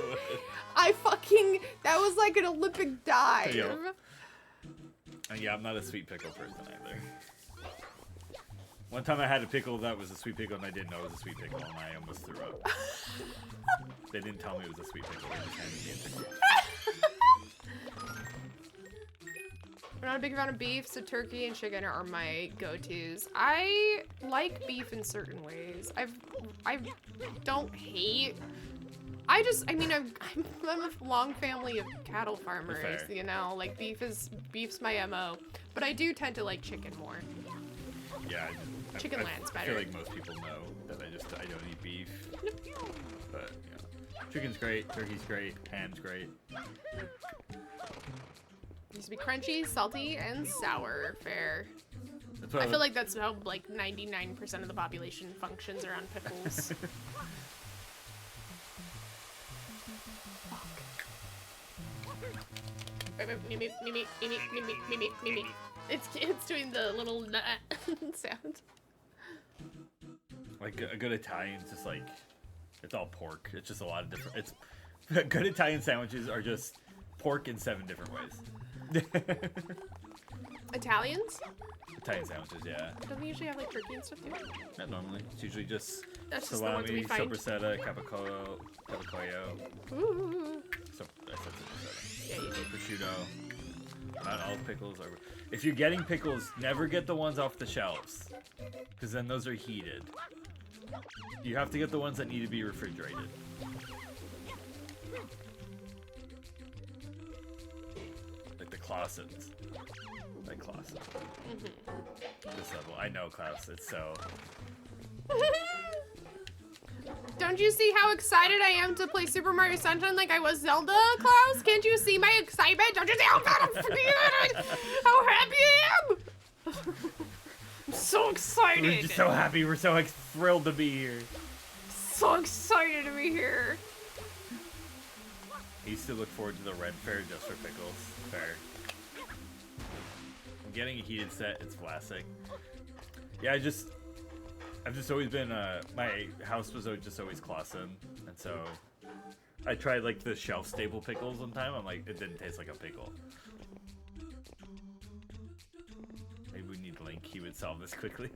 That was like an Olympic dive. Yeah, I'm not a sweet pickle person either. One time I had a pickle that was a sweet pickle and I didn't know it was a sweet pickle and I almost threw up. They didn't tell me it was a sweet pickle, they just handed me a pickle. I'm not a big fan of beef, so turkey and chicken are my go-tos. I like beef in certain ways. I don't hate. I'm a long family of cattle farmers, you know, like beef's my MO, but I do tend to like chicken more. Yeah, Chicken land's I better. feel like most people know that I don't eat beef. But yeah, chicken's great, turkey's great, ham's great. Needs to be crunchy, salty, and sour. Fair. That's what I feel like that's how like 99% of the population functions around pickles. It's doing the little nut sound. Like a good Italian's just like, it's all pork. It's just a lot of different. It's good Italian sandwiches are just pork in 7 different ways. Italians? Italian sandwiches, yeah. Doesn't it usually have like turkey and stuff too? Not normally. It's usually just That's just the ones we salami, find. sopressata, capicola. Ooh. I said sopressata. Yeah, you did. Prosciutto. Not all pickles are. If you're getting pickles, never get the ones off the shelves, because then those are heated. You have to get the ones that need to be refrigerated. Like the Clausens. Like Clausen. This level. I know Klaus. It's so. Don't you see how excited I am to play Super Mario Sunshine like I was Zelda, Klaus? Can't you see my excitement? Don't you see how happy I am? I'm so excited. We're just so happy. We're so thrilled to be here. So excited to be here. I used to look forward to the Red Fair just for pickles. Fair. I'm getting a heated set. It's classic. Yeah, I've just always been, my house was always Clausen, and so I tried like the shelf stable pickles one time. I'm like, it didn't taste like a pickle. Maybe we need Link. He would solve this quickly.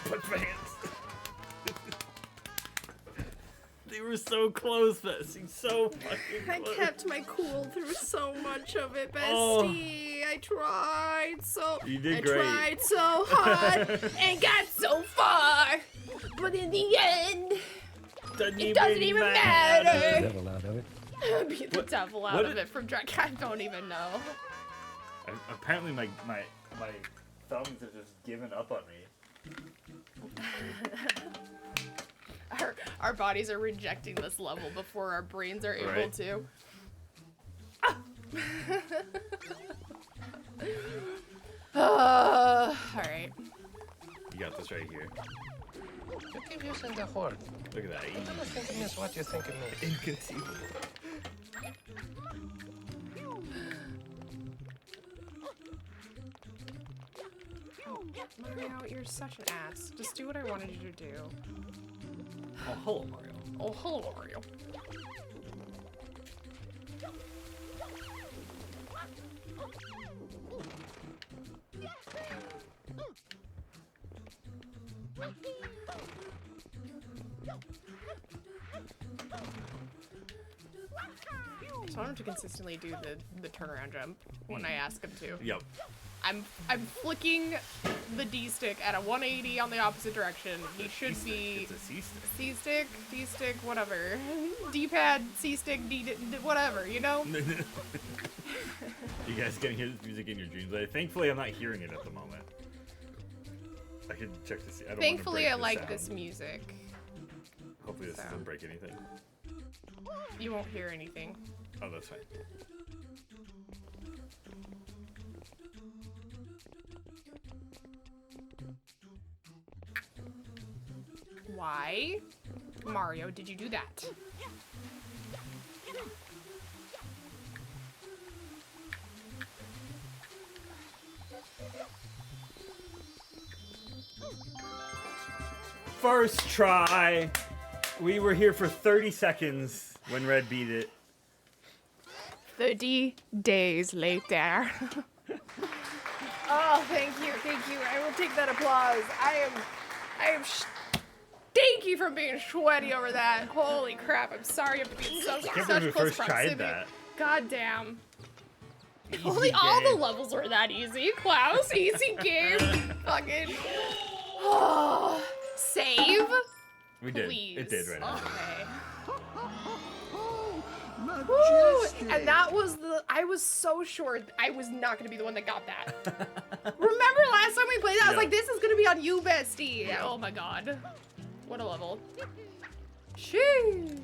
Punch my hands. They were so close, Bessie. So fucking close. I kept my cool through so much of it, bestie. Oh. I tried so. You did I great. tried so hard and got so far, but in the end, it doesn't even matter. Devil out of it. Beat the devil out what of did- it from Drake. I don't even know. Apparently, my thumbs have just given up on me. Our bodies are rejecting this level before our brains are able Right. to. Alright. You got this right here. You keep using the word. Look at that. I'm not thinking it's what you think it means. Inconceivable. Mario, you're such an ass. Just do what I wanted you to do. Oh, hello, Mario. Oh, hello, Mario. So I want him to consistently do the turnaround jump when I ask him to. Yep. I'm flicking the D stick at a 180 on the opposite direction. He should be It's a C stick. C stick, D stick, whatever. D pad, C stick, D whatever, you know? You guys can hear this music in your dreams. Thankfully, I'm not hearing it at the moment. I can check to see. I don't Thankfully, I want to break the like this sound. music. Hopefully, this So. doesn't break anything. You won't hear anything. Oh, that's fine. Why? Mario, did you do that? First try. We were here for 30 seconds when Red beat it. 30 days later. Oh, thank you, thank you. I will take that applause. I am stinky from being sweaty over that. Holy crap! I'm sorry I'm being so can't believe such we close first tried proximity. that. God damn. Easy Only all the game. levels were that easy, Klaus. Easy game. Fucking. Save? We did. Please. It did right after. Okay. Woo! And that was I was so sure I was not gonna be the one that got that. Remember last time we played that? I was like, this is gonna be on you, bestie. Yeah. Oh my god. What a level. Sheesh.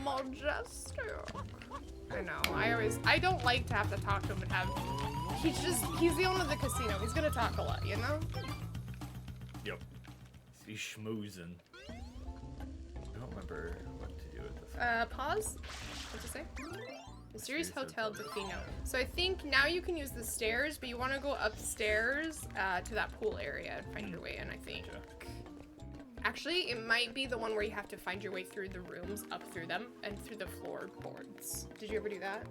Majestic. I know. I don't like to have to talk to him and have. He's the owner of the casino. He's gonna talk a lot, you know? Yep. He's schmoozing. I don't remember what to do with this. Pause. What's it say? Mysterious Hotel Defino. So I think now you can use the stairs, but you want to go upstairs to that pool area and find your way in, I think. Actually, it might be the one where you have to find your way through the rooms, up through them, and through the floorboards. Did you ever do that?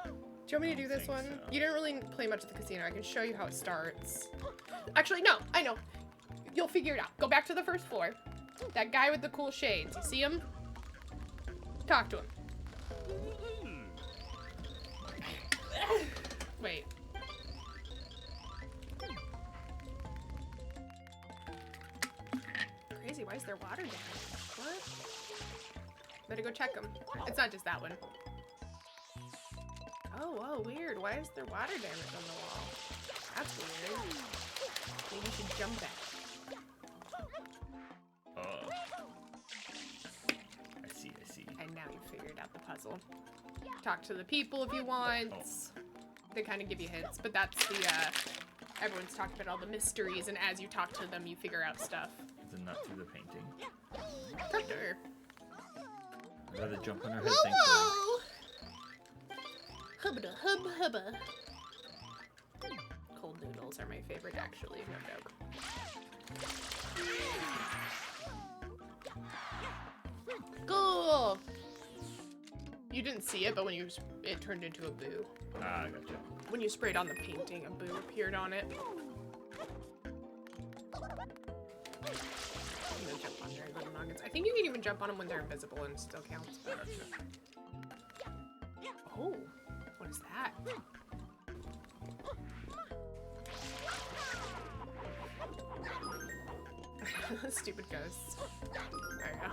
Do you want me to do this one? So. You didn't really play much at the casino. I can show you how it starts. Actually, no, I know. You'll figure it out. Go back to the first floor. That guy with the cool shades. You see him? Talk to him. Wait. Crazy, why is there water damage? What? Better go check them. It's not just that one. Oh, weird. Why is there water damage on the wall? That's weird. Maybe you should jump that. I see. And now you figured out the puzzle. Talk to the people if you want. They kind of give you hints, but that's the, everyone's talking about all the mysteries, and as you talk to them, you figure out stuff. Is it not through the painting? Talk to her. I'd rather jump on her head, Hello! Hubba hub hubba. Cold noodles are my favorite, actually, no joke. Cool! You didn't see it, but when it turned into a boo. Ah, gotcha. When you sprayed on the painting, a boo appeared on it. I'm gonna jump on their little nuggets. I think you can even jump on them when they're invisible and it still counts. Oh, what is that? Stupid ghosts. There you go.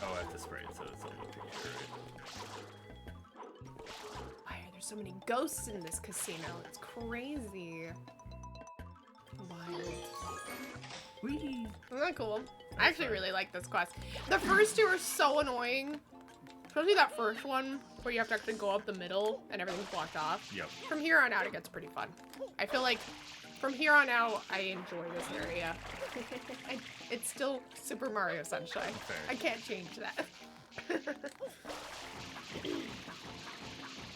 Oh, I have to spray it so it's a little picture. Why are there so many ghosts in this casino? It's crazy. Wild. Whee! Isn't that cool? I actually really like this quest. The first two are so annoying. Especially that first one, where you have to actually go up the middle and everything's blocked off. Yep. From here on out, it gets pretty fun. I feel like from here on out, I enjoy this area. It's still Super Mario Sunshine. Fair. I can't change that.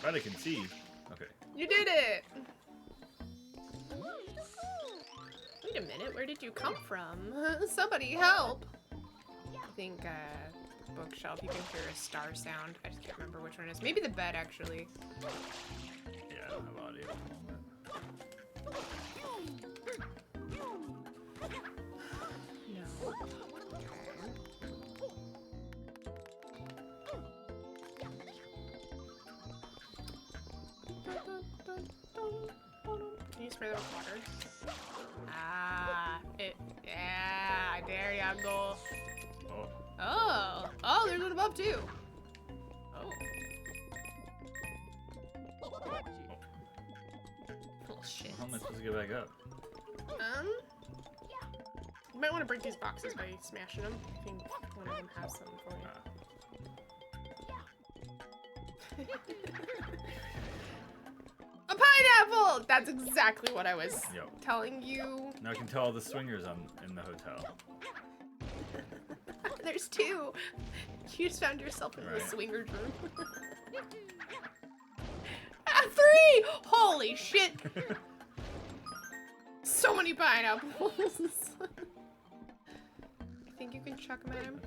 But I can see. Okay. You did it! Wait a minute, where did you come from? Somebody help! I think, bookshelf, you can hear a star sound. I just can't remember which one it is. Maybe the bed, actually. Yeah, I don't have audio at the moment. No. Can you spray that with water? Ah, yeah, there ya go. Oh. Oh, there's one above too. Oh. Little shit. How am I supposed to get back up? You might want to break these boxes by smashing them. I think one of them has something for you. A pineapple! That's exactly what I was telling you. Now I can tell all the swingers in the hotel. There's two. You just found yourself in the swingers room. 3! Holy shit! So many pineapples. I think you can chuck them at him.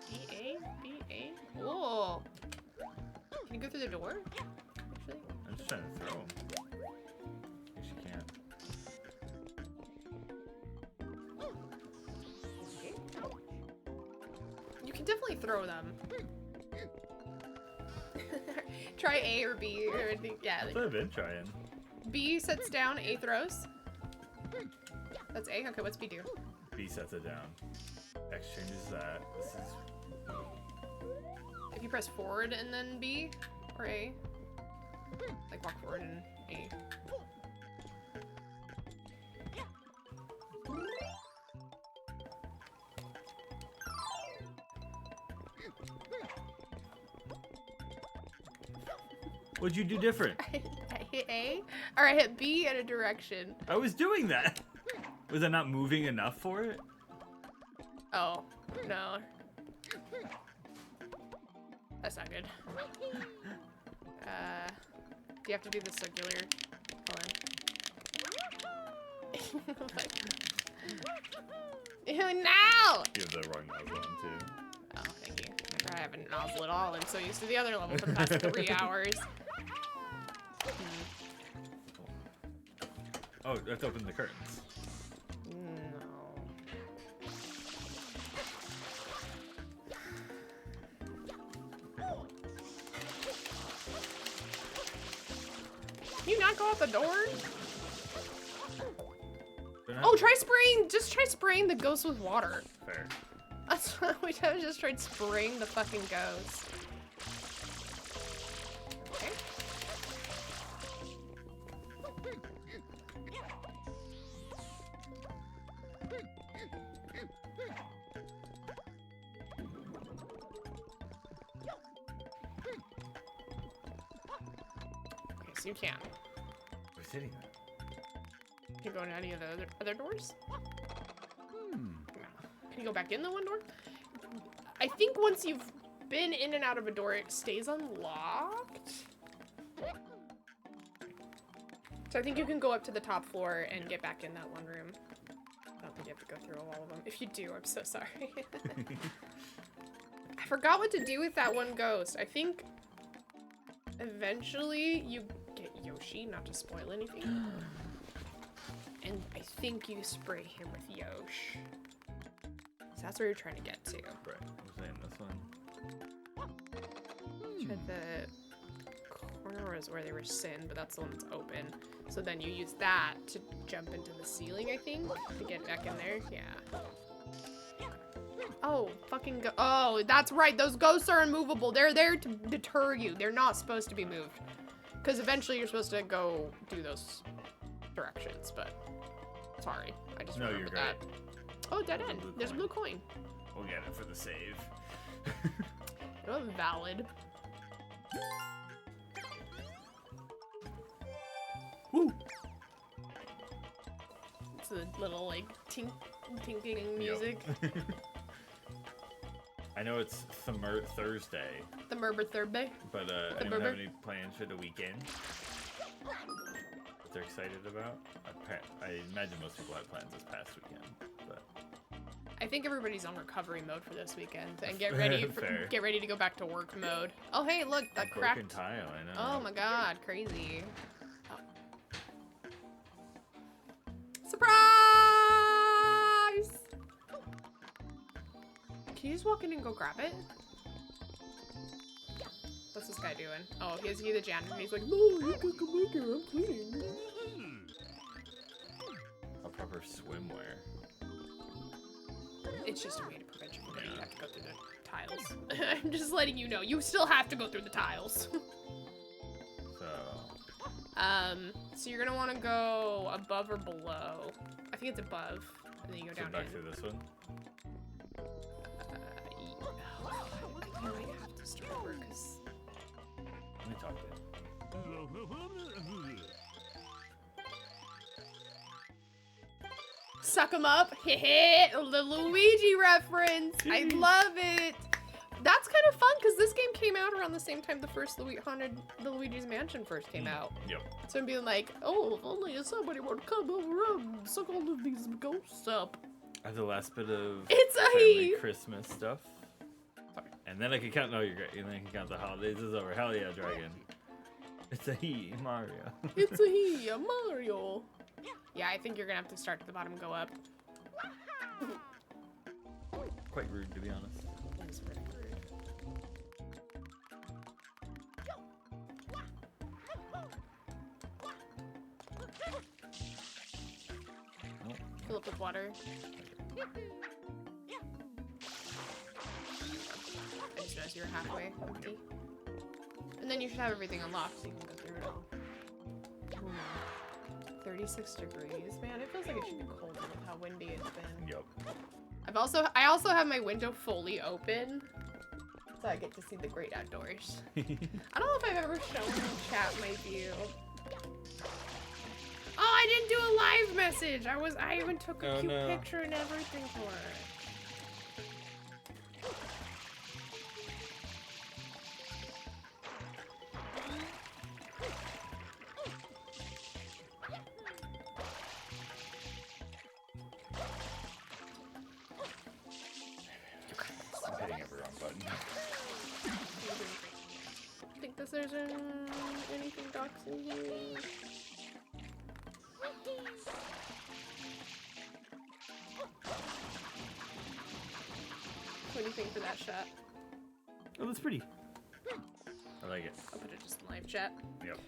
B-A? B-A? Whoa. Can you go through the door? Actually? I'm just trying to throw them. I guess you can't. can definitely throw them. Try A or B or anything. Yeah. That's what I've been trying. B sets down, A throws. That's A. Okay, what's B do? B sets it down. X changes that. This is. If you press forward and then B or A, like walk forward and A. What'd you do different? I hit A, or I hit B in a direction. I was doing that. Was I not moving enough for it? Oh, no. That's not good. Do you have to do the circular? Hold on. Ew, no! You have the wrong nozzle on too. Oh, thank you. I haven't nozzle at all. I'm so used to the other level for the past 3 hours. Oh, let's open the curtains. No. Can you not go out the door? Oh, try spraying. Just try spraying the ghost with water. Fair. That's what we just tried spraying the fucking ghost. Okay. Okay, so you can. We're sitting there. Can you go in any of the other doors? No. Can you go back in the one door? I think once you've been in and out of a door, it stays unlocked. So I think you can go up to the top floor and get back in that one room. I don't think you have to go through all of them. If you do, I'm so sorry. I forgot what to do with that one ghost. I think eventually you get Yoshi, not to spoil anything. And I think you spray him with Yosh. So that's where you're trying to get to. Right. I'm saying this one. At the corner was where they were sin, but that's the one that's open. So then you use that to jump into the ceiling, I think, to get back in there. Yeah. Oh, fucking go- Oh, that's right. Those ghosts are immovable. They're there to deter you. They're not supposed to be moved. Because eventually you're supposed to go do those directions, but sorry. I just remembered that. Oh, dead end. There's a blue coin. We'll get it for the save. Oh, valid. Woo! It's a little, like, tinking music. Yep. I know it's Thursday. The Murber Thursday. But, anyone have any plans for the weekend? What they're excited about? I imagine most people had plans this past weekend, but... I think everybody's on recovery mode for this weekend and get ready to go back to work mode. Oh hey, look, that broken cracked tile, I know. Oh my god, crazy. Oh. Surprise! Can you just walk in and go grab it? What's this guy doing? Oh, is he the janitor? He's like, no, you can come back here, I'm cleaning. A proper swimwear. It's just a way to prevent you from getting you have to go through the tiles. I'm just letting you know, you still have to go through the tiles. So you're gonna want to go above or below. I think it's above, and then you go down. Back through this one. I might have to start over because. Let me talk to you. Suck 'em up, heh the Luigi reference. I love it. That's kind of fun because this game came out around the same time the first the Luigi's Mansion first came out. Yep. So I'm being like, oh, if only somebody would come over and suck all of these ghosts up. I have the last bit of It's a family he. Christmas stuff. Sorry. And then I can count. No, you're great. And then I can count the holidays is over. Hell yeah, Dragon. It's a he, Mario. It's a he, a Mario. Yeah, I think you're gonna have to start at the bottom and go up. Quite rude, to be honest. is really rude. Fill up with water. I just realized you were halfway empty. And then you should have everything unlocked so you can go through it all. 36 degrees. Man, it feels like it should be colder with how windy it's been. Yep. I also have my window fully open, so I get to see the great outdoors. I don't know if I've ever shown in chat my view. Oh, I didn't do a live message. I even took a cute picture and everything for it. I'm hitting every wrong button. I think there's anything docs in here. What do you think for that shot? Oh, that's pretty. I like it. I'll put it just in live chat. Yep.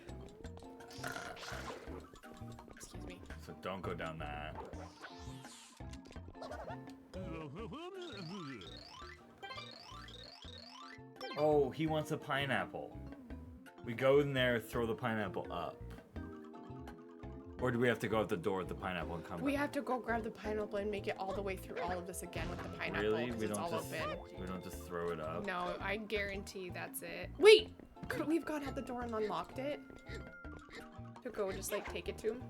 Excuse me. So don't go down that. Oh, he wants a pineapple. We go in there, throw the pineapple up. Or do we have to go out the door with the pineapple and come back? We have to go grab the pineapple and make it all the way through all of this again with the pineapple. Really? Because We it's don't all just open. we don't just throw it up. No, I guarantee that's it. Wait! Could we have gone out the door and unlocked it? To go just like take it to him?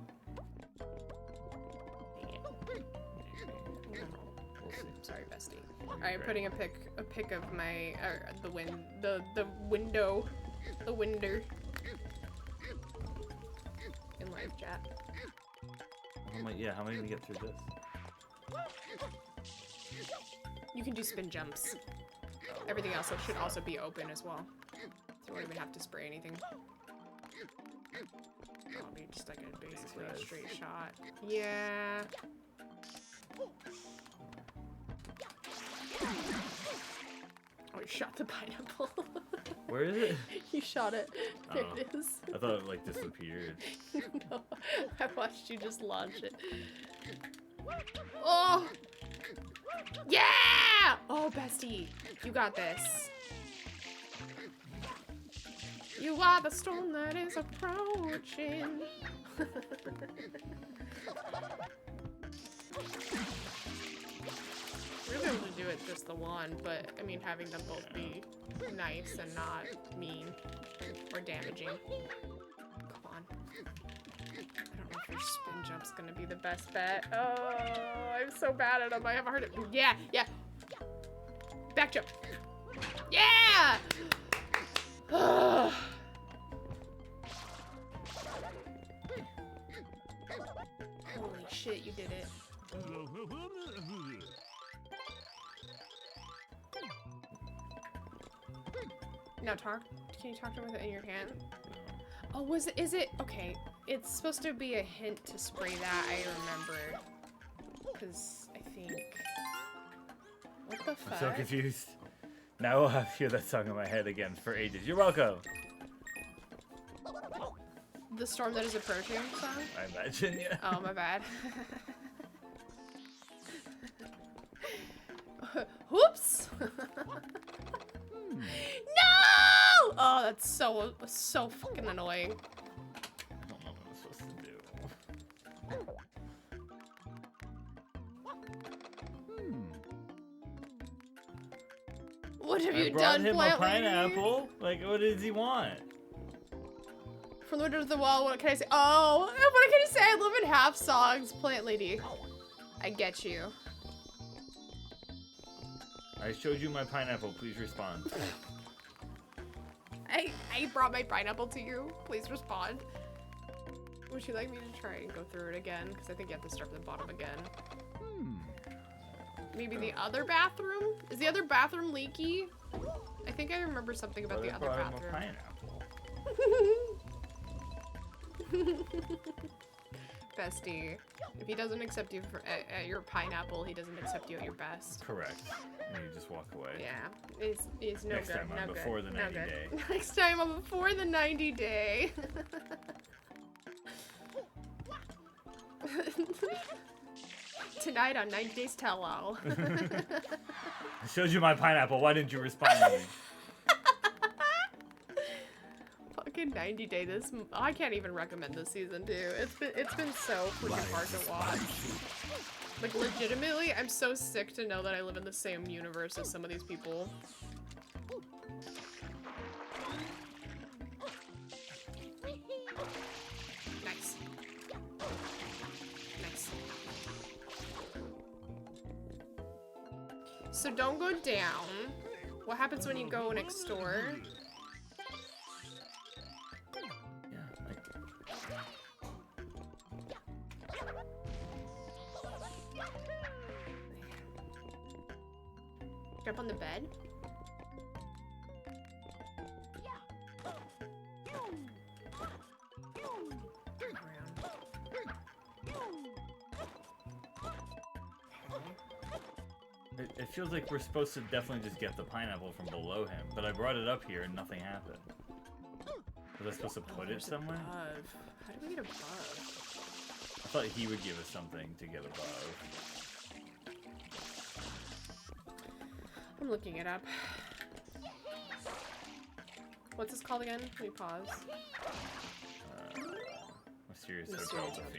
Dang it. We'll see. Sorry, bestie. Alright, putting a pic of my the window in live chat. How am I gonna get through this? You can do spin jumps. Everything else should also be open as well. So you won't even have to spray anything. It'll be just like basically a straight shot. Yeah. Oh, you shot the pineapple. Where is it? You shot it. There Oh. it is. I thought it like disappeared. No, I watched you just launch it. Oh! Yeah! Oh, bestie, you got this. You are the storm that is approaching. We're gonna be able to do it just the one, but I mean having them both be nice and not mean or damaging. Come on. I don't know if your spin jump's gonna be the best bet. Oh, I'm so bad at them. I have a hard time. Yeah, yeah. Back jump. Yeah! Ugh. Holy shit, you did it. Now talk. Can you talk to him with it in your hand? Oh, is it? Okay. It's supposed to be a hint to spray that, I remember. Because I think... What the fuck? I'm so confused. Now I'll hear that song in my head again for ages. You're welcome. The storm that is approaching song? I imagine, yeah. Oh, my bad. Whoops! No! Oh, that's so fucking annoying. I don't know what I'm supposed to do. What have you I brought done, him a plant lady? pineapple. Like, what does he want? From the window to the wall, what can I say? Oh, what can I say? I live in half songs, plant lady. I get you. I showed you my pineapple. Please respond. I brought my pineapple to you. Please respond. Would you like me to try and go through it again? Because I think you have to start from the bottom again. Maybe the other bathroom? Is the other bathroom leaky? I think I remember something about the other brought him a bathroom. pineapple. bestie. If he doesn't accept you for, at your pineapple, he doesn't accept you at your best. Correct. And you just walk away. Yeah, it's no Next good. time no I'm good. before the no 90 good. day. Next time I'm before the 90 day. Tonight on 90 Days Tell-All. I showed you my pineapple. Why didn't you respond to me? Fucking 90 Day. I can't even recommend this season, dude. It's been so freaking hard to watch. Like legitimately, I'm so sick to know that I live in the same universe as some of these people. Nice. Nice. So don't go down. What happens when you go next door? Jump on the bed. It feels like we're supposed to definitely just get the pineapple from below him, but I brought it up here and nothing happened. Was I supposed to put it somewhere? Above. How do we get above? I thought he would give us something to get above. I'm looking it up. What's this called again? Let me pause. Mysterious Mysterious Hotel Hotel.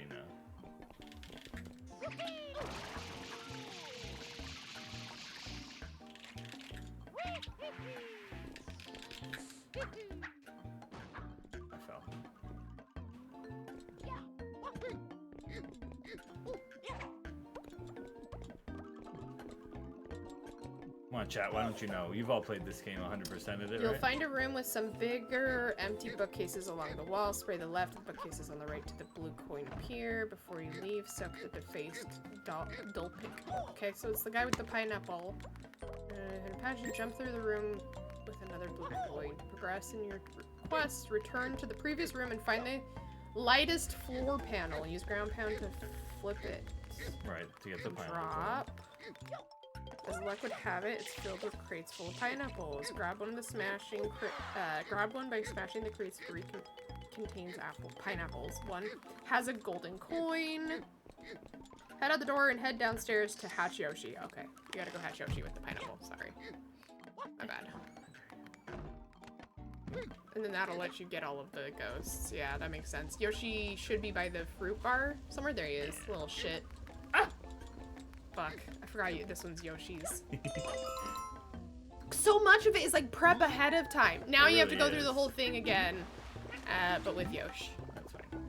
Bufina. I fell. Come on, chat, why don't you know? You've all played this game 100%ed it, You'll right? find a room with some bigger empty bookcases along the wall. Spray the left of the bookcases on the right to the blue coin appear. Before you leave, soak the defaced Dulpic. Okay, so it's the guy with the pineapple. In a passion, jump through the room with another blue coin. Progress in your quest. Return to the previous room and find the lightest floor panel. Use ground pound to flip it. Right, to get the pineapple. Drop. As luck would have it, it's filled with crates full of pineapples. Grab one by smashing the crates. 3 contains pineapples. 1 has a golden coin. Head out the door and head downstairs to hatch Yoshi. Okay, you gotta go hatch Yoshi with the pineapple. Sorry, my bad. And then that'll let you get all of the ghosts. Yeah, that makes sense. Yoshi should be by the fruit bar somewhere. There he is, little shit. Ah! Fuck, I forgot this one's Yoshi's. So much of it is like prep ahead of time. Now you have to go through the whole thing again, but with Yosh. That's fine.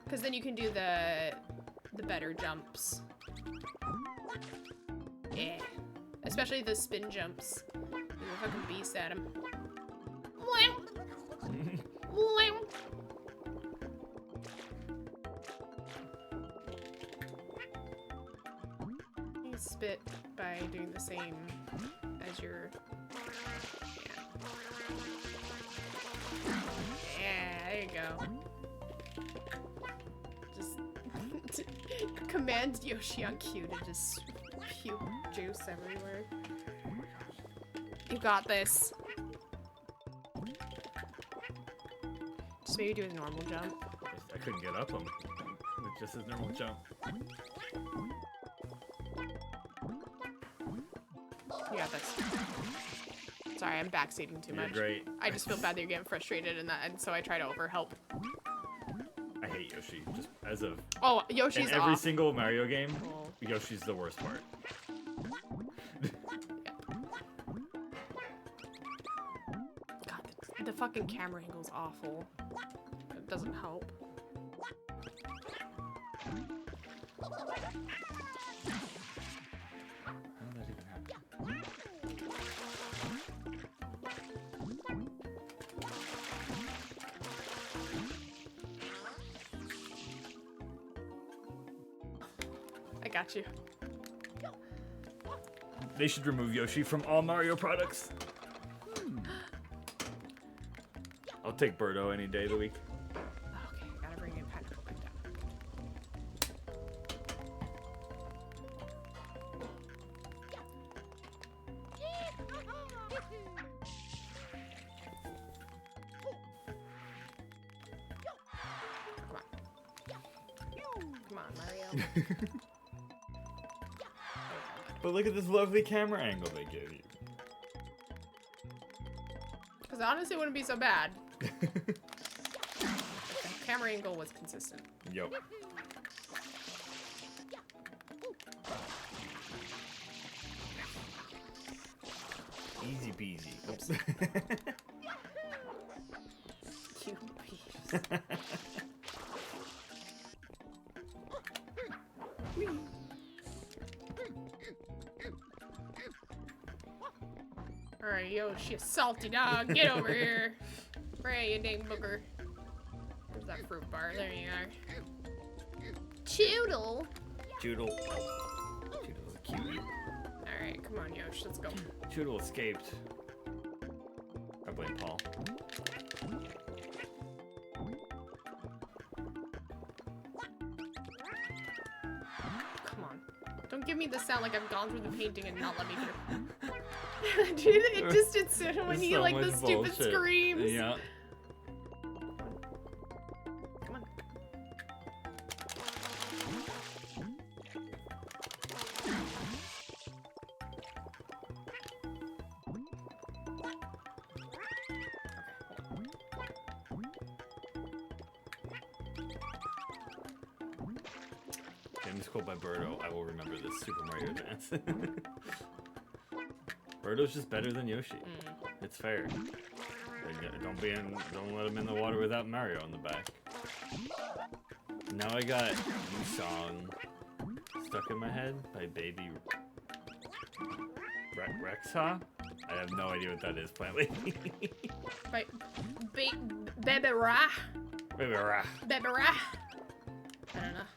Because then you can do the better jumps. Yeah. Especially the spin jumps. You're a fucking beast at him. You spit by doing the same as your... Yeah, there you go. Just command Yoshi on cue to just puke juice everywhere. You got this. Just maybe do his normal jump. I couldn't get up him with just his normal jump. You got this. Sorry, I'm backseating too much. You're great. I just feel bad that you're getting frustrated and so I try to overhelp. I hate Yoshi. Just as a Oh, Yoshi's in every off. single Mario game, Oh. Yoshi's the worst part. God, the fucking camera angle's awful. It doesn't help. How did that even happen? I got you. They should remove Yoshi from all Mario products. I'll take Birdo any day of the week. Okay, I gotta bring in pineapple back down. on, Mario. But look at this lovely camera angle they give you. Because honestly, it wouldn't be so bad. The camera angle was consistent. Yup. Easy peasy. Oops. Cute piece. Alright, yo, she a salty dog. Get over here. Where are you, dang booger? Where's that fruit bar? There you are. Choodle. Choodle. Choodle's a cutie. Alright, come on, Yosh, let's go. Choodle escaped. I blame Paul. Come on. Don't give me the sound like I've gone through the painting and not let me through. Dude, it just did so when he So like the much stupid bullshit. screams. Yeah. Come on. Game is called by Birdo. I will remember this Super Mario Advance. Birdo's just better than Yoshi. It's fair. Don't let him in the water without Mario on the back. Now I got new song stuck in my head by Baby Rexa. I have no idea what that is, Plant Lady. Right. Bebe Ra. Baby Ra. Bebe Ra. I don't know.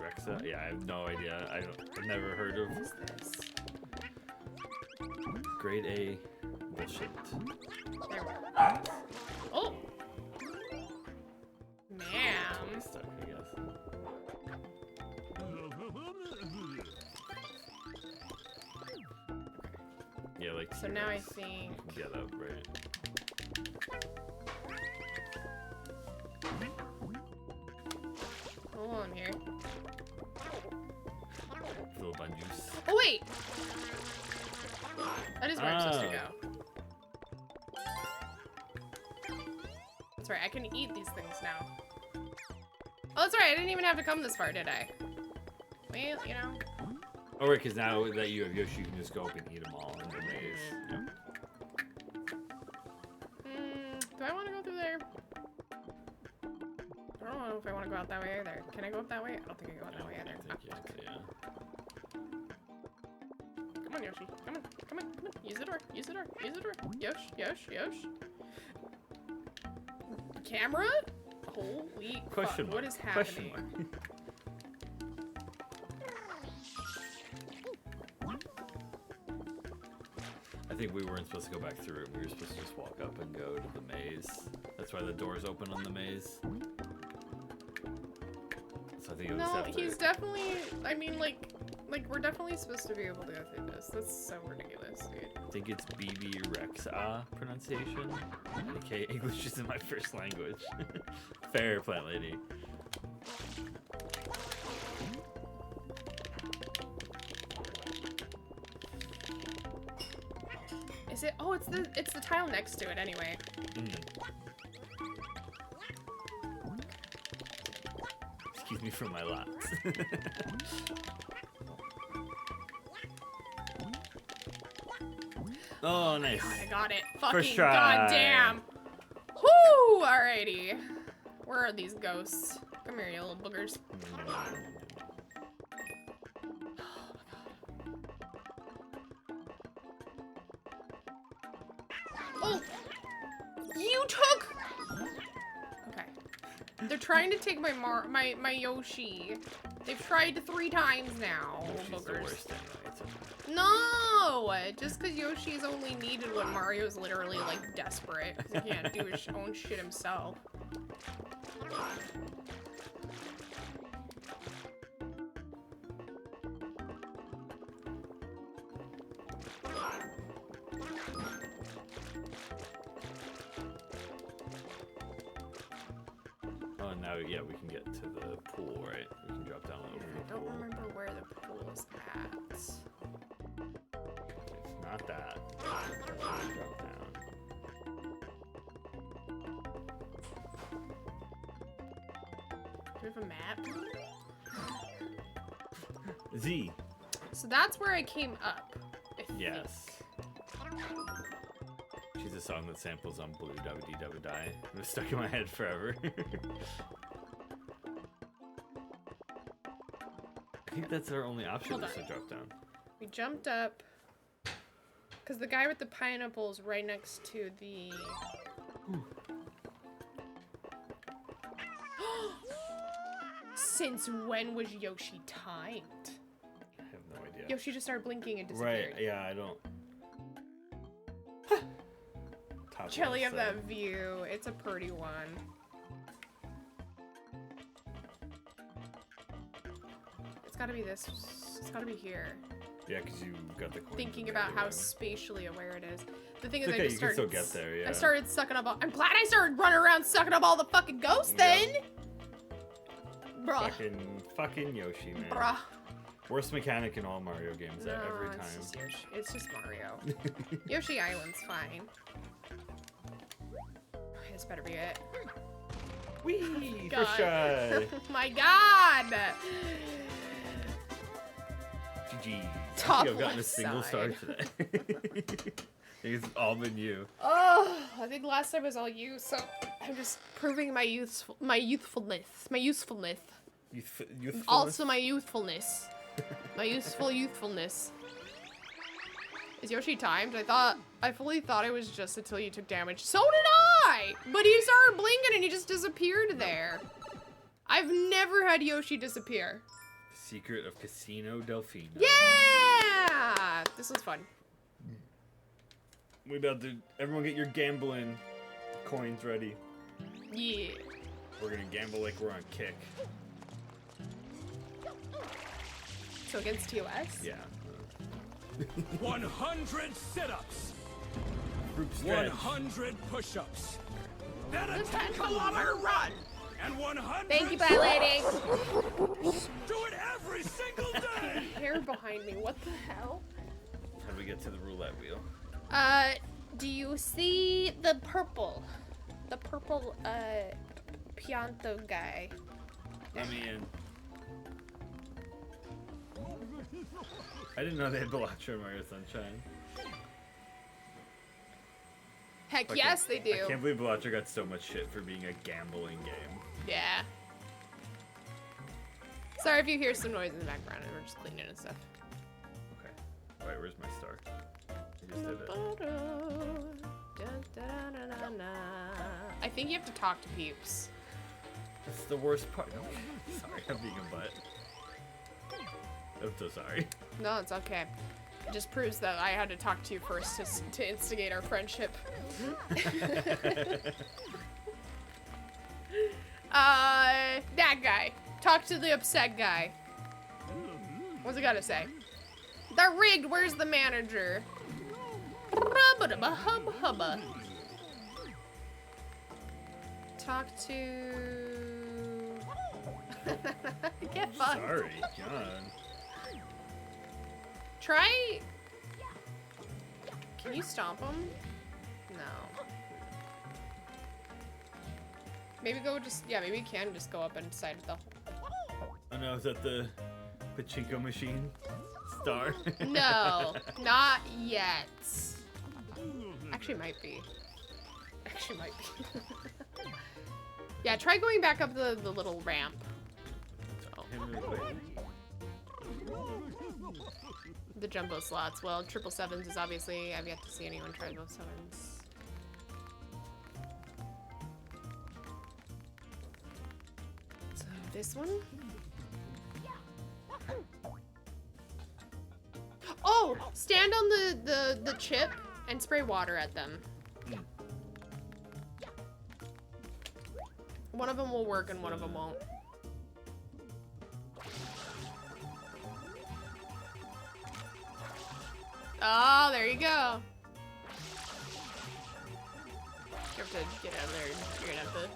Rexa? Yeah, I have no idea. I've never heard of What is this? Grade A bullshit. There we go. Oh! Ma'am. Stuck, I guess. Yeah, like So now I T-Rex. think... Get up, right? Hold on here. Little bungees. Oh, wait! That is where I'm supposed to go. That's right, I can eat these things now. Oh, that's right, I didn't even have to come this far, did I? Well, you know. Oh, right, because now that you have Yoshi, you can just go up and eat them all in the maze. Yep. Do I want to go through there? I don't know if I want to go out that way either. Can I go up that way? I don't think I can go out that way either. Yeah. Come on, Yoshi. Come on. Come on. Come on. Use the door. Use the door. Use the door. Yosh. Yosh. Yosh. Camera? Holy Question fuck. What mark. is Question happening? I think we weren't supposed to go back through it. We were supposed to just walk up and go to the maze. That's why the door's open on the maze. So I think it was No, he's definitely. I mean, like we're definitely supposed to be able to go through this. That's so ridiculous, dude. I think it's BB Rexa pronunciation. Okay, English isn't my first language. Fair, Plant Lady. Is it? Oh, it's the tile next to it anyway. Excuse me for my lapse. Oh, nice. God, I got it. Fucking First try. goddamn. Whoo! Alrighty. Where are these ghosts? Come here, you little boogers. Oh! You took... Okay. They're trying to take my Yoshi. They've tried 3 times now, Yoshi's the boogers. worst anyway. No! Just because Yoshi's only needed when Mario's literally, like, desperate. Because he can't do his own shit himself. Oh, now now, yeah, we can get to the pool, right? We can drop down over I the don't pool. remember where the pool is at. It's not that. Drop down. Do we have a map? Z. So that's where I came up. I think. Yes. She's a song that samples on Blue Dabba Dabba Die. It was stuck in my head forever. I think that's our only option Hold is to on. drop down. We jumped up. Because the guy with the pineapple is right next to the... Since when was Yoshi timed? I have no idea. Yoshi just started blinking and disappeared. Right, yeah, I don't... Top Jelly left of that side. view. It's a pretty one. It's gotta be this. It's gotta be here. Yeah, because you got the coin. Thinking from the about other how one. spatially aware it is. The thing is, It's okay, I just you can started. still get there, yeah. I started sucking up all. I'm glad I started running around sucking up all the fucking ghosts then! Bruh. Fucking Yoshi, man. Bruh. Worst mechanic in all Mario games No, every it's time. just Yoshi. It's just Mario. Yoshi Island's fine. This better be it. Whee! God. First try! Oh my god! GG. Top I've gotten a left single star side. today. It's all been you. Oh, I think last time was all you, so I'm just proving my youthfulness. Youthfulness? Also my youthfulness. My youthfulness. Is Yoshi timed? I fully thought it was just until you took damage. So did I! But he started blinking and he just disappeared there. I've never had Yoshi disappear. Secret of Casino Delfino. Yeah! This was fun. We about to... Everyone get your gambling coins ready. Yeah. We're gonna gamble like we're on kick. So against TOS? Yeah. 100 sit-ups. Group stretch. 100 push-ups. Then a This 10-kilometer run. And 100 Thank you, bye lady. Do it every single day. Hair behind me, what the hell? How do we get to the roulette wheel? Do you see the purple? The purple, Pianto guy. Let me in. I didn't know they had Bellatra in Mario Sunshine. Heck I yes, can't- they do. I can't believe Bellatra got so much shit for being a gambling game. Yeah. Sorry if you hear some noise in the background, and we're just cleaning and stuff. Okay. Wait, where's my star? I just did it. I think you have to talk to peeps. That's the worst part. Okay. Sorry, I'm being a butt. I'm so sorry. No, it's okay. It just proves that I had to talk to you first to instigate our friendship. That guy. Talk to the upset guy. What's it gotta say? They're rigged. Where's the manager? Hubba. Talk to... Get fucked. Sorry, God. Try... Can you stomp him? No. Maybe go just... Yeah, maybe you can just go up inside the... Oh no, is that the pachinko machine star? No, not yet. Actually, might be. Actually, might be. Yeah, try going back up the little ramp. So. The jumbo slots. Well, 777s is obviously... I've yet to see anyone try both sevens. So, this one? Oh! Stand on the chip and spray water at them. One of them will work and one of them won't. Oh, there you go. You have to get out of there. You're gonna have to...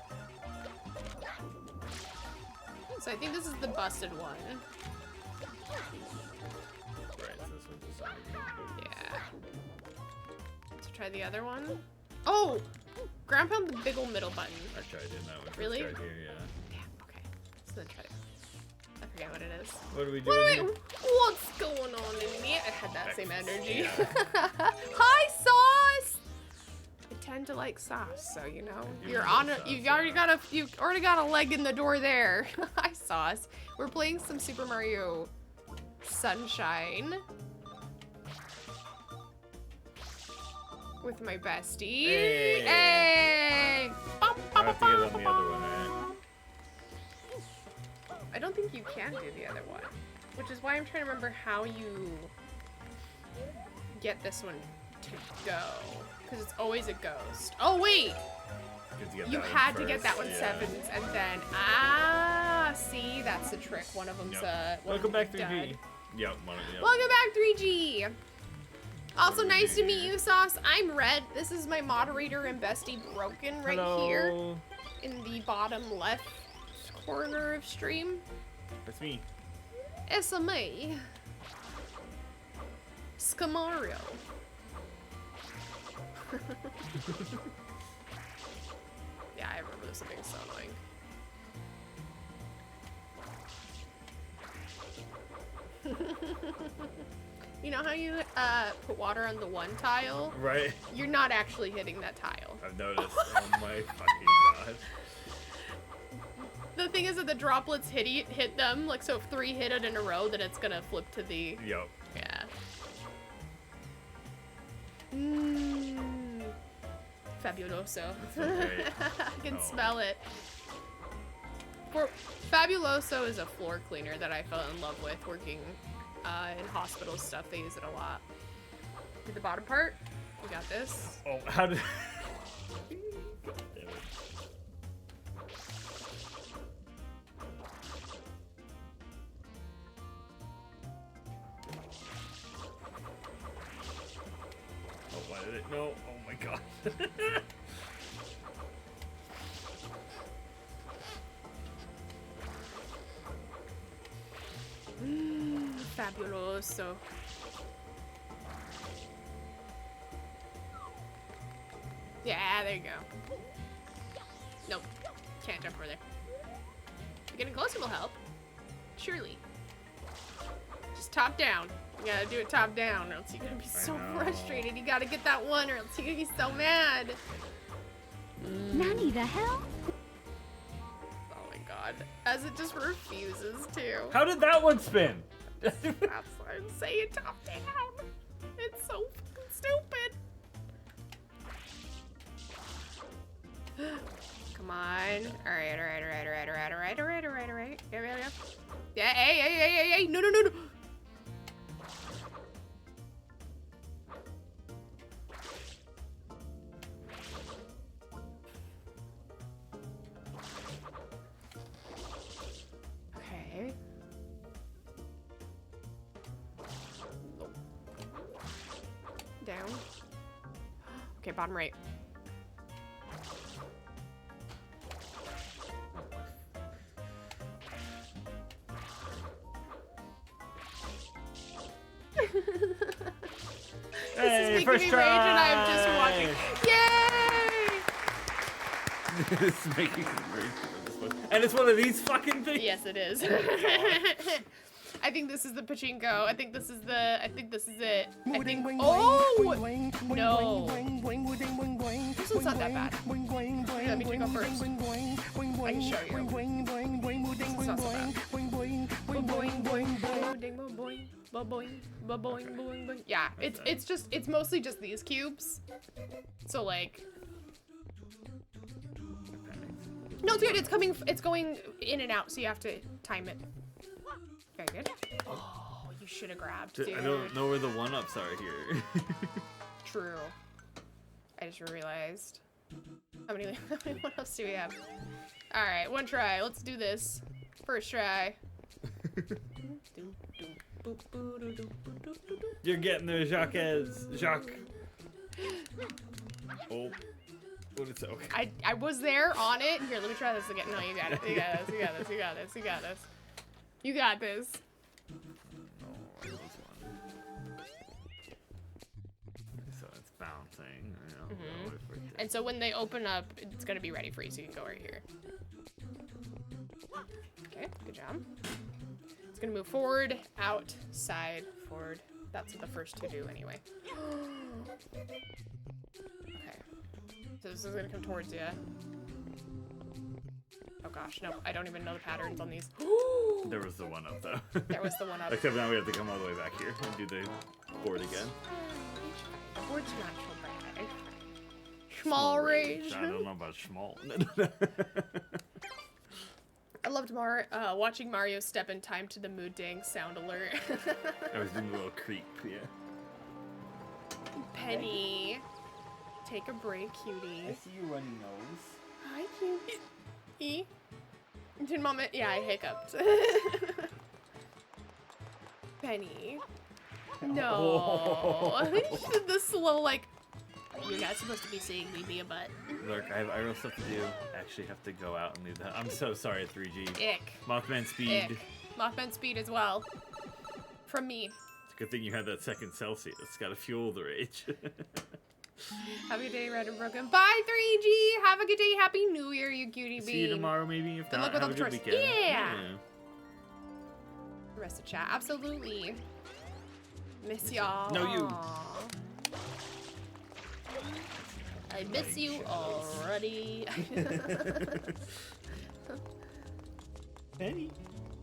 So I think this is the busted one. Right, so this one's just on. Yeah. Let's try the other one. Oh! Ground pound the big ol' middle button. I tried in that one. Really? Right here, yeah. Damn, okay. So then try it. I forget what it is. What are we doing here? What's going on in here? I had that same energy. Yeah. Hi, sauce! I tend to like sauce, so you know. You're on a, you've already got a leg in the door there. Hi, sauce. We're playing some Super Mario Sunshine with my bestie. Hey! Hey! Bum, I bum, have to get on bum, the other one, right? I don't think you can do the other one, which is why I'm trying to remember how you get this one to go, because it's always a ghost. Oh wait, you had to get that one sevens, and then see, that's the trick. One of them's Welcome back 3G. dud. Yep, one of them. Welcome back 3G. Also, nice to meet you, Sauce. I'm Red. This is my moderator and bestie, Broken, right here in the bottom left corner of stream. That's me. It's a me. Scamario. Yeah, I remember this being so annoying. You know how you put water on the one tile? Right. You're not actually hitting that tile. I've noticed. Oh my fucking god. The thing is that the droplets hit them, like, so if 3 hit it in a row, then it's gonna flip to the... Yup. Yeah. Fabuloso. Okay. I can smell it. Fabuloso is a floor cleaner that I fell in love with working in hospital stuff. They use it a lot. Do the bottom part. You got this. Oh, how did... Oh, why did it? No. Oh my god. Fabuloso. Yeah, there you go. Nope. Can't jump over there. Getting closer will help. Surely. Just top down. You gotta do it top down, or else you're gonna be so frustrated. You gotta get that one, or else you're gonna be so mad. Nanny, the hell? Oh my god. As it just refuses to. How did that one spin? That's why I'm saying top down. It's so fucking stupid. Come on. Alright. Yeah, hey. No. Okay. Down. Okay, bottom right. Hey, this is first making me rage and I'm just watching. Yay! This is making me rage for this one. And it's one of these fucking things? Yes, it is. I think this is the pachinko. I think this is it. I think, oh! No. This one's not that bad. Let me go first. I can show you. This is not so bad. Yeah, it's mostly just these cubes. So like, no, it's good. It's going in and out, so you have to time it. Very good. Oh, you should have grabbed, dude. I don't know where the one-ups are here. True. I just realized. How many one-ups do we have? All right, one try. Let's do this. First try. You're getting there, Jacques. Oh. What is okay? I was there on it. Here, let me try this again. No, you got it. You got this. You got this. You got this. You got this. You got this. So it's bouncing. You know, And so when they open up, it's gonna be ready for you. So you can go right here. Okay, good job. It's gonna move forward, out, side, forward. That's what the first two do anyway. Okay. So this is gonna come towards you. Oh gosh, no, I don't even know the patterns on these. There was the one up though. There was the one up. Except now we have to come all the way back here and do the board again. The board's not so bad. Small rage. I don't know about small. I loved watching Mario step in time to the mood dang sound alert. I was doing a little creep, yeah. Penny, take a break, cutie. I see you running nose. Hi, cutie. Did mom? Yeah, I hiccuped. Penny. No. She did the slow like. You're not supposed to be seeing me be a butt. Look, I have real stuff to do. I actually have to go out and leave that. I'm so sorry, 3G. Ick. Mothman speed. Ick. Mothman speed as well. From me. It's a good thing you had that second Celsius. It's gotta fuel the rage. Have a good day, Red and Broken. Bye, 3G. Have a good day. Happy New Year, you cutie bee. See you tomorrow, maybe. If Good not, luck with all have the a good chores. weekend. Yeah. The rest of chat. Absolutely. Miss y'all. No, you. I miss you already. Penny.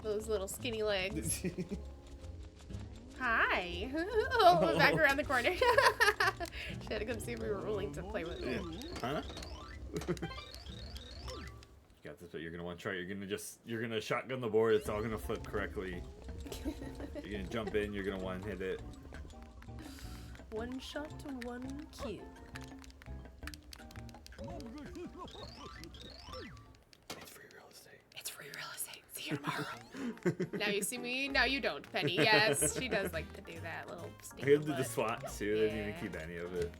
Those little skinny legs. Hi. Oh, back around the corner. She had to come see if we were willing to play with it. Huh? You got this, but you're gonna want to try. You're gonna shotgun the board. It's all gonna flip correctly. You're gonna jump in. You're gonna one hit it. One shot to one kill. It's free real estate. It's free real estate. See you tomorrow. Now you see me. Now you don't, Penny. Yes, she does like to do that little. I gotta do the SWAT too. They didn't even keep any of it.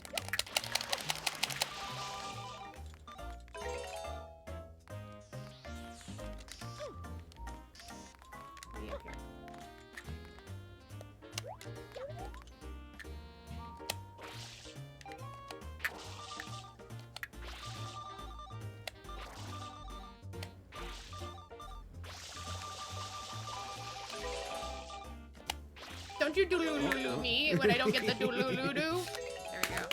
Don't you do me when I don't get the do. There we go.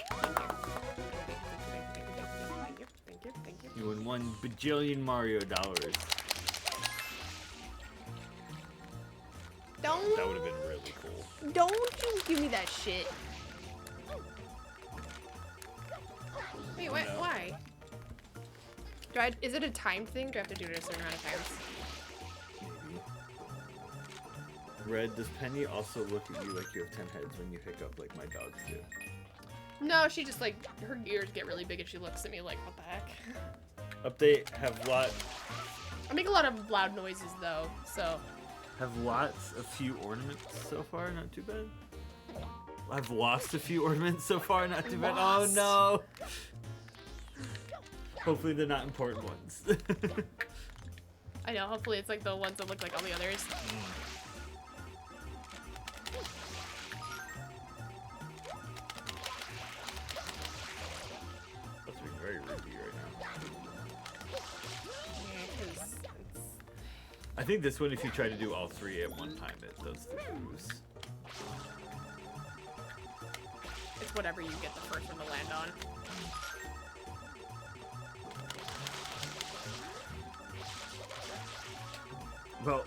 Thank you. You win $1 bajillion Mario dollars. Don't. That would have been really cool. Don't you give me that shit. Wait, what? No. Why? Is it a timed thing? Do I have to do it a certain amount of times? Red, does Penny also look at you like you have 10 heads when you hiccup like my dogs do? No, she just like, her ears get really big and she looks at me like, what the heck? Update, have I make a lot of loud noises though, so. Have lots a few ornaments so far, not too bad. I've lost a few ornaments so far, not too bad. Oh no! Hopefully they're not important ones. I know, hopefully it's like the ones that look like all the others. That's being very rooty right now. Yeah, 'cause I think this one, if you try to do all three at one time, it does the moves. it's whatever you get the first one to land on. Well,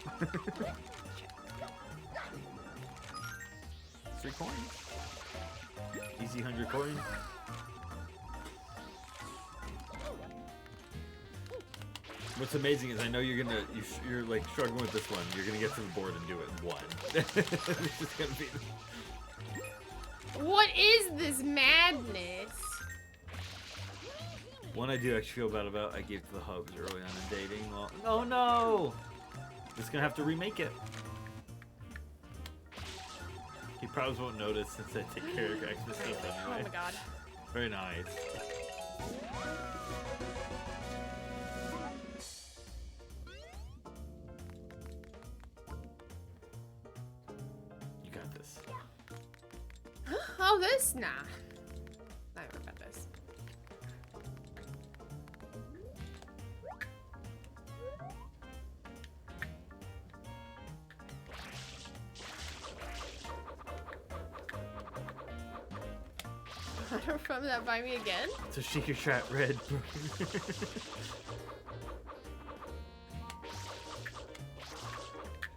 3 coins. Easy 100 coins. What's amazing is I know you're like struggling with this one. You're gonna get to the board and do it in one. This is gonna be. What is this madness? One I do actually feel bad about. I gave to the hubs early on in dating. Well, oh no! Just gonna have to remake it. He probably won't notice since I take care of extra stuff anyway. Oh my god. Very nice. Oh, this? Nah. I never got this. From that Buy Me Again? It's a Sheikah Strat Red.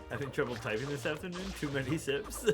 Having trouble typing this afternoon? Too many sips?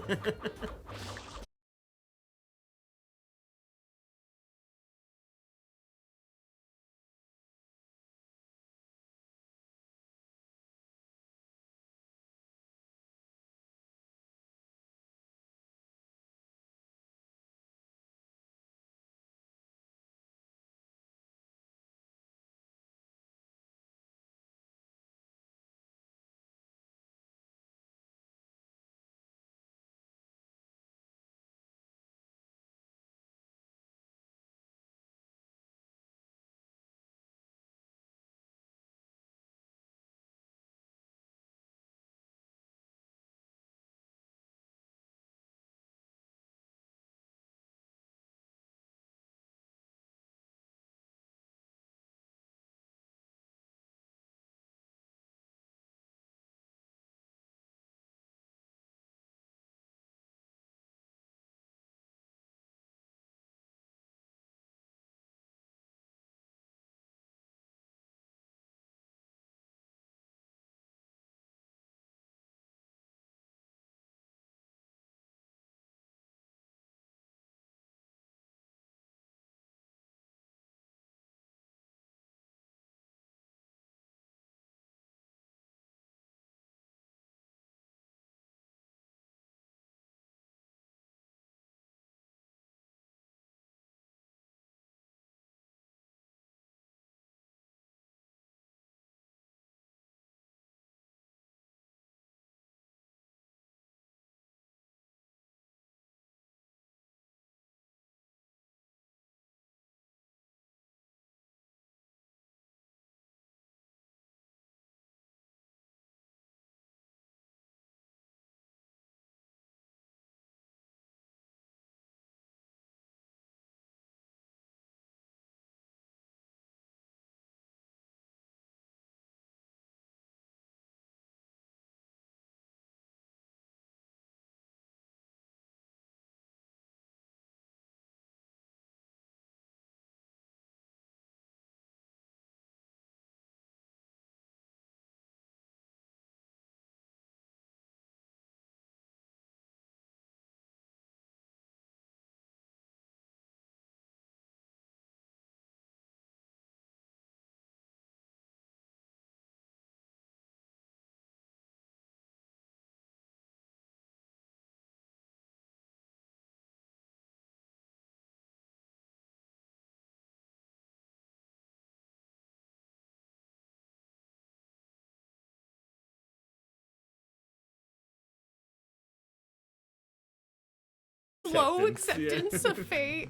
Slow acceptance of fate.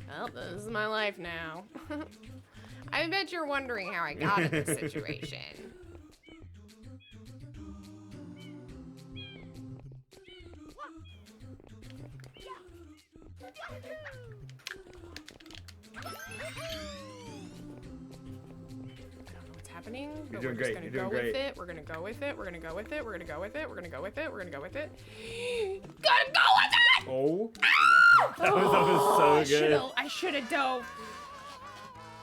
Well, this is my life now. I bet you're wondering how I got in this situation. Happening, but You're doing we're just great. gonna You're doing go great. with it. We're gonna go with it. We're gonna go with it. We're gonna go with it. We're gonna go with it. We're gonna go with it. Gotta go with it! Oh. That was so good. I should have dove.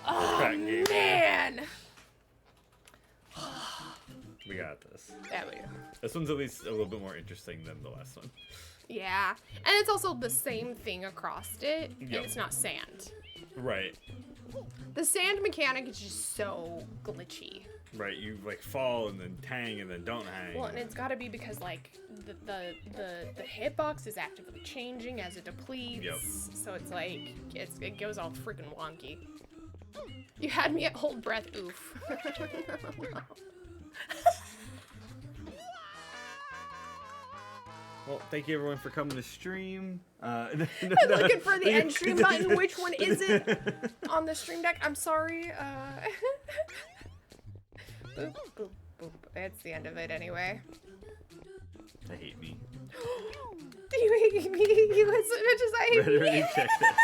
Crack Oh game. man! We got this. Yeah, we do. This one's at least a little bit more interesting than the last one. Yeah, and it's also the same thing across it, Yep. and it's not sand. Right. The sand mechanic is just so glitchy. Right. You like fall and then tang and then don't hang. Well, and it's got to be because like the hitbox is actively changing as it depletes. Yep. So it's like it goes all freaking wonky. You had me at hold breath. Oof. Well, thank you everyone for coming to stream. I'm looking for the end stream button. Which one is it on the stream deck? I'm sorry. Boop, boop, boop. It's the end of it anyway. I hate me. Do you hate hating me as much as I hate Red already me. checked it.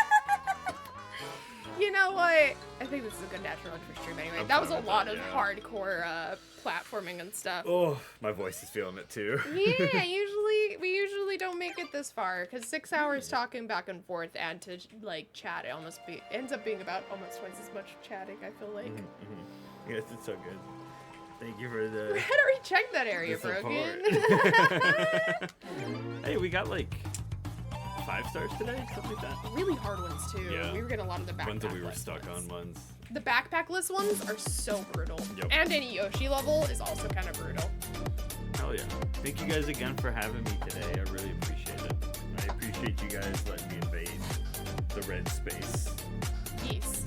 You know what? I think this is a good natural entry stream anyway. I'm that was a fine with lot that, of yeah. hardcore platforming and stuff. Oh, my voice is feeling it too. Yeah, we usually don't make it this far because 6 hours talking back and forth and to like chat, it ends up being about almost twice as much chatting. I feel like. Yes, it's so good. Thank you for the. I had already checked that area, the Broken. Hey, we got like 5 stars today, something like that. Really hard ones too. Yeah. We were getting a lot of the backpack Ones that we were list stuck ones. on ones. The backpack list ones are so brutal. Yep. And any Yoshi level is also kind of brutal. Hell yeah. Thank you guys again for having me today. I really appreciate it. I appreciate you guys letting me invade the red space. Yes.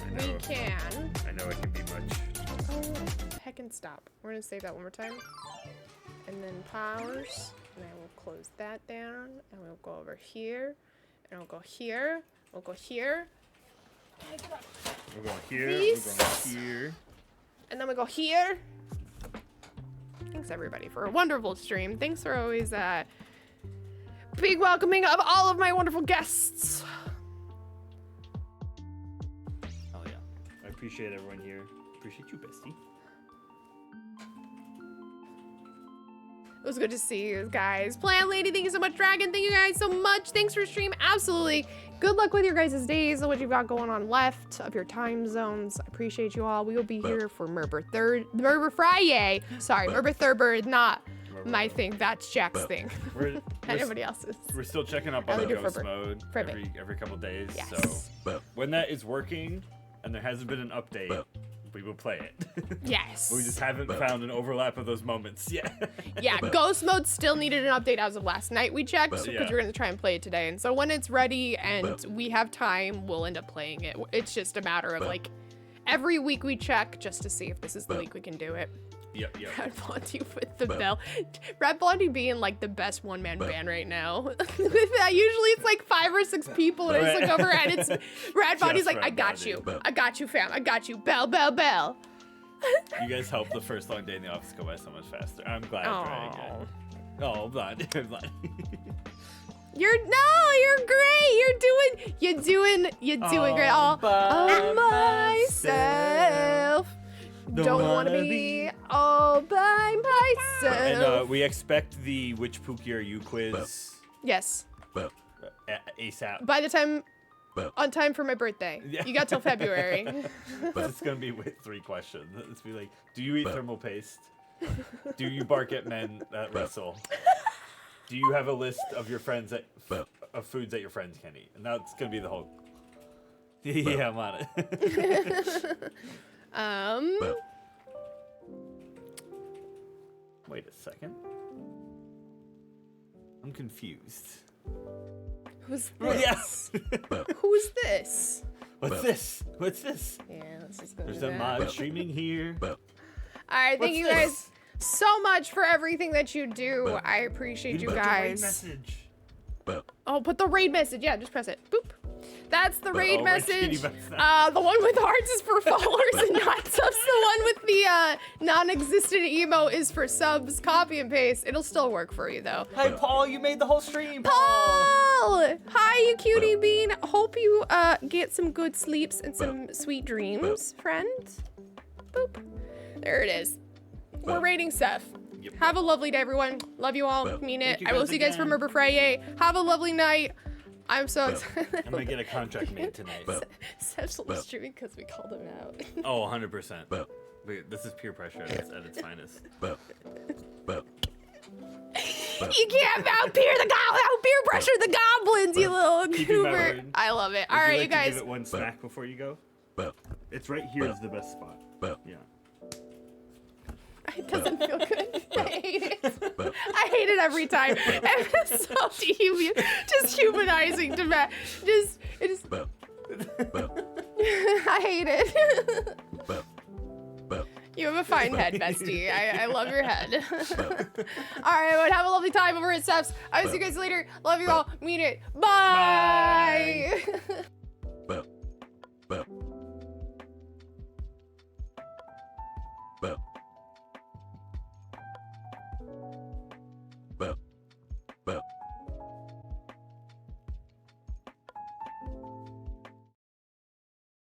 I know, We can. I know it can be much. Oh, heck and stop. We're gonna save that one more time. And then powers. And I will close that down. And we'll go over here. And we'll go here. We'll go here. We're going here, Peace. we're going here. And then we go here. Thanks everybody for a wonderful stream. Thanks for always big welcoming of all of my wonderful guests. Oh yeah. I appreciate everyone here. Appreciate you, bestie. It was good to see you guys. Plan Lady, thank you so much. Dragon, thank you guys so much. Thanks for stream. Absolutely. Good luck with your guys' days and what you've got going on left of your time zones. I appreciate you all. We will be here for Murber Friday. Sorry, Murber Thurber, not my thing. That's Jack's thing. We're Anybody else's. We're still checking up Oh, on they the do ghost Furby. mode Furby. every couple days. Yes. So when that is working and there hasn't been an update, we will play it. Yes. We just haven't found an overlap of those moments yet. Yeah, Ghost Mode still needed an update as of last night. We checked because Yeah. we're going to try and play it today. And so when it's ready and we have time, we'll end up playing it. It's just a matter of like every week we check just to see if this is the week we can do it. Yep. Red Blondie with the bell. Red Blondie being like the best one-man band right now. With that, usually it's like 5 or 6 people and I just look over and it's Red Blondie's like, Red I got Blondie. you. I got you, fam. I got you. Bell, bell, bell. You guys helped the first long day in the office go by so much faster. I'm glad I'm trying again. Oh, Blondie. Blondie. You're great. You're doing great. All by myself. Don't wanna be all by myself. And we expect the Which Pookie Are You quiz Yes. ASAP. By the time, on time for my birthday. Yeah. You got till February. It's gonna be with 3 questions. It's be like, do you eat thermal paste? Do you bark at men that wrestle? Do you have a list of your friends of foods that your friends can eat? And that's gonna be the whole. Yeah, I'm on it. Wait a second. I'm confused. Who's Oh, this? yeah. Who's this? What's this? What's this? Yeah, let's just go There's do a that. mod streaming here. All right, thank What's you this? guys so much for everything that you do. I appreciate you Put the raid guys. message. Oh, put the raid message. Yeah, just press it. Boop. That's the raid Oh, message. Richie, that's The one with hearts is for followers and not subs. The one with the non-existent emo is for subs. Copy and paste. It'll still work for you though. Hi, Paul. You made the whole stream. Paul! Hi, you cutie bean. Hope you get some good sleeps and some sweet dreams, friend. Boop. There it is. We're rating Seth. Yep. Have a lovely day, everyone. Love you all. Mean it. you I will guys see you guys for again. Murder Friday. Have a lovely night. I'm so excited. I'm gonna get a contract made tonight. Seth's only streaming because we called him out. Oh, 100%. This is peer pressure at its finest. You can't out peer pressure the goblins, you little Keeping my goober. word. I love it. Would All right, like you to guys. give it one smack before you go. It's right here is the best spot. Yeah. It doesn't feel good. I hate it. I hate it every time. It's so just humanizing to me. I hate it. You have a fine head, bestie. I love your head. All right, everyone, have a lovely time over at Steph's. I will see you guys later. Love you all. Mean it. Bye.